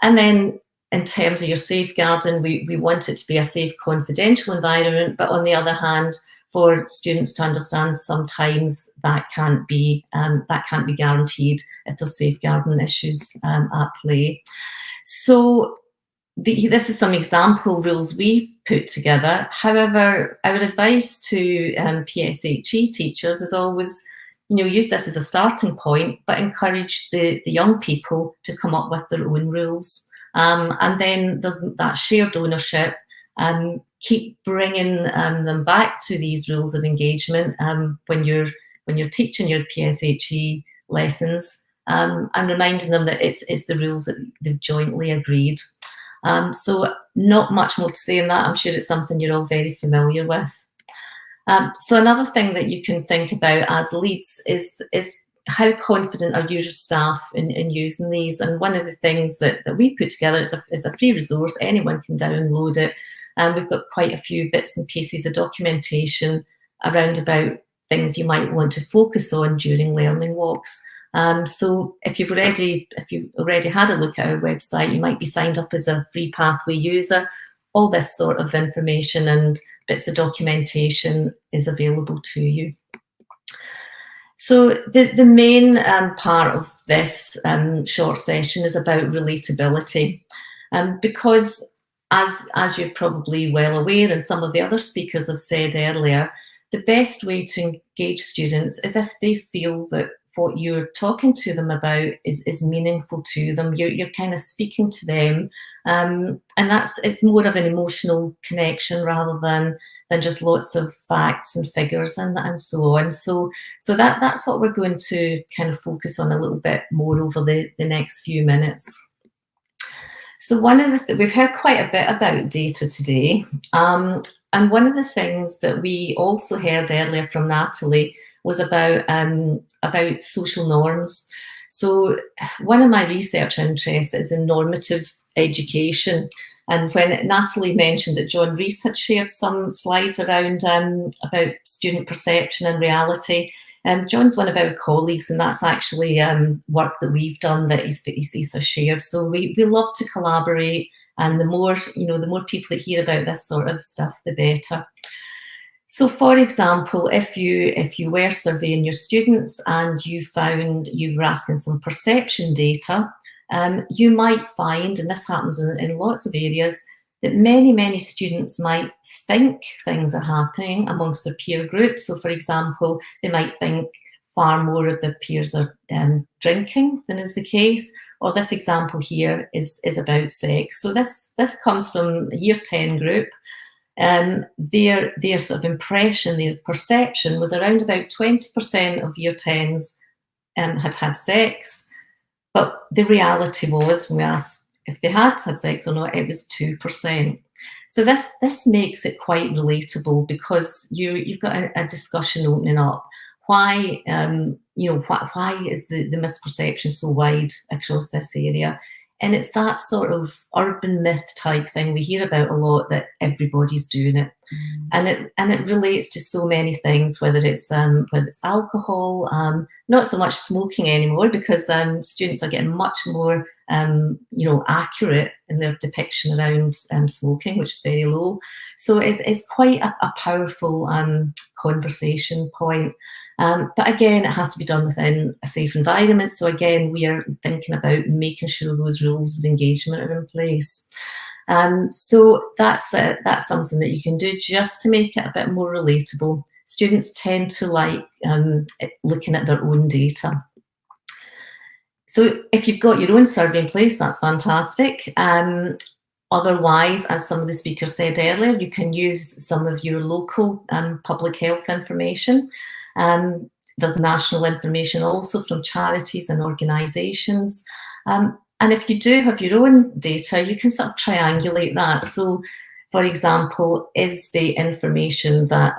And then in terms of your safeguarding, we want it to be a safe, confidential environment, but on the other hand, for students to understand sometimes that can't be guaranteed if there's safeguarding issues at play. So this is some example rules we put together. However, our advice to PSHE teachers is always, use this as a starting point, but encourage the young people to come up with their own rules. And then there's that shared ownership, keep bringing them back to these rules of engagement when you're teaching your PSHE lessons, and reminding them that it's the rules that they've jointly agreed. So not much more to say in that. I'm sure it's something you're all very familiar with. So another thing that you can think about as leads is how confident are your staff in using these? And one of the things that we put together is a free resource. Anyone can download it. And we've got quite a few bits and pieces of documentation around about things you might want to focus on during learning walks. So if you've already had a look at our website, you might be signed up as a free pathway user. All this sort of information and bits of documentation is available to you. So the main part of this short session is about relatability, because as you're probably well aware, and some of the other speakers have said earlier, the best way to engage students is if they feel that what you're talking to them about is meaningful to them. You're kind of speaking to them, and it's more of an emotional connection rather than just lots of facts and figures and so on. So that's what we're going to kind of focus on a little bit more over the next few minutes. So one of the we've heard quite a bit about data today, and one of the things that we also heard earlier from Natalie was about social norms. So one of my research interests is in normative education. And when Natalie mentioned that John Rees had shared some slides around about student perception and reality, John's one of our colleagues, and that's actually work that we've done that he's shared. So we love to collaborate, and the more people that hear about this sort of stuff, the better. So, for example, if you were surveying your students and you found you were asking some perception data, you might find, and this happens in lots of areas, that many students might think things are happening amongst their peer group. So, for example, they might think far more of their peers are drinking than is the case. Or this example here is about sex. So this comes from a Year 10 group. Their sort of impression, their perception was around about 20% of Year 10s had sex. But the reality was, when we asked if they had sex or not, it was 2%. So this makes it quite relatable, because you've got a discussion opening up. Why why is the misperception so wide across this area? And it's that sort of urban myth type thing we hear about a lot, that everybody's doing it. And it relates to so many things, whether it's alcohol, not so much smoking anymore, because students are getting much more accurate in their depiction around smoking, which is very low. So it's quite a powerful conversation point. But again, it has to be done within a safe environment. So again, we are thinking about making sure those rules of engagement are in place. So that's something that you can do just to make it a bit more relatable. Students tend to like looking at their own data. So if you've got your own survey in place, that's fantastic. Otherwise, as some of the speakers said earlier, you can use some of your local public health information. There's national information also from charities and organisations. And if you do have your own data, you can sort of triangulate that. So, for example, is the information that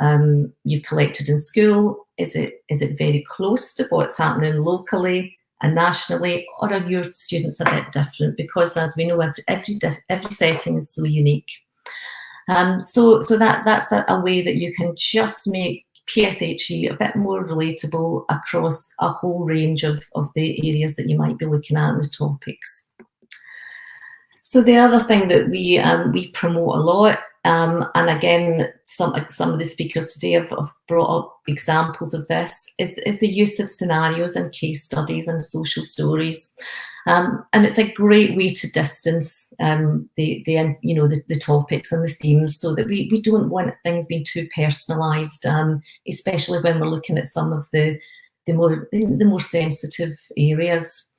you've collected in school, is it very close to what's happening locally and nationally, or are your students a bit different? Because as we know, every setting is so unique. So that's a way that you can just make PSHE a bit more relatable across a whole range of the areas that you might be looking at in the topics. So the other thing that we promote a lot, and again, some of the speakers today have brought up examples of this, is the use of scenarios and case studies and social stories. And it's a great way to distance the topics and the themes, so that we don't want things being too personalised, especially when we're looking at some of the more sensitive areas.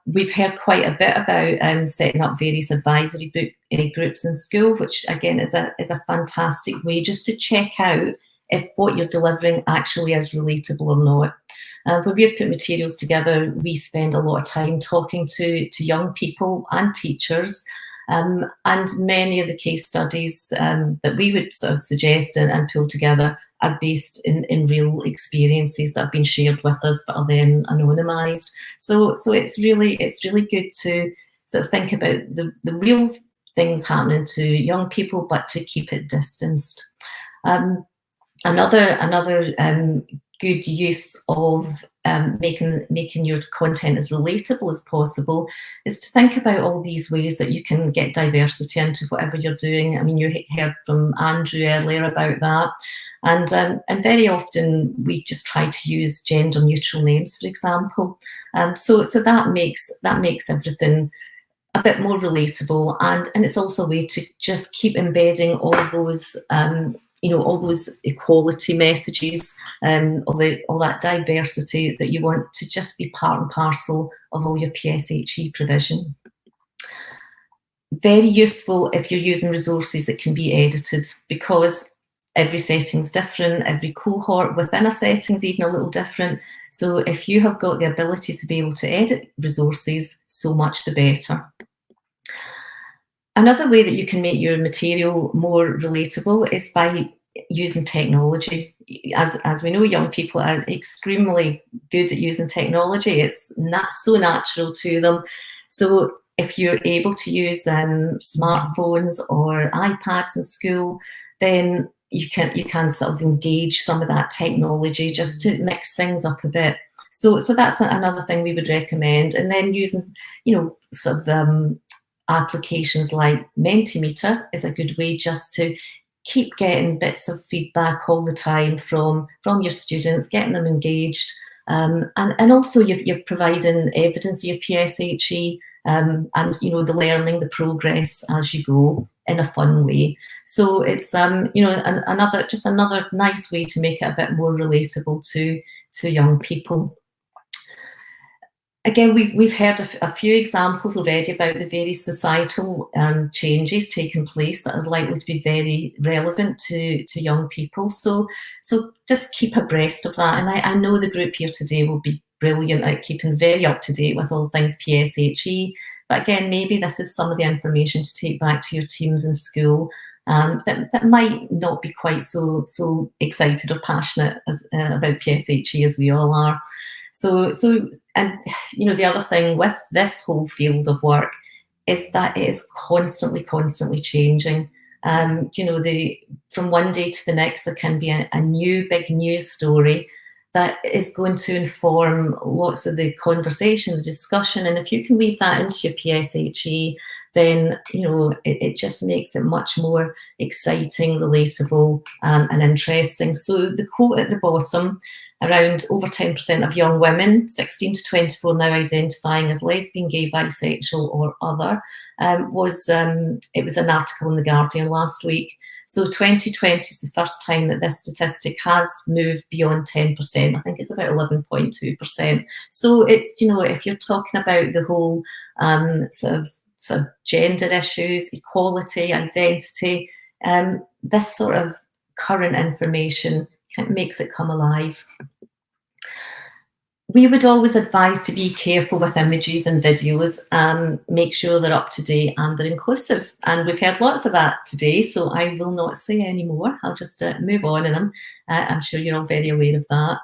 We've heard quite a bit about setting up various advisory groups in school, which again is a fantastic way just to check out if what you're delivering actually is relatable or not. When we put materials together, we spend a lot of time talking to young people and teachers, and many of the case studies that we would sort of suggest and pull together are based in real experiences that have been shared with us but are then anonymised. So it's really good to sort of think about the real things happening to young people, but to keep it distanced. Another good use of making your content as relatable as possible is to think about all these ways that you can get diversity into whatever you're doing. I mean, you heard from Andrew earlier about that, and very often we just try to use gender neutral names, for example. So that makes everything a bit more relatable, and it's also a way to just keep embedding all of those all those equality messages, all that diversity that you want to just be part and parcel of all your PSHE provision. Very useful if you're using resources that can be edited, because every setting's different, every cohort within a setting's even a little different. So if you have got the ability to be able to edit resources, so much the better. Another way that you can make your material more relatable is by using technology. As we know, young people are extremely good at using technology. It's not so natural to them. So if you're able to use smartphones or iPads in school, then you can sort of engage some of that technology just to mix things up a bit. So that's another thing we would recommend. And then using, sort of applications like Mentimeter is a good way just to keep getting bits of feedback all the time from your students, getting them engaged. And also you're providing evidence of your PSHE, and the learning, the progress as you go in a fun way. So it's another nice way to make it a bit more relatable to young people. Again, we've heard a few examples already about the various societal changes taking place that are likely to be very relevant to young people. So just keep abreast of that. And I know the group here today will be brilliant at keeping very up to date with all things PSHE. But again, maybe this is some of the information to take back to your teams in school that might not be quite so excited or passionate about PSHE as we all are. So the other thing with this whole field of work is that it is constantly changing. From one day to the next, there can be a new big news story that is going to inform lots of the conversation, the discussion. And if you can weave that into your PSHE, then it just makes it much more exciting, relatable, and interesting. So the quote at the bottom, around over 10% of young women, 16 to 24, now identifying as lesbian, gay, bisexual or other, it was an article in The Guardian last week. So 2020 is the first time that this statistic has moved beyond 10%. I think it's about 11.2%. So it's, if you're talking about the whole sort of gender issues, equality, identity, this sort of current information makes it come alive. We would always advise to be careful with images and videos, make sure they're up to date and they're inclusive. And we've heard lots of that today, so I will not say any more. I'll just move on, and I'm sure you're all very aware of that.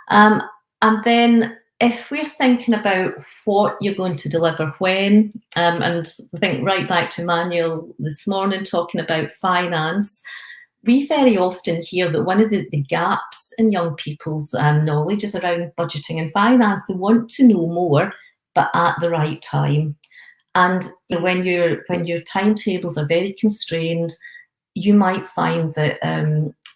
And then if we're thinking about what you're going to deliver when, and I think right back to Manuel this morning talking about finance, we very often hear that one of the gaps in young people's knowledge is around budgeting and finance. They want to know more, but at the right time. And when your timetables are very constrained, you might find that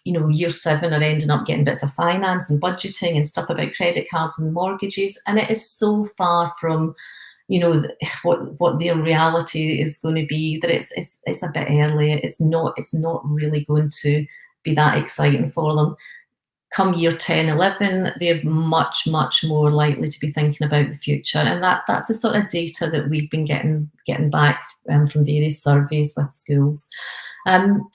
year 7 are ending up getting bits of finance and budgeting and stuff about credit cards and mortgages, and it is so far from what their reality is going to be that it's a bit early. It's not really going to be that exciting for them. Come year 10, 11, they're much more likely to be thinking about the future, and that's the sort of data that we've been getting back from various surveys with schools.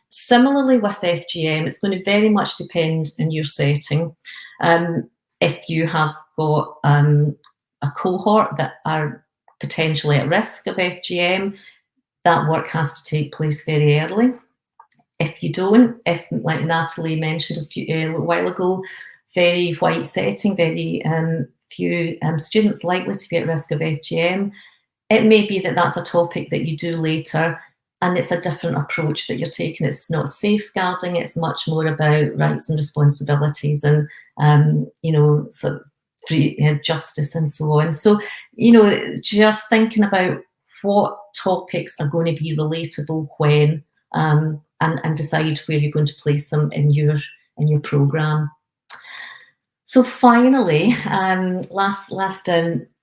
Similarly with FGM, it's going to very much depend on your setting. If you have got a cohort that are potentially at risk of FGM, that work has to take place very early. If you don't, like Natalie mentioned a little while ago, very white setting, very few students likely to be at risk of FGM, it may be that that's a topic that you do later, and it's a different approach that you're taking. It's not safeguarding, it's much more about rights and responsibilities and, sort of justice and so on. So, just thinking about what topics are going to be relatable when, and decide where you're going to place them in your programme. So finally, last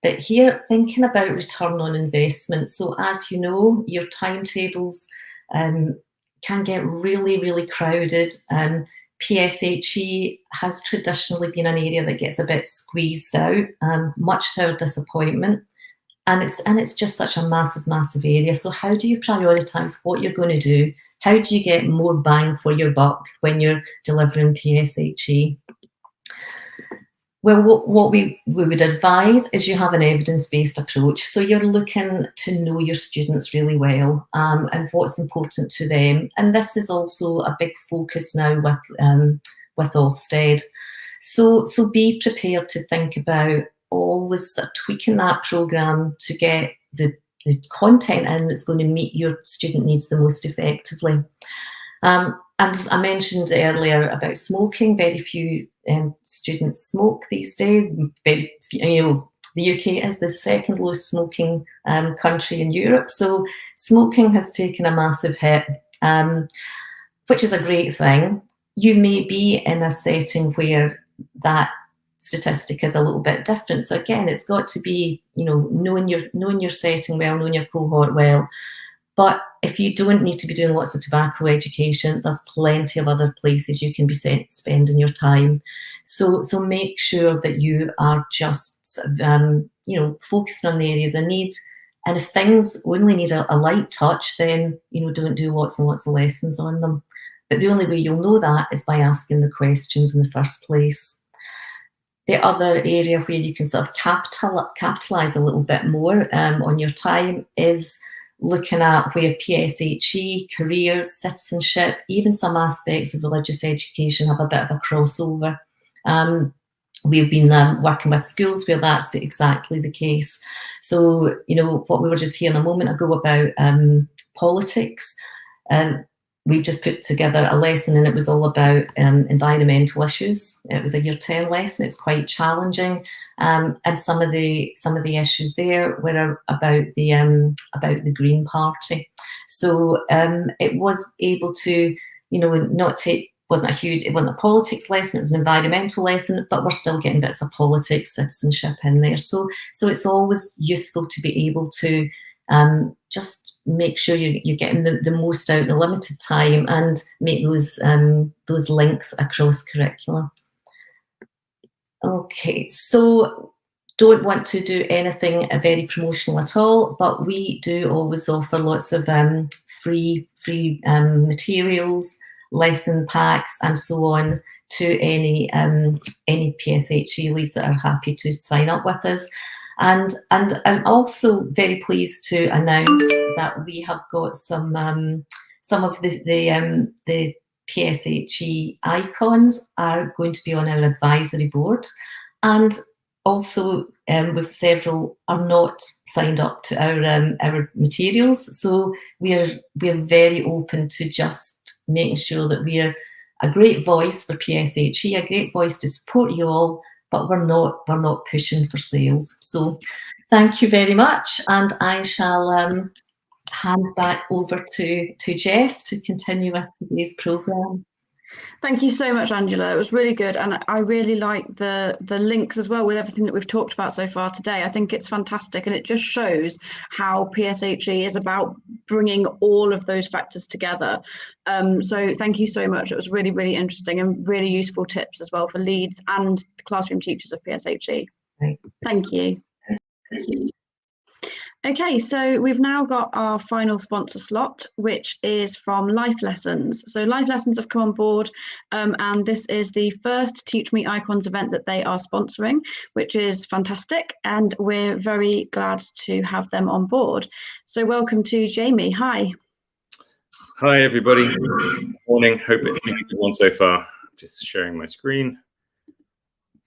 bit here, thinking about return on investment. So as you know, your timetables can get really, really crowded. PSHE has traditionally been an area that gets a bit squeezed out, much to our disappointment. And it's just such a massive, massive area. So how do you prioritise what you're going to do? How do you get more bang for your buck when you're delivering PSHE? Well, what we would advise is you have an evidence-based approach. So you're looking to know your students really well, and what's important to them. And this is also a big focus now with Ofsted. So be prepared to think about always sort of tweaking that programme to get the content in that's going to meet your student needs the most effectively. And I mentioned earlier about smoking. Very few students smoke these days. Very few, the UK is the second lowest smoking country in Europe. So smoking has taken a massive hit, which is a great thing. You may be in a setting where that statistic is a little bit different. So again, it's got to be, knowing your setting well, knowing your cohort well. But if you don't need to be doing lots of tobacco education, there's plenty of other places you can be spending your time. So make sure that you are just focusing on the areas of need. And if things only need a light touch, then don't do lots and lots of lessons on them. But the only way you'll know that is by asking the questions in the first place. The other area where you can sort of capitalise a little bit more on your time is looking at where PSHE, careers, citizenship, even some aspects of religious education have a bit of a crossover. We've been working with schools where that's exactly the case. So, what we were just hearing a moment ago about politics, we've just put together a lesson and it was all about environmental issues. It was a year 10 lesson. It's quite challenging. And some of the issues there were about the Green Party. So it was able to, it wasn't a politics lesson, it was an environmental lesson, but we're still getting bits of politics, citizenship in there. So it's always useful to be able to just make sure you're getting the most out of the limited time and make those links across curricula. Okay, so don't want to do anything very promotional at all, but we do always offer lots of free materials, lesson packs, and so on to any PSHE leads that are happy to sign up with us. And I'm also very pleased to announce that we have got some of the PSHE icons are going to be on our advisory board, and also with several are not signed up to our materials. So we're very open to just making sure that we're a great voice for PSHE, a great voice to support you all, but we're not pushing for sales. So thank you very much, and I shall hand back over to Jess to continue with today's programme. Thank you so much, Angela. It was really good, and I really like the links as well with everything that we've talked about so far today. I think it's fantastic, and it just shows how PSHE is about bringing all of those factors together. So thank you so much. It was really, really interesting and really useful tips as well for leads and classroom teachers of PSHE. Right. Thank you. Okay, so we've now got our final sponsor slot, which is from Life Lessons. So Life Lessons have come on board, and this is the first Teach Meet Icons event that they are sponsoring, which is fantastic, and we're very glad to have them on board. So welcome to Jamie. Hi. Hi, everybody. Good morning. Hope it's been a good one so far. Just sharing my screen.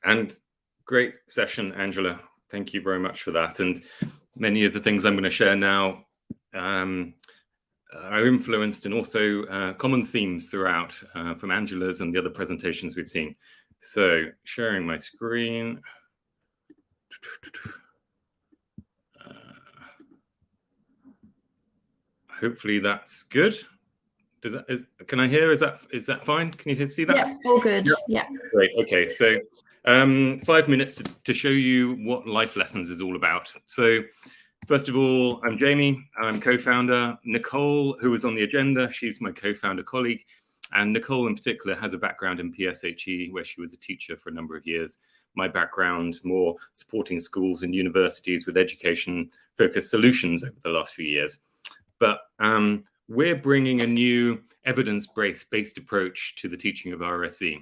And great session, Angela. Thank you very much for that. And many of the things I'm going to share now are influenced and also common themes throughout from Angela's and the other presentations we've seen. So sharing my screen. Hopefully that's good. Can I hear? Is that fine? Can you see that? Yeah, all good. Yeah. Great. Okay. So 5 minutes to show you what Life Lessons is all about. So First of all, I'm Jamie. I'm co-founder. Nicole, who was on the agenda, she's my co-founder colleague. And Nicole in particular has a background in PSHE, where she was a teacher for a number of years. My background, more supporting schools and universities with education-focused solutions over the last few years. But we're bringing a new evidence-based approach to the teaching of RSE.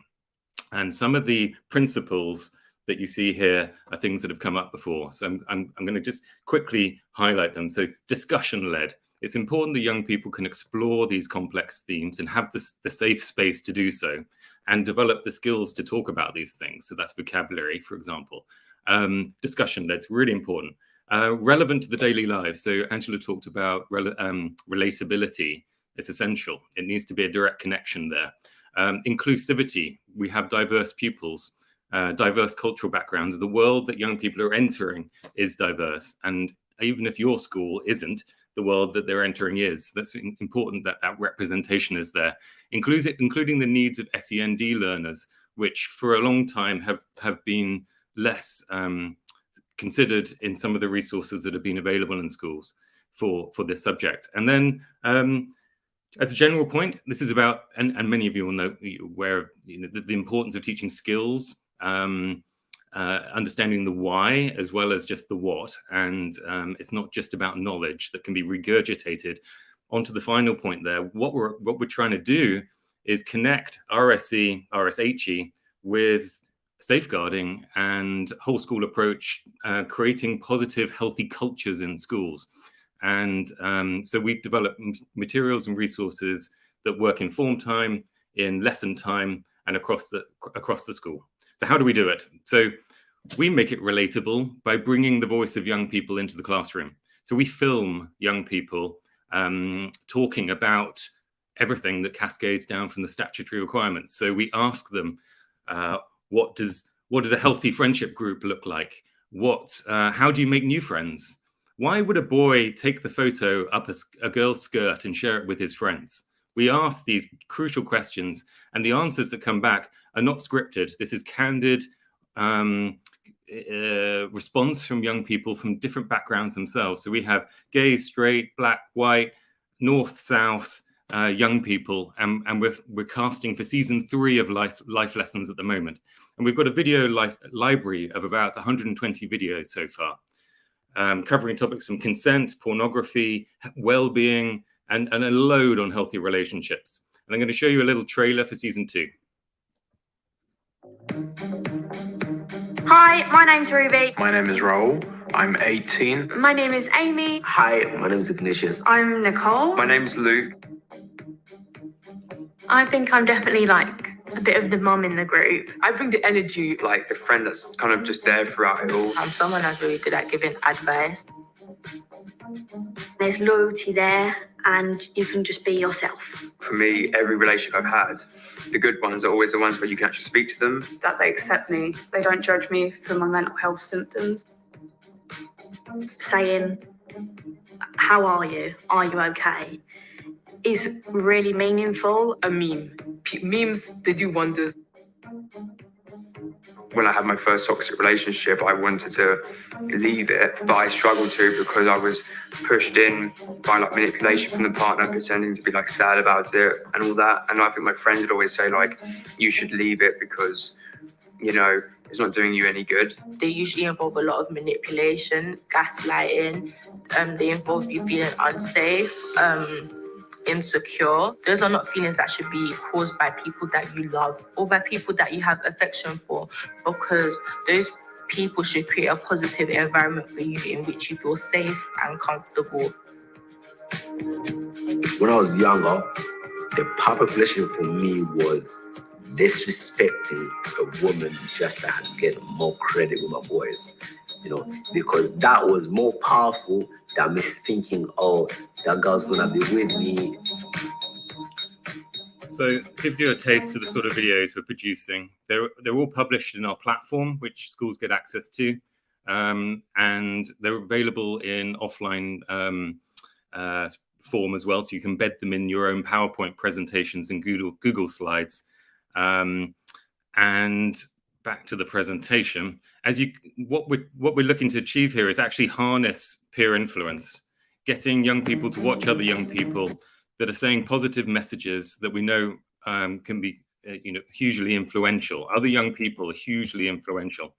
And some of the principles that you see here are things that have come up before. So I'm going to just quickly highlight them. So discussion-led. It's important that young people can explore these complex themes and have the safe space to do so and develop the skills to talk about these things. So that's vocabulary, for example. Discussion-led is really important. Relevant to the daily lives. So Angela talked about relatability. It's essential. It needs to be a direct connection there. Inclusivity. We have diverse pupils. Diverse cultural backgrounds. The world that young people are entering is diverse. And even if your school isn't, the world that they're entering is. That's important that that representation is there, including the needs of SEND learners, which for a long time have been less considered in some of the resources that have been available in schools for this subject. And then as a general point, this is about, and many of you will know, aware of the importance of teaching skills, understanding the why as well as just the what, and it's not just about knowledge that can be regurgitated. Onto the final point there, what we're trying to do is connect RSHE with safeguarding and whole school approach, creating positive, healthy cultures in schools. And so we've developed materials and resources that work in form time, in lesson time, and across the school. So how do we do it? So we make it relatable by bringing the voice of young people into the classroom. So we film young people talking about everything that cascades down from the statutory requirements. So we ask them, what does a healthy friendship group look like? How do you make new friends? Why would a boy take the photo up a girl's skirt and share it with his friends? We ask these crucial questions, and the answers that come back are not scripted. This is candid response from young people from different backgrounds themselves. So we have gay, straight, black, white, north, south, young people, and we're casting for season 3 of life lessons at the moment. And we've got a video library of about 120 videos so far, covering topics from consent, pornography, well-being, and a load on healthy relationships. And I'm going to show you a little trailer for season 2. Hi, my name's Ruby. My name is Raul. I'm 18. My name is Amy. Hi, my name is Ignatius. I'm Nicole. My name's Luke. I think I'm definitely like a bit of the mum in the group. I bring the energy, like the friend that's kind of just there throughout it all. I'm someone that's really good at giving advice. There's loyalty there and you can just be yourself. For me, every relationship I've had, the good ones are always the ones where you can actually speak to them. That they accept me. They don't judge me for my mental health symptoms. Saying, how are you? Are you okay? Is really meaningful. A meme. Memes, they do wonders. When I had my first toxic relationship, I wanted to leave it, but I struggled to because I was pushed in by like manipulation from the partner, pretending to be like sad about it and all that. And I think my friends would always say like, you should leave it because, you know, it's not doing you any good. They usually involve a lot of manipulation, gaslighting, they involve you feeling unsafe, insecure. Those are not feelings that should be caused by people that you love or by people that you have affection for, because those people should create a positive environment for you in which you feel safe and comfortable. When I was younger, the population for me was disrespecting a woman just to get more credit with my boys, you know, because that was more powerful than me thinking, oh, that girl's gonna be with me. So it gives you a taste of the sort of videos we're producing. They're all published in our platform, which schools get access to, and they're available in offline form as well, so you can embed them in your own PowerPoint presentations and Google Slides. And back to the presentation. what we're looking to achieve here is actually harness peer influence, getting young people to watch other young people that are saying positive messages that we know can be hugely influential. Other young people are hugely influential.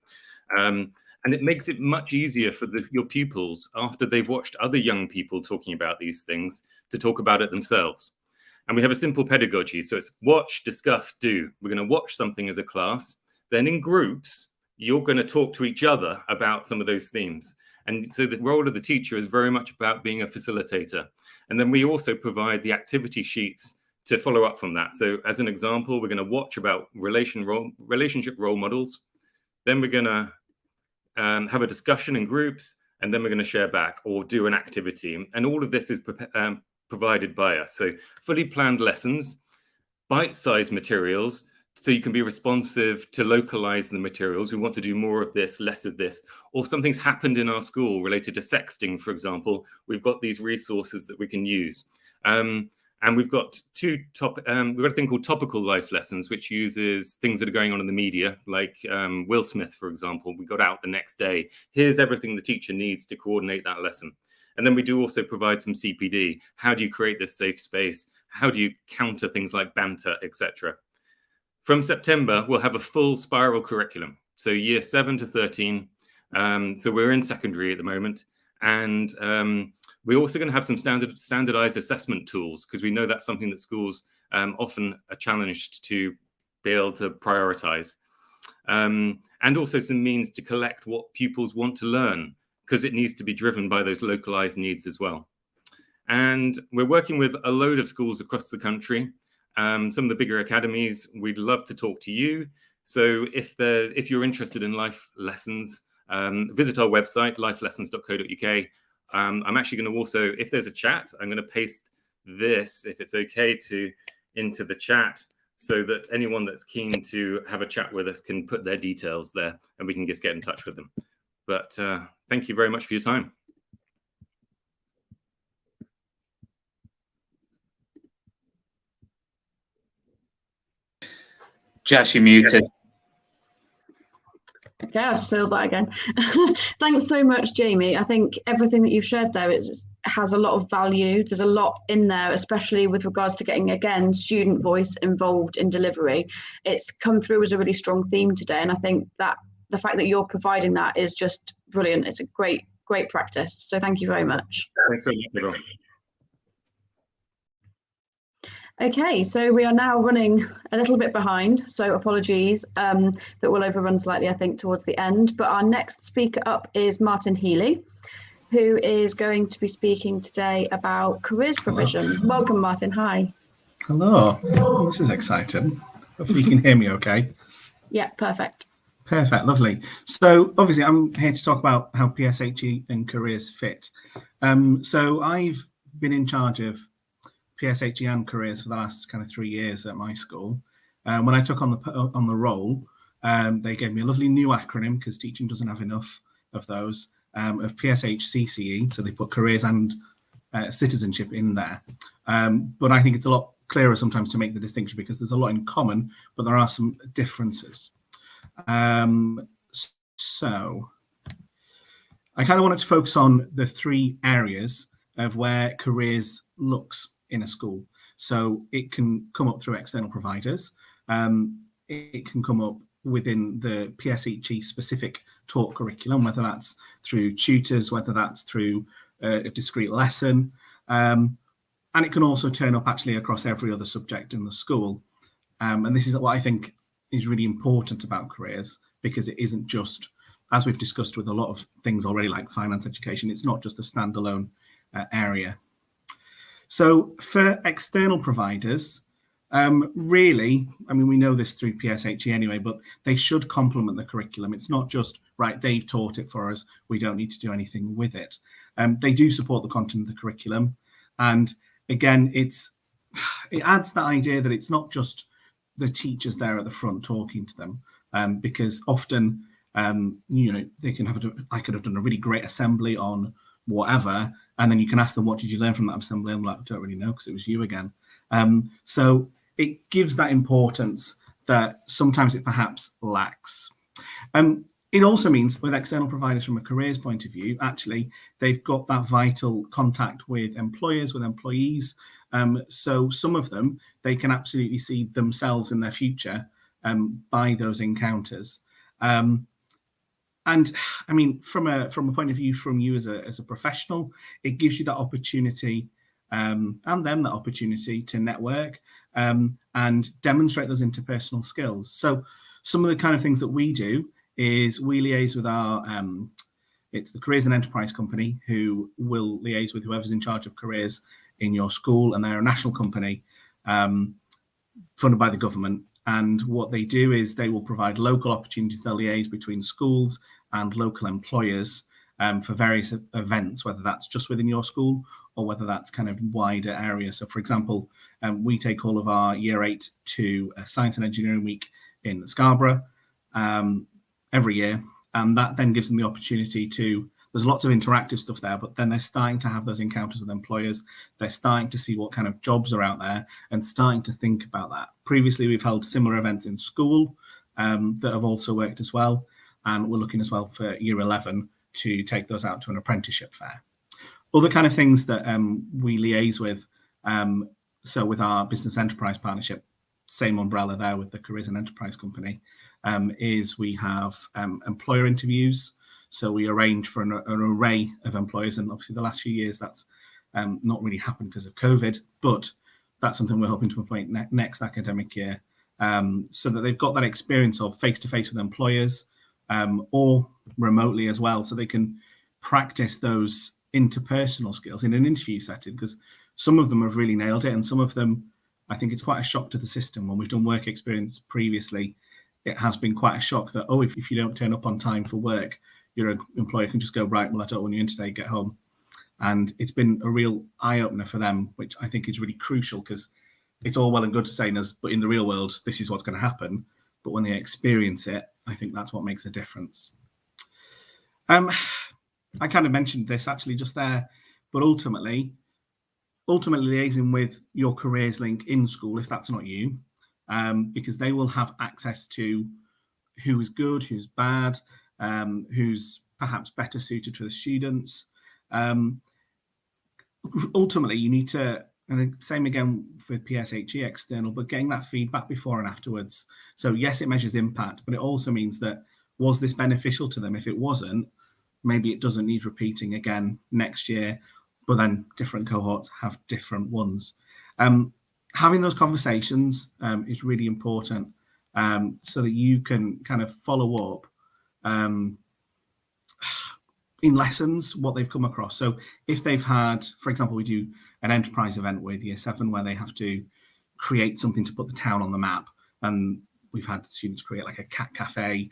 And it makes it much easier for your pupils, after they've watched other young people talking about these things, to talk about it themselves. And we have a simple pedagogy. So it's watch, discuss, do. We're going to watch something as a class. Then in groups, you're going to talk to each other about some of those themes. And so the role of the teacher is very much about being a facilitator. And then we also provide the activity sheets to follow up from that. So as an example, we're going to watch about relationship role models. Then we're going to have a discussion in groups, and then we're going to share back or do an activity. And all of this is provided by us. So fully planned lessons, bite-sized materials, so you can be responsive to localize the materials. We want to do more of this, less of this, or something's happened in our school related to sexting, for example. We've got these resources that we can use. And we've got we've got a thing called topical life lessons, which uses things that are going on in the media, like Will Smith, for example. We got out the next day. Here's everything the teacher needs to coordinate that lesson. And then we do also provide some CPD. How do you create this safe space? How do you counter things like banter, etc.? From September, we'll have a full spiral curriculum. So year 7 to 13. So we're in secondary at the moment. And we're also going to have some standardized assessment tools, because we know that's something that schools often are challenged to be able to prioritize. And also some means to collect what pupils want to learn, because it needs to be driven by those localized needs as well. And we're working with a load of schools across the country. Some of the bigger academies, we'd love to talk to you. So if you're interested in life lessons, visit our website, lifelessons.co.uk. I'm actually going to also, if there's a chat, I'm going to paste this, if it's okay, into the chat, so that anyone that's keen to have a chat with us can put their details there, and we can just get in touch with them. But thank you very much for your time. Jess, you're muted. Okay, I'll just say that again. Thanks so much, Jamie. I think everything that you've shared there has a lot of value. There's a lot in there, especially with regards to getting, again, student voice involved in delivery. It's come through as a really strong theme today, and I think that the fact that you're providing that is just brilliant. It's a great practice. So thank you very much. Thanks so much, everyone. Okay, so we are now running a little bit behind, so apologies that we'll overrun slightly, I think, towards the end. But our next speaker up is Martin Healy, who is going to be speaking today about careers provision. Hello. Welcome, Martin. Hi. Hello. Oh, this is exciting. Hopefully you can hear me okay. Yeah, perfect. Perfect, lovely. So obviously I'm here to talk about how PSHE and careers fit. So I've been in charge of PSHE and careers for the last kind of 3 years at my school. When I took on the role, they gave me a lovely new acronym, because teaching doesn't have enough of those, of PSHCCE. So they put careers and citizenship in there. But I think it's a lot clearer sometimes to make the distinction, because there's a lot in common, but there are some differences. So I kind of wanted to focus on the 3 areas of where careers looks in a school. So it can come up through external providers. It can come up within the PSHE specific taught curriculum, whether that's through tutors, whether that's through a discrete lesson. And it can also turn up actually across every other subject in the school. And this is what I think is really important about careers, because it isn't just, as we've discussed with a lot of things already, like finance education, it's not just a standalone area. So for external providers, really, I mean, we know this through PSHE anyway, but they should complement the curriculum. It's not just, right, they've taught it for us, we don't need to do anything with it. They do support the content of the curriculum. And again, it adds that idea that it's not just the teachers there at the front talking to them, because often, they can have, I could have done a really great assembly on whatever, and then you can ask them, what did you learn from that assembly? I'm like, I don't really know, because it was you again. So it gives that importance that sometimes it perhaps lacks. It also means with external providers from a careers point of view, actually, they've got that vital contact with employers, with employees. So some of them, they can absolutely see themselves in their future by those encounters. And I mean, from a point of view from you as a professional, it gives you that opportunity and them that opportunity to network and demonstrate those interpersonal skills. So some of the kind of things that we do is we liaise with our, it's the Careers and Enterprise Company who will liaise with whoever's in charge of careers in your school, and they're a national company funded by the government. And what they do is they will provide local opportunities. They'll liaise between schools and local employers for various events, whether that's just within your school or whether that's kind of wider areas. So, for example, we take all of our Year 8 to a Science and Engineering Week in Scarborough every year, and that then gives them the opportunity to, there's lots of interactive stuff there, but then they're starting to have those encounters with employers. They're starting to see what kind of jobs are out there and starting to think about that. Previously, we've held similar events in school that have also worked as well, and we're looking as well for Year 11 to take those out to an apprenticeship fair. Other kind of things that we liaise with, so with our business enterprise partnership, same umbrella there with the Careers and Enterprise Company, is we have employer interviews. So we arrange for an array of employers, and obviously the last few years that's not really happened because of COVID, but that's something we're hoping to implement next academic year, so that they've got that experience of face-to-face with employers or remotely as well, so they can practice those interpersonal skills in an interview setting, because some of them have really nailed it, and some of them, I think it's quite a shock to the system. When we've done work experience previously, it has been quite a shock that, oh, if you don't turn up on time for work, your employer can just go, right, well, I don't want you in today, get home. And it's been a real eye-opener for them, which I think is really crucial, because it's all well and good to say, but in the real world, this is what's going to happen. But when they experience it, I think that's what makes a difference. I kind of mentioned this actually just there, but ultimately liaising with your careers link in school, if that's not you, because they will have access to who is good, who's bad, who's perhaps better suited for the students. Ultimately, you need to, and same again with PSHE external, but getting that feedback before and afterwards. So yes, it measures impact, but it also means that, was this beneficial to them? If it wasn't, maybe it doesn't need repeating again next year, but then different cohorts have different ones. Having those conversations is really important, so that you can kind of follow up in lessons what they've come across. So if they've had, for example, we do an enterprise event with Year 7 where they have to create something to put the town on the map, and we've had students create like a cat cafe,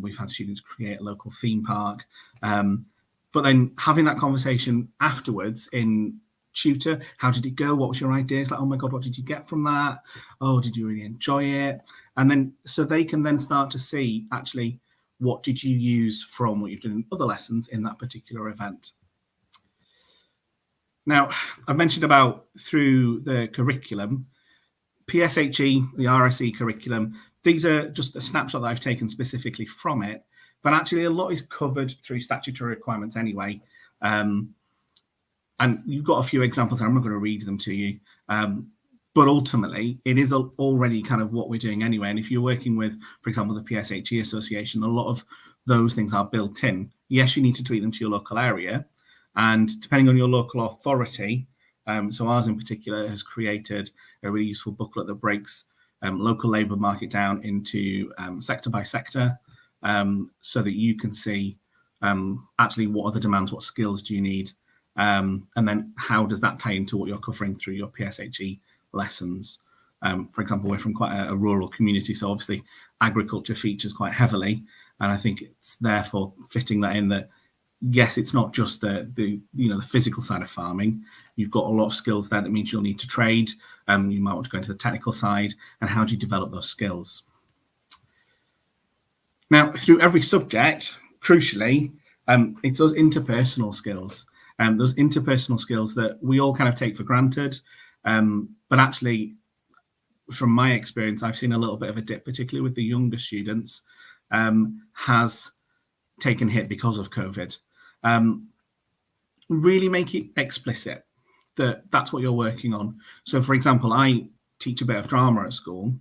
we've had students create a local theme park, but then having that conversation afterwards in tutor, how did it go, what was your ideas, like, oh my god, what did you get from that, oh, did you really enjoy it? And then so they can then start to see, actually, what did you use from what you've done in other lessons in that particular event. Now, I've mentioned about through the curriculum, PSHE, the RSE curriculum, these are just a snapshot that I've taken specifically from it, but actually a lot is covered through statutory requirements anyway. And you've got a few examples, I'm not going to read them to you, but ultimately it is already kind of what we're doing anyway. And if you're working with, for example, the PSHE Association, a lot of those things are built in. Yes, you need to tweak them to your local area, and depending on your local authority, so ours in particular has created a really useful booklet that breaks local labour market down into sector by sector, so that you can see actually what are the demands, what skills do you need, and then how does that tie into what you're covering through your PSHE lessons. For example, we're from quite a rural community, so obviously agriculture features quite heavily, and I think it's therefore fitting that in that, yes, it's not just the physical side of farming. You've got a lot of skills there that means you'll need to trade. You might want to go into the technical side, and how do you develop those skills? Now, through every subject, crucially, it's those interpersonal skills. Those interpersonal skills that we all kind of take for granted, but actually, from my experience, I've seen a little bit of a dip, particularly with the younger students, has taken a hit because of COVID. Really make it explicit that that's what you're working on. So, for example, I teach a bit of drama at school,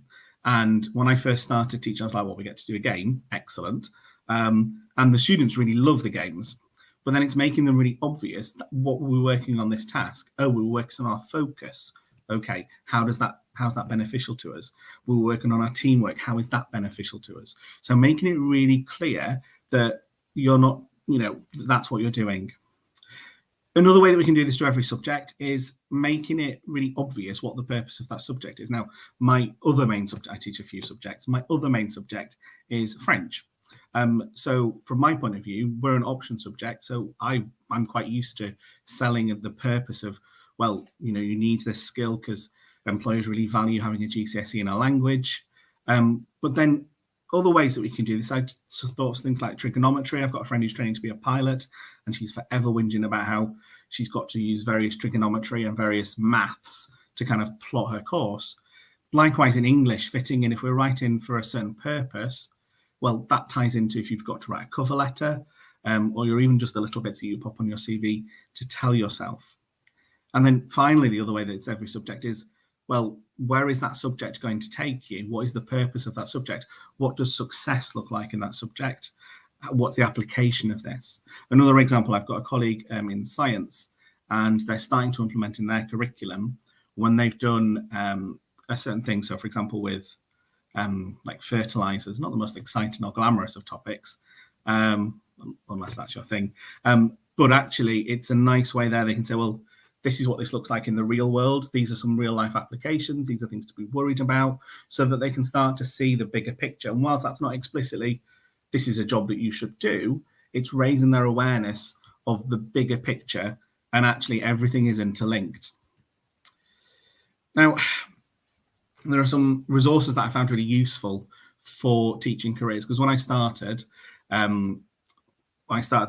and when I first started teaching, I was like, well, we get to do a game, excellent. And the students really love the games, but then it's making them really obvious that what we're working on this task. Oh, we're working on our focus. Okay, how's that beneficial to us? We're working on our teamwork. How is that beneficial to us? So making it really clear that you're not, that's what you're doing. Another way that we can do this to every subject is making it really obvious what the purpose of that subject is. Now, my other main subject, I teach a few subjects, my other main subject is French. So from my point of view, we're an option subject. So I'm quite used to selling the purpose of, well, you need this skill because employers really value having a GCSE in a language. But then other ways that we can do this, I thought of things like trigonometry. I've got a friend who's training to be a pilot, and she's forever whinging about how she's got to use various trigonometry and various maths to kind of plot her course. Likewise, in English, fitting in, if we're writing for a certain purpose, well, that ties into if you've got to write a cover letter, or you're even just the little bits that you pop on your CV to tell yourself. And then finally, the other way that it's every subject is, well, where is that subject going to take you? What is the purpose of that subject? What does success look like in that subject? What's the application of this? Another example, I've got a colleague in science, and they're starting to implement in their curriculum when they've done a certain thing. So, for example, with like fertilizers, not the most exciting or glamorous of topics, unless that's your thing. But actually, it's a nice way there. They can say, well, this is what this looks like in the real world. These are some real life applications. These are things to be worried about, so that they can start to see the bigger picture. And whilst that's not explicitly, this is a job that you should do, it's raising their awareness of the bigger picture, and actually everything is interlinked. Now, there are some resources that I found really useful for teaching careers, because when I started the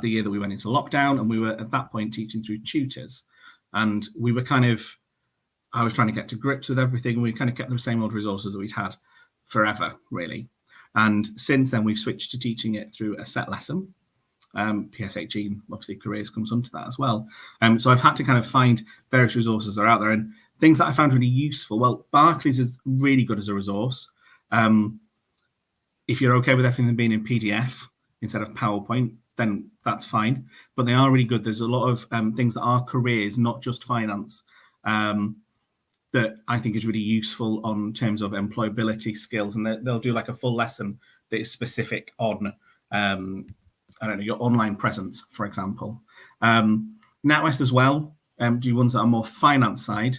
year that we went into lockdown, and we were at that point teaching through tutors. And we were I was trying to get to grips with everything. We kind of kept the same old resources that we'd had forever, really. And since then, we've switched to teaching it through a set lesson. PSHE, obviously careers comes onto that as well. So I've had to kind of find various resources that are out there, and things that I found really useful. Well, Barclays is really good as a resource. If you're okay with everything being in PDF instead of PowerPoint, then that's fine. But they are really good. There's a lot of things that are careers, not just finance, that I think is really useful on terms of employability skills. And they'll do like a full lesson that is specific on, I don't know, your online presence, for example. NatWest as well do ones that are more finance side,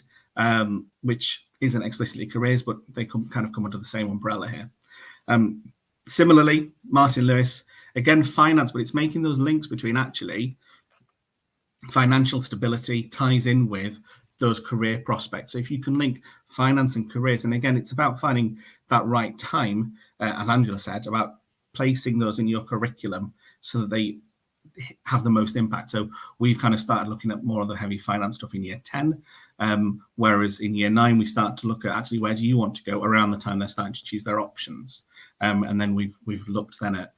which isn't explicitly careers, but they kind of come under the same umbrella here. Similarly, Martin Lewis, again, finance, but it's making those links between actually financial stability ties in with those career prospects. So if you can link finance and careers, and again, it's about finding that right time, as Angela said, about placing those in your curriculum so that they have the most impact. So we've kind of started looking at more of the heavy finance stuff in year 10, whereas in year 9, we start to look at actually where do you want to go around the time they're starting to choose their options. And then we've looked then at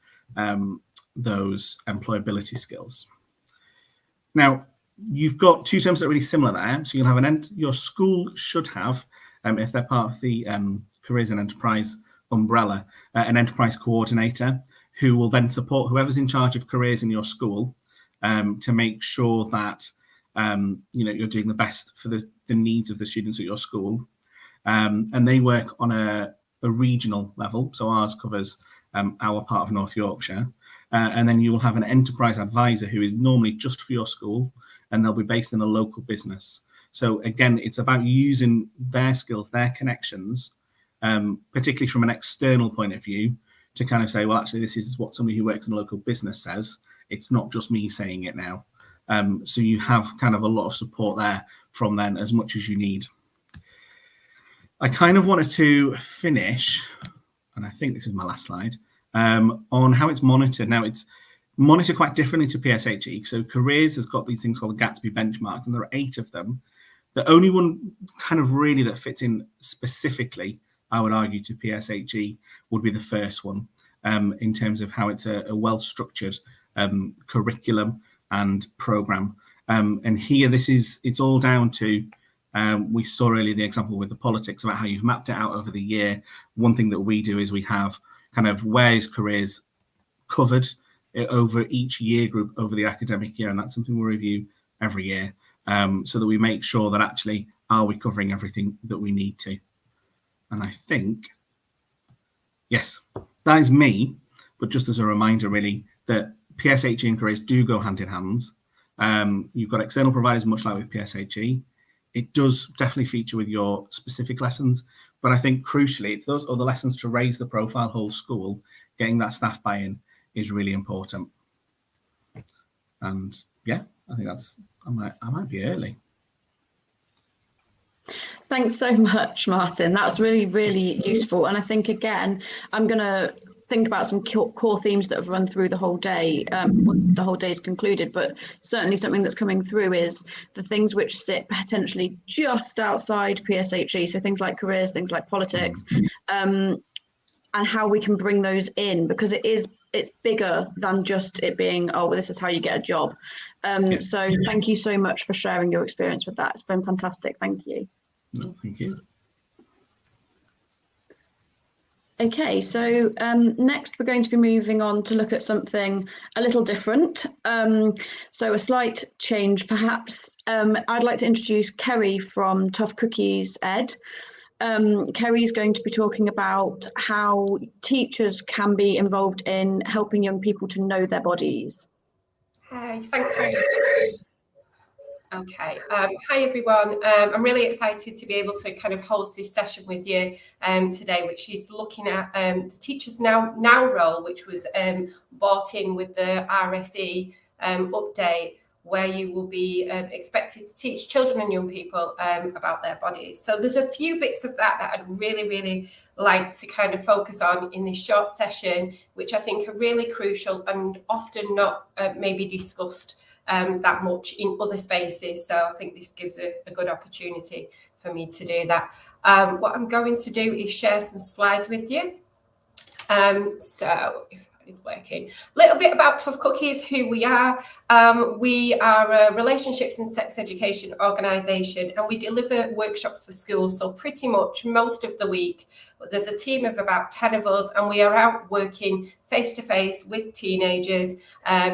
those employability skills. Now, you've got two terms that are really similar there. So you'll have your school should have, if they're part of the careers and enterprise umbrella, an enterprise coordinator who will then support whoever's in charge of careers in your school to make sure that you're doing the best for the needs of the students at your school. And they work on a regional level. So ours covers our part of North Yorkshire. And then you will have an enterprise advisor who is normally just for your school, and they'll be based in a local business. So again, it's about using their skills, their connections, particularly from an external point of view, to kind of say, well, actually, this is what somebody who works in a local business says. It's not just me saying it now. So you have kind of a lot of support there from then, as much as you need. I kind of wanted to finish, and I think this is my last slide, on how it's monitored. Now, it's monitored quite differently to PSHE. So careers has got these things called Gatsby benchmarks, and there are 8 of them. The only one kind of really that fits in specifically, I would argue, to PSHE would be the first one, in terms of how it's a well-structured curriculum and program. And here, it's all down to, we saw earlier the example with the politics about how you've mapped it out over the year. One thing that we do is we have kind of where's careers covered over each year group over the academic year, and that's something we review every year, so that we make sure that actually are we covering everything that we need to. And I think, yes, that is me, but just as a reminder really that PSHE and careers do go hand in hand. You've got external providers, much like with PSHE. It does definitely feature with your specific lessons, but I think crucially it's those other lessons to raise the profile whole school. Getting that staff buy-in is really important. And yeah, I think I might be early. Thanks so much, Martin. That was really, really useful. And I think, again, I'm going to think about some core themes that have run through the whole day, once the whole day is concluded, but certainly something that's coming through is the things which sit potentially just outside PSHE, so things like careers, things like politics, and how we can bring those in, because it's bigger than just it being, oh, well, this is how you get a job. So thank you so much for sharing your experience with that. It's been fantastic. Thank you. No, thank you. Okay, so next we're going to be moving on to look at something a little different. So a slight change, perhaps. I'd like to introduce Kerry from Tough Cookies Ed. Kerry is going to be talking about how teachers can be involved in helping young people to know their bodies. Hi, thanks very much. Okay, hi everyone. I'm really excited to be able to kind of host this session with you today, which is looking at the Teachers Now role, which was brought in with the RSE update, where you will be expected to teach children and young people about their bodies. So there's a few bits of that I'd really, really like to kind of focus on in this short session, which I think are really crucial and often not maybe discussed that much in other spaces. So I think this gives a good opportunity for me to do that. What I'm going to do is share some slides with you. So if is working. A little bit about Tough Cookies, who we are. We are a relationships and sex education organisation, and we deliver workshops for schools. So pretty much most of the week, there's a team of about 10 of us, and we are out working face-to-face with teenagers,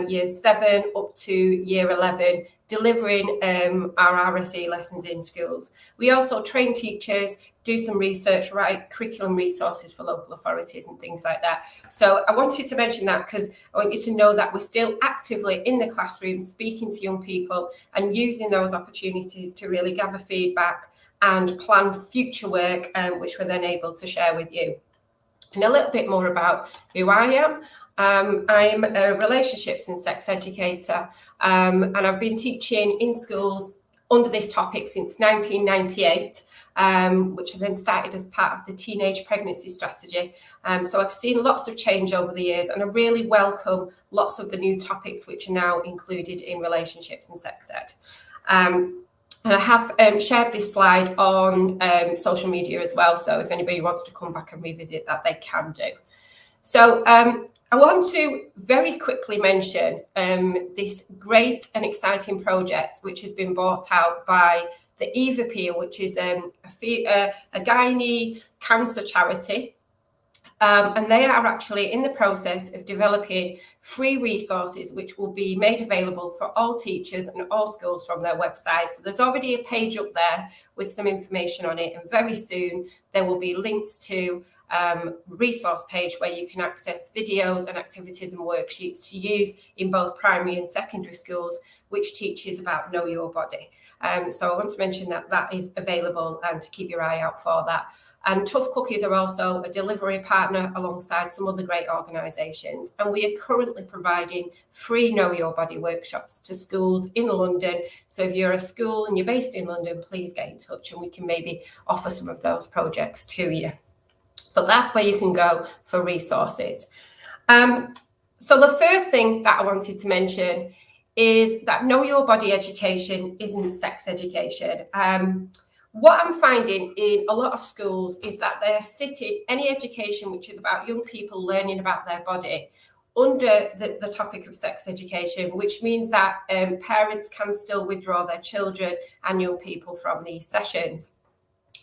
year 7 up to year 11, delivering our RSE lessons in schools. We also train teachers, do some research, write curriculum resources for local authorities and things like that. So I wanted to mention that because I want you to know that we're still actively in the classroom speaking to young people and using those opportunities to really gather feedback and plan future work, which we're then able to share with you. And a little bit more about who I am. I'm a relationships and sex educator, and I've been teaching in schools under this topic since 1998, which I then started as part of the teenage pregnancy strategy. So I've seen lots of change over the years, and I really welcome lots of the new topics which are now included in relationships and sex ed. And I have shared this slide on social media as well, so if anybody wants to come back and revisit that, they can do. So I want to very quickly mention this great and exciting project which has been brought out by the Eve Appeal, which is a gynae cancer charity. And they are actually in the process of developing free resources which will be made available for all teachers and all schools from their website. So there's already a page up there with some information on it, and very soon there will be links to resource page where you can access videos and activities and worksheets to use in both primary and secondary schools, which teaches about Know Your Body. So I want to mention that that is available and to keep your eye out for that. And Tough Cookies are also a delivery partner alongside some other great organisations. And we are currently providing free Know Your Body workshops to schools in London. So if you're a school and you're based in London, please get in touch and we can maybe offer some of those projects to you. But that's where you can go for resources. So the first thing that I wanted to mention is that Know Your Body education isn't sex education. What I'm finding in a lot of schools is that they're sitting any education which is about young people learning about their body under the topic of sex education, which means that parents can still withdraw their children and young people from these sessions.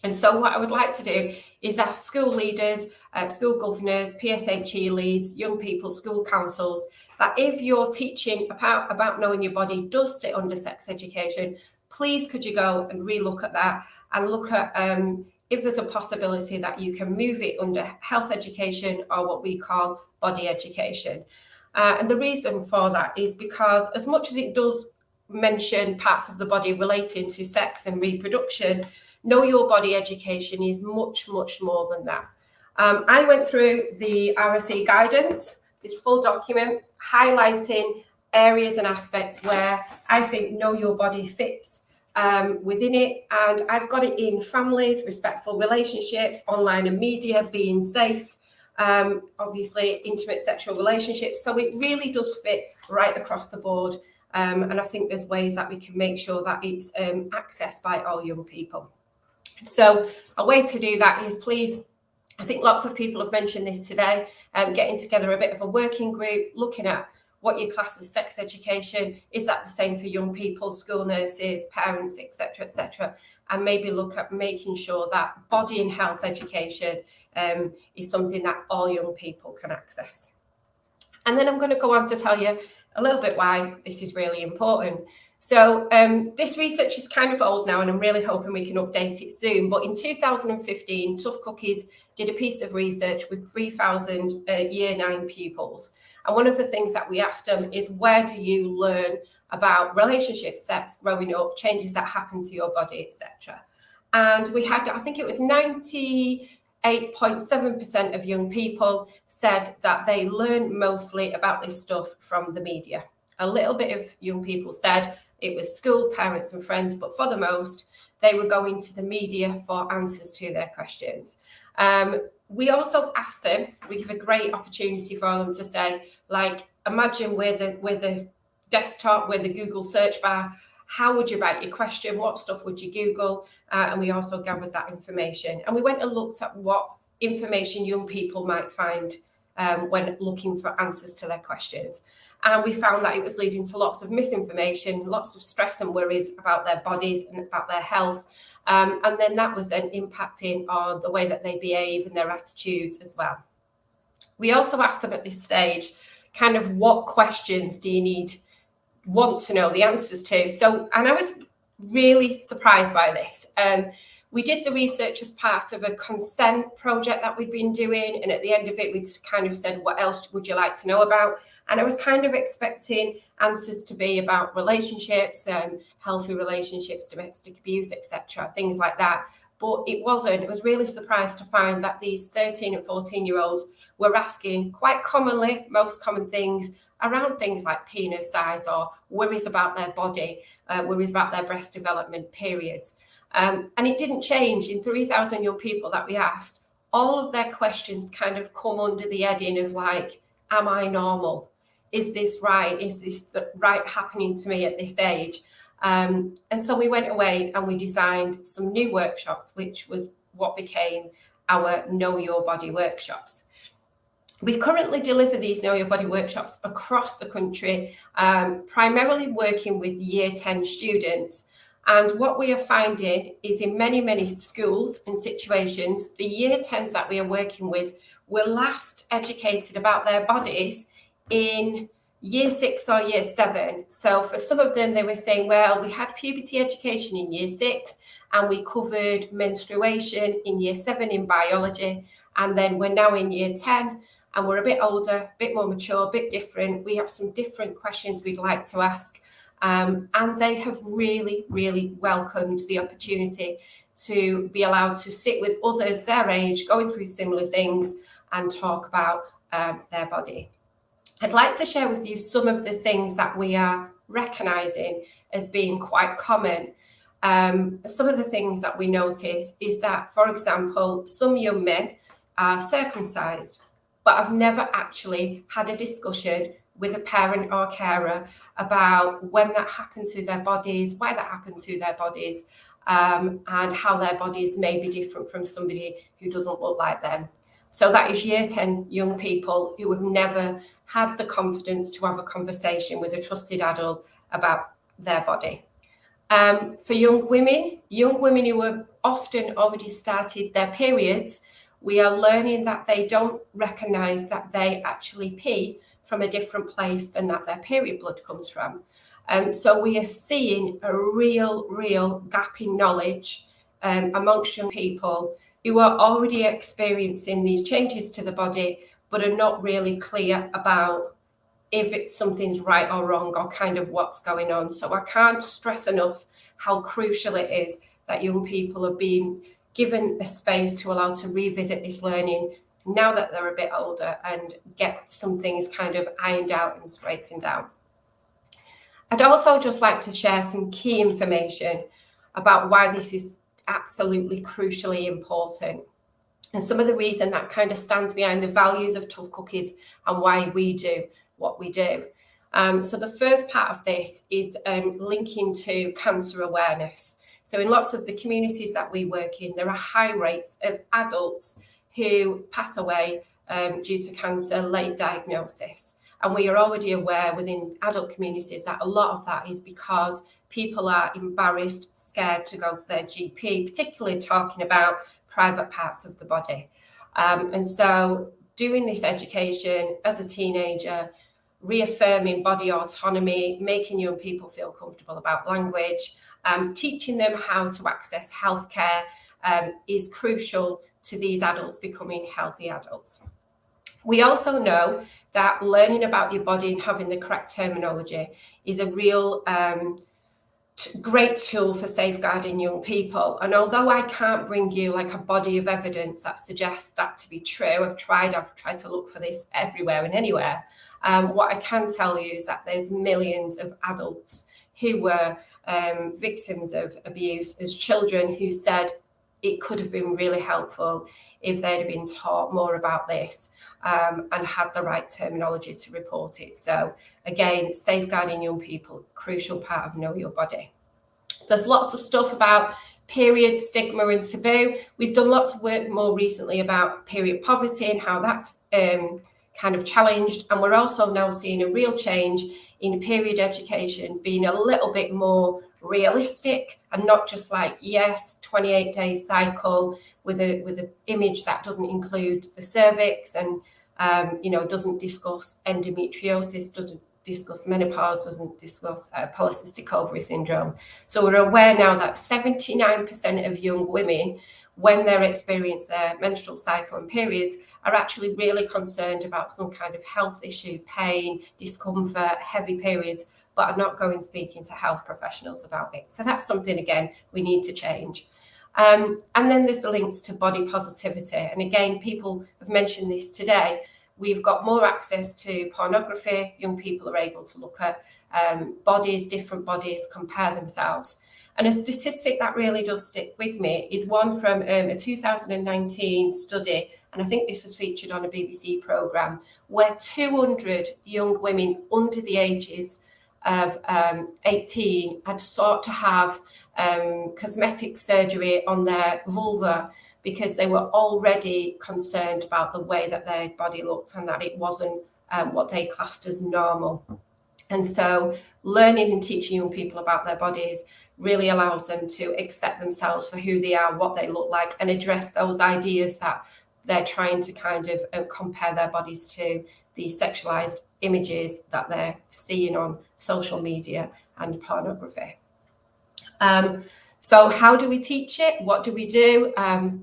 And so what I would like to do is ask school leaders, school governors, PSHE leads, young people, school councils, that if your teaching about knowing your body does sit under sex education, please could you go and relook at that and look at if there's a possibility that you can move it under health education or what we call body education. And the reason for that is because as much as it does mention parts of the body relating to sex and reproduction, know your body education is much, much more than that. I went through the RSE guidance, this full document, highlighting areas and aspects where I think know your body fits within it. And I've got it in families, respectful relationships, online and media, being safe, obviously intimate sexual relationships. So it really does fit right across the board. And I think there's ways that we can make sure that it's accessed by all young people. So a way to do that is, please, I think lots of people have mentioned this today, getting together a bit of a working group, looking at what you class as sex education. Is that the same for young people, school nurses, parents, etc., and maybe look at making sure that body and health education is something that all young people can access. And then I'm going to go on to tell you a little bit why this is really important. So this research is kind of old now, and I'm really hoping we can update it soon. But in 2015, Tough Cookies did a piece of research with 3,000 Year 9 pupils. And one of the things that we asked them is, where do you learn about relationships, sex, growing up, changes that happen to your body, etc. And we had, I think it was 98.7% of young people said that they learn mostly about this stuff from the media. A little bit of young people said it was school, parents and friends, but for the most, they were going to the media for answers to their questions. We also asked them, we give a great opportunity for them to say, like, imagine we're the desktop, we're the Google search bar. How would you write your question? What stuff would you Google? And we also gathered that information. And we went and looked at what information young people might find when looking for answers to their questions. And we found that it was leading to lots of misinformation, lots of stress and worries about their bodies and about their health. And then that was then impacting on the way that they behave and their attitudes as well. We also asked them at this stage, kind of, what questions do you want to know the answers to? So, and I was really surprised by this. We did the research as part of a consent project that we'd been doing. And at the end of it, we'd kind of said, what else would you like to know about? And I was kind of expecting answers to be about relationships, healthy relationships, domestic abuse, etc., things like that. But it wasn't. I was really surprised to find that these 13 and 14-year-olds were asking quite commonly, most common things, around things like penis size or worries about their body, worries about their breast development, periods. And it didn't change in 3,000 young people that we asked. All of their questions kind of come under the heading of, like, am I normal? Is this right? Is this right happening to me at this age? And so we went away and we designed some new workshops, which was what became our Know Your Body workshops. We currently deliver these Know Your Body workshops across the country, primarily working with Year 10 students. And what we are finding is, in many, many schools and situations, the Year 10s that we are working with were last educated about their bodies in Year 6 or Year 7. So for some of them, they were saying, well, we had puberty education in Year 6 and we covered menstruation in Year 7 in biology. And then we're now in Year 10 and we're a bit older, a bit more mature, a bit different. We have some different questions we'd like to ask. And they have really, really welcomed the opportunity to be allowed to sit with others their age, going through similar things and talk about their body. I'd like to share with you some of the things that we are recognising as being quite common. Some of the things that we notice is that, for example, some young men are circumcised, but I've never actually had a discussion with a parent or carer about when that happened to their bodies, why that happened to their bodies, and how their bodies may be different from somebody who doesn't look like them. So that is year 10 young people who have never had the confidence to have a conversation with a trusted adult about their body. For young women who have often already started their periods, we are learning that they don't recognise that they actually pee from a different place than that their period blood comes from. So we are seeing a real gap in knowledge amongst young people who are already experiencing these changes to the body, but are not really clear about if something's right or wrong or kind of what's going on. So I can't stress enough how crucial it is that young people are being given a space to allow to revisit this learning now that they're a bit older and get some things kind of ironed out and straightened out. I'd also just like to share some key information about why this is absolutely crucially important, and some of the reason that kind of stands behind the values of Tough Cookies and why we do what we do. So the first part of this is linking to cancer awareness. So in lots of the communities that we work in, there are high rates of adults who pass away due to cancer, late diagnosis. And we are already aware within adult communities that a lot of that is because people are embarrassed, scared to go to their GP, particularly talking about private parts of the body. And so doing this education as a teenager, reaffirming body autonomy, making young people feel comfortable about language, teaching them how to access healthcare is crucial to these adults becoming healthy adults. We also know that learning about your body and having the correct terminology is a real great tool for safeguarding young people. And although I can't bring you like a body of evidence that suggests that to be true, I've tried to look for this everywhere and anywhere. What I can tell you is that there's millions of adults who were victims of abuse as children who said it could have been really helpful if they'd have been taught more about this and had the right terminology to report it. So again, safeguarding young people, crucial part of Know Your Body. There's lots of stuff about period stigma and taboo. We've done lots of work more recently about period poverty and how that's kind of challenged. And we're also now seeing a real change in period education being a little bit more realistic and not just like, yes, 28-day cycle with a image that doesn't include the cervix and doesn't discuss endometriosis, doesn't discuss menopause, doesn't discuss polycystic ovary syndrome. So we're aware now that 79% of young women, when they experience their menstrual cycle and periods, are actually really concerned about some kind of health issue, pain, discomfort, heavy periods, but are not going speaking to health professionals about it. So that's something, again, we need to change. And then there's the links to body positivity. And again, people have mentioned this today. We've got more access to pornography. Young people are able to look at bodies, different bodies, compare themselves. And a statistic that really does stick with me is one from a 2019 study, and I think this was featured on a BBC programme, where 200 young women under the ages of 18 had sought to have cosmetic surgery on their vulva because they were already concerned about the way that their body looked and that it wasn't what they classed as normal. And so learning and teaching young people about their bodies really allows them to accept themselves for who they are, what they look like, and address those ideas that they're trying to kind of compare their bodies to, these sexualized images that they're seeing on social media and pornography. So how do we teach it? What do we do?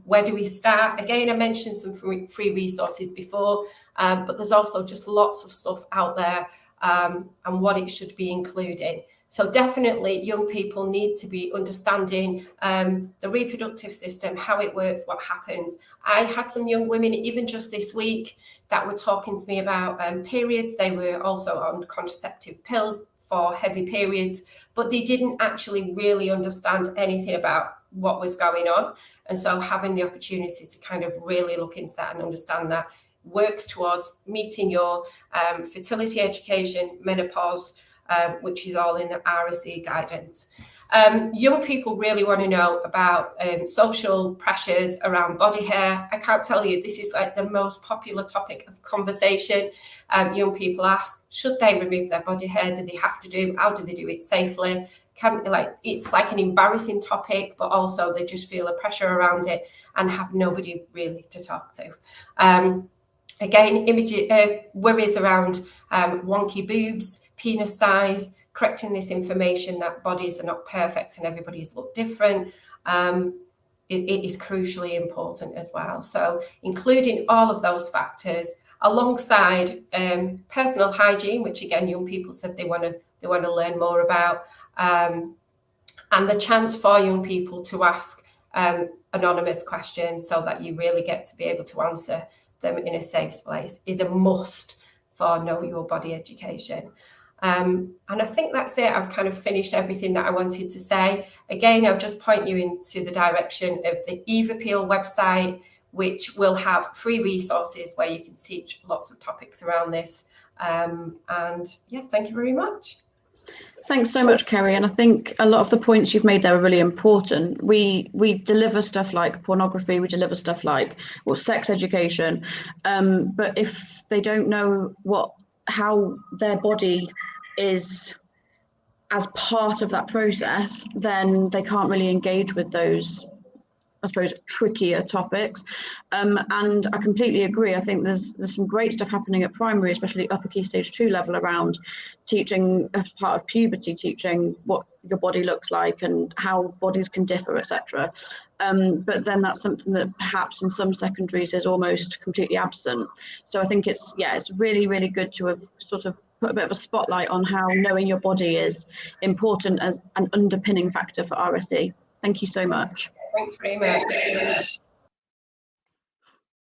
Where do we start? Again, I mentioned some free resources before, but there's also just lots of stuff out there and what it should be including. So definitely young people need to be understanding the reproductive system, how it works, what happens. I had some young women, even just this week, that were talking to me about periods. They were also on contraceptive pills for heavy periods, but they didn't actually really understand anything about what was going on. And so having the opportunity to kind of really look into that and understand that works towards meeting your fertility education, menopause, which is all in the RSE guidance. Young people really want to know about social pressures around body hair. I can't tell you, this is like the most popular topic of conversation. Young people ask, should they remove their body hair? Do they have to do? How do they do it safely? It's like an embarrassing topic, but also they just feel a pressure around it and have nobody really to talk to. Again, worries around wonky boobs, penis size, correcting this information that bodies are not perfect and everybody's look different. It is crucially important as well. So including all of those factors alongside personal hygiene, which again, young people said they want to learn more about, and the chance for young people to ask anonymous questions so that you really get to be able to answer them in a safe place is a must for Know Your Body education. And I think that's it. I've kind of finished everything that I wanted to say. Again, I'll just point you into the direction of the Eve Appeal website, which will have free resources where you can teach lots of topics around this. And yeah, thank you very much. Thanks so much, Kerry. And I think a lot of the points you've made there are really important. We deliver stuff like pornography, we deliver stuff like sex education, but if they don't know how their body is as part of that process, then they can't really engage with those, I suppose, trickier topics. And I completely agree. I think there's some great stuff happening at primary, especially upper key stage 2 level, around teaching as part of puberty, teaching what your body looks like and how bodies can differ, etc. But then that's something that perhaps in some secondaries is almost completely absent. So I think it's really, really good to have sort of put a bit of a spotlight on how knowing your body is important as an underpinning factor for RSE. Thank you so much. Thanks very much.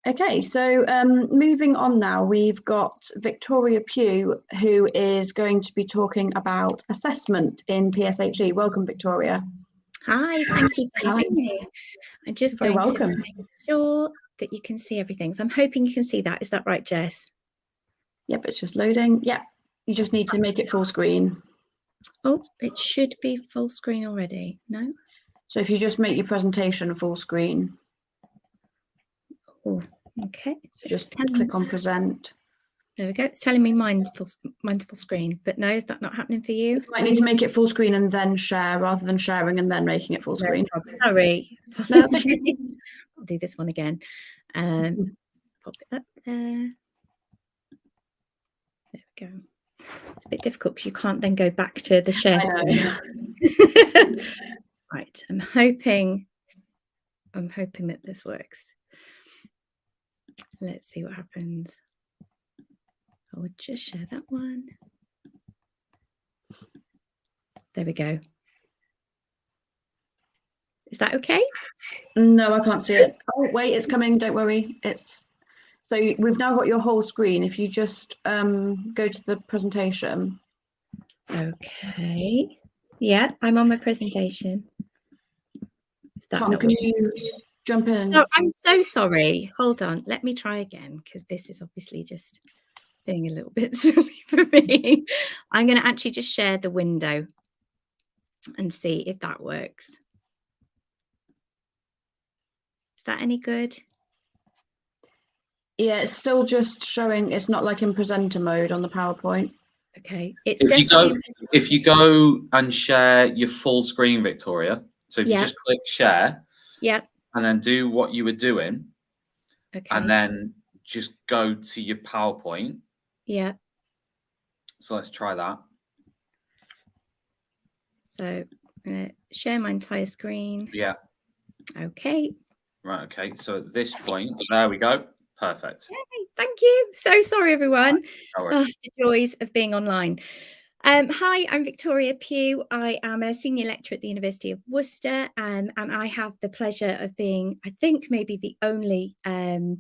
Okay, so moving on now, we've got Victoria Pugh, who is going to be talking about assessment in PSHE. Welcome, Victoria. Hi, thank you for having me. I'm just You're going welcome. to make sure that you can see everything. So I'm hoping you can see that. Is that right, Jess? Yep, it's just loading. Yep, you just need to make it full screen. Oh, it should be full screen already. No? So if you just make your presentation full screen. Oh, okay. Just click on present. There we go. It's telling me mine's full screen, but no, is that not happening for you? You might need to make it full screen and then share, rather than sharing and then making it full screen. No, sorry. No, that's okay. I'll do this one again. Pop it up there. There we go. It's a bit difficult because you can't then go back to the share screen. Right, I'm hoping that this works. Let's see what happens. I would just share that one. There we go. Is that okay? No, I can't see it. Oh, wait, it's coming. Don't worry. So we've now got your whole screen. If you just go to the presentation. Okay. Yeah, I'm on my presentation. Tom, can you jump in? Oh, I'm so sorry. Hold on. Let me try again, because this is obviously just being a little bit silly for me. I'm going to actually just share the window and see if that works. Is that any good? Yeah, it's still just showing. It's not like in presenter mode on the PowerPoint. Okay. It's if you go and share your full screen, Victoria. So if you just click share, and then do what you were doing, and then just go to your PowerPoint. Yeah. So let's try that. So I'm going to share my entire screen. Yeah. Okay. Right. Okay. So at this point, there we go. Perfect. Yay, thank you. So sorry, everyone. No worries. The joys of being online. Hi, I'm Victoria Pugh. I am a senior lecturer at the University of Worcester, and I have the pleasure of being, I think, maybe the only PSHE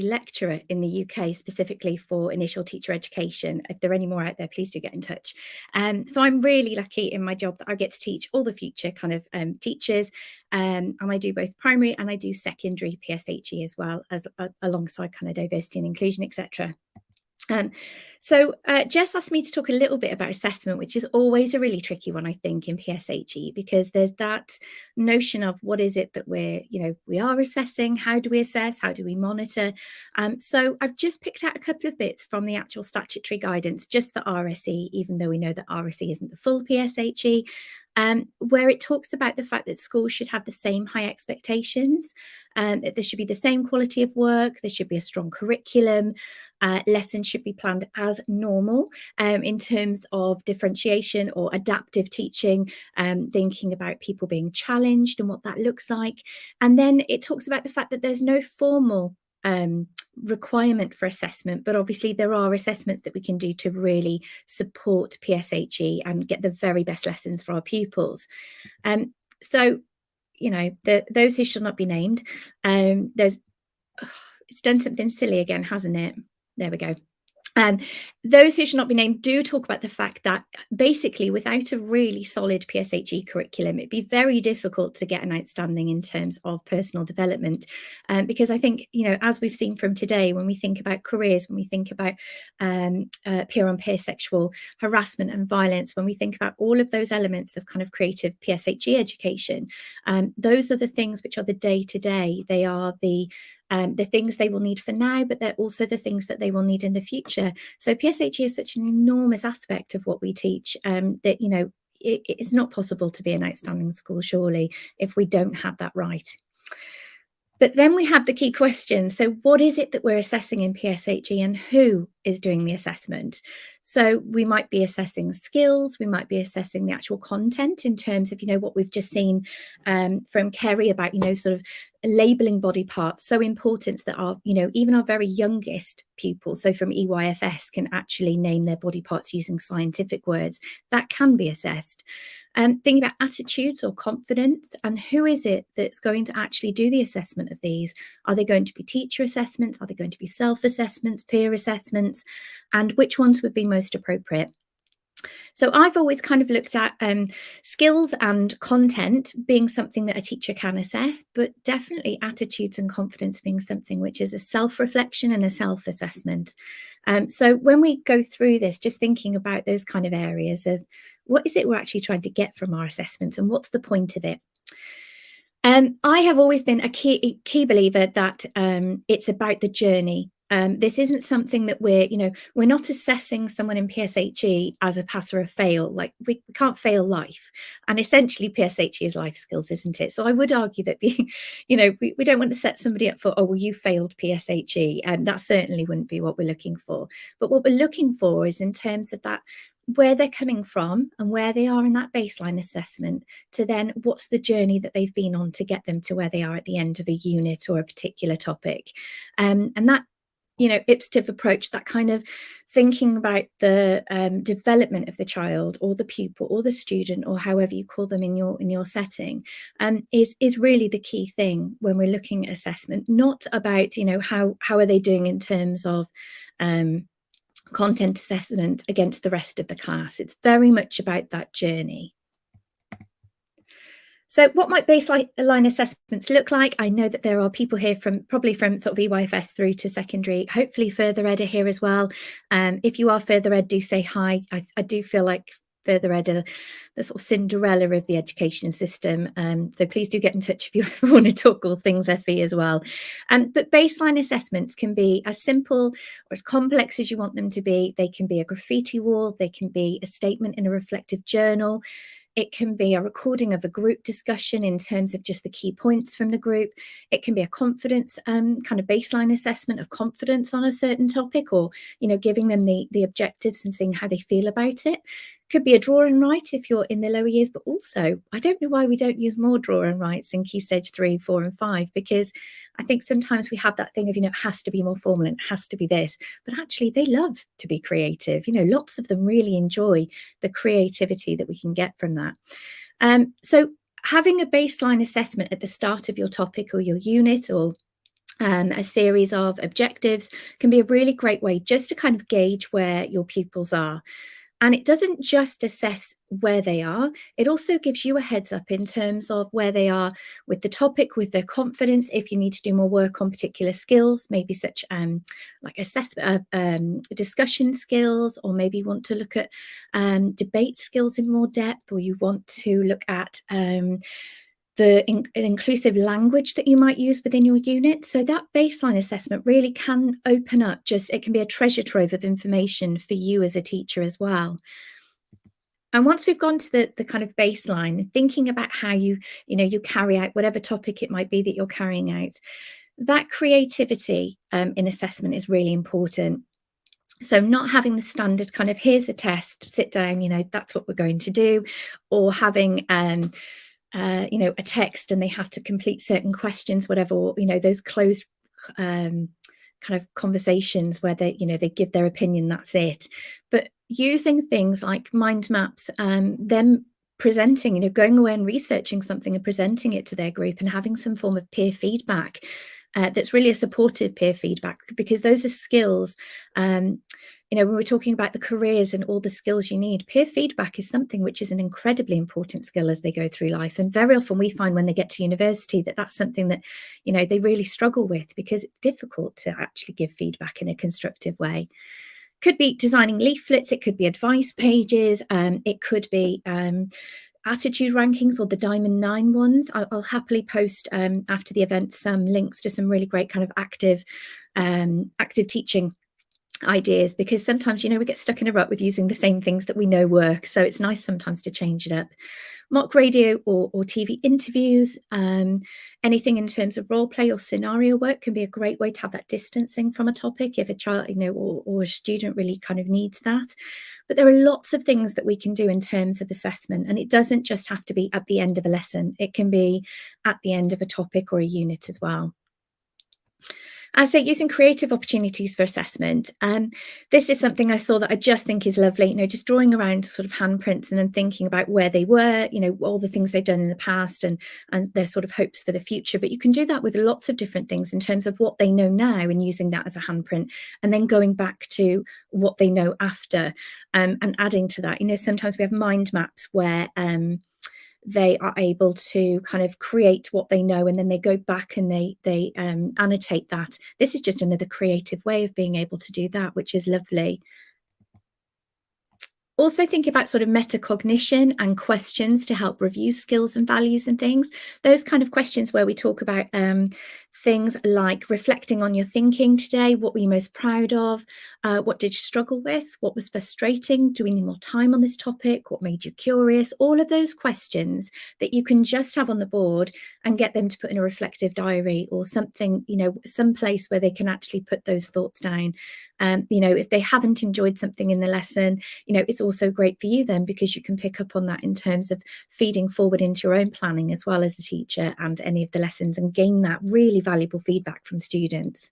lecturer in the UK, specifically for initial teacher education. If there are any more out there, please do get in touch. So I'm really lucky in my job that I get to teach all the future kind of teachers, and I do both primary and I do secondary PSHE as well, as alongside kind of diversity and inclusion, etc. So Jess asked me to talk a little bit about assessment, which is always a really tricky one, I think, in PSHE, because there's that notion of what is it that we are assessing, how do we assess, how do we monitor? So I've just picked out a couple of bits from the actual statutory guidance just for RSE, even though we know that RSE isn't the full PSHE, where it talks about the fact that schools should have the same high expectations, that there should be the same quality of work, there should be a strong curriculum, lessons should be planned as normal in terms of differentiation or adaptive teaching, thinking about people being challenged and what that looks like. And then it talks about the fact that there's no formal requirement for assessment, but obviously there are assessments that we can do to really support PSHE and get the very best lessons for our pupils. So, those who shall not be named, it's done something silly again, hasn't it? There we go. Those who should not be named do talk about the fact that basically without a really solid PSHE curriculum, it'd be very difficult to get an outstanding in terms of personal development. Because I think, as we've seen from today, when we think about careers, when we think about peer-on-peer sexual harassment and violence, when we think about all of those elements of kind of creative PSHE education, those are the things which are the day-to-day. They are the things they will need for now, but they're also the things that they will need in the future. So PSHE is such an enormous aspect of what we teach that, it's not possible to be an outstanding school, surely, if we don't have that right. But then we have the key question. So what is it that we're assessing in PSHE and who is doing the assessment? So we might be assessing skills, we might be assessing the actual content in terms of, what we've just seen from Kerry about, sort of labelling body parts, so important that our, even our very youngest pupils, so from EYFS, can actually name their body parts using scientific words. That can be assessed. Thinking about attitudes or confidence, and who is it that's going to actually do the assessment of these? Are they going to be teacher assessments? Are they going to be self-assessments, peer assessments? And which ones would be most appropriate? So I've always kind of looked at skills and content being something that a teacher can assess, but definitely attitudes and confidence being something which is a self-reflection and a self-assessment. So when we go through this, just thinking about those kind of areas of what is it we're actually trying to get from our assessments and what's the point of it? I have always been a key believer that it's about the journey. This isn't something that we're not assessing someone in PSHE as a pass or a fail. Like we can't fail life, and essentially PSHE is life skills, isn't it? So I would argue that we don't want to set somebody up for, oh, well, you failed PSHE, and that certainly wouldn't be what we're looking for. But what we're looking for is in terms of that, where they're coming from and where they are in that baseline assessment, to then what's the journey that they've been on to get them to where they are at the end of a unit or a particular topic, and that ipsative approach, that kind of thinking about the development of the child or the pupil or the student or however you call them in your setting, is really the key thing when we're looking at assessment. Not about how are they doing in terms of content assessment against the rest of the class. It's very much about that journey. So what might baseline assessments look like? I know that there are people here probably from sort of EYFS through to secondary, hopefully further ed are here as well. If you are further ed, do say hi. I do feel like further ed are the sort of Cinderella of the education system. So please do get in touch if you ever want to talk all things FE as well. But baseline assessments can be as simple or as complex as you want them to be. They can be a graffiti wall. They can be a statement in a reflective journal. It can be a recording of a group discussion in terms of just the key points from the group. It can be a confidence kind of baseline assessment of confidence on a certain topic, or giving them the objectives and seeing how they feel about it. Could be a draw and write if you're in the lower years, but also I don't know why we don't use more draw and writes in Key Stage 3, 4 and 5, because I think sometimes we have that thing of, it has to be more formal and it has to be this, but actually they love to be creative. Lots of them really enjoy the creativity that we can get from that. So having a baseline assessment at the start of your topic or your unit, or a series of objectives, can be a really great way just to kind of gauge where your pupils are. And it doesn't just assess where they are, it also gives you a heads up in terms of where they are with the topic, with their confidence, if you need to do more work on particular skills, maybe such like assessment, discussion skills, or maybe you want to look at debate skills in more depth, or you want to look at the inclusive language that you might use within your unit. So that baseline assessment really can open up, it can be a treasure trove of information for you as a teacher as well. And once we've gone to the kind of baseline, thinking about how you carry out whatever topic it might be that you're carrying out, that creativity in assessment is really important. So not having the standard kind of, here's a test, sit down, that's what we're going to do, or having a text and they have to complete certain questions, whatever, or, those closed kind of conversations where they give their opinion, that's it. But using things like mind maps, them presenting, going away and researching something and presenting it to their group, and having some form of peer feedback that's really a supportive peer feedback, because those are skills. When we're talking about the careers and all the skills you need, peer feedback is something which is an incredibly important skill as they go through life. And very often we find when they get to university that that's something that, they really struggle with, because it's difficult to actually give feedback in a constructive way. Could be designing leaflets, it could be advice pages, it could be attitude rankings, or the Diamond 9 ones. I'll happily post after the event some links to some really great kind of active teaching ideas, because sometimes we get stuck in a rut with using the same things that we know work, so it's nice sometimes to change it up. Mock radio or TV interviews, anything in terms of role play or scenario work can be a great way to have that distancing from a topic if a child or a student really kind of needs that. But there are lots of things that we can do in terms of assessment, and it doesn't just have to be at the end of a lesson, it can be at the end of a topic or a unit as well. I say using creative opportunities for assessment. This is something I saw that I just think is lovely, just drawing around sort of handprints and then thinking about where they were, all the things they've done in the past and their sort of hopes for the future. But you can do that with lots of different things in terms of what they know now and using that as a handprint, and then going back to what they know after and adding to that. Sometimes we have mind maps where they are able to kind of create what they know, and then they go back and they annotate that. This is just another creative way of being able to do that, which is lovely. Also thinking about sort of metacognition and questions to help review skills and values and things. Those kind of questions where we talk about things like reflecting on your thinking today. What were you most proud of? What did you struggle with? What was frustrating? Do we need more time on this topic? What made you curious? All of those questions that you can just have on the board and get them to put in a reflective diary or something, some place where they can actually put those thoughts down. If they haven't enjoyed something in the lesson, it's also great for you then, because you can pick up on that in terms of feeding forward into your own planning as well as a teacher and any of the lessons, and gain that really valuable feedback from students.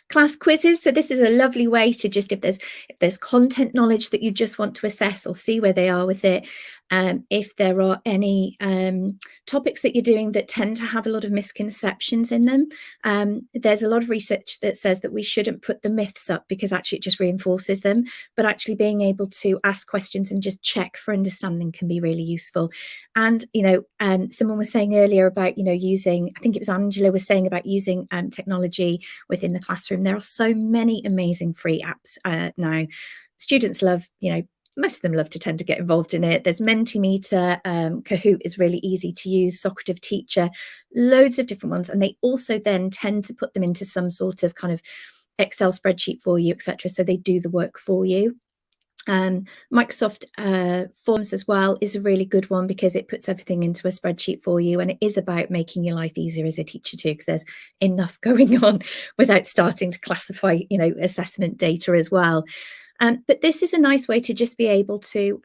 Class quizzes. So this is a lovely way to just, if there's content knowledge that you just want to assess or see where they are with it, if there are any topics that you're doing that tend to have a lot of misconceptions in them, there's a lot of research that says that we shouldn't put the myths up, because actually it just reinforces them, but actually being able to ask questions and just check for understanding can be really useful. And someone was saying earlier about using, I think it was Angela was saying about using technology within the classroom. There are so many amazing free apps now. Students love, most of them love to tend to get involved in it. There's Mentimeter, Kahoot is really easy to use, Socrative Teacher, loads of different ones. And they also then tend to put them into some sort of kind of Excel spreadsheet for you, etc. So they do the work for you. Microsoft Forms as well is a really good one, because it puts everything into a spreadsheet for you, and it is about making your life easier as a teacher too, because there's enough going on without starting to classify assessment data as well. But this is a nice way to just be able to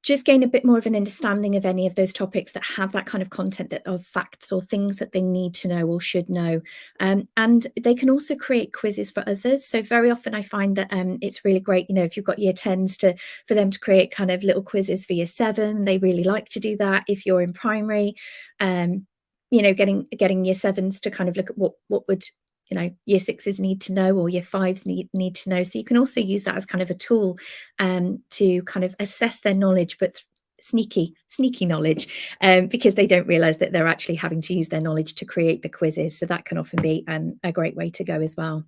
just gain a bit more of an understanding of any of those topics that have that kind of content of facts or things that they need to know or should know. And they can also create quizzes for others. So very often I find that it's really great, if you've got year 10s for them to create kind of little quizzes for year 7. They really like to do that. If you're in primary, getting year 7s to kind of look at what would you know, year sixes need to know, or year fives need to know. So you can also use that as kind of a tool to kind of assess their knowledge, but sneaky knowledge, because they don't realize that they're actually having to use their knowledge to create the quizzes. So that can often be a great way to go as well.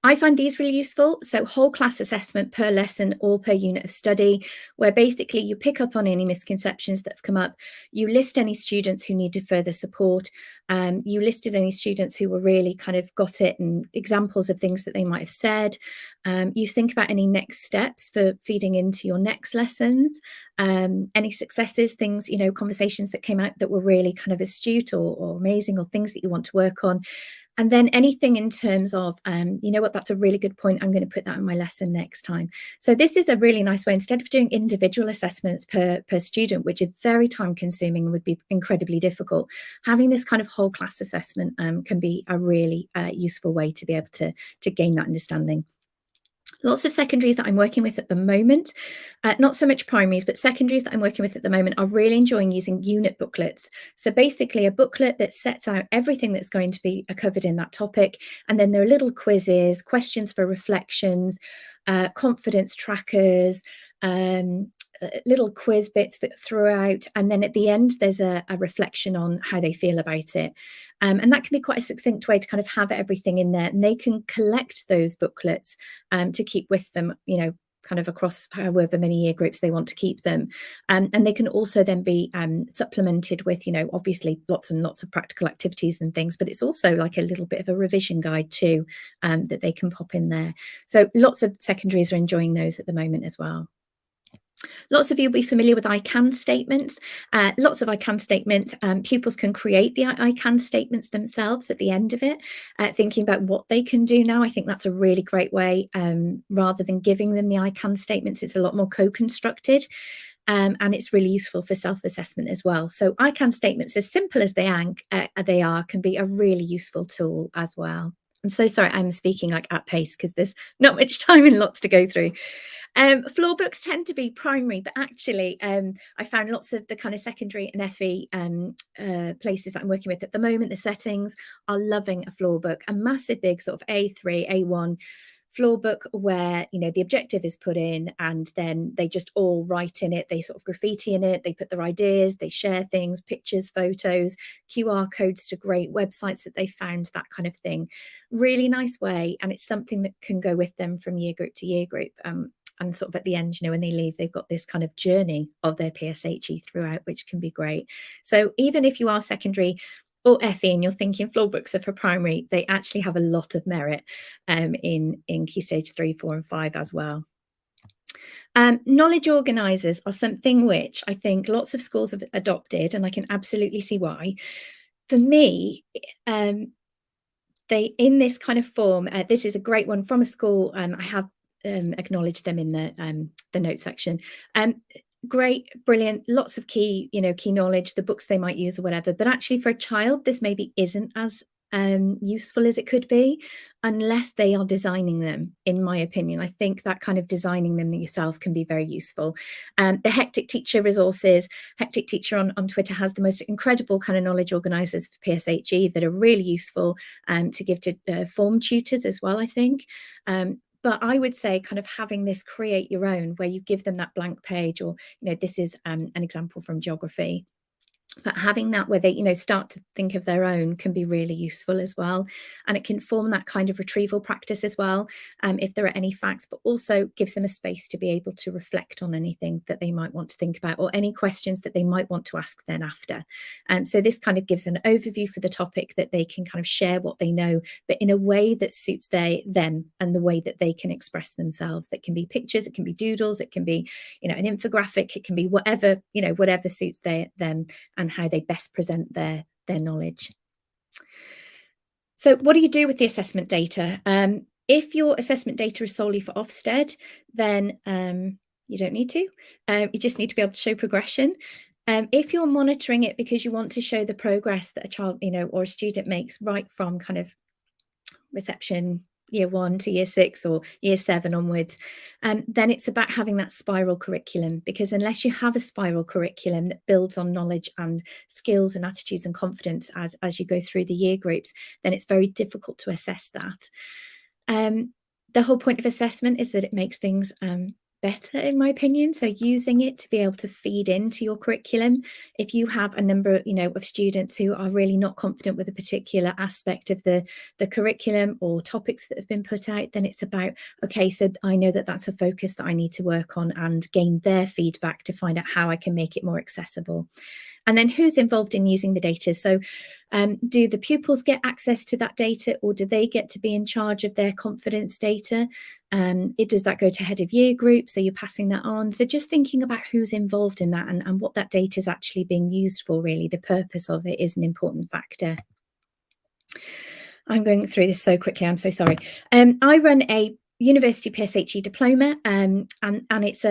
I find these really useful. So whole class assessment per lesson or per unit of study, where basically you pick up on any misconceptions that have come up. You list any students who needed further support. You listed any students who were really kind of got it, and examples of things that they might have said. You think about any next steps for feeding into your next lessons, any successes, things, you know, conversations that came out that were really kind of astute or amazing, or things that you want to work on. And then anything in terms of, you know what, that's a really good point, I'm going to put that in my lesson next time. So this is a really nice way, instead of doing individual assessments per student, which is very time consuming and would be incredibly difficult, having this kind of whole class assessment can be a really useful way to be able to gain that understanding. Lots of secondaries that I'm working with at the moment, not so much primaries, but secondaries that I'm working with at the moment are really enjoying using unit booklets. So basically a booklet that sets out everything that's going to be covered in that topic. And then there are little quizzes, questions for reflections, confidence trackers, little quiz bits that throughout, and then at the end there's a reflection on how they feel about it, and that can be quite a succinct way to kind of have everything in there, and they can collect those booklets to keep with them, you know, kind of across however many year groups they want to keep them, and they can also then be supplemented with, you know, obviously lots and lots of practical activities and things, but it's also like a little bit of a revision guide too, that they can pop in there. So lots of secondaries are enjoying those at the moment as well. Lots of you will be familiar with I can statements. Lots of I can statements. Pupils can create the I can statements themselves at the end of it, thinking about what they can do now. I think that's a really great way, rather than giving them the I can statements. It's a lot more co-constructed. And it's really useful for self-assessment as well. So I can statements, as simple as they are, can be a really useful tool as well. I'm so sorry I'm speaking like at pace because there's not much time and lots to go through. Floor books tend to be primary, but actually I found lots of the kind of secondary and FE places that I'm working with at the moment, the settings are loving a floor book, a massive big sort of A3, A1 floor book where, you know, the objective is put in and then they just all write in it, they sort of graffiti in it, they put their ideas, they share things, pictures, photos, QR codes to great websites that they found, that kind of thing. Really nice way, and it's something that can go with them from year group to year group. And sort of at the end, you know, when they leave, they've got this kind of journey of their PSHE throughout, which can be great. So even if you are secondary or FE and you're thinking floor books are for primary, they actually have a lot of merit in Key Stage 3, 4 and 5 as well. Knowledge organisers are something which I think lots of schools have adopted, and I can absolutely see why. For me, they, in this kind of form, this is a great one from a school. I have acknowledged them in the notes section. Great, brilliant, lots of key knowledge, the books they might use or whatever, but actually for a child this maybe isn't as useful as it could be unless they are designing them, in my opinion. I think that kind of designing them yourself can be very useful. The Hectic Teacher resources, Hectic Teacher on Twitter has the most incredible kind of knowledge organisers for PSHE that are really useful to give to form tutors as well, I think. But I would say kind of having this create your own, where you give them that blank page, or, you know, this is an example from geography. But having that where they, you know, start to think of their own can be really useful as well. And it can form that kind of retrieval practice as well, if there are any facts, but also gives them a space to be able to reflect on anything that they might want to think about, or any questions that they might want to ask then after. So this kind of gives an overview for the topic that they can kind of share what they know, but in a way that suits them and the way that they can express themselves. That can be pictures, it can be doodles, it can be, you know, an infographic, it can be whatever, you know, whatever suits them and how they best present their knowledge. So what do you do with the assessment data? If your assessment data is solely for Ofsted, then you don't need to. You just need to be able to show progression. If you're monitoring it because you want to show the progress that a child, you know, or a student makes right from kind of reception, year 1 to year 6 or year 7 onwards, then it's about having that spiral curriculum, because unless you have a spiral curriculum that builds on knowledge and skills and attitudes and confidence as you go through the year groups, then it's very difficult to assess that. The whole point of assessment is that it makes things better, in my opinion. So using it to be able to feed into your curriculum. If you have a number, of students who are really not confident with a particular aspect of the curriculum or topics that have been put out, then it's about, okay, so I know that that's a focus that I need to work on and gain their feedback to find out how I can make it more accessible. And then who's involved in using the data? So do the pupils get access to that data, or do they get to be in charge of their confidence data? Does that go to head of year group? So you're passing that on. So just thinking about who's involved in that and what that data is actually being used for, really, the purpose of it is an important factor. I'm going through this so quickly, I'm so sorry. I run a university PSHE diploma, and it's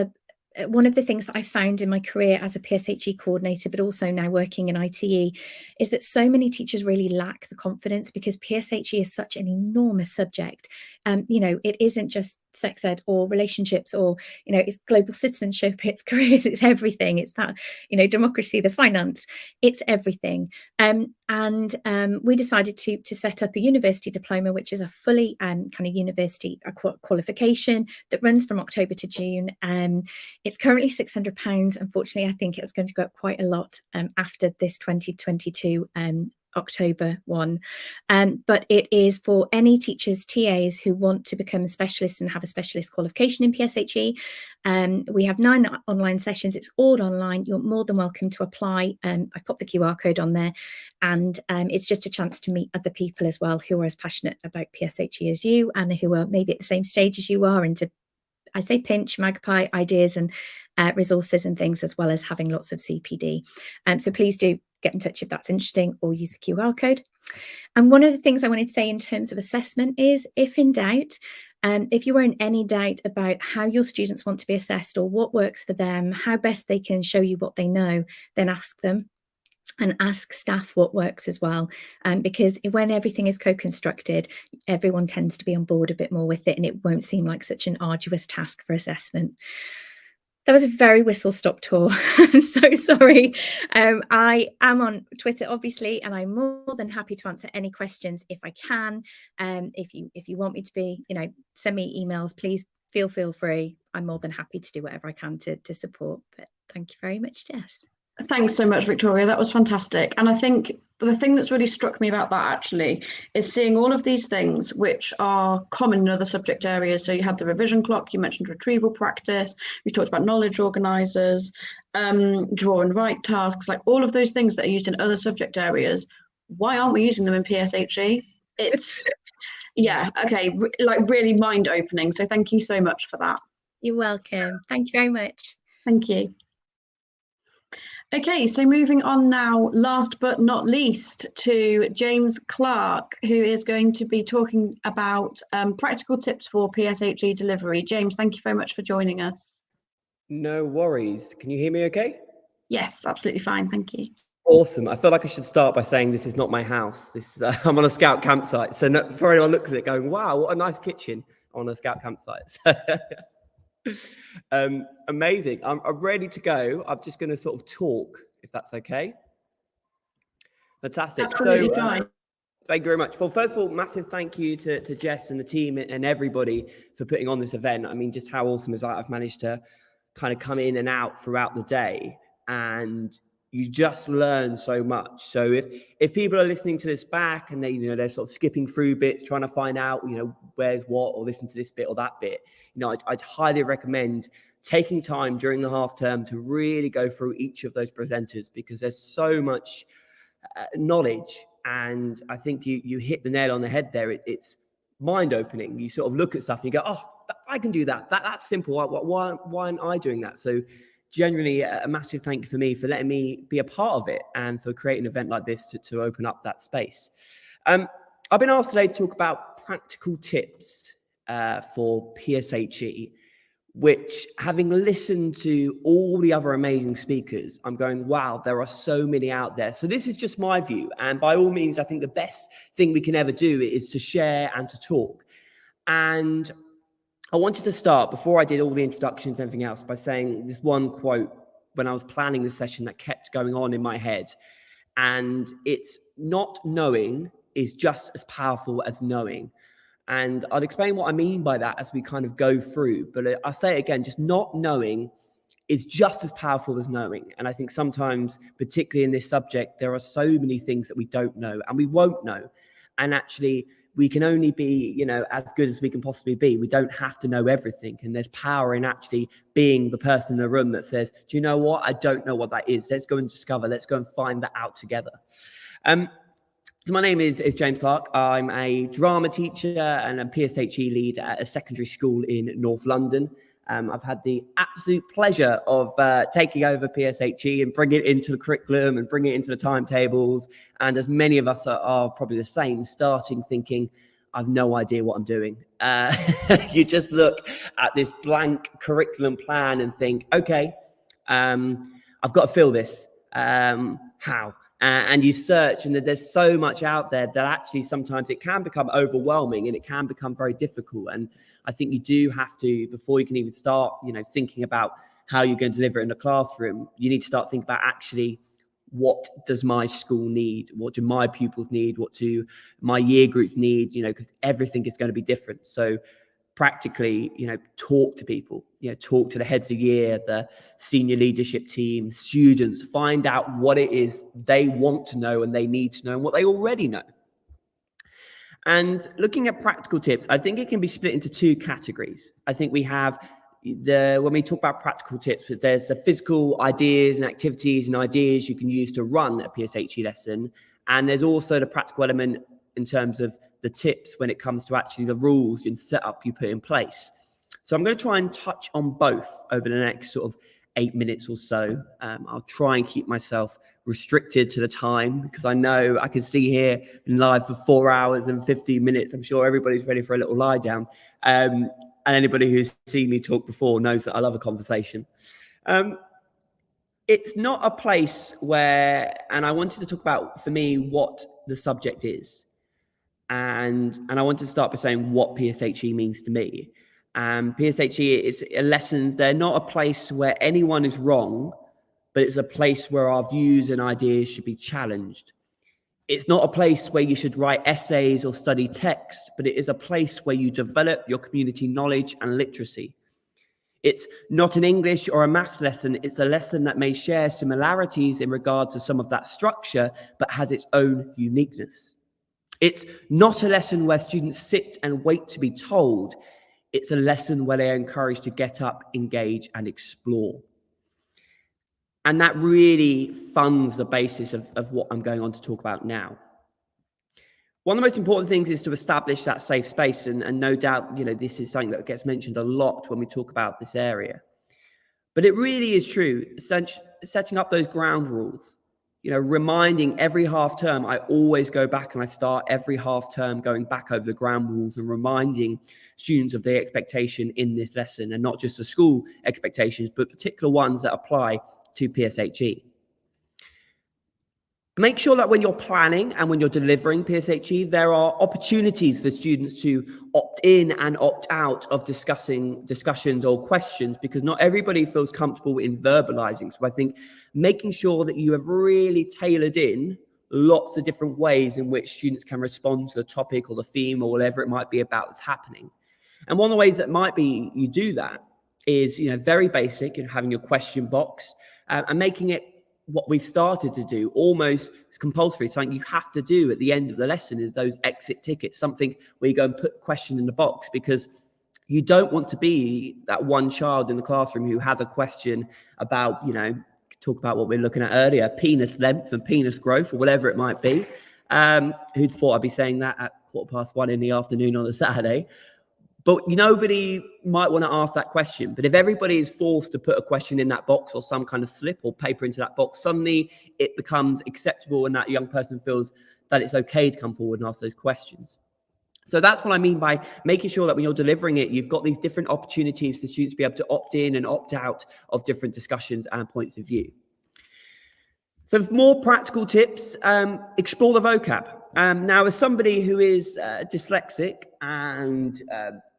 one of the things that I found in my career as a PSHE coordinator, but also now working in ITE, is that so many teachers really lack the confidence, because PSHE is such an enormous subject. It isn't just sex ed or relationships or, it's global citizenship, it's careers, it's everything. It's that, democracy, the finance, it's everything. We decided to set up a university diploma, which is a fully kind of university qualification that runs from October to June. It's currently £600. Unfortunately, I think it's going to go up quite a lot after this 2022 October 1. But it is for any teachers, TAs who want to become specialists and have a specialist qualification in PSHE. We have 9 online sessions. It's all online. You're more than welcome to apply. I've put the QR code on there, and it's just a chance to meet other people as well who are as passionate about PSHE as you, and who are maybe at the same stage as you are, and to, I say, pinch, magpie ideas and resources and things, as well as having lots of CPD. So please do get in touch if that's interesting, or use the QR code. And one of the things I wanted to say in terms of assessment is, if in doubt, if you are in any doubt about how your students want to be assessed or what works for them, how best they can show you what they know, then ask them. And ask staff what works as well, because when everything is co-constructed, everyone tends to be on board a bit more with it, and it won't seem like such an arduous task for assessment. That was a very whistle-stop tour. I'm so sorry. I am on Twitter, obviously, and I'm more than happy to answer any questions if I can. If you want me to be, send me emails, please feel free. I'm more than happy to do whatever I can to support. But thank you very much, Jess. Thanks so much, Victoria. That was fantastic. And I think the thing that's really struck me about that actually is seeing all of these things which are common in other subject areas. So you had the revision clock, you mentioned retrieval practice, we talked about knowledge organisers, draw and write tasks, like all of those things that are used in other subject areas. Why aren't we using them in PSHE? It's, yeah, okay, like really mind opening. So thank you so much for that. You're welcome. Thank you very much. Thank you. Okay, so moving on now, last but not least, to James Clark, who is going to be talking about practical tips for PSHE delivery. James, thank you very much for joining us. No worries. Can you hear me okay? Yes, absolutely fine. Thank you. Awesome. I feel like I should start by saying this is not my house. This is, I'm on a scout campsite. So for anyone looks at it going, wow, what a nice kitchen on a scout campsite. Amazing. I'm ready to go. I'm just going to sort of talk, if that's okay. Fantastic. Absolutely fine. Thank you very much. Well, first of all, massive thank you to Jess and the team and everybody for putting on this event. I mean, just how awesome is that? I've managed to kind of come in and out throughout the day, and you just learn so much. So if people are listening to this back and they're sort of skipping through bits, trying to find out, where's what, or listen to this bit or that bit, I'd highly recommend taking time during the half term to really go through each of those presenters, because there's so much knowledge. And I think you hit the nail on the head there. It's mind opening. You sort of look at stuff and you go, oh, I can do that. That's simple. Why aren't I doing that? So generally, a massive thank you for me for letting me be a part of it and for creating an event like this to open up that space. I've been asked today to talk about practical tips for PSHE, which, having listened to all the other amazing speakers, I'm going, wow, there are so many out there. So this is just my view. And by all means, I think the best thing we can ever do is to share and to talk. And I wanted to start, before I did all the introductions and everything else, by saying this one quote when I was planning the session that kept going on in my head. And it's, not knowing is just as powerful as knowing. And I'll explain what I mean by that as we kind of go through. But I'll say it again, just not knowing is just as powerful as knowing. And I think sometimes, particularly in this subject, there are so many things that we don't know and we won't know. And actually, we can only be, you know, as good as we can possibly be. We don't have to know everything. And there's power in actually being the person in the room that says, do you know what? I don't know what that is. Let's go and discover. Let's go and find that out together. So my name is James Clark. I'm a drama teacher and a PSHE lead at a secondary school in North London. I've had the absolute pleasure of taking over PSHE and bringing it into the curriculum and bringing it into the timetables. And as many of us are probably the same, starting thinking, I've no idea what I'm doing. You just look at this blank curriculum plan and think, okay, I've got to fill this. How? And you search, and there's so much out there that actually sometimes it can become overwhelming and it can become very difficult. And I think you do have to, before you can even start, you know, thinking about how you're going to deliver it in the classroom, you need to start thinking about actually, what does my school need? What do my pupils need? What do my year groups need? You know, because everything is going to be different. So practically, you know, talk to people, you know, talk to the heads of year, the senior leadership team, students, find out what it is they want to know and they need to know and what they already know. And looking at practical tips, I think it can be split into two categories. I think we have when we talk about practical tips, there's the physical ideas and activities and ideas you can use to run a PSHE lesson. And there's also the practical element in terms of the tips when it comes to actually the rules and setup you put in place. So I'm going to try and touch on both over the next sort of 8 minutes or so. I'll try and keep myself restricted to the time because I know I can see here in live for 4 hours and 15 minutes. I'm sure everybody's ready for a little lie down. And anybody who's seen me talk before knows that I love a conversation. It's not a place where, and I wanted to talk about, for me, what the subject is. And I want to start by saying what PSHE means to me. PSHE is lessons. They're not a place where anyone is wrong, but it's a place where our views and ideas should be challenged. It's not a place where you should write essays or study text, but it is a place where you develop your community knowledge and literacy. It's not an English or a maths lesson. It's a lesson that may share similarities in regard to some of that structure, but has its own uniqueness. It's not a lesson where students sit and wait to be told. It's a lesson where they are encouraged to get up, engage, and explore. And that really funds the basis of what I'm going on to talk about now. One of the most important things is to establish that safe space. And no doubt, you know, this is something that gets mentioned a lot when we talk about this area. But it really is true, setting up those ground rules. You know, reminding every half term, I always go back and I start every half term going back over the ground rules and reminding students of their expectation in this lesson, and not just the school expectations, but particular ones that apply to PSHE. Make sure that when you're planning and when you're delivering PSHE, there are opportunities for students to opt in and opt out of discussions or questions, because not everybody feels comfortable in verbalizing. So I think making sure that you have really tailored in lots of different ways in which students can respond to the topic or the theme or whatever it might be about that's happening. And one of the ways that might be you do that is, you know, very basic, and having your question box and making it what we've started to do almost compulsory. Something you have to do at the end of the lesson is those exit tickets, something where you go and put a question in the box, because you don't want to be that one child in the classroom who has a question about, you know, talk about what we were looking at earlier, penis length and penis growth or whatever it might be. Who'd thought I'd be saying that at 1:15 in the afternoon on a Saturday? But nobody might want to ask that question. But if everybody is forced to put a question in that box or some kind of slip or paper into that box, suddenly it becomes acceptable and that young person feels that it's okay to come forward and ask those questions. So that's what I mean by making sure that when you're delivering it, you've got these different opportunities for students to be able to opt in and opt out of different discussions and points of view. So for more practical tips, explore the vocab. Now, as somebody who is dyslexic and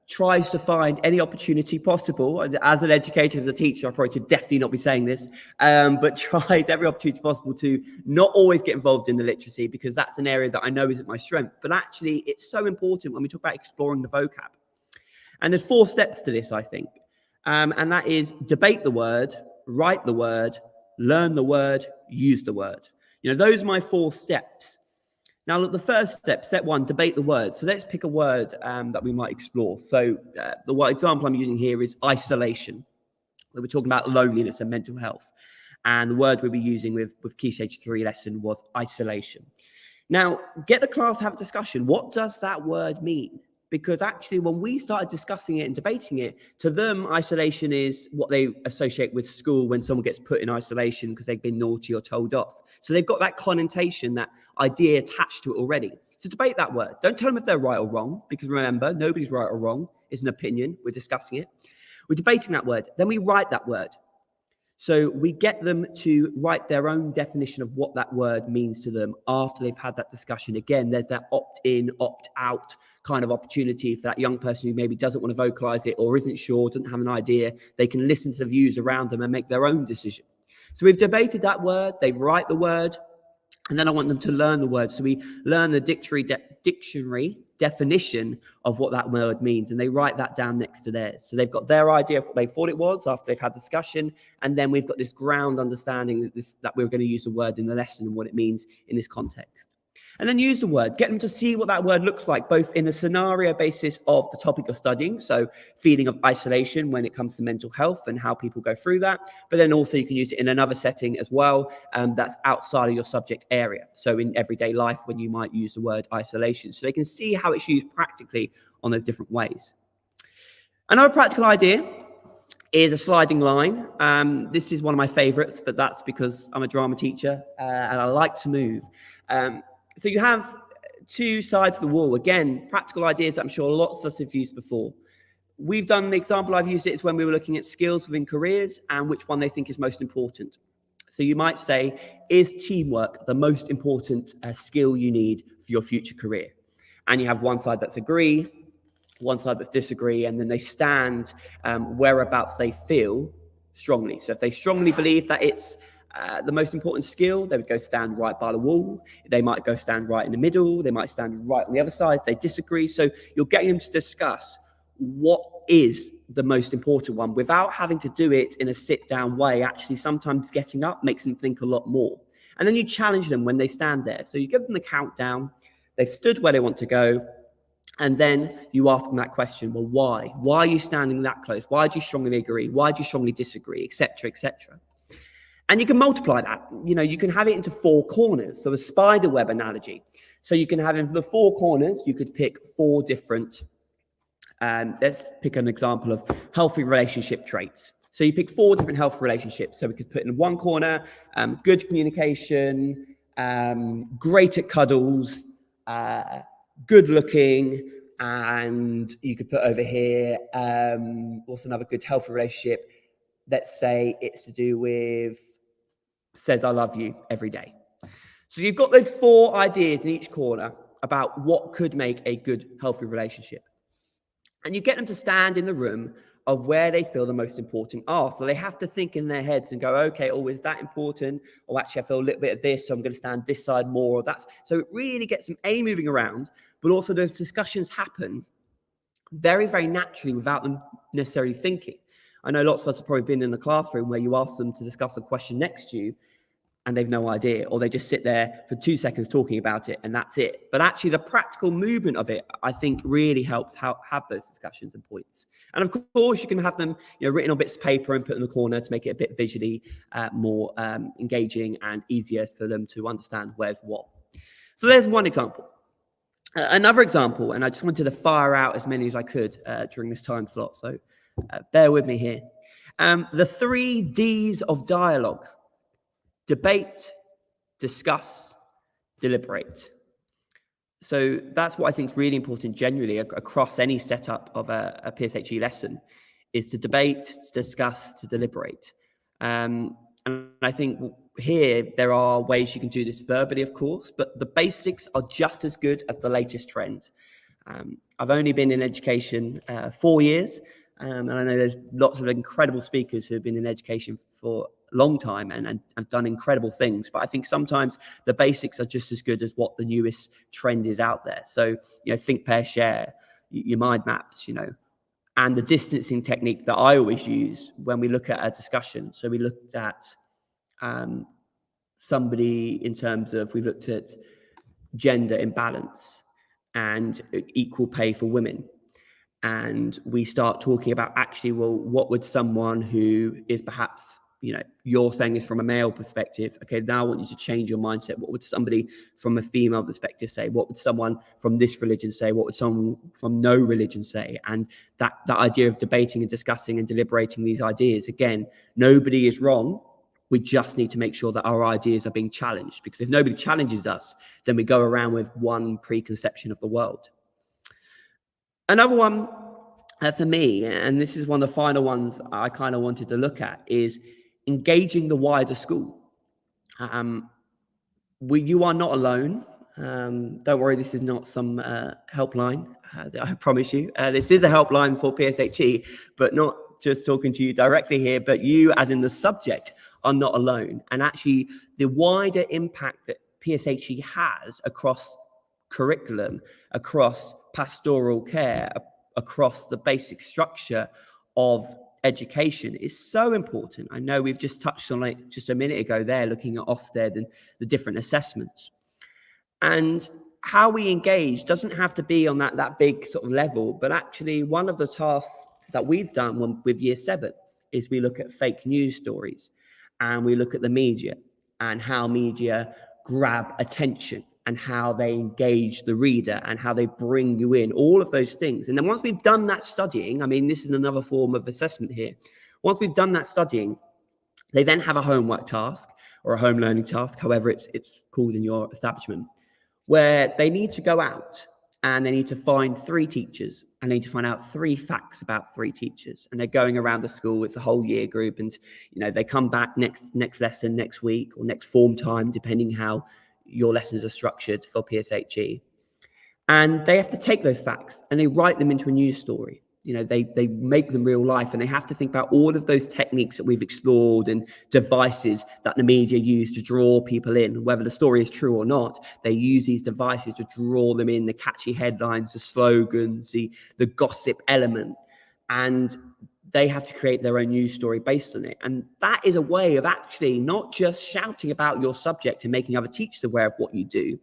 tries to find any opportunity possible, as an educator, as a teacher, I probably should definitely not be saying this, but tries every opportunity possible to not always get involved in the literacy, because that's an area that I know isn't my strength. But actually, it's so important when we talk about exploring the vocab. And there's 4 steps to this, I think. And that is debate the word, write the word, learn the word, use the word. You know, those are my 4 steps. Now, look, the first step, step 1, debate the word. So let's pick a word that we might explore. So the example I'm using here is isolation. We're talking about loneliness and mental health. And the word we'll be using with Key Stage 3 lesson was isolation. Now, get the class to have a discussion. What does that word mean? Because actually, when we started discussing it and debating it, to them, isolation is what they associate with school when someone gets put in isolation because they've been naughty or told off. So they've got that connotation, that idea attached to it already. So debate that word. Don't tell them if they're right or wrong, because remember, nobody's right or wrong. It's an opinion. We're discussing it. We're debating that word. Then we write that word. So we get them to write their own definition of what that word means to them after they've had that discussion. Again, there's that opt-in, opt-out kind of opportunity for that young person who maybe doesn't want to vocalize it or isn't sure, doesn't have an idea. They can listen to the views around them and make their own decision. So we've debated that word, they write the word, and then I want them to learn the word. So we learn the dictionary definition of what that word means, and they write that down next to theirs. So they've got their idea of what they thought it was after they've had discussion, and then we've got this ground understanding that we're going to use the word in the lesson and what it means in this context. And then use the word, get them to see what that word looks like, both in a scenario basis of the topic you're studying, so feeling of isolation when it comes to mental health and how people go through that, but then also you can use it in another setting as well, that's outside of your subject area. So in everyday life when you might use the word isolation, so they can see how it's used practically on those different ways. Another practical idea is a sliding line. This is one of my favorites, but that's because I'm a drama teacher and I like to move. So you have 2 sides of the wall. Again, practical ideas that I'm sure lots of us have used before. We've done the example I've used it is when we were looking at skills within careers and which one they think is most important. So you might say, is teamwork the most important skill you need for your future career? And you have one side that's agree, one side that's disagree, and then they stand whereabouts they feel strongly. So if they strongly believe that it's the most important skill, they would go stand right by the wall. They might go stand right in the middle. They might stand right on the other side if they disagree. So you're getting them to discuss what is the most important one without having to do it in a sit-down way. Actually, sometimes getting up makes them think a lot more. And then you challenge them when they stand there. So you give them the countdown. They've stood where they want to go. And then you ask them that question, well, why? Why are you standing that close? Why do you strongly agree? Why do you strongly disagree, et cetera, et cetera? And you can multiply that. You know, you can have it into 4 corners. So a spider web analogy. So you can have in the 4 corners, you could pick 4 different, let's pick an example of healthy relationship traits. So you pick 4 different health relationships. So we could put in one corner, good communication, great at cuddles, good looking, and you could put over here, what's another good healthy relationship? Let's say it's to do with says I love you every day. So you've got those 4 ideas in each corner about what could make a good, healthy relationship. And you get them to stand in the room of where they feel the most important are. So they have to think in their heads and go, okay, oh, is that important? Or actually, I feel a little bit of this, so I'm going to stand this side more. Or that's so it really gets them moving around, but also those discussions happen very, very naturally without them necessarily thinking. I know lots of us have probably been in the classroom where you ask them to discuss a question next to you and they've no idea, or they just sit there for 2 seconds talking about it and that's it. But actually the practical movement of it, I think, really helps have those discussions and points. And of course, you can have them written on bits of paper and put in the corner to make it a bit visually more engaging and easier for them to understand where's what. So there's one example. Another example, and I just wanted to fire out as many as I could during this time slot, so bear with me here. The 3 Ds of dialogue: debate, discuss, deliberate. So that's what I think is really important generally across any setup of a PSHE lesson, is to debate, to discuss, to deliberate. And And I think here there are ways you can do this verbally, of course, but the basics are just as good as the latest trend. I've only been in education 4 years, and I know there's lots of incredible speakers who have been in education for a long time and have done incredible things. But I think sometimes the basics are just as good as what the newest trend is out there. So, think, pair, share, your mind maps, and the distancing technique that I always use when we look at a discussion. So we looked at somebody in terms of, we've looked at gender imbalance and equal pay for women. And we start talking about actually, well, what would someone who is perhaps, you're saying is from a male perspective. Okay, now I want you to change your mindset. What would somebody from a female perspective say? What would someone from this religion say? What would someone from no religion say? And that idea of debating and discussing and deliberating these ideas, again, nobody is wrong. We just need to make sure that our ideas are being challenged, because if nobody challenges us, then we go around with one preconception of the world. Another one for me, and this is one of the final ones I kind of wanted to look at, is engaging the wider school. You are not alone. Don't worry, this is not some helpline, I promise you. This is a helpline for PSHE, but not just talking to you directly here, but you as in the subject are not alone. And actually the wider impact that PSHE has across curriculum, across pastoral care, across the basic structure of education is so important. I know we've just touched on it just a minute ago there, looking at Ofsted and the different assessments. And how we engage doesn't have to be on that big sort of level, but actually one of the tasks that we've done with Year 7 is we look at fake news stories, and we look at the media and how media grab attention and how they engage the reader and how they bring you in, all of those things. And then once we've done that studying, I mean, this is another form of assessment here. Once we've done that studying, they then have a homework task or a home learning task, however it's called in your establishment, where they need to go out and they need to find 3 teachers and they need to find out 3 facts about 3 teachers. And they're going around the school, it's a whole year group, and they come back next lesson, next week, or next form time, depending how your lessons are structured for PSHE. And they have to take those facts and they write them into a news story. They make them real life, and they have to think about all of those techniques that we've explored and devices that the media use to draw people in. Whether the story is true or not, they use these devices to draw them in, the catchy headlines, the slogans, the gossip element. And they have to create their own news story based on it. And that is a way of actually not just shouting about your subject and making other teachers aware of what you do,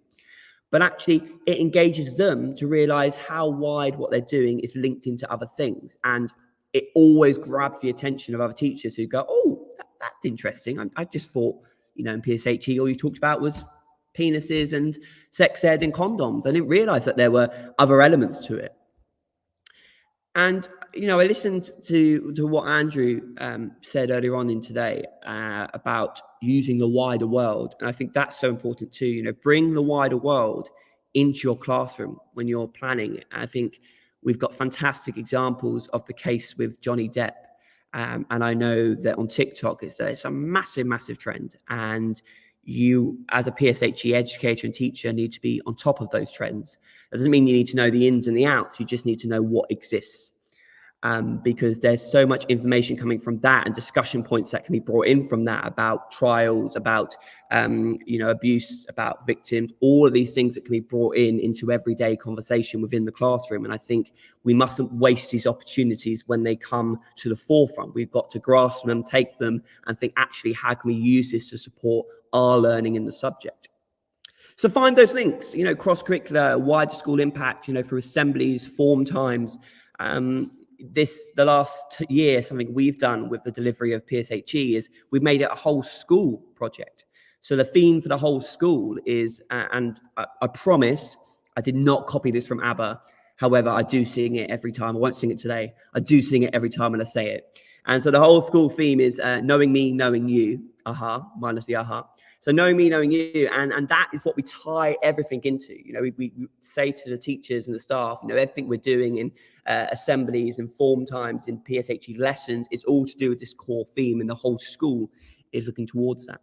but actually it engages them to realize how wide what they're doing is linked into other things. And it always grabs the attention of other teachers who go, oh, that's interesting. I just thought, in PSHE, all you talked about was penises and sex ed and condoms. I didn't realize that there were other elements to it. And, I listened to what Andrew said earlier on in today about using the wider world. And I think that's so important too, bring the wider world into your classroom when you're planning. I think we've got fantastic examples of the case with Johnny Depp. And I know that on TikTok, it's a massive, massive trend. And you, as a PSHE educator and teacher, need to be on top of those trends. That doesn't mean you need to know the ins and the outs. You just need to know what exists. Because there's so much information coming from that and discussion points that can be brought in from that about trials, about, abuse, about victims, all of these things that can be brought into everyday conversation within the classroom. And I think we mustn't waste these opportunities when they come to the forefront. We've got to grasp them, take them, and think, actually, how can we use this to support our learning in the subject? So find those links, cross-curricular, wider school impact, through assemblies, form times. The last year, something we've done with the delivery of PSHE is we've made it a whole school project. So the theme for the whole school is, and I promise I did not copy this from ABBA. However, I do sing it every time. I won't sing it today. I do sing it every time when I say it. And so the whole school theme is knowing me, knowing you. Aha, minus the aha. So knowing me, knowing you, and that is what we tie everything into. We say to the teachers and the staff, everything we're doing in assemblies and form times in PSHE lessons is all to do with this core theme, and the whole school is looking towards that.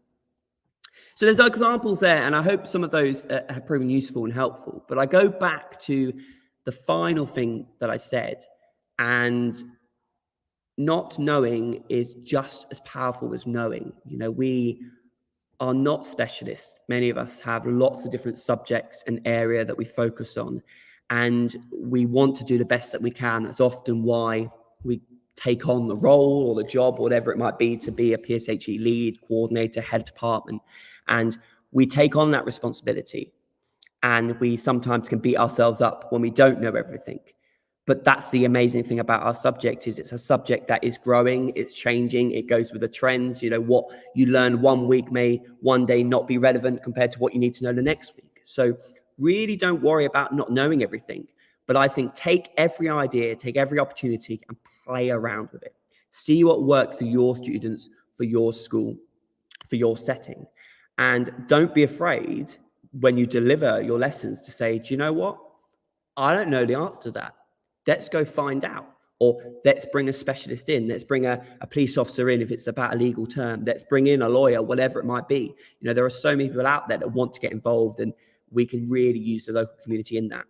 So there's examples there, and I hope some of those have proven useful and helpful. But I go back to the final thing that I said, and not knowing is just as powerful as knowing. You know, we are not specialists. Many of us have lots of different subjects and area that we focus on, and we want to do the best that we can. That's often why we take on the role or the job, whatever it might be, to be a PSHE lead, coordinator, head of department. And we take on that responsibility, and we sometimes can beat ourselves up when we don't know everything. But that's the amazing thing about our subject, is it's a subject that is growing, it's changing, it goes with the trends. You know, what you learn one week may one day not be relevant compared to what you need to know the next week. So really don't worry about not knowing everything. But I think take every idea, take every opportunity and play around with it. See what works for your students, for your school, for your setting. And don't be afraid when you deliver your lessons to say, do you know what? I don't know the answer to that. Let's go find out. Or let's bring a specialist in. Let's bring a police officer in if it's about a legal term. Let's bring in a lawyer, whatever it might be. You know, there are so many people out there that want to get involved, and we can really use the local community in that.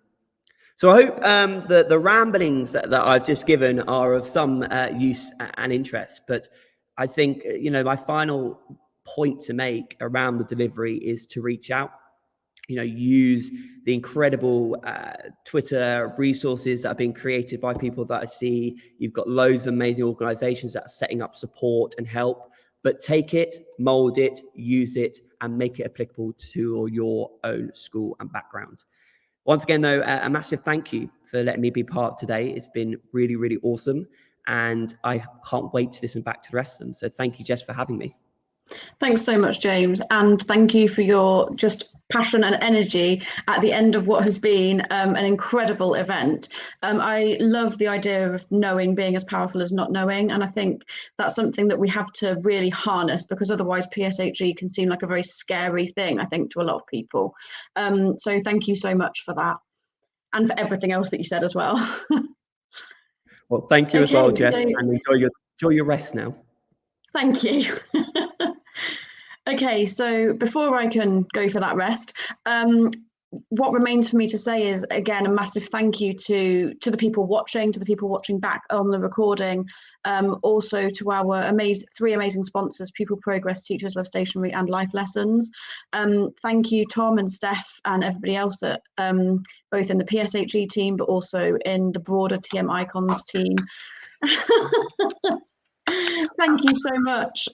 So I hope the ramblings that I've just given are of some use and interest. But I think, you know, my final point to make around the delivery is to reach out. You know, use the incredible Twitter resources that have been created by people that I see. You've got loads of amazing organizations that are setting up support and help, but take it, mold it, use it, and make it applicable to your own school and background. Once again, though, a massive thank you for letting me be part of today. It's been really, really awesome, and I can't wait to listen back to the rest of them. So thank you, Jess, for having me. Thanks so much, James, and thank you for your just passion and energy at the end of what has been an incredible event. I love the idea of knowing being as powerful as not knowing, and I think that's something that we have to really harness, because otherwise PSHE can seem like a very scary thing, I think, to a lot of people. So thank you so much for that, and for everything else that you said as well. Well, thank you as well, Jess, and enjoy your rest now. Thank you. Okay, so before I can go for that rest, what remains for me to say is, again, a massive thank you to the people watching, back on the recording, also to our three amazing sponsors, Pupil Progress, Teachers Love Stationery and Life Lessons. Thank you, Tom and Steph and everybody else at both in the PSHE team, but also in the broader TM Icons team. Thank you so much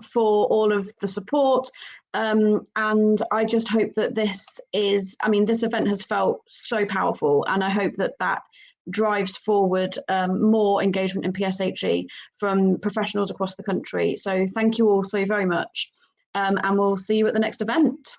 for all of the support, and I just hope that this event has felt so powerful, and I hope that drives forward more engagement in PSHE from professionals across the country. So thank you all so very much, and we'll see you at the next event.